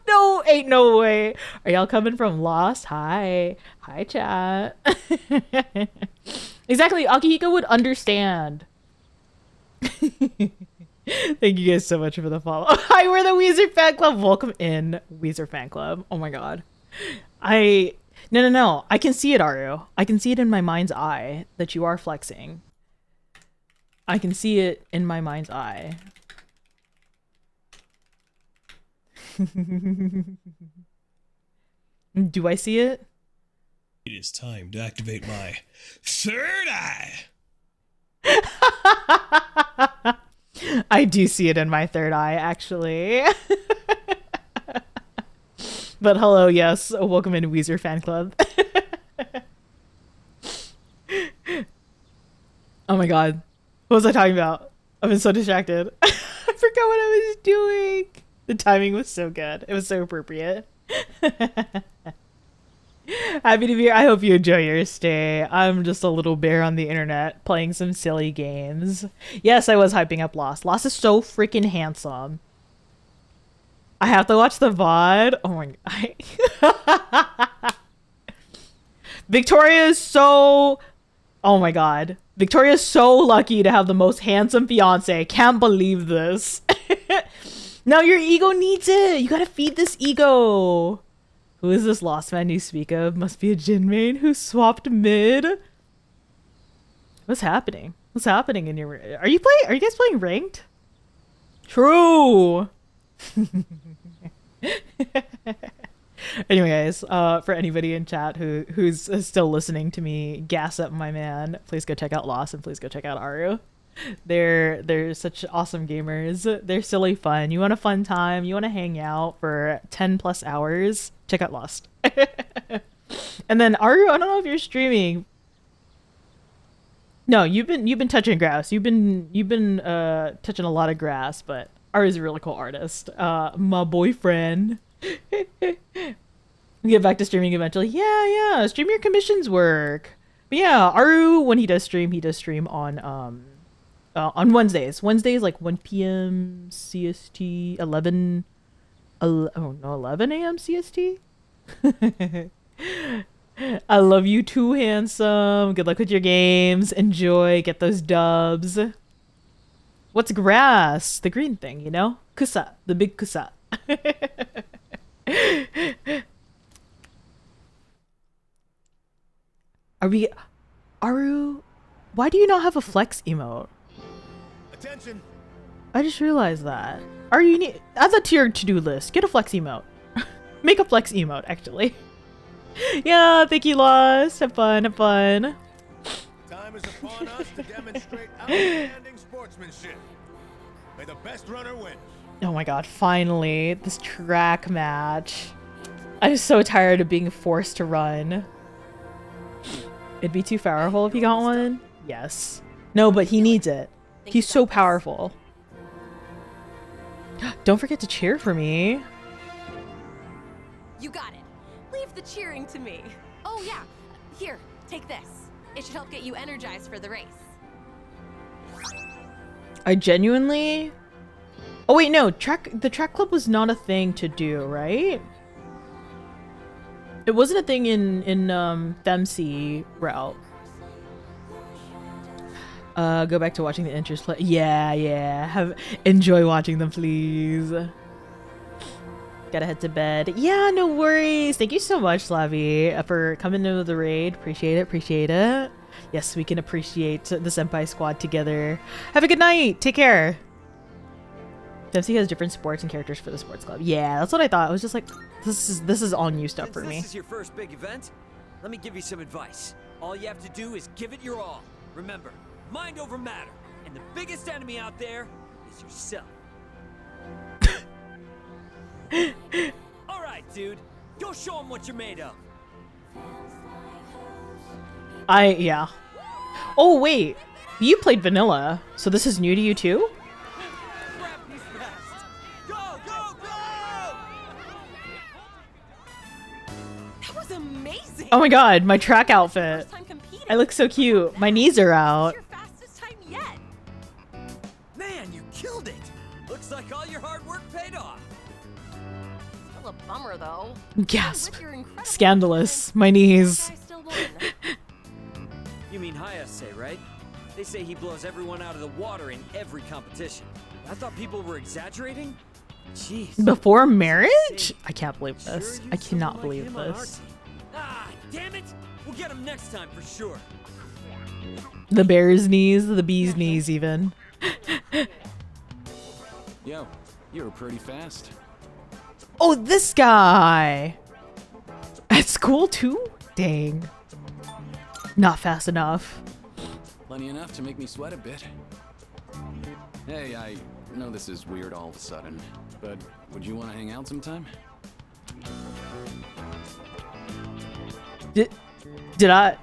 No, ain't no way. Are y'all coming from Lost? Hi, chat. Exactly. Akihiko would understand. Thank you guys so much for the follow. Hi, we're the Weezer fan club. Welcome in, Weezer fan club. Oh my god. No. I can see it, Aru. I can see it in my mind's eye that you are flexing. I can see it in my mind's eye. Do I see it? It is time to activate my third eye. I do see it in my third eye, actually. But hello, yes. Welcome into Weezer fan club. Oh my god. What was I talking about? I've been so distracted. I forgot forgot what I was doing. The timing was so good. It was so appropriate. Happy to be here. I hope you enjoy your stay. I'm just a little bear on the internet playing some silly games. Yes, I was hyping up Lost. Lost is so freaking handsome. I have to watch the VOD. Oh my god. Victoria is so... Oh my god. Victoria is so lucky to have the most handsome fiance. I can't believe this. Now your ego needs it. You gotta feed this ego. Who is this lost man you speak of? Must be a Jin main who swapped mid. What's happening? What's happening in your... Are you guys playing ranked? True. Anyway, guys, for anybody in chat who's still listening to me gas up my man, please go check out Lost and please go check out Aru. They're such awesome gamers. They're silly fun. You want a fun time, you want to hang out for 10 plus hours, check out Lost. And then Aru, I don't know if you're streaming. No, you've been touching grass. You've been touching a lot of grass, but Aru's a really cool artist. My boyfriend. We'll get back to streaming eventually. Yeah. Stream your commissions work. But yeah, Aru, when he does stream on Wednesdays. Wednesdays, like 1 p.m. CST, 11 a.m. CST? I love you too, handsome. Good luck with your games. Enjoy. Get those dubs. What's grass? The green thing, you know? Kusa. The big kusa. Aru, why do you not have a flex emote? Attention. I just realized that. Add that to your to-do list. Get a flex emote. Make a flex emote, actually. Yeah, thank you, Lost. Have fun. Time is upon us to demonstrate outstanding sportsmanship. May the best runner win. Oh my god, finally. This track match. I'm so tired of being forced to run. It'd be too powerful if he got one? Yes. No, but he needs it. He's so powerful. Don't forget to cheer for me. You got it. Leave the cheering to me. Oh yeah. Here, take this. It should help get you energized for the race. I genuinely... Oh wait, no. The track club was not a thing to do, right? It wasn't a thing in FemC route. Go back to watching the intros play. Yeah. Enjoy watching them, please. Gotta head to bed. Yeah, no worries. Thank you so much, Slavi, for coming into the raid. Appreciate it. Yes, we can appreciate the Senpai squad together. Have a good night. Take care. FemC has different sports and characters for the sports club. Yeah, that's what I thought. I was just like, this is all new stuff for me. This is your first big event. Let me give you some advice. All you have to do is give it your all. Remember, mind over matter. And the biggest enemy out there is yourself. All right, dude. Go show them what you're made of. Yeah. Oh, wait. You played vanilla, so this is new to you too? That was amazing. Oh my god, my track outfit. I look so cute. My knees are out. Your fastest time yet. Man, you killed it. Looks like all your hard work paid off. Still a bummer though. Gasp. Scandalous. My knees. You mean Hayase, right? They say he blows everyone out of the water in every competition. I thought people were exaggerating. Jeez. Before marriage? I can't believe this. I cannot believe this. Ah, damn it! We'll get him next time for sure. The bear's knees, the bee's knees even. Yo, you were pretty fast. Oh, this guy! At school too? Dang. Not fast enough. Plenty enough to make me sweat a bit. Hey, I know this is weird all of a sudden, but would you want to hang out sometime? Did I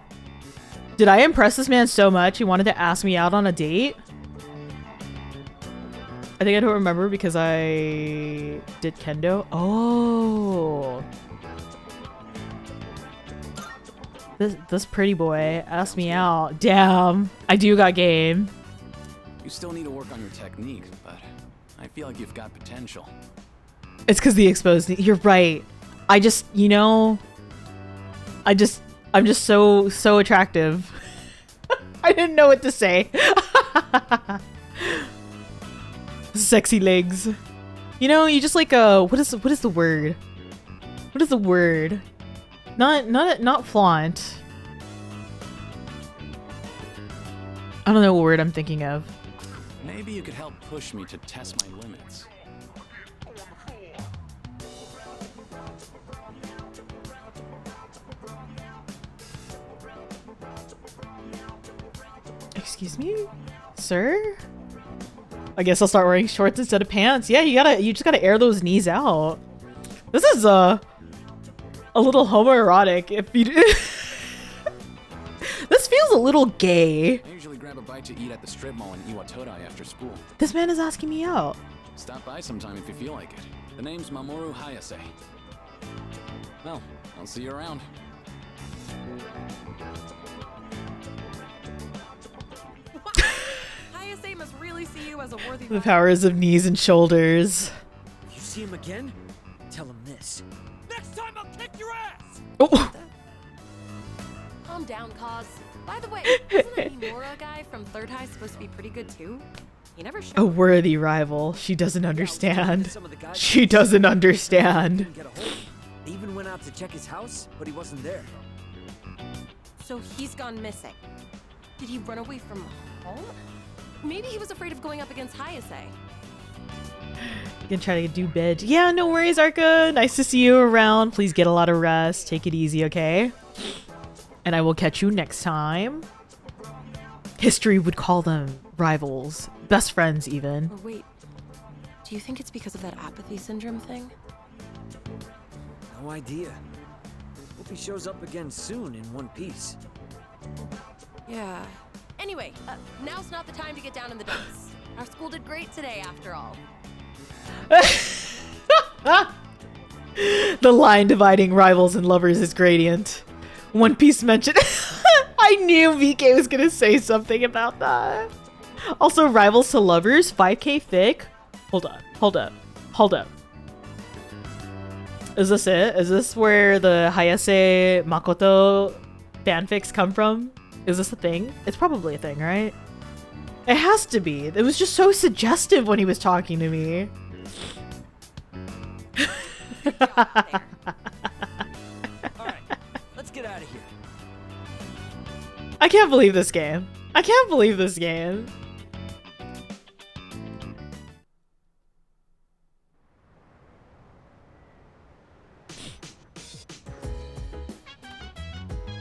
impress this man so much he wanted to ask me out on a date? I think I don't remember because I did kendo. Oh. This pretty boy asked me out. Damn, I do got game. You still need to work on your technique, but I feel like you've got potential. It's because the exposed. You're right. I just, you know, I'm just so attractive. I didn't know what to say. Sexy legs. You know, you just like what is the word? What is the word? Not flaunt. I don't know what word I'm thinking of. Maybe you could help push me to test my limits. Excuse me, sir? I guess I'll start wearing shorts instead of pants. Yeah, you just gotta air those knees out. This is a little homoerotic if you This feels a little gay. I usually grab a bite to eat at the strip mall in Iwatodai after school. This man is asking me out. Stop by sometime if you feel like it. The name's Mamoru Hayase. Well, I'll see you around. Hayase must really see you as a worthy The powers of knees and shoulders. If you see him again, tell him this. Next time I'll kick your ass! Oh. Calm down, Cause. By the way, isn't that Mimura guy from Third High supposed to be pretty good too? He never showed. A worthy rival. She doesn't understand. She doesn't understand. They even went out to check his house, but he wasn't there. So he's gone missing. Did he run away from home? Maybe he was afraid of going up against Hayase. Gonna try to do bed. Yeah, no worries, Arca. Nice to see you around. Please get a lot of rest. Take it easy, okay? And I will catch you next time. History would call them rivals. Best friends, even. Or wait, do you think it's because of that apathy syndrome thing? No idea. Hope he shows up again soon in one piece. Yeah. Anyway, now's not the time to get down in the dumps. Our school did great today, after all. The line dividing rivals and lovers is gradient. One Piece mentioned. I knew VK was gonna say something about that. Also, rivals to lovers, 5K thick. Hold up. Is this it? Is this where the Hayase Makoto fanfics come from? Is this a thing? It's probably a thing, right? It has to be. It was just so suggestive when he was talking to me. Alright, let's get out of here. I can't believe this game. I can't believe this game.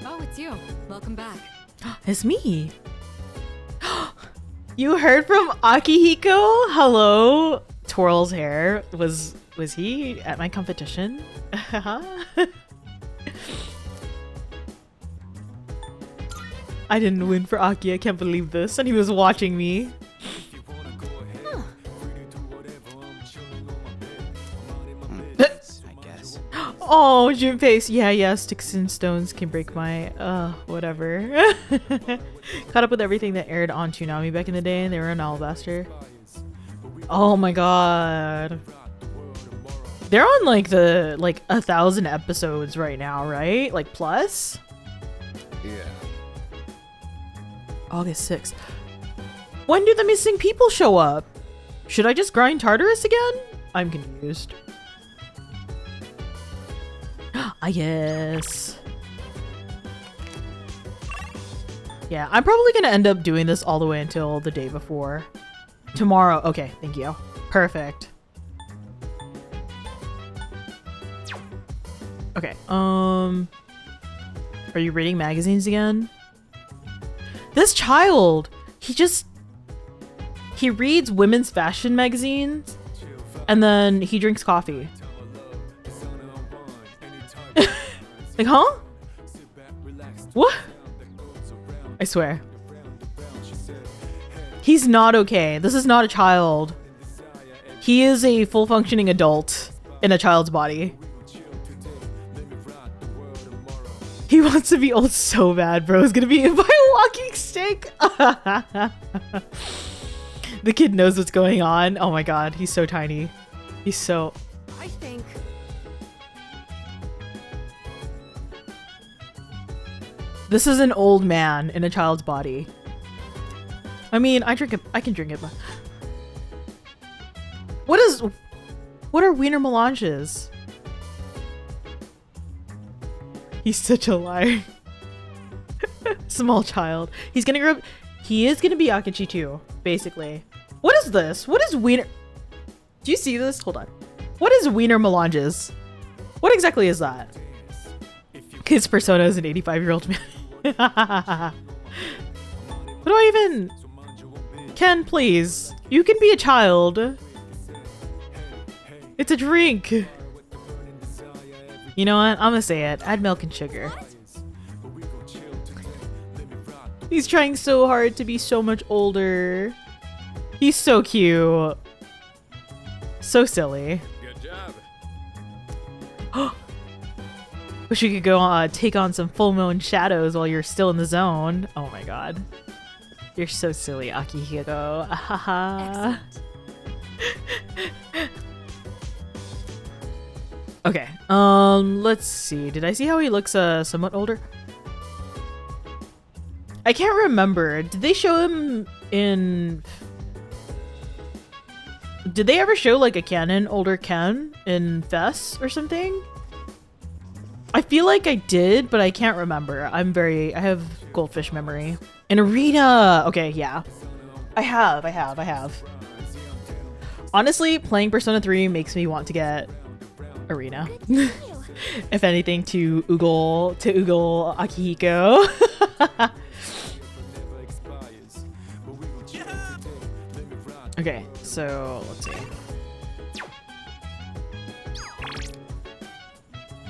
Oh, it's you. Welcome back. It's me. You heard from Akihiko? Hello. Twirl's hair. Was he at my competition? I didn't win for Aki. I can't believe this. And he was watching me. Oh, Junpei. Yeah, sticks and stones can break my, whatever. Caught up with everything that aired on Toonami back in the day, and they were an Alabaster. Oh my god. They're on, like, 1,000 episodes right now, right? Like, plus? Yeah. August 6th. When do the missing people show up? Should I just grind Tartarus again? I'm confused. Ah, yes. Yeah, I'm probably gonna end up doing this all the way until the day before. Tomorrow. Okay, thank you. Perfect. Okay, are you reading magazines again? This child, he reads women's fashion magazines and then he drinks coffee. Like, huh? What? I swear. He's not okay. This is not a child. He is a full functioning adult in a child's body. He wants to be old so bad, bro. He's gonna be hit by a walking stick. The kid knows what's going on. Oh my god, he's so tiny. He's so... I think... This is an old man in a child's body. I mean, I can drink it, but... What are wiener melanges? He's such a liar. Small child. He's gonna grow up... He is gonna be Akechi too, basically. What is this? What is wiener... Do you see this? Hold on. What is wiener melanges? What exactly is that? His persona is an 85-year-old man. What do I even... Ken, please. You can be a child. It's a drink. You know what? I'm gonna say it. Add milk and sugar. He's trying so hard to be so much older. He's so cute. So silly. Good job. Wish we could go take on some full moon shadows while you're still in the zone. Oh my god. You're so silly, Akihiko. Ahaha. Okay. Let's see. Did I see how he looks somewhat older? I can't remember. Did they show him in... Did they ever show like a canon older Ken in Fess or something? I feel like I did, but I can't remember. I have goldfish memory. An arena! Okay, yeah. I have. Honestly, playing Persona 3 makes me want to get arena. If anything, to oogle Akihiko. Okay, so let's see.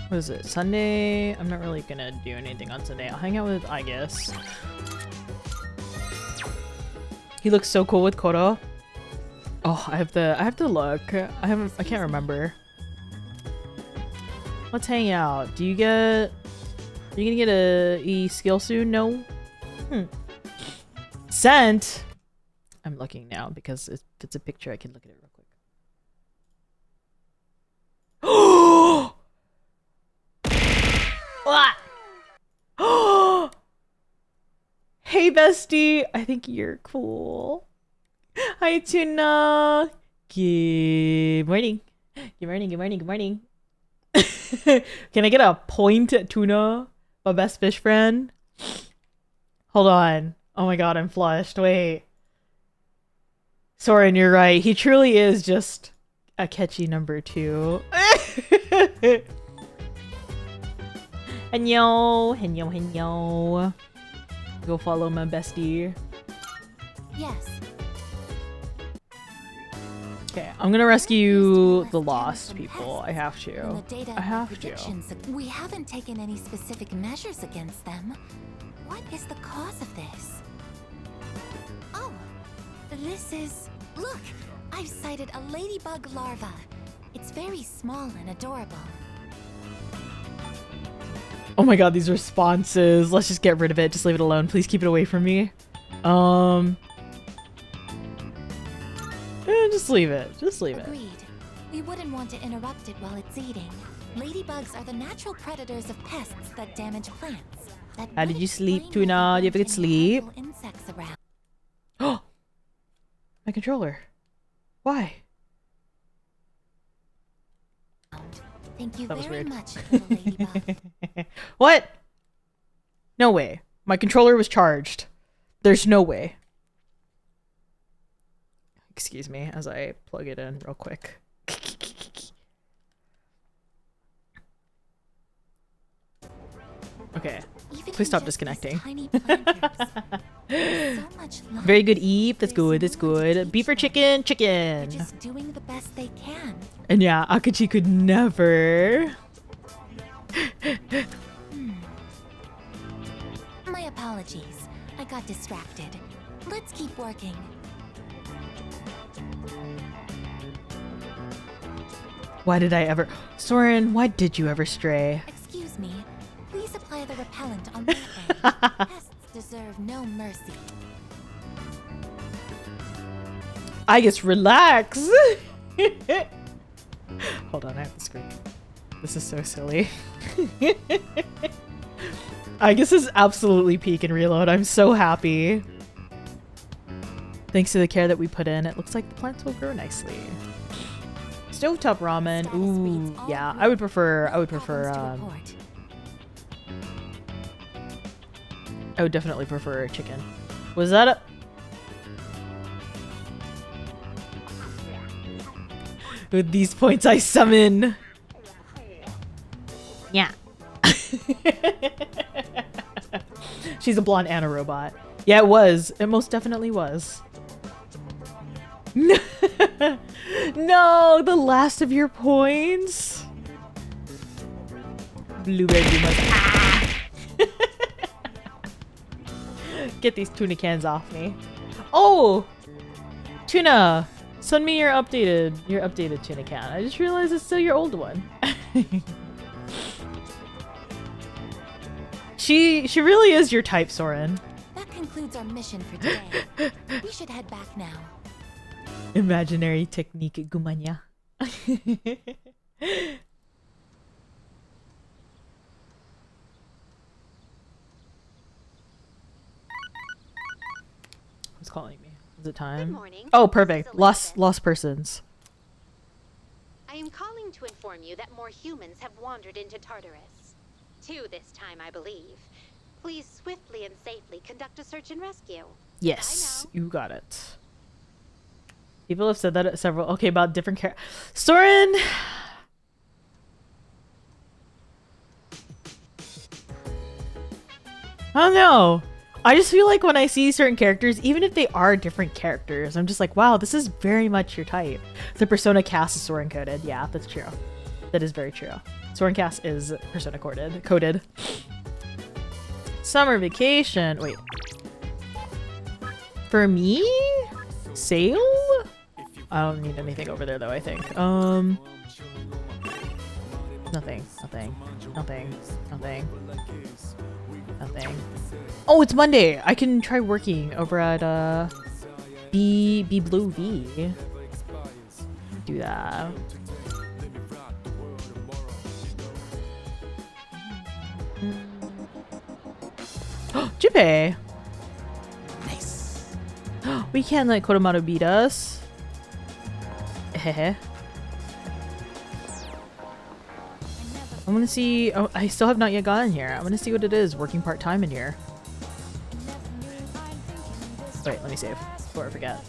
What is it? Sunday? I'm not really gonna do anything on Sunday. I'll hang out with aigis. He looks so cool with Koro. Oh, I have to look. I can't remember. Let's hang out. Are you gonna get a skill soon? No? Sent? I'm looking now because if it's a picture, I can look at it real quick. Hey, bestie. I think you're cool. Hi, Tuna. Good morning. Good morning. Can I get a point at Tuna? My best fish friend? Hold on. Oh my god, I'm flushed. Wait. Soren, you're right. He truly is just a catchy number 2. Henyo. Go follow my bestie. Yes. Okay, I'm gonna rescue the lost people. I have to. We haven't taken any specific measures against them. What is the cause of this? Oh, this is... Look! I've sighted a ladybug larva. It's very small and adorable. Oh my god, these responses. Let's just get rid of it. Just leave it alone. Please keep it away from me. Just leave it. Agreed. We wouldn't want to interrupt it while it's eating. Ladybugs are the natural predators of pests that damage plants. How did you sleep, Tuna? Do you have a good sleep? Oh! My controller. Why? Thank you That was very weird. much, little ladybug. What? No way. My controller was charged. There's no way. Excuse me as I plug it in real quick. Okay. Please stop disconnecting. Very good, Eve. That's good. Beef or chicken? Chicken. Just doing the best they can. And yeah, Akechi could never. My apologies. I got distracted. Let's keep working. Why did I ever... Soren, why did you ever stray? Excuse me. Please apply the repellent on that end. Pests deserve no mercy. I guess relax. Hold on, I have to scream. This is so silly. I guess this is absolutely peak and reload. I'm so happy. Thanks to the care that we put in, it looks like the plants will grow nicely. Stovetop ramen. Ooh, yeah. I would prefer I would definitely prefer chicken. Was that a... With these points I summon. Yeah. She's a blonde and a robot. Yeah, it was. It most definitely was. No, the last of your points. Blueberry ah! Get these tuna cans off me. Oh, tuna. Send me your updated tuna can. I just realized it's still your old one. She really is your type, Soren. That concludes our mission for today. We should head back now. Imaginary technique gumanya. Who's calling me? Is it time? Good morning. Oh, perfect. Lost persons. I am calling to inform you that more humans have wandered into Tartarus. 2 this time, I believe. Please swiftly and safely conduct a search and rescue. Yes, you got it. People have said that at several... Okay, about different characters. Soren! I don't know. I just feel like when I see certain characters, even if they are different characters, I'm just like, wow, this is very much your type. The Persona cast is Soren coded. Yeah, that's true. That is very true. Soren cast is Persona coded. Summer vacation. Wait. For me? Sail? I don't need anything over there though, I think. Nothing. Oh, it's Monday! I can try working over at B Blue V. Do that. Jippei! Nice! We can't let Kodomaru beat us. Hehe. I want to see... Oh, I still have not yet gotten here. I want to see what it is working part-time in here. Wait, let me save before I forget.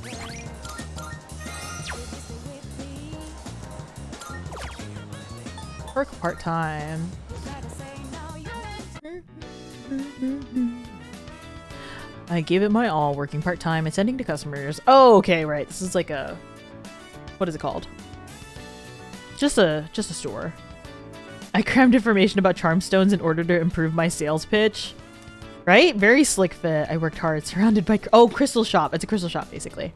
Work part-time. I gave it my all, working part-time and sending to customers. Oh, okay, right. This is like a... What is it called? Just a store. I crammed information about charm stones in order to improve my sales pitch. Right? Very slick fit. I worked hard, surrounded by... Oh, crystal shop. It's a crystal shop, basically.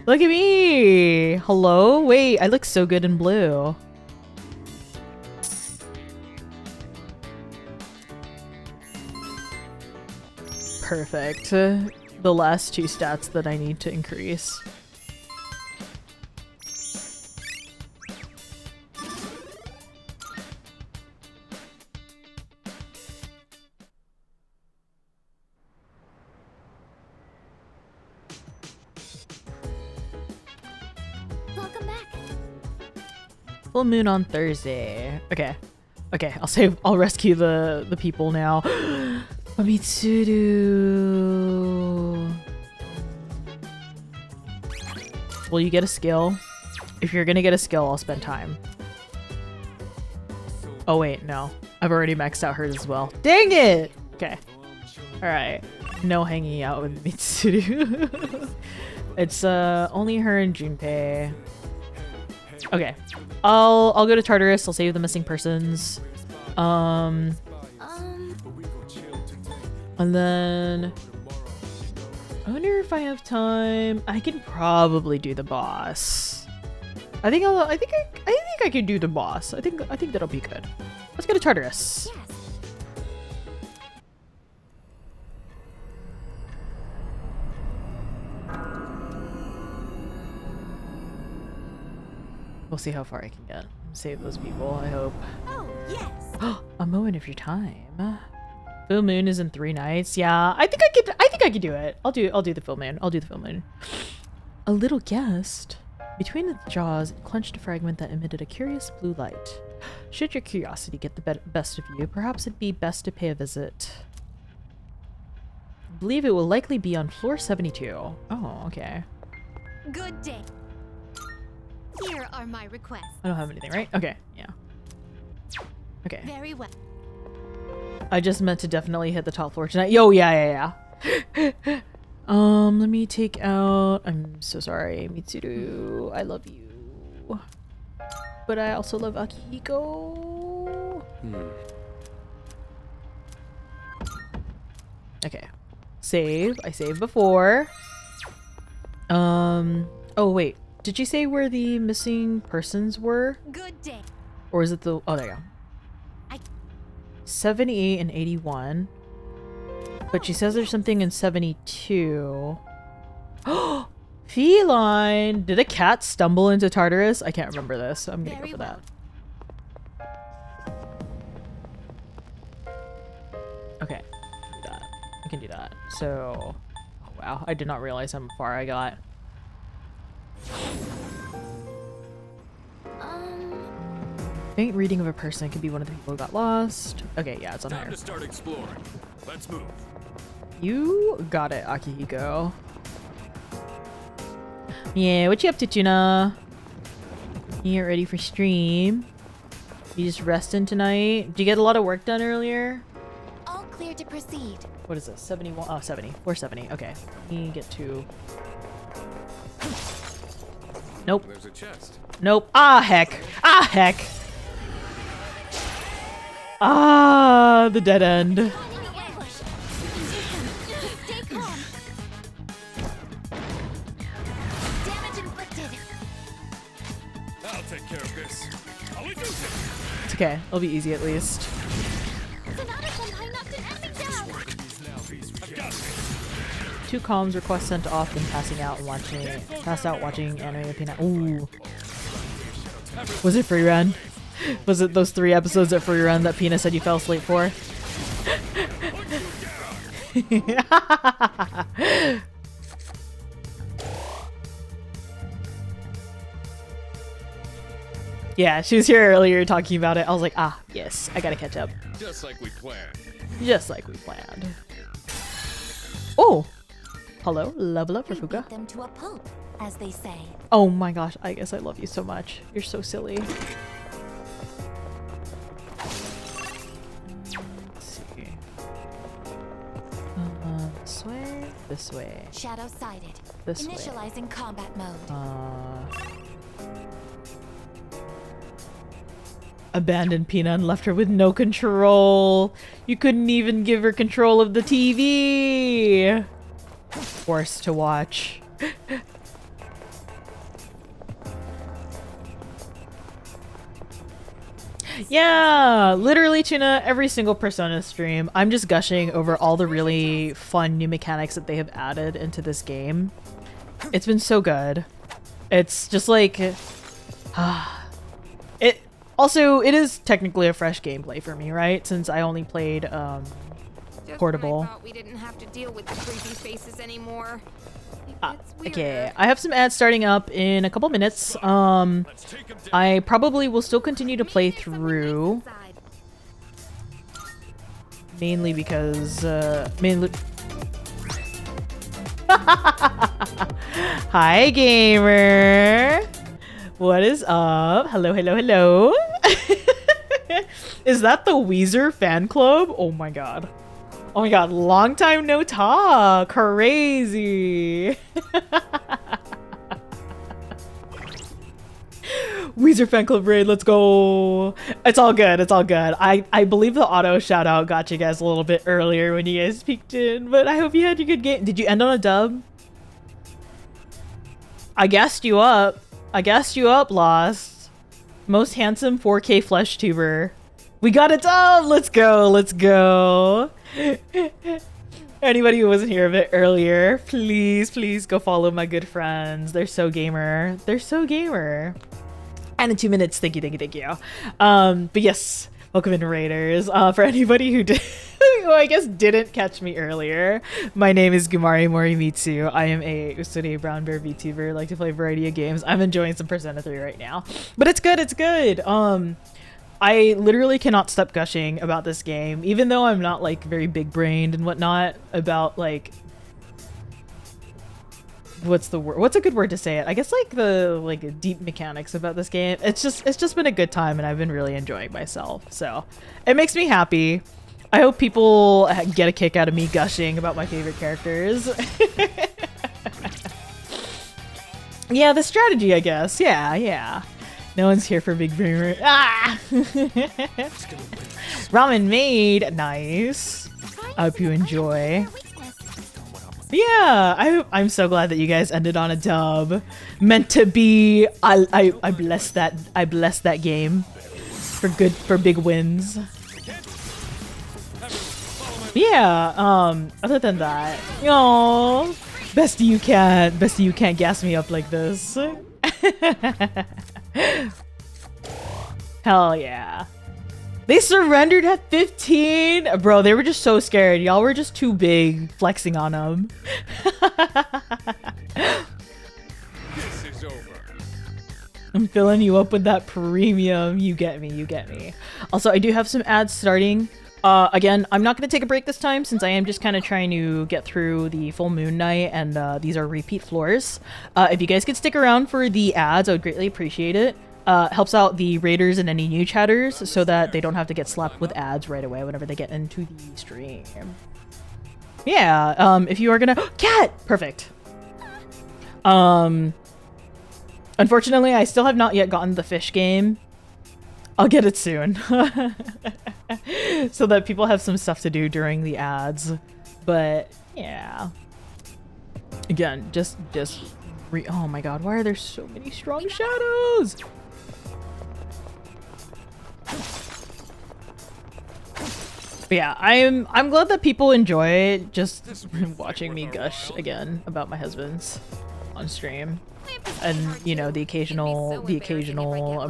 Look at me! Hello? Wait, I look so good in blue. Perfect. The last 2 stats that I need to increase. Welcome back. Full moon on Thursday. Okay. Okay, I'll rescue the people now. Mitsuru. Will you get a skill? If you're gonna get a skill, I'll spend time. Oh wait, no. I've already maxed out hers as well. Dang it! Okay. Alright. No hanging out with Mitsuru. It's only her and Junpei. Okay. I'll go to Tartarus, I'll save the missing persons. And then I wonder if I have time. I can probably do the boss. I think I can do the boss. I think that'll be good. Let's go to Tartarus. Yes. We'll see how far I can get. Save those people, I hope. Oh, yes. A moment of your time. Full moon is in 3 nights. Yeah, I think I could do it. I'll do the full moon. I'll do the full moon. A little guest. Between its jaws, it clenched a fragment that emitted a curious blue light. Should your curiosity get the best of you, perhaps it'd be best to pay a visit. I believe it will likely be on floor 72. Oh, okay. Good day. Here are my requests. I don't have anything, right? Okay, yeah. Okay. Very well. I just meant to definitely hit the top floor tonight. Yo, yeah. Let me take out... I'm so sorry, Mitsuru. I love you. But I also love Akihiko. Okay. Save. I saved before. Oh, wait. Did you say where the missing persons were? Good day. Or is it the... Oh, there you go. 78 and 81. But she says there's something in 72. Oh, feline! Did a cat stumble into Tartarus? I can't remember this, so I'm gonna go for that. Okay, do that. I can do that. So, oh wow, I did not realize how far I got. Faint reading of a person could be one of the people who got lost. Okay, yeah, it's on Time higher. to start exploring. Let's move. You got it, Akihiko. Yeah, what you up to, Tuna? You get ready for stream? You just resting tonight? Did you get a lot of work done earlier? All clear to proceed. What is this? 71? Oh, 70. 470. Okay. You get to... Nope. There's a chest. Nope. Ah, heck. Ah, heck. Ah, the dead end. I'll take care of this. It's okay. It'll be easy at least. Two columns request sent off and passed out watching anime with Pina. Ooh. Was it free run? Was it those 3 episodes at free run that Pina said you fell asleep for? Yeah, she was here earlier talking about it. I was like, ah, yes, I gotta catch up. Just like we planned. Just like we planned. Oh! Hello, level up for We Fuka. beat them to a pulp, as they say. Oh my gosh, I guess I love you so much. You're so silly. Let's see. This way? This way. Shadow sighted. This way. Initializing combat mode. Abandoned Pina and left her with no control. You couldn't even give her control of the TV. Forced to watch. Yeah, literally, Tuna, every single Persona stream, I'm just gushing over all the really fun new mechanics that they have added into this game. It's been so good. It's just like... it is technically a fresh gameplay for me, right? Since I only played Just Portable. when I thought we didn't have to deal with the creepy faces anymore. Okay, I have some ads starting up in a couple minutes. I probably will still continue to play through. Mainly because, Hi, gamer! What is up? Hello, hello, hello! Is that the Weezer fan club? Oh my god. Oh my god, long time no talk. Crazy. Weezer fan club raid, let's go. It's all good, it's all good. I believe the auto shout out got you guys a little bit earlier when you guys peeked in, but I hope you had your good game. Did you end on a dub? I gassed you up. I gassed you up, Lost. Most handsome 4K flesh tuber. We got it done! Let's go, let's go. Anybody who wasn't here a bit earlier, please, please go follow my good friends. They're so gamer. They're so gamer. And in 2 minutes, thank you, thank you, thank you. But yes, welcome in Raiders. For anybody who did, who I guess didn't catch me earlier, my name is Gumari Morimitsu. I am a Usuri Brown Bear VTuber. I like to play a variety of games. I'm enjoying some Persona 3 right now, but it's good. It's good. I literally cannot stop gushing about this game, even though I'm not like very big brained and whatnot about like, what's the word? What's a good word to say it? I guess like the deep mechanics about this game. It's just been a good time and I've been really enjoying myself. So it makes me happy. I hope people get a kick out of me gushing about my favorite characters. Yeah, the strategy, I guess. Yeah. No one's here for Big Brain. Ah! Ramen made. Nice. I hope you enjoy. Yeah, I'm so glad that you guys ended on a dub. Meant to be. I bless that. I bless that game for big wins. Yeah. Other than that, oh, bestie, you can't gas me up like this. Hell yeah. They surrendered at 15? Bro, they were just so scared. Y'all were just too big flexing on them. This is over. I'm filling you up with that premium. You get me, you get me. Also, I do have some ads starting. Again, I'm not going to take a break this time since I am just kind of trying to get through the full moon night and these are repeat floors. If you guys could stick around for the ads, I would greatly appreciate it. Helps out the raiders and any new chatters so that they don't have to get slapped with ads right away whenever they get into the stream. Yeah, if you are gonna... Cat! Perfect. Unfortunately, I still have not yet gotten the fish game. I'll get it soon. So that people have some stuff to do during the ads. But, yeah. Again, oh my god, why are there so many strong shadows? But yeah, I'm glad that people enjoy just watching me gush again about my husbands on stream. And, you know, the occasional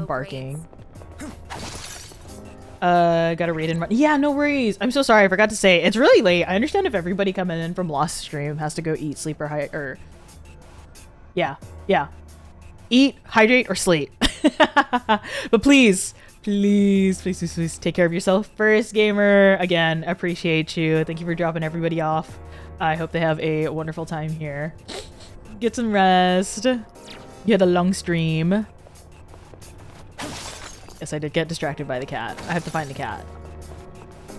barking. Got a raid and run. Yeah, no worries. I'm so sorry. I forgot to say. It's really late. I understand if everybody coming in from Lost stream has to go eat, sleep, or yeah. Eat, hydrate, or sleep. But please take care of yourself first, gamer. Again, appreciate you. Thank you for dropping everybody off. I hope they have a wonderful time here. Get some rest. You had a long stream. Yes, I did get distracted by the cat. I have to find the cat.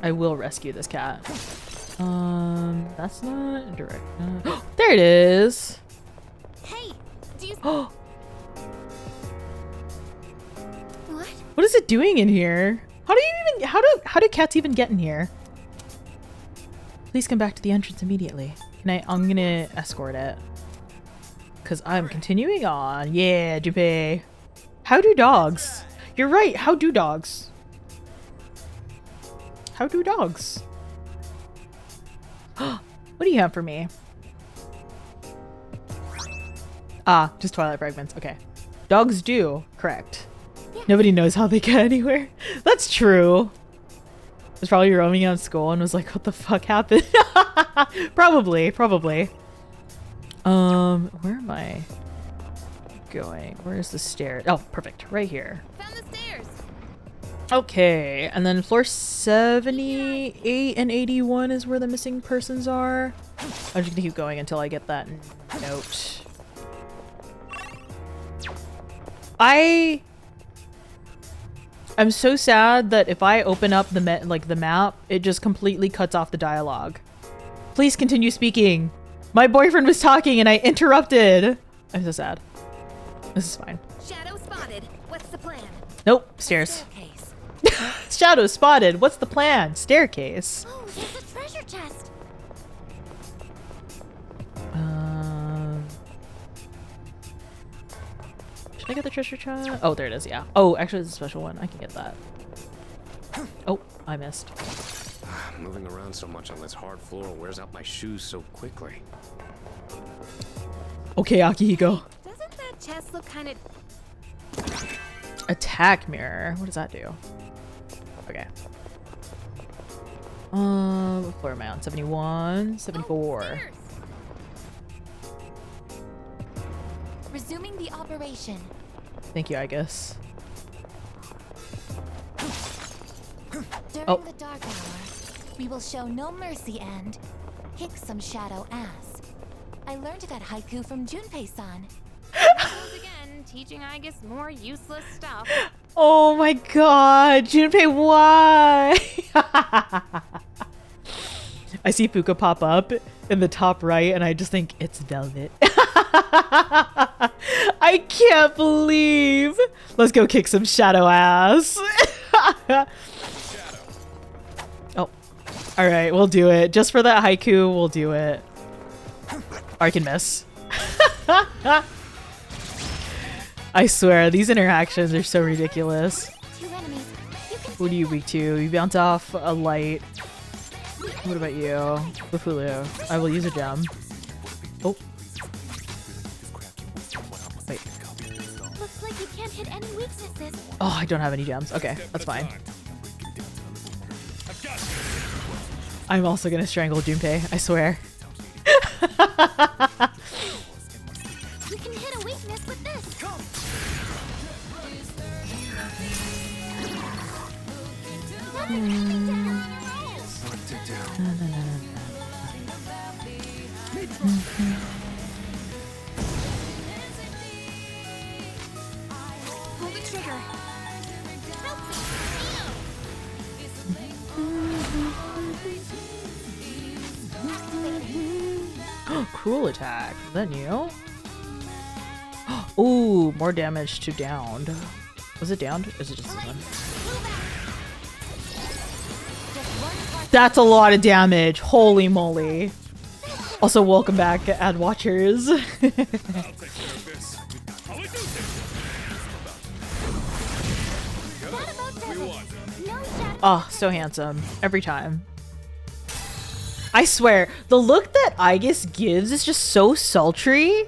I will rescue this cat. That's not direct. There it is. Hey, do you... What is it doing in here? How do cats even get in here? Please come back to the entrance immediately. I'm gonna escort it. Cause I'm continuing on. Yeah, Junpei. How do dogs? You're right, how do dogs? How do dogs? What do you have for me? Ah, just Twilight fragments. Okay. Dogs do. Correct. Yeah. Nobody knows how they get anywhere. That's true. Was probably roaming out of school and was like, what the fuck happened? Probably. Where am I going? Where's the stairs? Oh, perfect. Right here. Found the stairs. Okay, and then floor 78 and 81 is where the missing persons are. I'm just gonna keep going until I get that note. I'm so sad that if I open up the map, it just completely cuts off the dialogue. Please continue speaking. My boyfriend was talking and I interrupted. I'm so sad. This is fine. Shadow spotted. What's the plan? Nope. Stairs. Shadow spotted. What's the plan? Staircase. Oh, there's a treasure chest. Did I get the treasure chest? Oh, there it is, yeah. Oh, actually, it's a special one. I can get that. Oh, I missed. Moving around so much on this hard floor wears out my shoes so quickly. Okay, Akihiko. Doesn't that chest look kind of... Attack mirror. What does that do? Okay. What floor am I on? 71, 74. Resuming the operation. Thank you, I guess. During the dark hour, we will show no mercy and kick some shadow ass. I learned that haiku from Junpei-san. Again, teaching Aigis more useless stuff. Oh my god, Junpei, why? I see Fuka pop up in the top right and I just think it's Velvet. I can't believe. Let's go kick some shadow ass. Oh, all right, we'll do it. Just for that haiku, we'll do it. I can miss. I swear, these interactions are so ridiculous. Who do you weak to? You bounce off a light. What about you? Bufulu. I will use a gem. Oh. Wait. Looks like you can't hit any weaknesses. Oh, I don't have any gems. Okay, that's fine. I'm also gonna strangle Junpei, I swear. You can hit a weakness with this. What to do? Pull the trigger. Cruel attack. Is that new? Ooh, more damage to downed. Was it downed? Or is it just this one? That's a lot of damage. Holy moly. Also, welcome back, ad watchers. Oh, so handsome. Every time. I swear, the look that Aigis gives is just so sultry.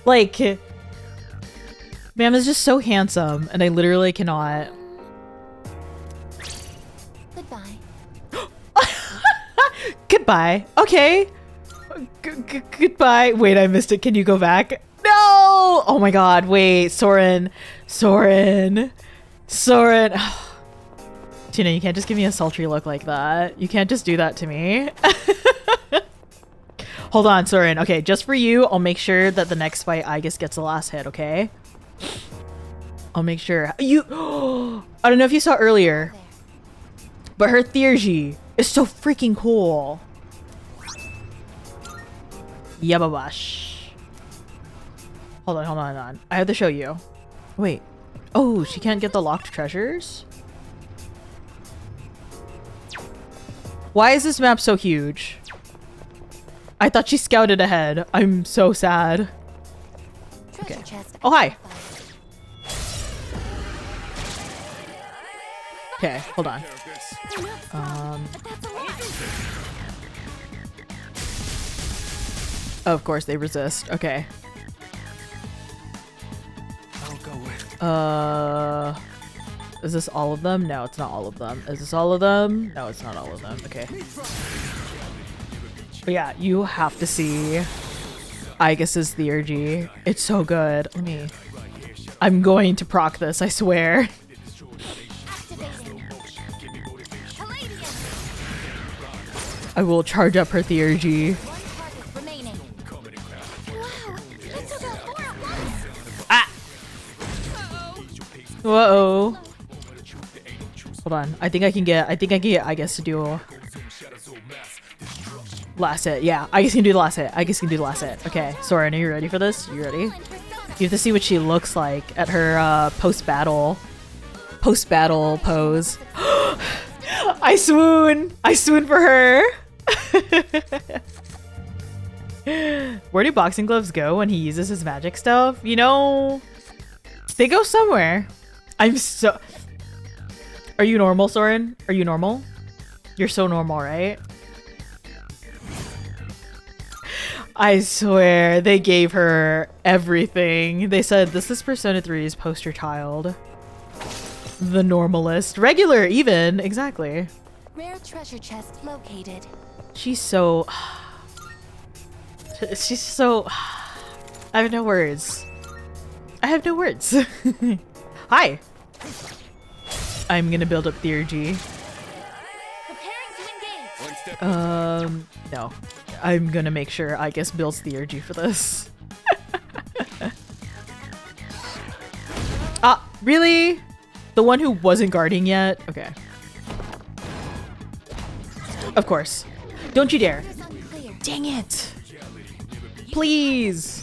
Like, ma'am is just so handsome, and I literally cannot. Goodbye. Goodbye. Okay. Goodbye. Wait, I missed it. Can you go back? No! Oh my god, wait. Soren. Tina, you can't just give me a sultry look like that. You can't just do that to me. Hold on, Soren. Okay, just for you, I'll make sure that the next fight Aigis gets the last hit, okay? I'll make sure. You... I don't know if you saw earlier, but her theurgy is so freaking cool. Yababash. Hold on. I have to show you. Wait. Oh, she can't get the locked treasures? Why is this map so huge? I thought she scouted ahead. I'm so sad. Okay. Oh, hi. Okay, hold on. Oh, of course they resist. Okay. I'll go with. Is this all of them? No, it's not all of them. Is this all of them? No, it's not all of them. Okay. But yeah, you have to see Aigis's theurgy. It's so good. I'm going to proc this, I swear. I will charge up her theurgy. Ah! Whoa. Hold on. I think I can get Aigis to do last hit. Yeah, Aigis can do the last hit. Okay, Soren, are you ready for this? You ready? You have to see what she looks like at her post-battle pose. I swoon for her. Where do boxing gloves go when he uses his magic stuff? You know, They go somewhere. I'm so... Are you normal, Soren? Are you normal? You're so normal, right? I swear, they gave her everything. They said, this is Persona 3's poster child. The normalist. Regular, even. Exactly. Rare treasure chest located. She's so... She's so... I have no words. I have no words. Hi. I'm gonna build up theurgy. No. I'm gonna make sure I guess builds theurgy for this. Ah, really? The one who wasn't guarding yet? Okay. Of course. Don't you dare. Dang it. Please.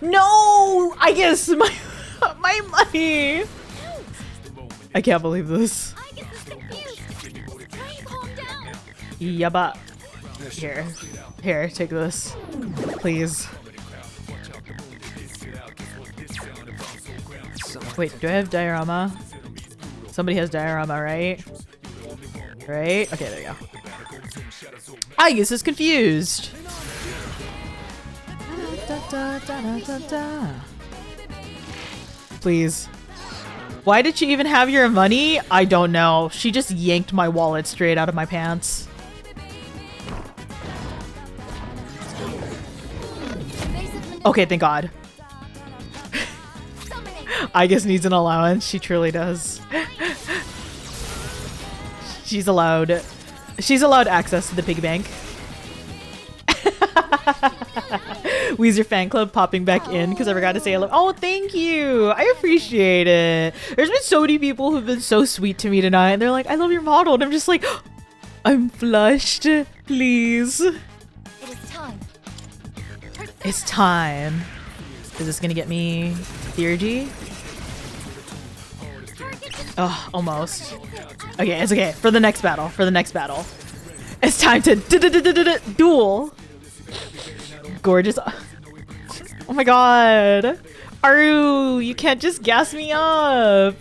No! I guess my money. I can't believe this. Yabba. Here, take this. Please. Wait, do I have diorama? Somebody has diorama, right? Right? Okay, there you go. Aigis is confused. Please. Why did she even have your money? I don't know. She just yanked my wallet straight out of my pants. Okay, thank God. Aigis needs an allowance. She truly does. She's allowed access to the pig bank. Weezer fan club popping back in because I forgot to say hello. Oh, thank you. I appreciate it. There's been so many people who've been so sweet to me tonight. And they're like, I love your model. And I'm just like, I'm flushed. Please. It is time. It's time. Is this gonna get me theurgy? Oh, almost. Okay, it's okay. For the next battle. It's time to duel. Gorgeous. Oh my god. Aru, you can't just gas me up.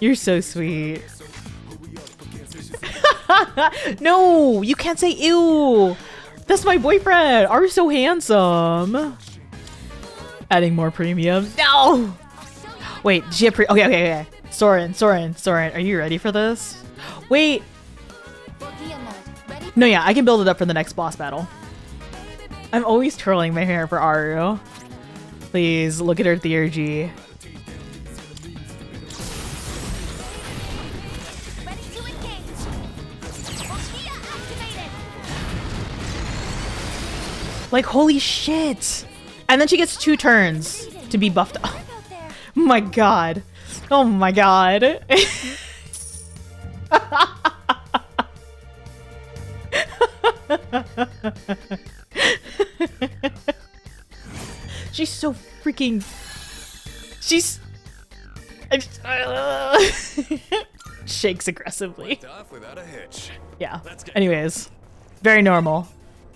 You're so sweet. No, you can't say ew. That's my boyfriend. Aru's so handsome. Adding more premium. No. Wait, did she have okay. Soren, are you ready for this? Wait. No, yeah, I can build it up for the next boss battle. I'm always twirling my hair for Aru. Please, look at her theurgy. Like, holy shit! And then she gets 2 turns to be buffed up. Oh my god. Oh my god. She's so freaking... She's... Shakes aggressively. Without a hitch. Yeah. Anyways. Very normal.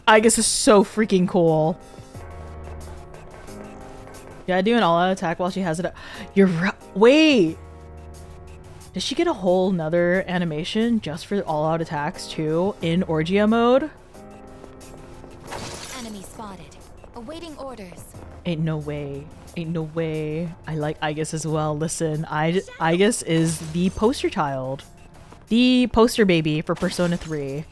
Aigis is so freaking cool. Yeah, do an all-out attack while she has it. You're right. Wait. Does she get a whole nother animation just for all-out attacks too in Orgia mode? Enemy spotted. Awaiting orders. Ain't no way. Ain't no way. I like Aigis as well. Listen, Aigis is the poster child. The poster baby for Persona 3.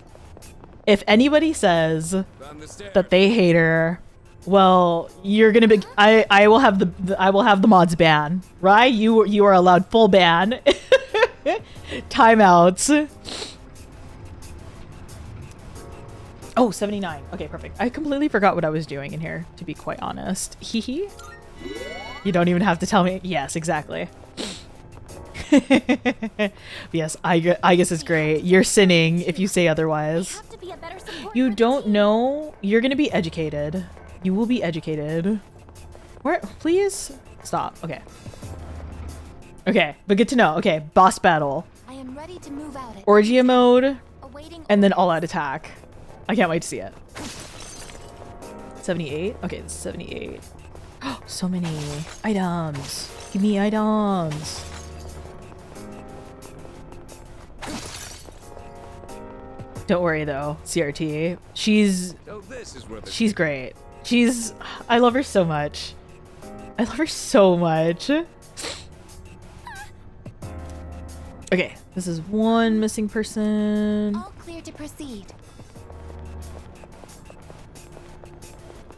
If anybody says that they hate her, well, you're gonna be. I will have the mods ban. Right? You are allowed full ban. Timeouts. Oh, 79. Okay, perfect. I completely forgot what I was doing in here, to be quite honest. Hehe. You don't even have to tell me. Yes, exactly. Yes, Aigis is great. You're sinning if you say otherwise. You don't know. You're gonna be educated. You will be educated. Where? Please stop. Okay. Okay, but good to know. Okay, boss battle. I am ready to move out. Orgia mode, and then all-out attack. I can't wait to see it. 78? Okay, this is 78. So many items. Give me items. Don't worry though, CRT. She's great. I love her so much. I love her so much. Okay, this is one missing person. All clear to proceed.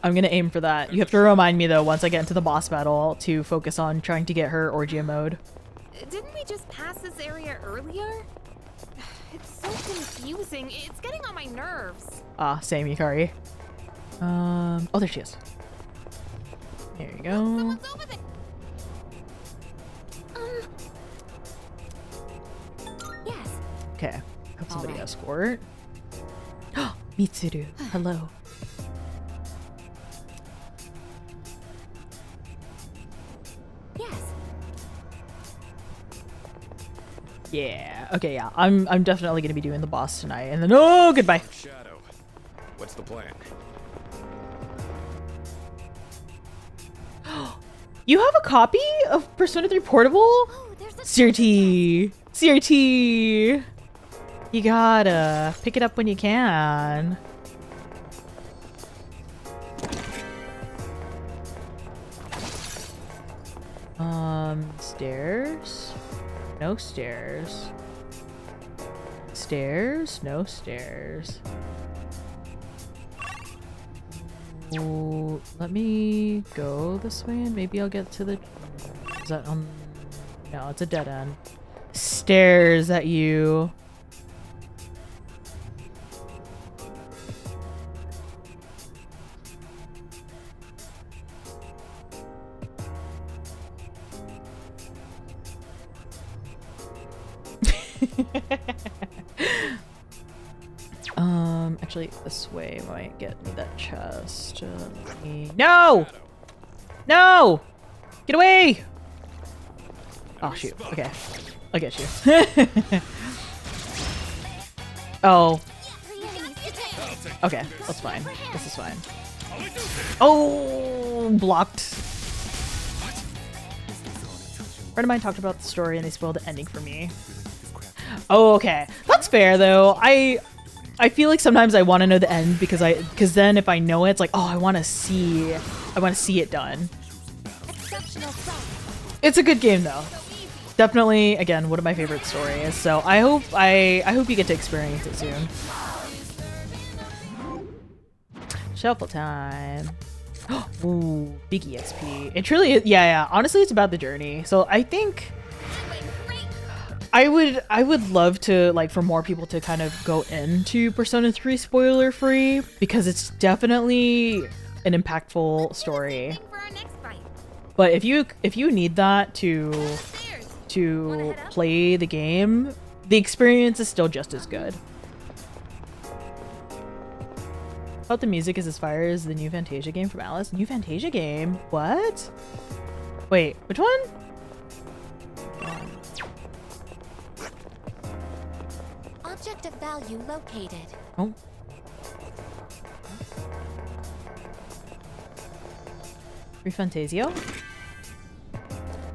I'm gonna aim for that. You have to remind me though once I get into the boss battle to focus on trying to get her Orgia mode. Didn't we just pass this area earlier? It's so confusing. It's getting on my nerves. Ah, same, Yukari. Oh, there she is. There you go. Yes. Okay, have somebody escort. Mitsuru, hello. Yes. Yeah. Okay, yeah. I'm definitely gonna be doing the boss tonight. And then oh, goodbye. Shadow. What's the plan? You have a copy of Persona 3 Portable? CRT. CRT. You gotta pick it up when you can. Stairs? No stairs. Stairs? No stairs. Ooh, let me go this way and maybe I'll get to the... Is that on... No, it's a dead end. Stares at you. Actually, this way might get me that chest. No! No! Get away! Oh, shoot. Okay. I'll get you. Oh. Okay, that's fine. This is fine. Oh! Blocked. A friend of mine talked about the story and they spoiled the ending for me. Oh, okay. That's fair, though. I feel like sometimes I want to know the end because then if I know it, it's like, oh, I want to see it done. It's a good game though. Definitely, again, one of my favorite stories. So I hope you get to experience it soon. Shuffle time. Ooh, big EXP. It truly is, yeah. Honestly, it's about the journey. So I think I would love to, like, for more people to kind of go into Persona 3 spoiler free because it's definitely an impactful story. But if you need that to play the game, the experience is still just as good. I thought the music is as fire as the new Fantasia game from Alice. New Fantasia game? What? Wait, which one? Object of value located. Oh. Refantasio?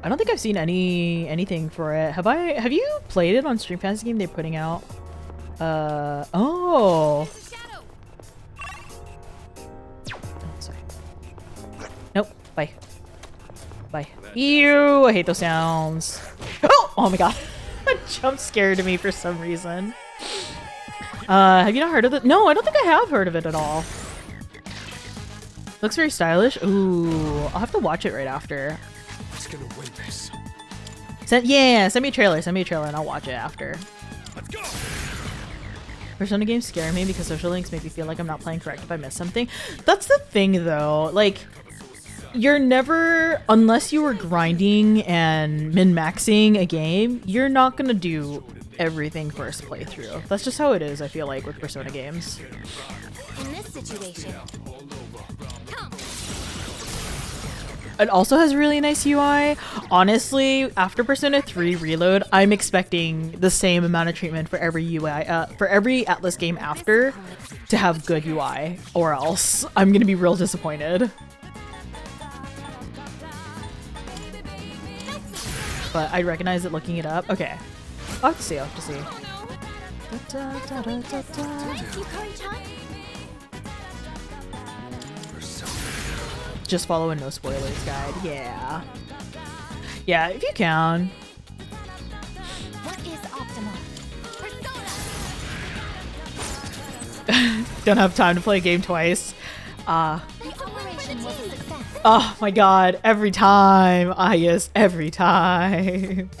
I don't think I've seen anything for it. Have you played it on Stream Fantasy game they're putting out? Oh. Sorry. Nope. Bye. Bye. Ew, I hate those sounds. Oh my god. That jump scared me for some reason. Have you not heard of it? No, I don't think I have heard of it at all. Looks very stylish. Ooh, I'll have to watch it right after. Who's gonna win this? Send me a trailer. Send me a trailer and I'll watch it after. Let's go. Persona games scare me because social links make me feel like I'm not playing correct if I miss something. That's the thing though. Like, you're never, unless you were grinding and min-maxing a game, you're not gonna do everything first playthrough. That's just how it is, I feel like, with Persona games. In this situation, come. It also has really nice UI. Honestly, after Persona 3 Reload, I'm expecting the same amount of treatment for every UI, for every Atlas game after, to have good UI, or else I'm gonna be real disappointed. But I recognize it looking it up. Okay, I'll have to see. I'll have to see. Just follow a no spoilers guide. Yeah. Yeah, if you can. What is optimal? Don't have time to play a game twice. The operation was a success. Oh my god, every time. Yes, every time.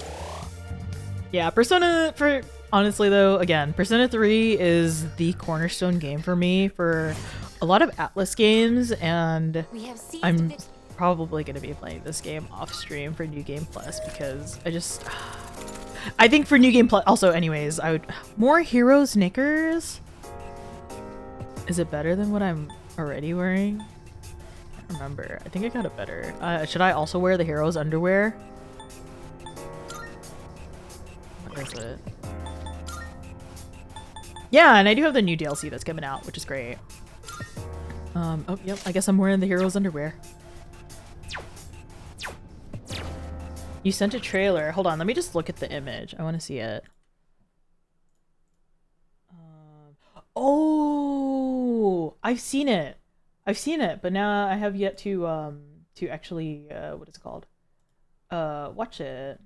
Yeah, honestly though, again, Persona 3 is the cornerstone game for me for a lot of Atlas games, and I'm probably going to be playing this game off stream for New Game Plus because I think for New Game Plus, also anyways, more Heroes knickers? Is it better than what I'm already wearing? I don't remember. I think I got it better. Should I also wear the Heroes underwear? What is it? Yeah, and I do have the new DLC that's coming out, which is great. Oh, yep, I guess I'm wearing the Heroes underwear. You sent a trailer. Hold on, let me just look at the image. I want to see it. Oh, I've seen it. I've seen it, but now I have yet to actually, what is it called? Watch it.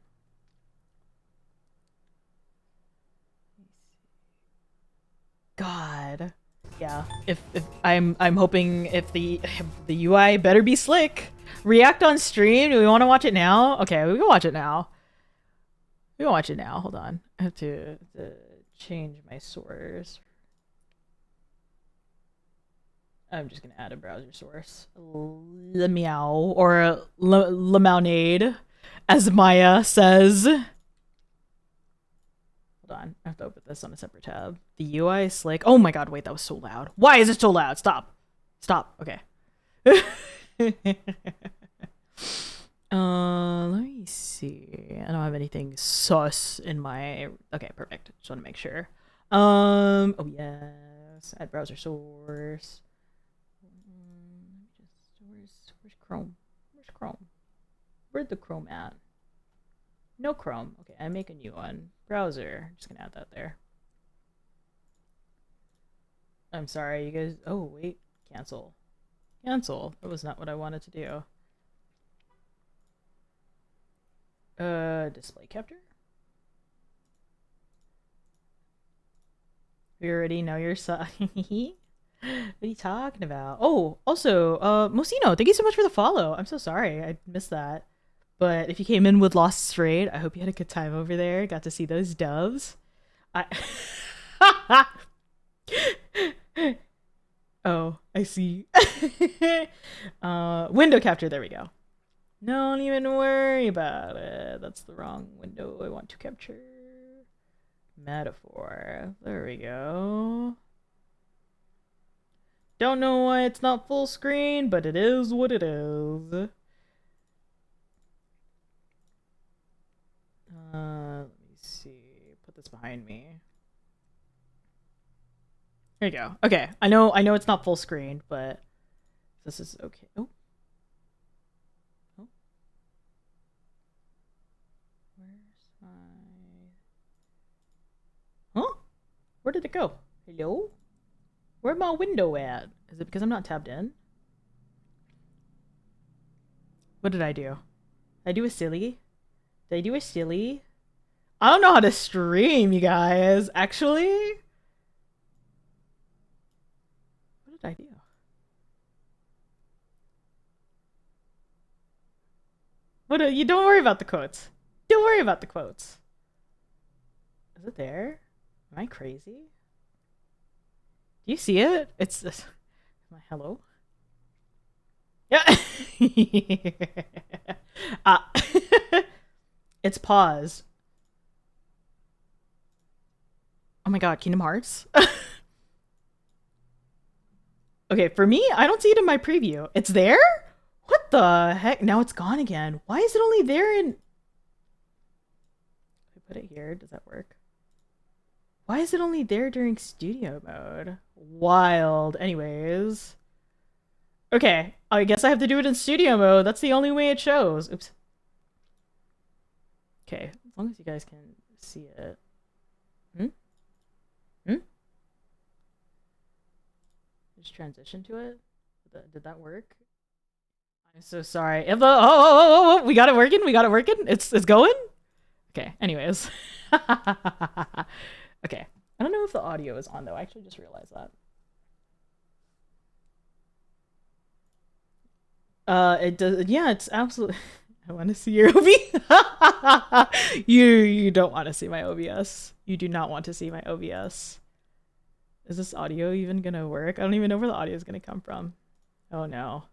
God. Yeah, if I'm hoping if the UI better be slick. React on stream. Do we want to watch it now? Okay, we can watch it now. We can watch it now. Hold on. I have to change my source. I'm just gonna add a browser source. Meow or Lemonade, as Maya says. Hold on, I have to open this on a separate tab. The UI is slick. Oh my god, wait, that was so loud. Why is it so loud? Stop. Stop. Okay. Let me see. I don't have anything sus in my... Okay, perfect. Just want to make sure. Oh yes. Add browser source. Where's Chrome? Where's Chrome? Where'd the Chrome at? No Chrome. Okay, I make a new one. Browser. Just gonna add that there. I'm sorry, you guys. Oh, wait. Cancel. Cancel. That was not what I wanted to do. Display capture? We already know your son. What are you talking about? Oh, also, Mosino, thank you so much for the follow. I'm so sorry. I missed that. But if you came in with Lost Strayed, I hope you had a good time over there. Got to see those doves. Oh, I see. Window capture, there we go. Don't even worry about it. That's the wrong window I want to capture. Metaphor. There we go. Don't know why it's not full screen, but it is what it is. Let me see. Put this behind me. There you go. Okay, I know it's not full screen, but this is okay. Oh. Oh. Where's my... Huh? Where did it go? Hello? Where's my window at? Is it because I'm not tabbed in? What did I do? Did I do a silly? Did I do a silly? I don't know how to stream, you guys. Actually? What did I do? You don't worry about the quotes. Don't worry about the quotes. Is it there? Am I crazy? Do you see it? It's this. Hello? Yeah. It's paused. Oh my god, Kingdom Hearts? Okay, for me, I don't see it in my preview. It's there? What What the heck? Now it's gone again. Why is it only there in... I put it here. Does that work? Why is it only there during studio mode? Wild. Anyways. Okay. I guess I have to do it in studio mode. That's the only way it shows. Oops. Okay. As long as you guys can see it. Just transition to it? Did that work? I'm so sorry. Oh, we got it working. We got it working. It's going. Okay. Anyways. Okay. I don't know if the audio is on though. I actually just realized that. It does. Yeah, it's absolutely. I want to see your OB. You don't want to see my OBS. You do not want to see my OBS. Is this audio even gonna work? I don't even know where the audio is gonna come from. Oh no.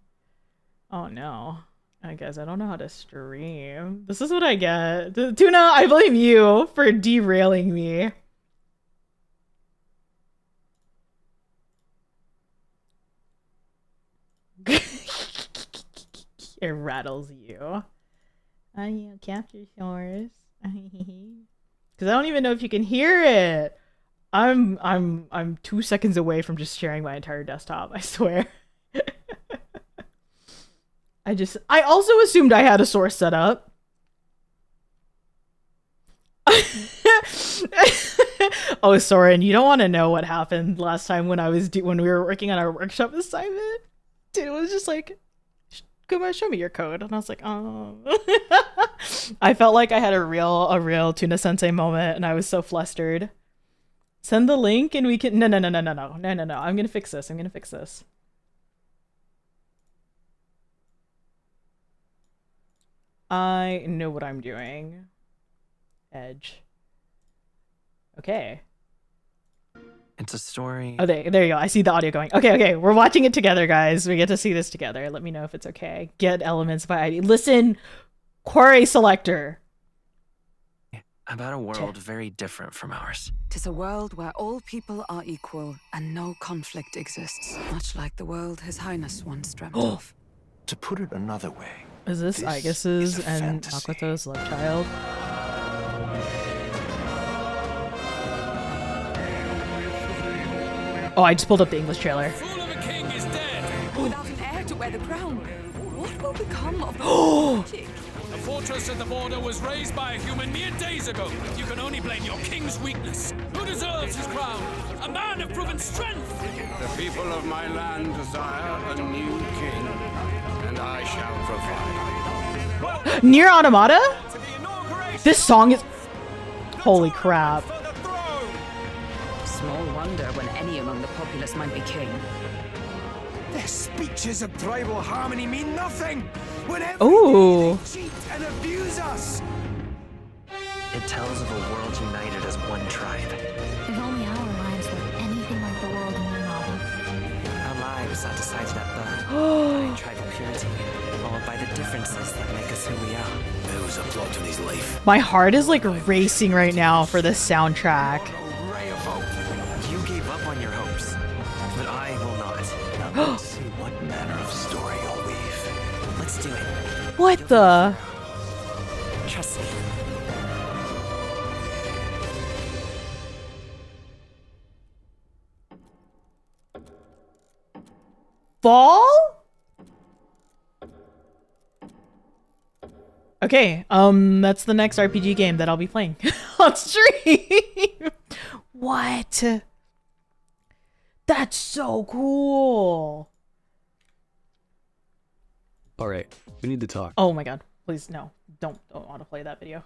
Oh no. Guys, I don't know how to stream. This is what I get. Tuna, I blame you for derailing me. It rattles you. You capture yours. Because I don't even know if you can hear it. I'm 2 seconds away from just sharing my entire desktop, I swear. I also assumed I had a source set up. Oh, Soren, you don't want to know what happened last time when when we were working on our workshop assignment. Dude, it was just like, come on, show me your code. And I was like, oh. I felt like I had a real Tuna Sensei moment, and I was so flustered. Send the link and we can... No. I'm gonna fix this. I know what I'm doing. Edge. Okay. It's a story. Oh, there you go. I see the audio going. Okay. We're watching it together, guys. We get to see this together. Let me know if it's okay. Get elements by ID. Listen, query selector. About a world very different from ours. 'Tis a world where all people are equal and no conflict exists, much like the world His Highness once dreamt of. To put it another way, is this Aigis's and Makoto's love child? Oh, I just pulled up the English trailer. Fool of a king is dead. Without an heir to wear the crown, what will become of the magic? The fortress at the border was raised by a human mere days ago. You can only blame your king's weakness. Who deserves his crown? A man of proven strength. The people of my land desire a new king, and I shall provide. Near Automata? This song is... Holy crap. Small wonder when any among the populace might be king. Their speeches of tribal harmony mean nothing when Ooh. they cheat and abuse us. It tells of a world united as one tribe. If only our lives were anything like the world in your novel. Our lives are decided at birth by tribal purity, or by the differences that make us who we are. There was a plot in his life. My heart is like racing right now for this soundtrack. You gave up on your hopes, but I will not. Now let's see what manner of story you'll weave. Let's do it. What the? Trust me. Fall? Okay, that's the next RPG game that I'll be playing on stream. What? That's so cool. All right, we need to talk. Oh my god, please no, don't want to play that video.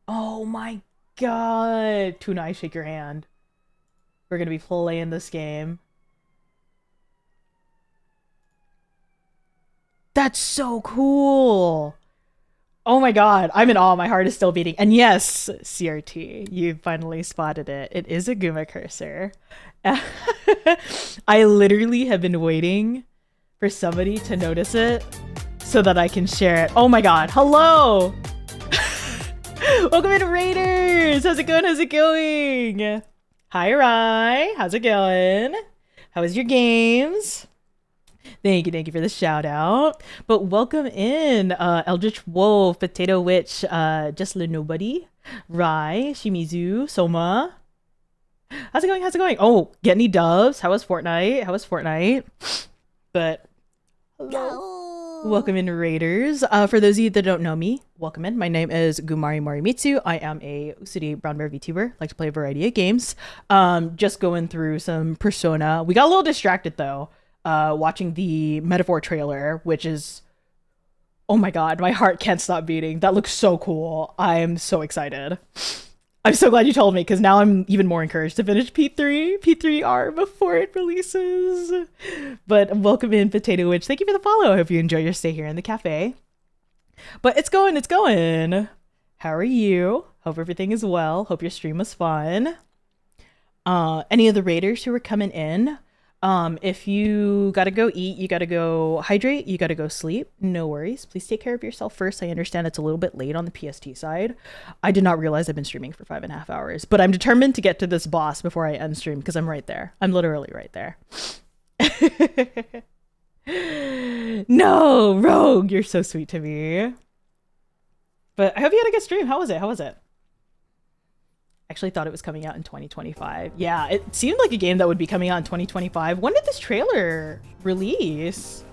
Oh my god, Tuna, I shake your hand. We're gonna be playing this game. That's so cool. Oh my god, I'm in awe. My heart is still beating. And yes, CRT, you finally spotted it. It is a Guma cursor. I literally have been waiting for somebody to notice it so that I can share it. Oh my god, hello! Welcome in, Raiders! How's it going? How's it going? Hi, Rai. How's it going? How was your games? Thank you for the shout out. But welcome in, Eldritch Wolf, Potato Witch, Just Little Nobody, Rai, Shimizu, Soma. How's it going? Oh, get any dubs? How was Fortnite? But hello. Welcome in, Raiders. For those of you that don't know me, welcome in. My name is Gumari Morimitsu. I am a Usuri Brown Bear VTuber. Like to play a variety of games. Just going through some Persona. We got a little distracted though, watching the Metaphor trailer, which is, oh my god, my heart can't stop beating. That looks so cool. I'm so excited. I'm so glad you told me, because now I'm even more encouraged to finish P3R before it releases. But welcome in, Potato Witch. Thank you for the follow. I hope you enjoy your stay here in the cafe. But it's going. How are you? Hope everything is well. Hope your stream was fun. Any of the raiders who are coming in, if you gotta go eat, you gotta go hydrate, you gotta go sleep, no worries. Please take care of yourself first. I understand it's a little bit late on the PST side. I did not realize I've been streaming for 5.5 hours, but I'm determined to get to this boss before I end stream, because I'm right there. I'm literally right there. No, Rogue, you're so sweet to me. But I hope you had a good stream. How was it? Actually thought it was coming out in 2025. Yeah, it seemed like a game that would be coming out in 2025. When did this trailer release?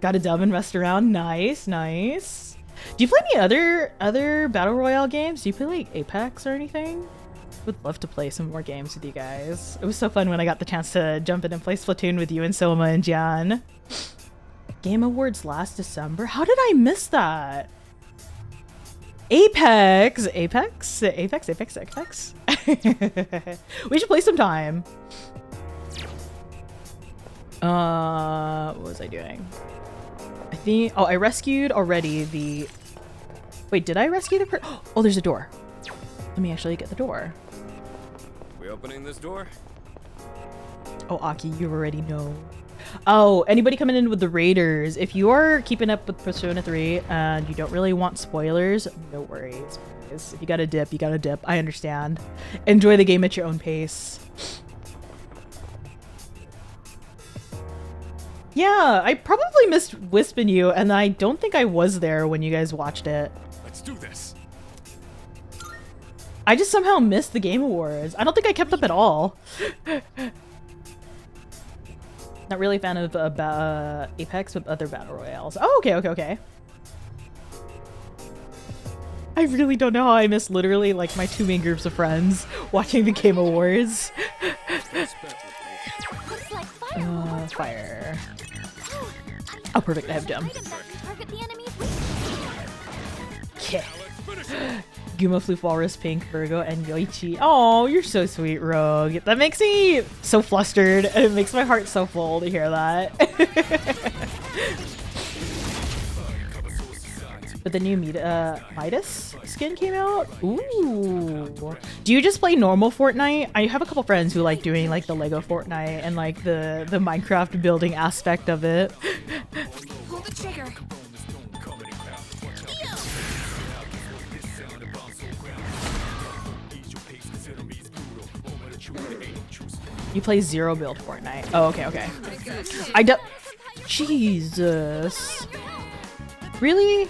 Got a dub and rest around. Nice. Do you play any other battle royale games? Do you play like Apex or anything? Would love to play some more games with you guys. It was so fun when I got the chance to jump in and play Splatoon with you and Soma and Jan. Game Awards last December. How did I miss that? Apex. We should play sometime. What was I doing? I rescued already the... Wait, did I rescue the Oh, there's a door. Let me actually get the door. We opening this door? Oh, Aki, you already know. Oh, anybody coming in with the Raiders, if you are keeping up with Persona 3 and you don't really want spoilers, no worries. If you gotta dip, you gotta dip. I understand. Enjoy the game at your own pace. Yeah, I probably missed Wisp and you, and I don't think I was there when you guys watched it. Let's do this. I just somehow missed the Game Awards. I don't think I kept up at all. Not really a fan of Apex with other battle royales. Oh, okay. I really don't know how I missed literally like my two main groups of friends watching the Game Awards. Fire. Oh, perfect. I have jump. Okay. Guma, Floof, Walrus, Pink, Virgo, and Yoichi. Oh, you're so sweet, Rogue. That makes me so flustered, and it makes my heart so full to hear that. But the new Midas skin came out? Ooh. Do you just play normal Fortnite? I have a couple friends who like doing like the Lego Fortnite and like the Minecraft building aspect of it. Pull the trigger. You play zero build Fortnite. Oh, okay. Jesus. Really?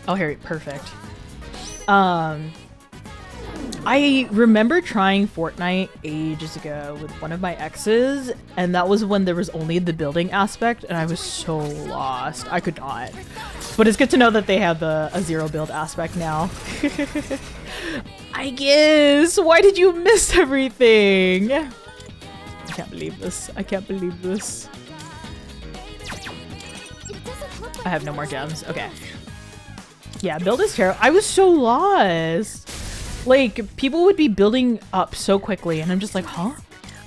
Oh, here, perfect. I remember trying Fortnite ages ago with one of my exes, and that was when there was only the building aspect, and I was so lost. I could not. But it's good to know that they have a zero build aspect now. I guess. Why did you miss everything? I can't believe this. I have no more gems. Okay. Yeah, build is terrible. I was so lost. Like, people would be building up so quickly, and I'm just like, huh?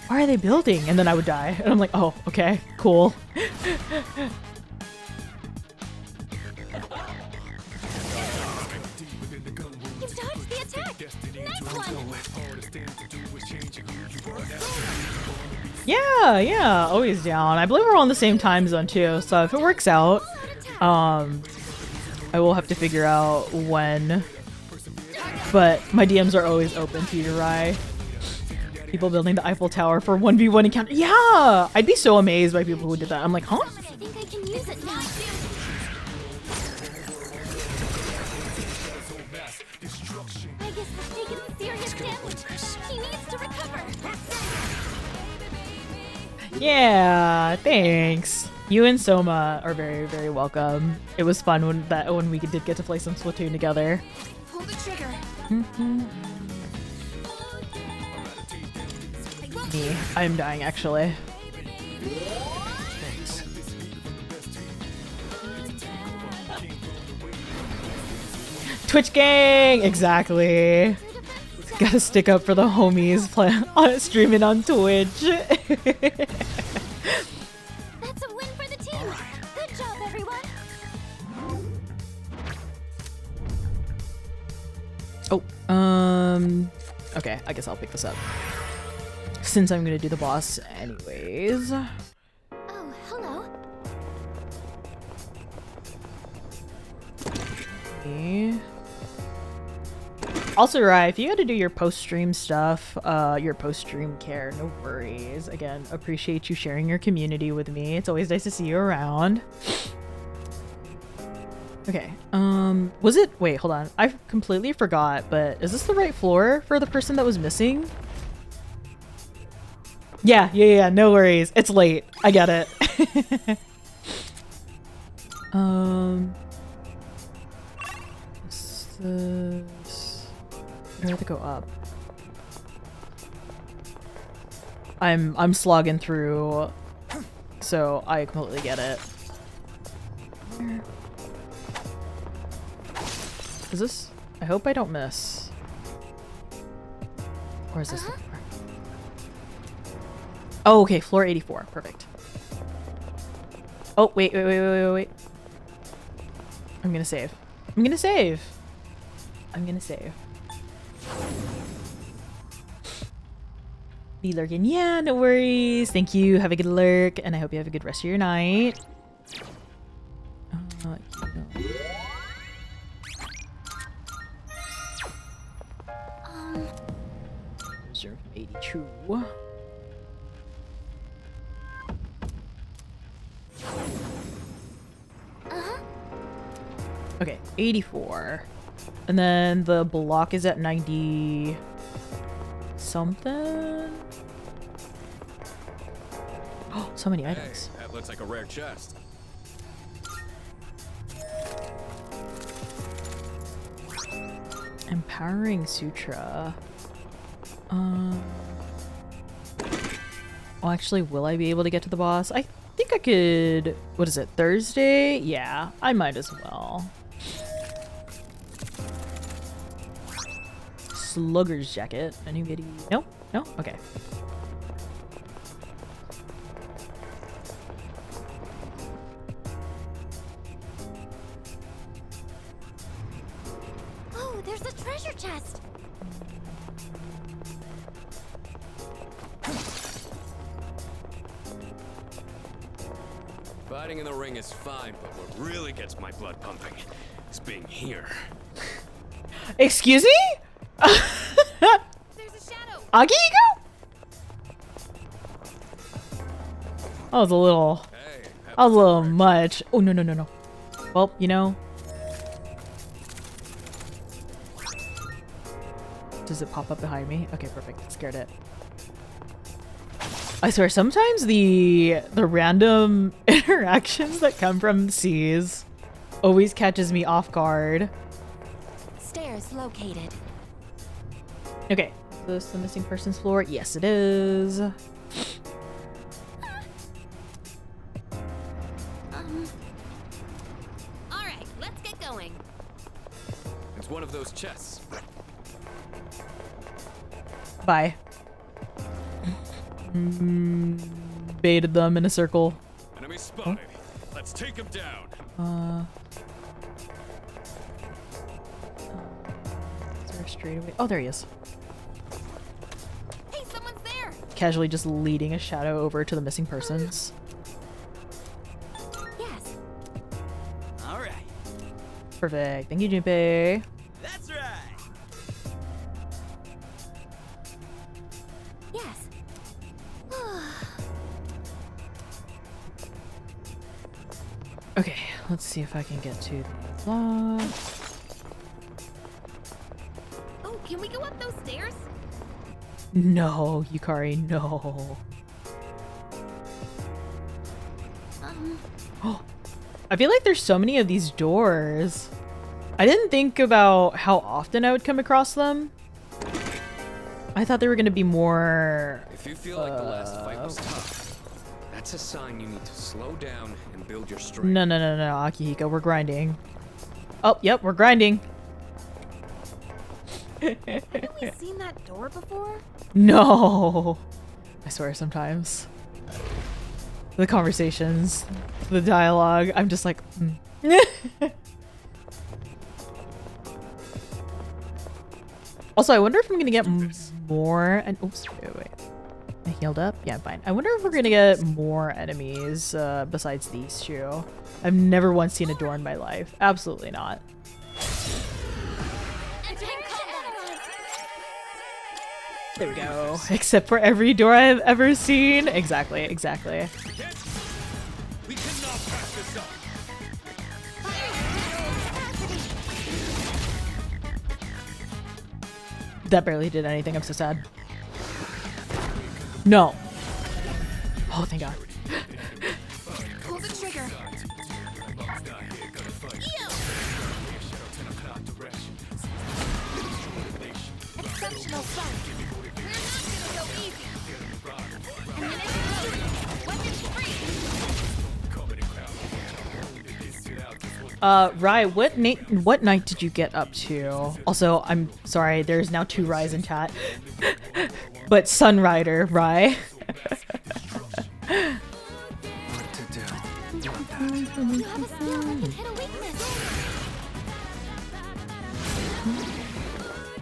Why are they building? And then I would die. And I'm like, oh, okay, cool. You dodged the attack! Nice one! Yeah, always down. I believe we're all in the same time zone too, so if it works out, I will have to figure out when. But my DMs are always open to you, Rai. People building the Eiffel Tower for 1v1 encounter. Yeah! I'd be so amazed by people who did that. I'm like, huh? I think I can use it now. Aigis has taken serious damage. He needs to recover. Yeah, thanks. You and Soma are very, very welcome. It was fun when we did get to play some Splatoon together. Pull the trigger. Me, I'm dying actually. Twitch gang, exactly. Gotta stick up for the homies, streaming on Twitch. That's a win for the team. Good job, everyone. Okay, I guess I'll pick this up. Since I'm gonna do the boss anyways. Oh, hello. Okay. Also, Rai, if you had to do your post-stream stuff, your post-stream care, no worries. Again, appreciate you sharing your community with me. It's always nice to see you around. Okay, was it- wait, hold on. I completely forgot, but is this the right floor for the person that was missing? Yeah, no worries. It's late. I get it. I have to go up. I'm slogging through, so I completely get it. Is this? I hope I don't miss. Or is this the floor? Oh, okay, floor 84. Perfect. Oh, wait. I'm gonna save. Be lurking. Yeah, no worries. Thank you. Have a good lurk, and I hope you have a good rest of your night. Reserve 82. Okay, 84. And then the block is at 90 something. Oh, so many items. That looks like a rare chest. Empowering Sutra. Oh, actually, will I be able to get to the boss? I think I could. What is it? Thursday? Yeah, I might as well. Slugger's jacket. Anybody? No? No? Okay. Oh, there's a treasure chest. Fighting in the ring is fine, but what really gets my blood pumping is being here. Excuse me? There's a shadow. Agigo? That was a little much. Oh, no. Well, you know. Does it pop up behind me? Okay, perfect. Scared it. I swear, sometimes the random interactions that come from seas always catches me off guard. Stairs located. Okay, is this the missing person's floor? Yes, it is. Alright, let's get going. It's one of those chests. Bye. Baited them in a circle. Enemy spotted. Let's take him down. Is there a straight away? Oh, there he is. Hey, someone's there. Casually just leading a shadow over to the missing persons. Yes. All right. Perfect. Thank you, Junpei. That's right. Yes. Okay, let's see if I can get to the log. Oh, can we go up those stairs? No, Yukari, no. Oh, I feel like there's so many of these doors. I didn't think about how often I would come across them. I thought they were gonna be more. If you feel like the last fight was tough, that's a sign you need to slow down and build your strength. No, Akihiko, we're grinding. Oh, yep, we're grinding. Haven't we seen that door before? No. I swear sometimes. The conversations, the dialogue, I'm just like, Also, I wonder if I'm gonna get more and oops, wait. I healed up? Yeah, I'm fine. I wonder if we're gonna get more enemies besides these two. I've never once seen a door in my life. Absolutely not. There we go. Except for every door I've ever seen. Exactly, exactly. We cannot pass this up. That barely did anything. I'm so sad. No. Oh, thank God. Pull the trigger. Exceptional start. We're not gonna go easy. Ammunition. Weapons free. Rai, what night did you get up to? Also, I'm sorry, there's now 2 Rais in chat. But Sunrider, Rai. What to do? Not that. You have a skill that can hit a weakness.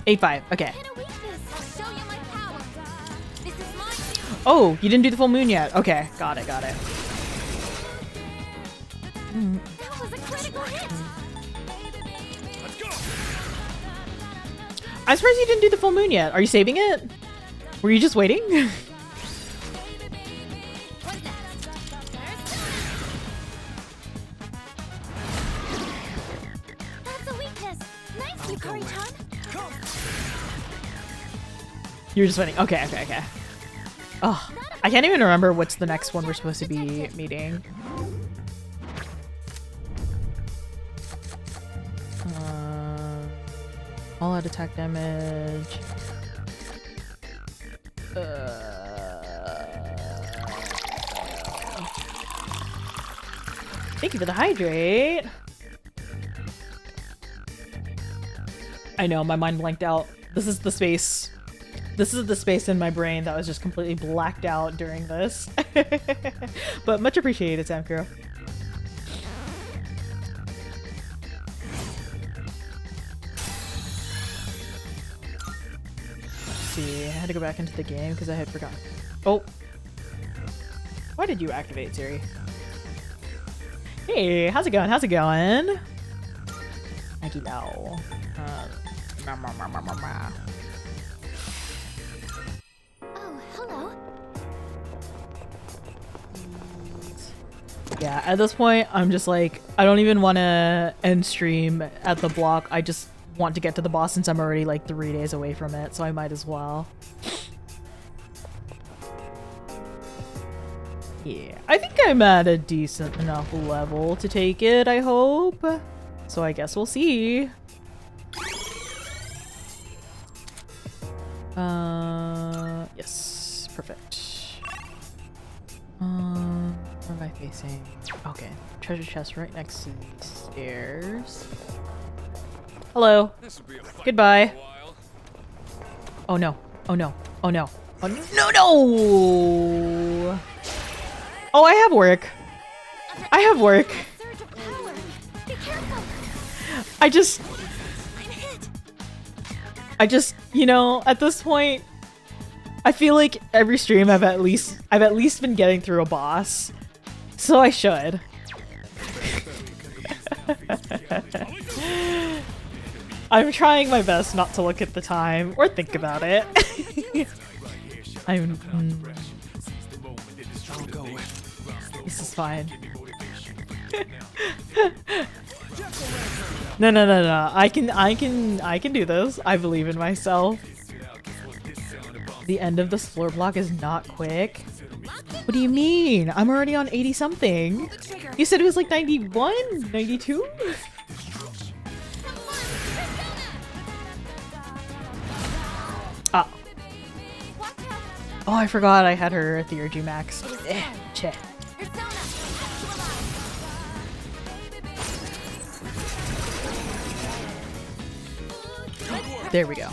8-5, okay. Hit a weakness. I'll show you my power. This is my field. Oh, you didn't do the full moon yet. Okay, got it, got it. That was a critical hit. Let's go. I'm surprised you didn't do the full moon yet. Are you saving it? Were you just waiting? That's a weakness. Nice, Yukari-chan. You were just waiting. Okay, okay, okay. Oh, I can't even remember what's the next one we're supposed to be meeting. All out attack damage. Thank you for the hydrate. I know, my mind blanked out. This is the space. This is the space in my brain that was just completely blacked out during this. But much appreciated, Samkuro. See, I had to go back into the game because I had forgotten. Oh, why did you activate, Siri? Hey, how's it going? How's it going? Thank you, no. Oh, hello. Yeah, at this point, I'm just like, I don't even want to end stream at the block. I just want to get to the boss since I'm already like 3 days away from it, so I might as well. Yeah, I think I'm at a decent enough level to take it, I hope. So I guess we'll see. Yes, perfect. Where am I facing? Okay, treasure chest right next to the stairs. Hello. Goodbye. Oh no. Oh no. Oh no. Oh no. No, no! Oh, I have work. I have work. I just, you know, at this point, I feel like every stream I've at least been getting through a boss. So I should. I'm trying my best not to look at the time or think about it. This is fine. No. I can do this. I believe in myself. The end of this floor block is not quick. What do you mean? I'm already on 80 something. You said it was like 91, 92? Ah. Oh, I forgot I had her Theurgy max. Che. There we go.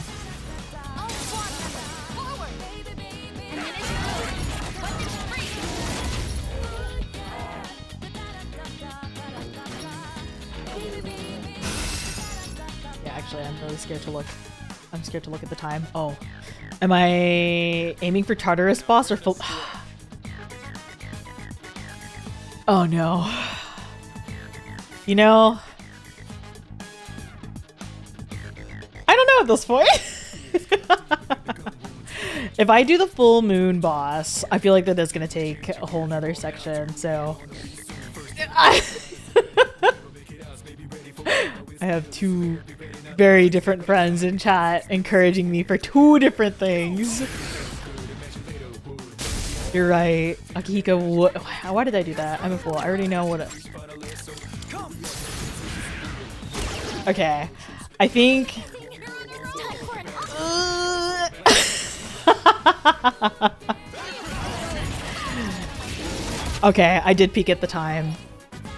Yeah, actually, I'm really scared to look. I'm scared to look at the time. Oh. Am I aiming for Tartarus boss or full? Oh no. You know, I don't know at this point. If I do the full moon boss, I feel like that is gonna take a whole nother section, so I have two very different friends in chat encouraging me for two different things. You're right. Akihiko, why did I do that? I'm a fool. I already know what okay. I think... Okay, I did peek at the time.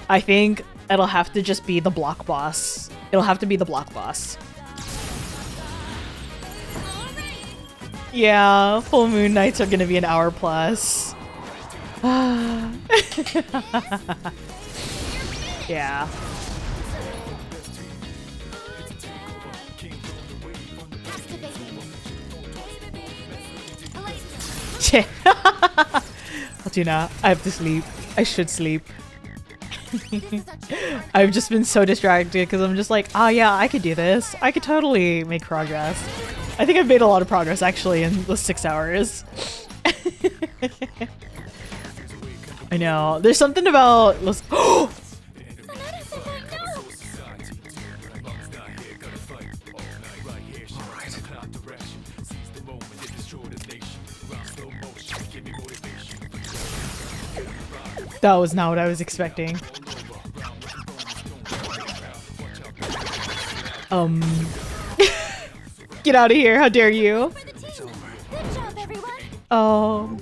I think it'll have to just be the block boss. It'll have to be the block boss. Yeah, full moon nights are gonna be an hour plus. Yeah. Altoona, I have to sleep. I should sleep. I've just been so distracted because I'm just like, oh yeah, I could do this. I could totally make progress. I think I've made a lot of progress actually in the 6 hours. I know. There's something about... That was not what I was expecting. Get out of here, how dare you? Hold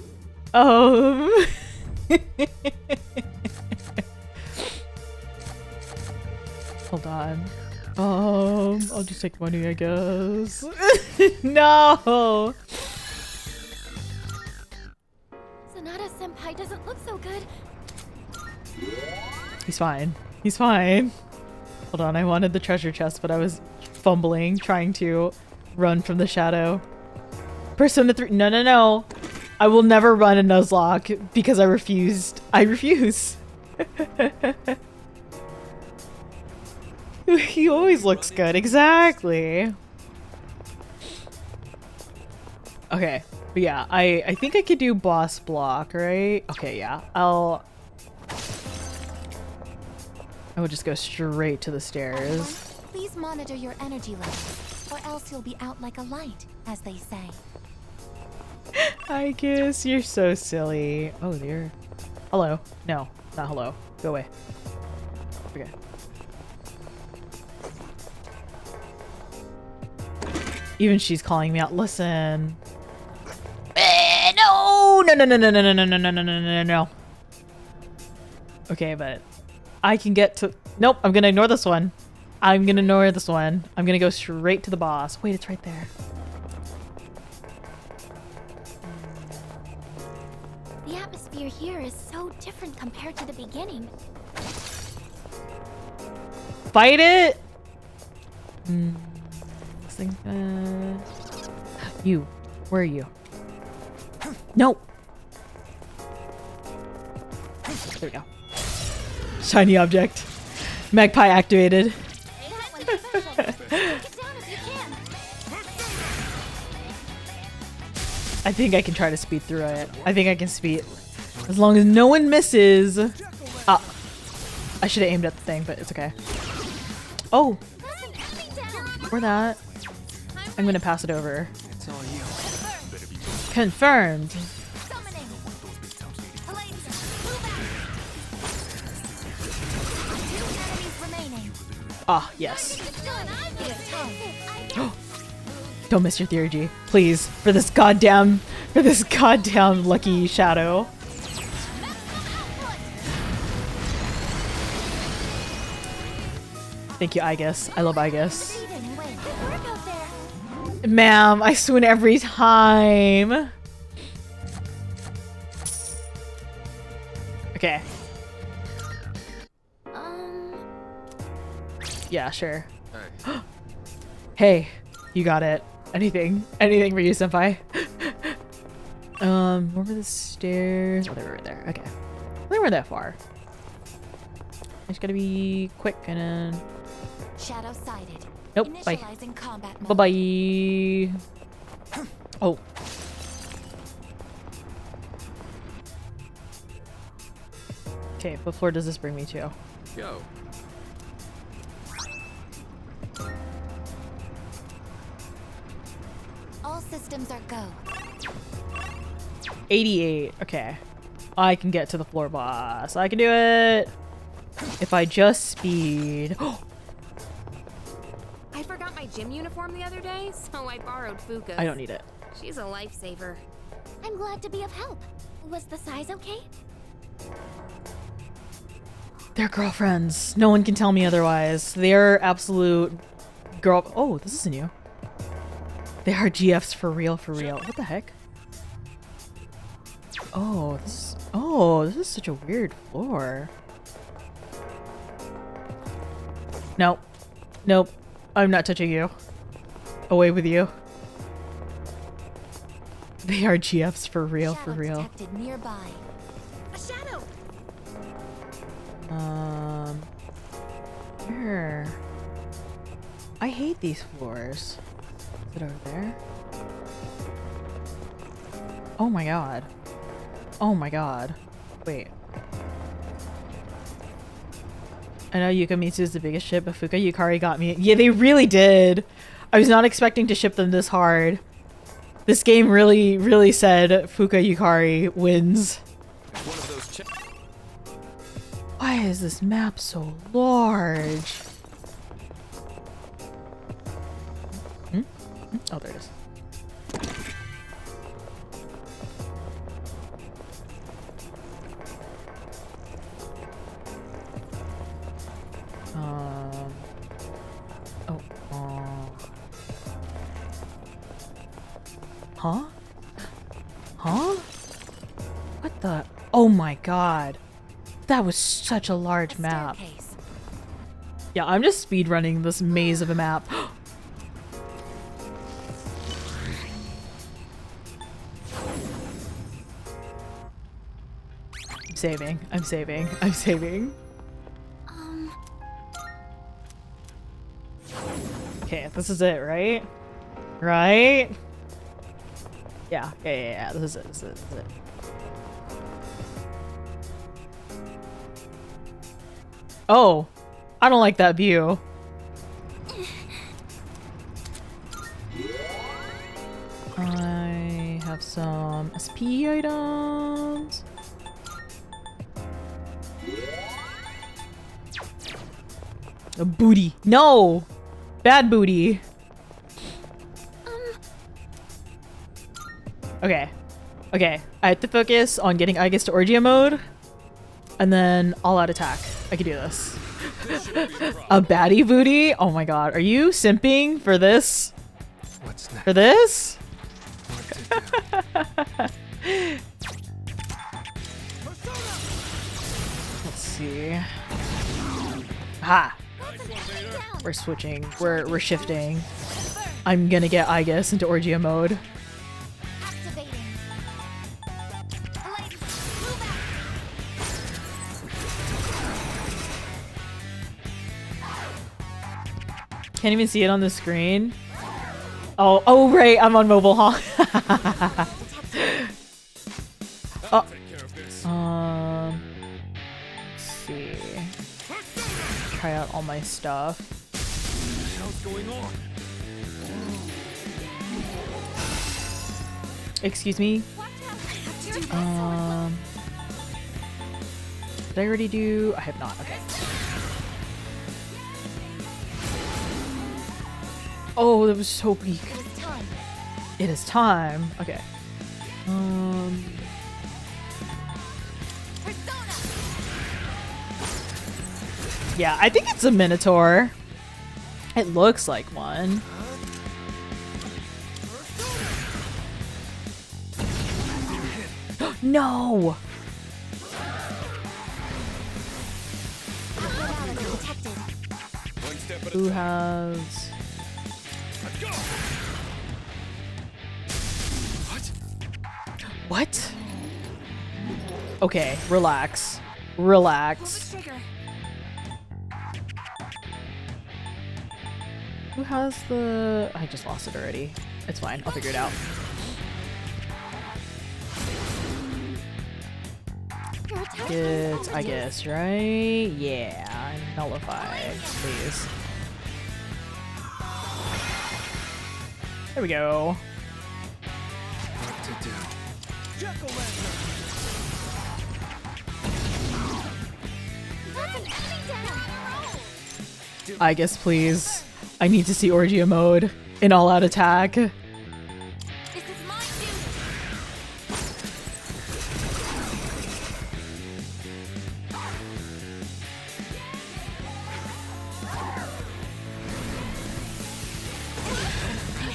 on. I'll just take money, I guess. No! Sonata-senpai doesn't look so good. He's fine. He's fine. Hold on, I wanted the treasure chest, but I was fumbling, trying to run from the shadow. Persona 3. No. I will never run a Nuzlocke because I refused. I refuse. He always looks good. Exactly. Okay. But yeah, I think I could do boss block, right? Okay, yeah. I would just go straight to the stairs. Please monitor your energy levels, or else you'll be out like a light, as they say. Aigis, you're so silly. Oh dear. Hello. No, not hello. Go away. Okay. Even she's calling me out. Listen. No. Okay, but I can get to... Nope, I'm gonna ignore this one. I'm gonna go straight to the boss. Wait, it's right there. The atmosphere here is so different compared to the beginning. Fight it! You. Where are you? No! There we go. Shiny object. Magpie activated. I think I can try to speed through it. I think I can speed. As long as no one misses. Ah. I should have aimed at the thing, but it's okay. Oh! Or that. I'm gonna pass it over. It's all you. Confirmed! Ah, yes. Don't miss your theurgy, please. For this goddamn lucky shadow. Thank you, aigis. I love aigis. Ma'am, I swoon every time. Okay. Yeah, sure. Hey, you got it. Anything for you, senpai. Over the stairs. Oh, they were right there. Okay. They weren't that far. I just gotta be quick and then. Shadow sighted. Nope. Bye. Initializing combat mode. Bye bye. Oh. Okay, what floor does this bring me to? Go. All systems are go. 88. Okay. I can get to the floor boss. I can do it. If I just speed. I forgot my gym uniform the other day, so I borrowed Fuka's. I don't need it. She's a lifesaver. I'm glad to be of help. Was the size okay? They're girlfriends. No one can tell me otherwise. They're absolute girl. Oh, this is new. They are GFs for real, for real. What the heck? Oh, this is such a weird floor. Nope. Nope. I'm not touching you. Away with you. They are GFs for real, for real. Detected nearby. A shadow. Where? I hate these floors. Is it over there? Oh my god. Oh my god. Wait. I know Yukamitsu is the biggest ship, but Fuka Yukari got me. Yeah, they really did. I was not expecting to ship them this hard. This game really, really said Fuka Yukari wins. Why is this map so large? Oh, there it is. Huh? Huh? What the? Oh my god. That was such a large map. Yeah, I'm just speedrunning this maze of a map. I'm saving. I'm saving. I'm saving. Okay, this is it, right? Right? Yeah. This is it. This is it. Oh, I don't like that view. I have some SP items. A booty. No! Bad booty. Okay. Okay. I have to focus on getting aigis to Orgia mode. And then all-out attack. I can do this. A baddie booty? Oh my god. Are you simping for this? What's next? For this? Let's see. Ha! We're switching. We're shifting. I'm gonna get aigis into Orgia mode. Can't even see it on the screen. Oh right, I'm on mobile, huh? Oh. Let's see. try out all my stuff. What's going on? Excuse me? Did I already do? I have not. Okay. Oh, that was so weak. It is time. Okay. Yeah, I think it's a Minotaur. It looks like one. No! Who has... What? Okay, relax. Relax. Who has the... I just lost it already. It's fine, I'll figure it out. It's aigis, right? Yeah, nullify, please. There we go. What to do? Aigis, please. I need to see Orgia mode in all-out attack.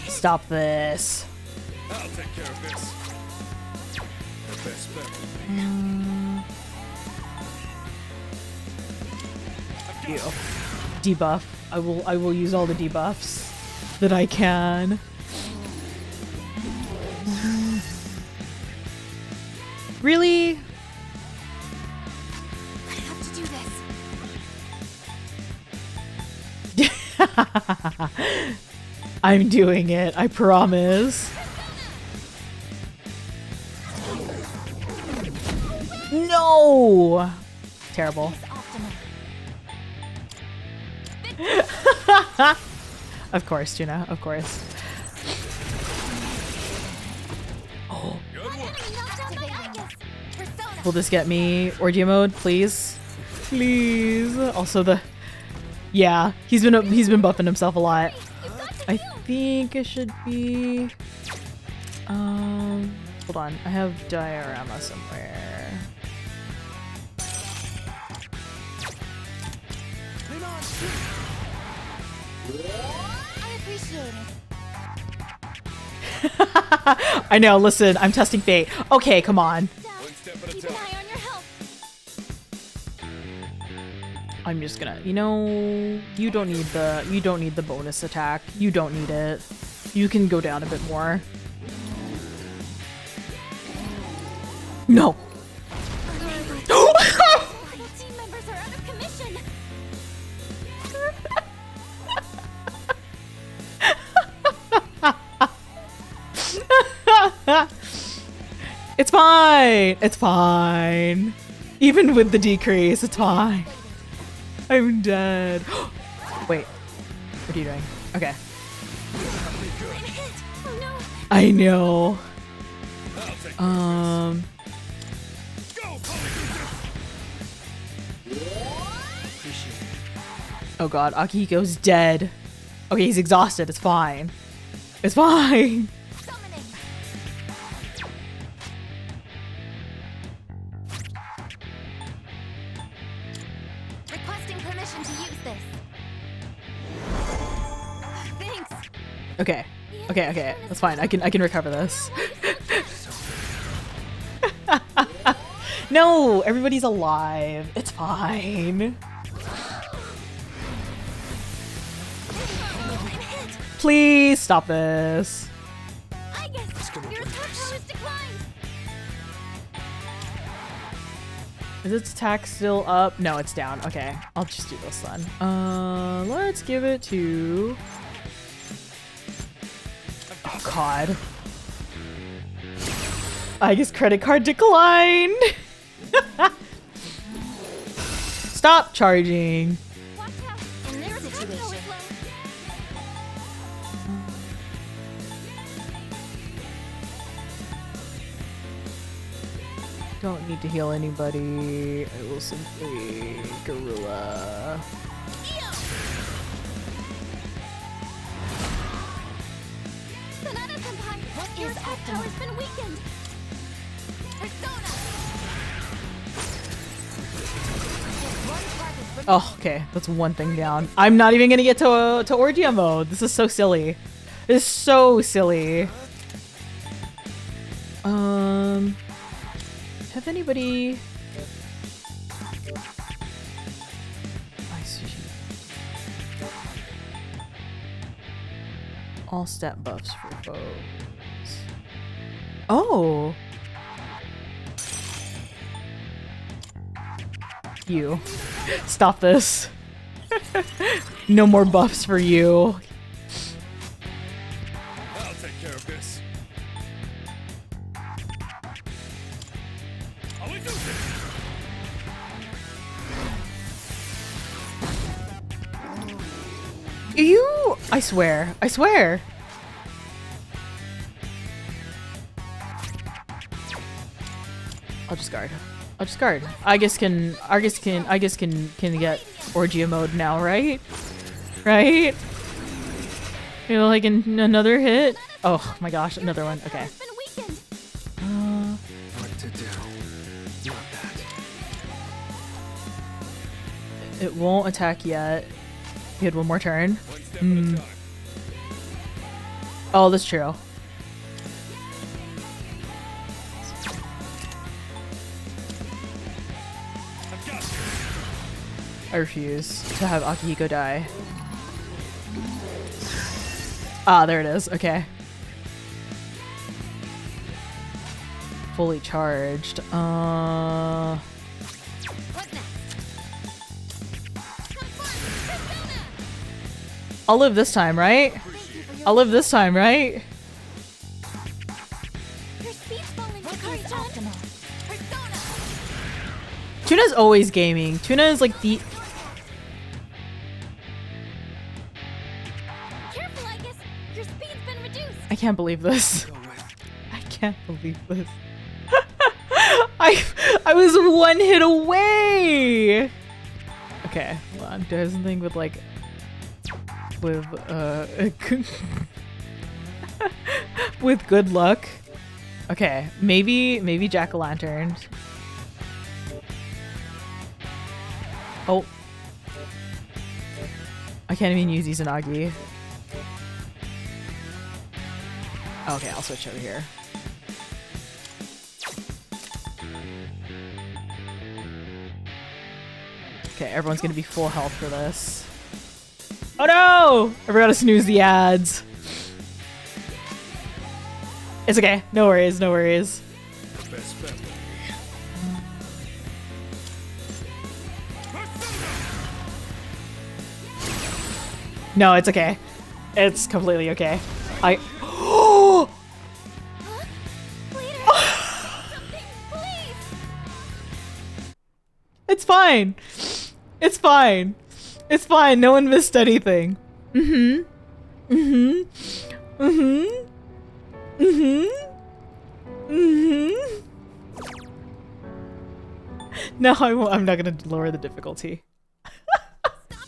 Stop this. I'll take care of this. The best bet. You. Debuff. I will use all the debuffs that I can. Really? I have to do this. I'm doing it, I promise. No! Terrible. Of course, Tuna, of course. Oh. Will this get me Orgia mode, please? Please. Also the... Yeah, he's been buffing himself a lot. I think it should be... Hold on, I have diorama somewhere. I appreciate it. I know, listen, I'm testing fate. Okay, come on. Keep an eye on your health. I'm just gonna, you know, you don't need the bonus attack. You don't need it. You can go down a bit more. No. Team members are out of commission. It's fine. It's fine. Even with the decrease, it's fine. I'm dead. Wait. What are you doing? Okay. I know. Oh god, Akihiko's dead. Okay, he's exhausted. It's fine. It's fine. Requesting permission to use this. Thanks. Okay. Okay. That's fine. I can recover this. No, everybody's alive. It's fine. Please stop this. I guess your attack power is declined. Is its attack still up? No, it's down. Okay, I'll just do this then. Let's give it to... Oh god. I guess credit card declined. Stop charging. Watch need to heal anybody, I will simply gorilla. Sonata-senpai, your attack power's been weakened. Persona. Oh, okay. That's one thing down. I'm not even gonna get to Orgia mode. This is so silly. This is so silly. Have anybody... I see. All stat buffs for foes. Oh! You. Stop this. No more buffs for you. I'll take care of this. How we do this? You! I swear. I swear. I'll just guard. I'll just guard. Aigis can get Orgia mode now, right? Right? You know, like in another hit? Oh my gosh, another one. Okay. What to do? Not that. It won't attack yet. He had one more turn. Oh, that's true. I refuse to have Akihiko die. Ah, there it is. Okay. Fully charged. I'll live this time, right? I'll live this time, right? Tuna's always gaming. Tuna is like the... I can't believe this. I can't believe this. I was one hit away. Okay, hold on. Do I have something with like with with good luck? Okay, maybe jack-o'-lantern. Oh, I can't even use Izanagi. Okay, I'll switch over here. Okay, everyone's gonna be full health for this. Oh no! I forgot to snooze the ads. It's okay. No worries, no worries. No, it's okay. It's completely okay. It's fine. It's fine. It's fine. No one missed anything. No, I'm not gonna lower the difficulty.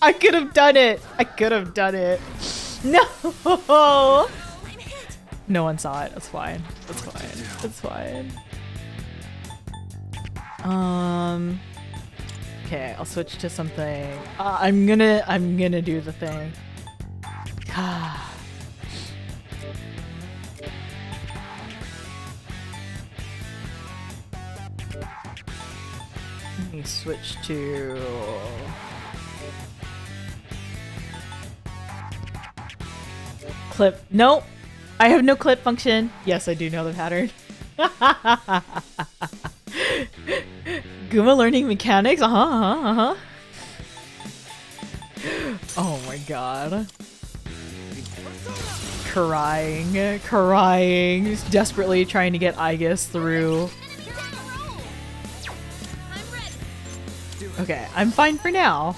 I could have done it. I could have done it. No. No one saw it. That's fine. That's fine. That's fine. Okay, I'll switch to something. I'm gonna do the thing. Let me switch to... clip. Nope. I have no clip function. Yes, I do know the pattern. Guma learning mechanics? Oh my god. Crying, just desperately trying to get Aigis through. Okay, I'm fine for now.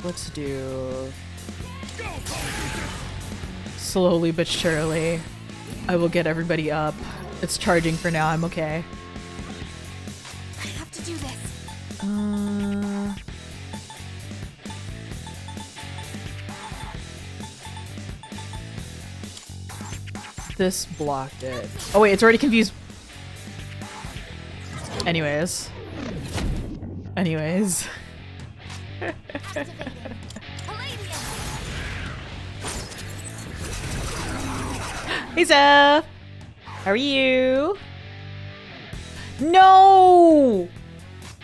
let's do... Slowly but surely, I will get everybody up. It's charging for now, I'm okay. I have to do this. This blocked it. Oh wait, it's already confused. Anyways. Hey Zeph! How are you? No!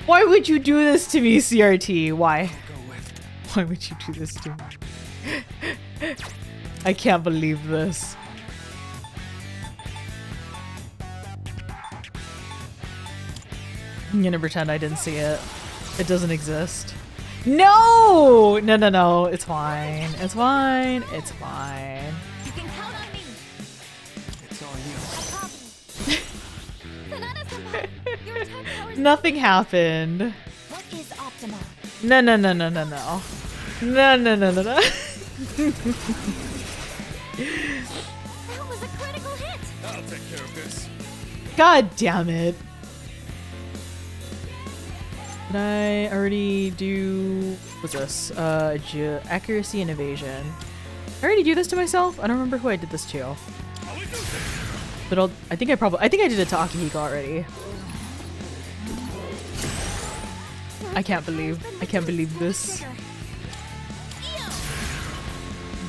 Why would you do this to me, CRT? Why? Why would you do this to me? I can't believe this. I'm gonna pretend I didn't see it. It doesn't exist. No! No, no, no. It's fine. It's fine. It's fine. You can count on me. It's all you. Your attack powers. Nothing happened. What is optimal? No, no, no, no, no, no. No, no, no, no, no. That was a critical hit. I'll take care of this. God damn it. Did I already do... What's this? Accuracy and evasion. Did I already do this to myself? I don't remember who I did this to. But I think I did it to Akihiko already. I can't believe this.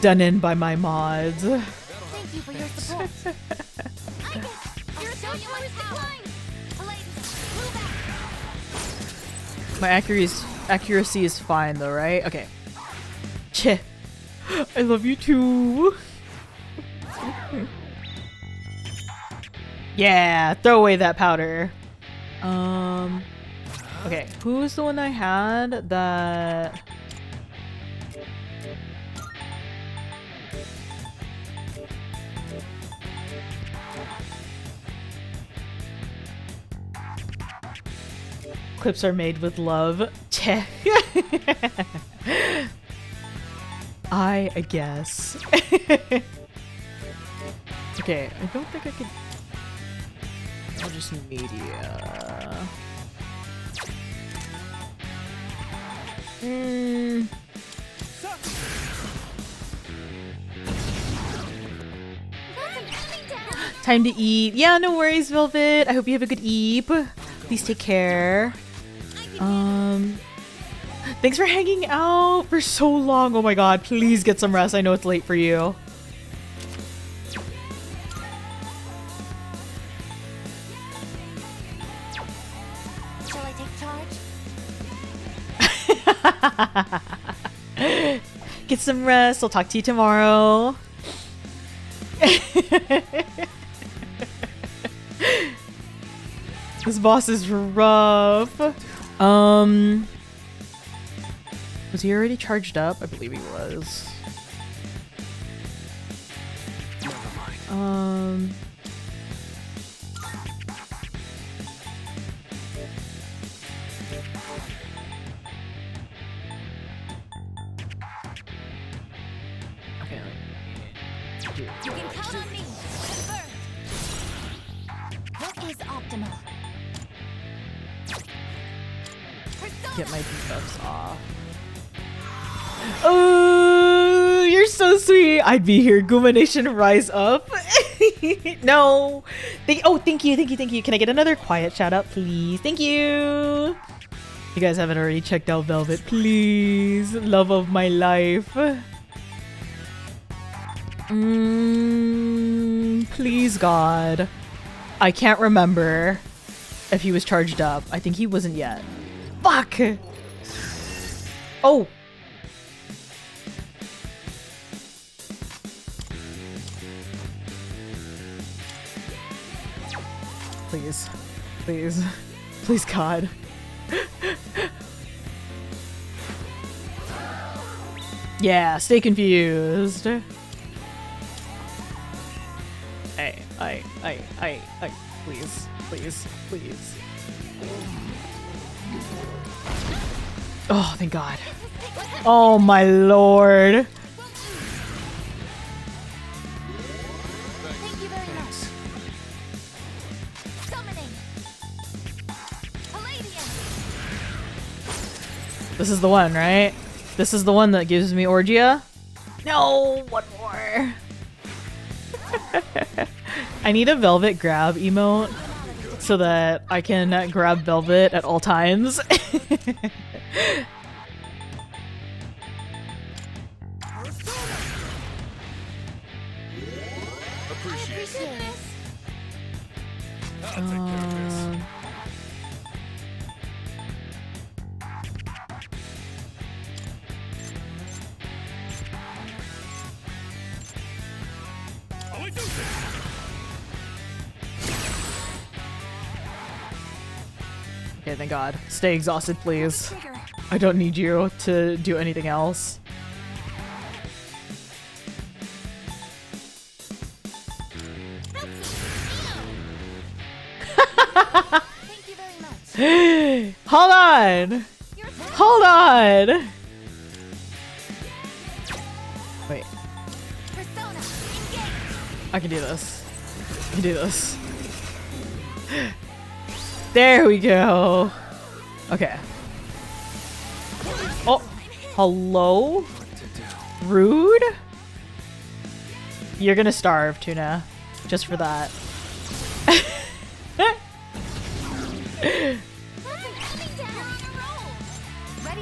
Done in by my mods. Thank you for your support. Your attack powers decline. Move back. My accuracy is fine though, right? Okay. Cheh. I love you too. Yeah, throw away that powder. Okay, who's the one I had that... Clips are made with love. Cheh. I guess. Okay, I don't think I could... I'll just media. Time to eat. Yeah, no worries, Velvet. I hope you have a good eep. Please take care. Thanks for hanging out for so long. Oh my god, please get some rest. I know it's late for you. Shall I take charge? Get some rest. I'll talk to you tomorrow. This boss is rough. Was he already charged up? I believe he was. Never mind. Okay. You can count on me. Confirmed. What is optimal? Get my debuffs off. Oh, you're so sweet. I'd be here. Guma Nation, rise up. No. Thank you. Can I get another quiet shout out, please? Thank you. You guys haven't already checked out Velvet, please. Love of my life. Please, God. I can't remember if he was charged up. I think he wasn't yet. Fuck! Oh! Please. Please. Please, God. Yeah, stay confused. Hey, please. Oh, thank God. Oh my lord. Thank you very much. Summoning. Palladium. This is the one, right? This is the one that gives me Orgia? No, one more. I need a Velvet grab emote so that I can grab Velvet at all times. Appreciate this. Okay, thank God. Stay exhausted, please. I don't need you to do anything else. Thank you very much. Hold on! Hold on! Wait. Persona, engage. I can do this. I can do this. There we go. Okay. Oh, hello? Rude? You're gonna starve, Tuna. Just for that. Ready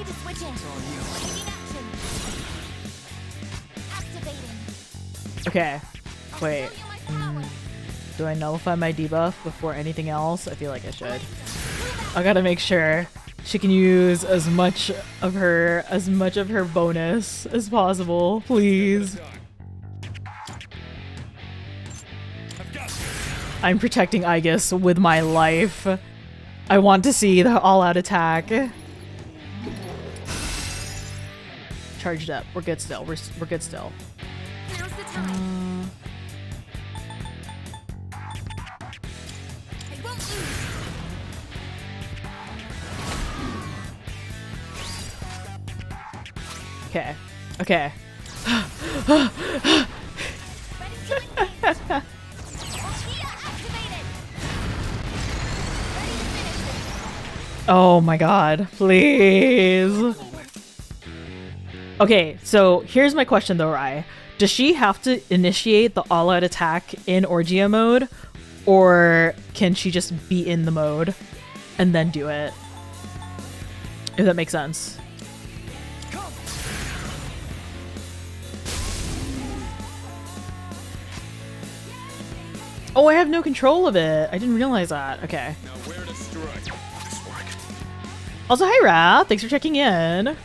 to switch in. Taking action. Activating. Okay. Wait. Do I nullify my debuff before anything else? I feel like I should. I gotta make sure she can use as much of her bonus as possible, please. I'm protecting Aigis with my life. I want to see the all-out attack. Charged up. We're good still. We're good still. Now's the time. I won't lose. Okay. Okay. Oh my God, please. Okay, so here's my question though, Rai. Does she have to initiate the all-out attack in Orgia mode, or can she just be in the mode and then do it? If that makes sense. Oh, I have no control of it. I didn't realize that. Okay. Now where to strike? This work. Also, hi Ra. Thanks for checking in.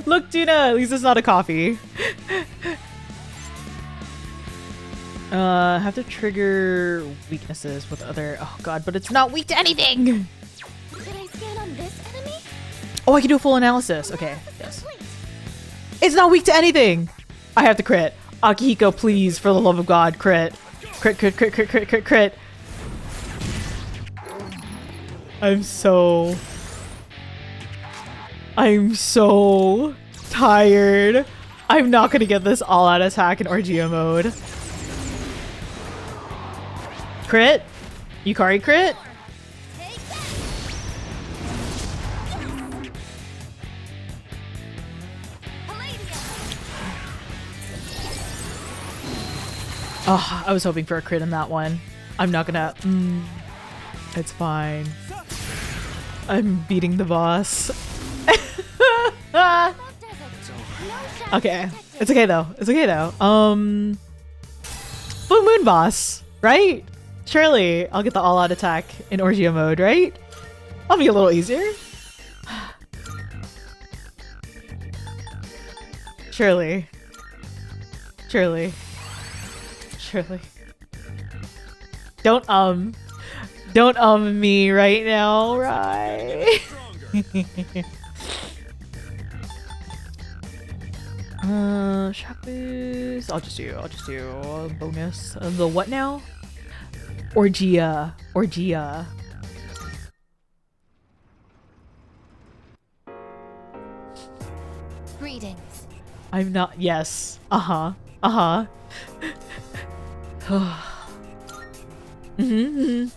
Look, Tuna. At least it's not a coffee. Have to trigger weaknesses with other. Oh God, but it's not weak to anything. Did I stand on this enemy? Oh, I can do a full analysis. Okay. Yes. It's not weak to anything. I have to crit. Akihiko, please, for the love of God, crit. Crit, crit, crit, crit, crit, crit, crit. I'm so tired. I'm not gonna get this all-out attack in Orgia mode. Crit? Yukari crit? Oh, I was hoping for a crit in that one. I'm not gonna... it's fine. I'm beating the boss. Okay. It's okay though. It's okay though. Full Moon boss, right? Surely I'll get the all-out attack in Orgia mode, right? I'll be a little easier. Surely. Surely. Surely. Don't me right now, right? Shock boost. I'll just do a bonus. The what now? Orgia. Greetings. I'm not. Yes. Uh-huh. Mm-hmm.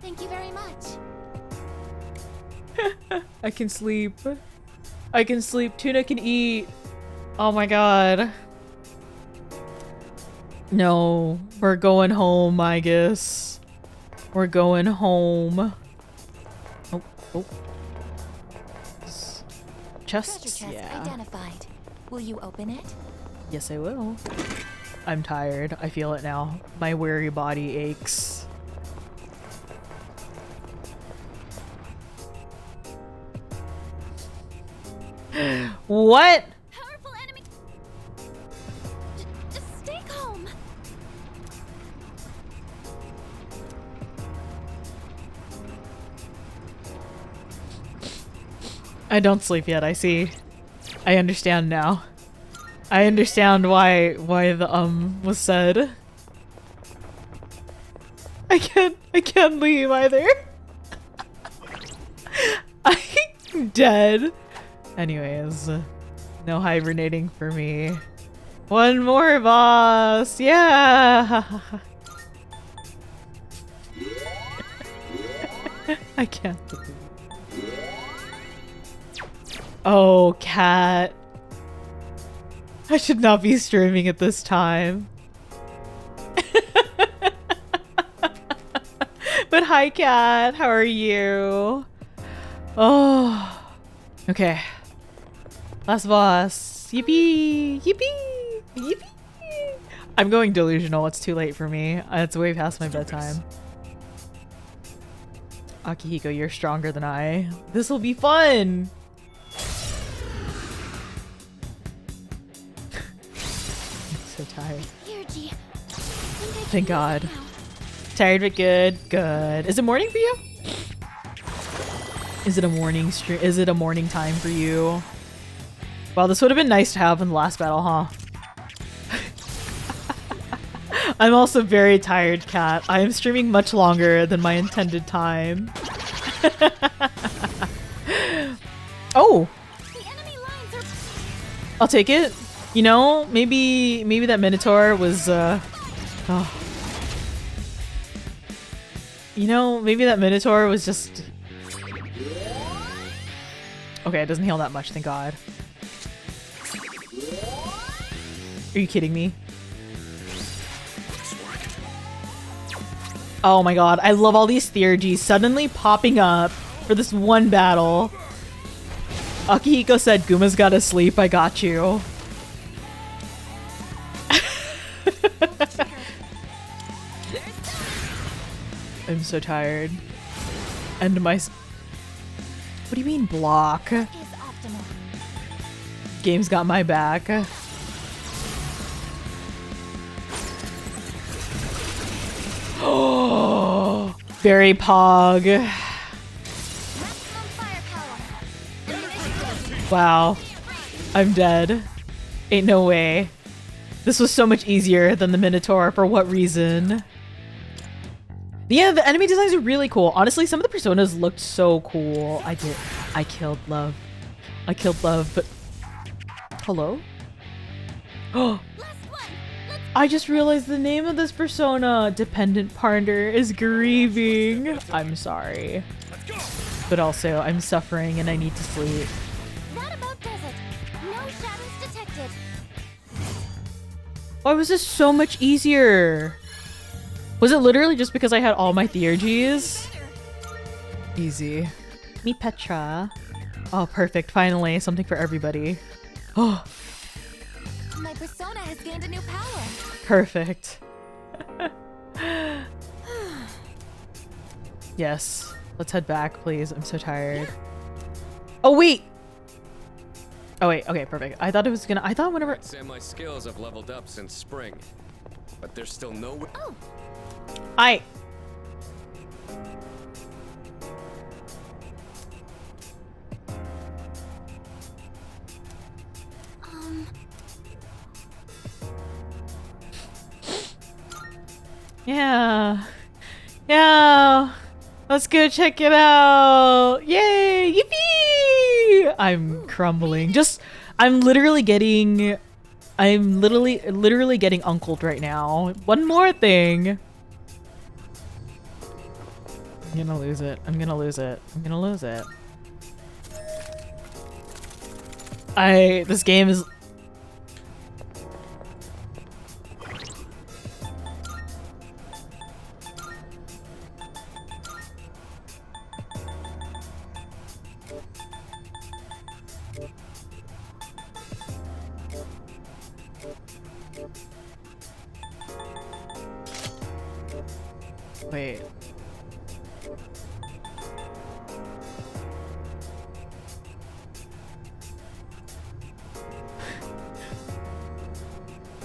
Thank you very much. I can sleep. I can sleep. Tuna can eat. Oh my god. No, we're going home, I guess. We're going home. Oh. Chests? Treasure chest Yeah. identified. Will you open it? Yes, I will. I'm tired. I feel it now. My weary body aches. What? Powerful enemy. Just stay calm. I don't sleep yet, I see. I understand now. I understand why the was said. I can't leave either. I'm dead. Anyways, no hibernating for me. One more boss, yeah. I can't. Oh, cat. I should not be streaming at this time. But hi, cat. How are you? Oh. Okay. Last boss. Yippee! Yippee! Yippee! I'm going delusional. It's too late for me. It's way past my bedtime. Akihiko, you're stronger than I. This will be fun! So tired. Thank God. Tired but good. Good. Is it morning for you? Is it a morning stream? Is it a morning time for you? Wow, this would have been nice to have in the last battle, huh? I'm also very tired, cat. I am streaming much longer than my intended time. Oh! I'll take it. You know, maybe that Minotaur was, oh. You know, maybe that Minotaur was just... Okay, it doesn't heal that much, thank God. Are you kidding me? Oh my god, I love all these theurgies suddenly popping up for this one battle. Akihiko said, Guma's gotta sleep, I got you. I'm so tired. And my... What do you mean block? Game's got my back. Oh, very pog. Wow. I'm dead. Ain't no way. This was so much easier than the Minotaur. For what reason? Yeah, the enemy designs are really cool. Honestly, some of the personas looked so cool. I killed Love. I killed Love, but... Hello? Oh! I just realized the name of this persona, Dependent Partner, is grieving. I'm sorry. But also, I'm suffering and I need to sleep. That about does it. No shadows detected. Why was this so much easier? Was it literally just because I had all my theurgies? Easy. Meet Petra. Oh, perfect. Finally, something for everybody. Oh. My persona has gained a new power. Perfect. Yes. Let's head back, please. I'm so tired. Oh, wait! Oh, wait. Okay, perfect. I thought it was gonna... I thought whenever... I'd say my skills have leveled up since spring, but there's still no way... Oh! I... Yeah. Yeah. Let's go check it out. Yay! Yippee! I'm crumbling. I'm literally getting uncled right now. One more thing. I'm gonna lose it. I'm gonna lose it. I'm gonna lose it. This game is... Wait.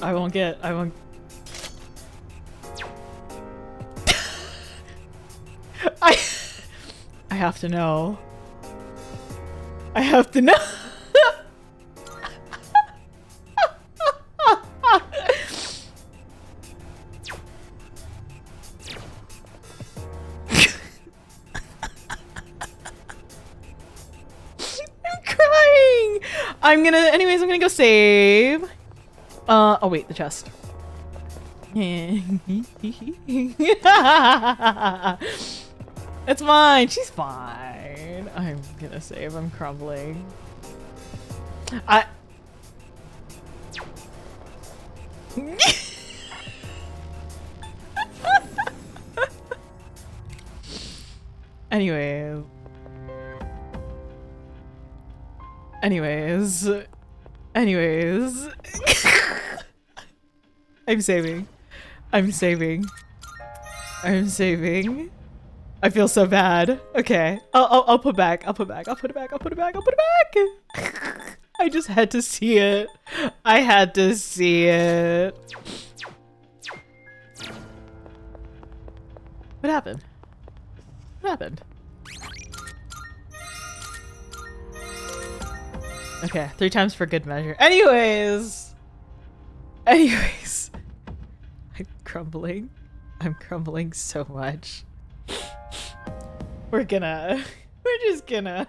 I won't. I have to know. I have to know. I'm gonna go save. Oh wait, the chest. It's mine. She's fine. I'm gonna save. I'm crumbling. Anyways. I'm saving. I feel so bad. Okay. I'll put back. I'll put it back. I just had to see it. What happened? Okay, 3 times for good measure. Anyways. I'm crumbling. I'm crumbling so much. We're just gonna.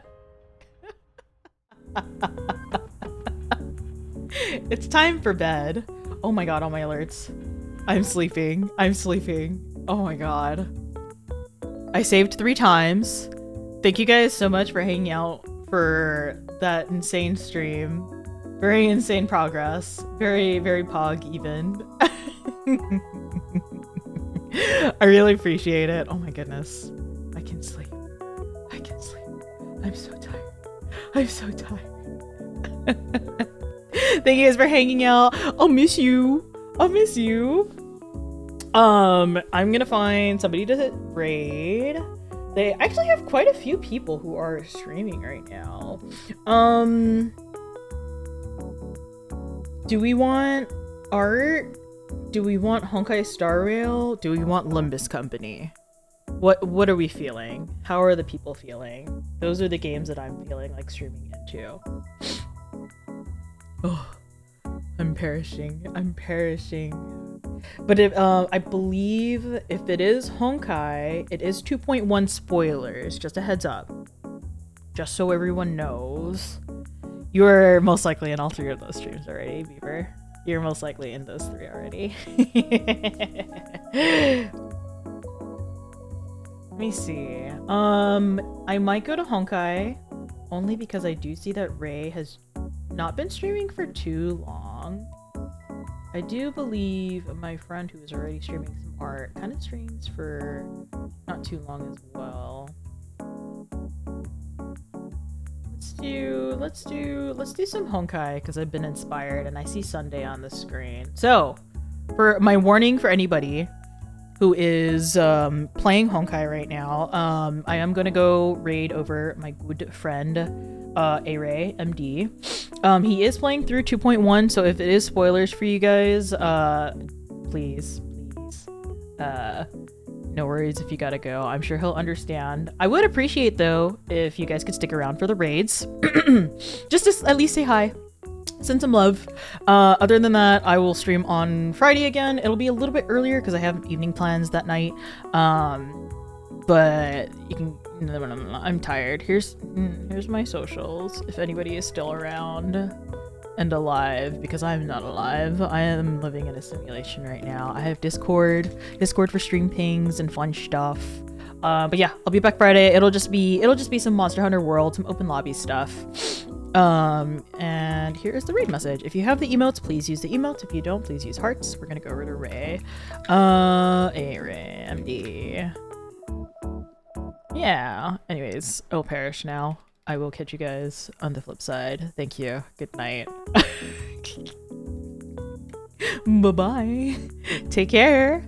It's time for bed. Oh my god, all my alerts. I'm sleeping. Oh my god. I saved 3 times. Thank you guys so much for hanging out for that insane stream. Very insane progress. Very, very pog even. I really appreciate it. Oh my goodness. I can sleep. I'm so tired. Thank you guys for hanging out. I'll miss you. I'm gonna find somebody to raid. They actually have quite a few people who are streaming right now. Do we want Art? Do we want Honkai Star Rail? Do we want Limbus Company? What are we feeling? How are the people feeling? Those are the games that I'm feeling like streaming into. Oh, I'm perishing. But if I believe if it is Honkai, it is 2.1 spoilers. Just a heads up. Just so everyone knows. You're most likely in all 3 of those streams already, Beaver. You're most likely in those 3 already. Let me see. I might go to Honkai only because I do see that Ray has not been streaming for too long. I do believe my friend who is already streaming some art kind of streams for not too long as well. Let's do some Honkai because I've been inspired and I see Sunday on the screen. So, for my warning for anybody who is playing Honkai right now, I am gonna go raid over my good friend A-Ray MD. He is playing through 2.1, so if it is spoilers for you guys, please, no worries if you gotta go. I'm sure he'll understand. I would appreciate, though, if you guys could stick around for the raids. Just to at least say hi. Send some love. Other than that, I will stream on Friday again. It'll be a little bit earlier because I have evening plans that night. But you can I'm tired. Here's my socials. If anybody is still around and alive, because I'm not alive. I am living in a simulation right now. I have Discord for stream pings and fun stuff. But yeah, I'll be back Friday. It'll just be some Monster Hunter World, some open lobby stuff. And here is the raid message. If you have the emotes, please use the emotes. If you don't, please use hearts. We're gonna go over to Ray. Ray, MD. Yeah. Anyways, I'll perish now. I will catch you guys on the flip side. Thank you. Good night. Bye-bye. Take care.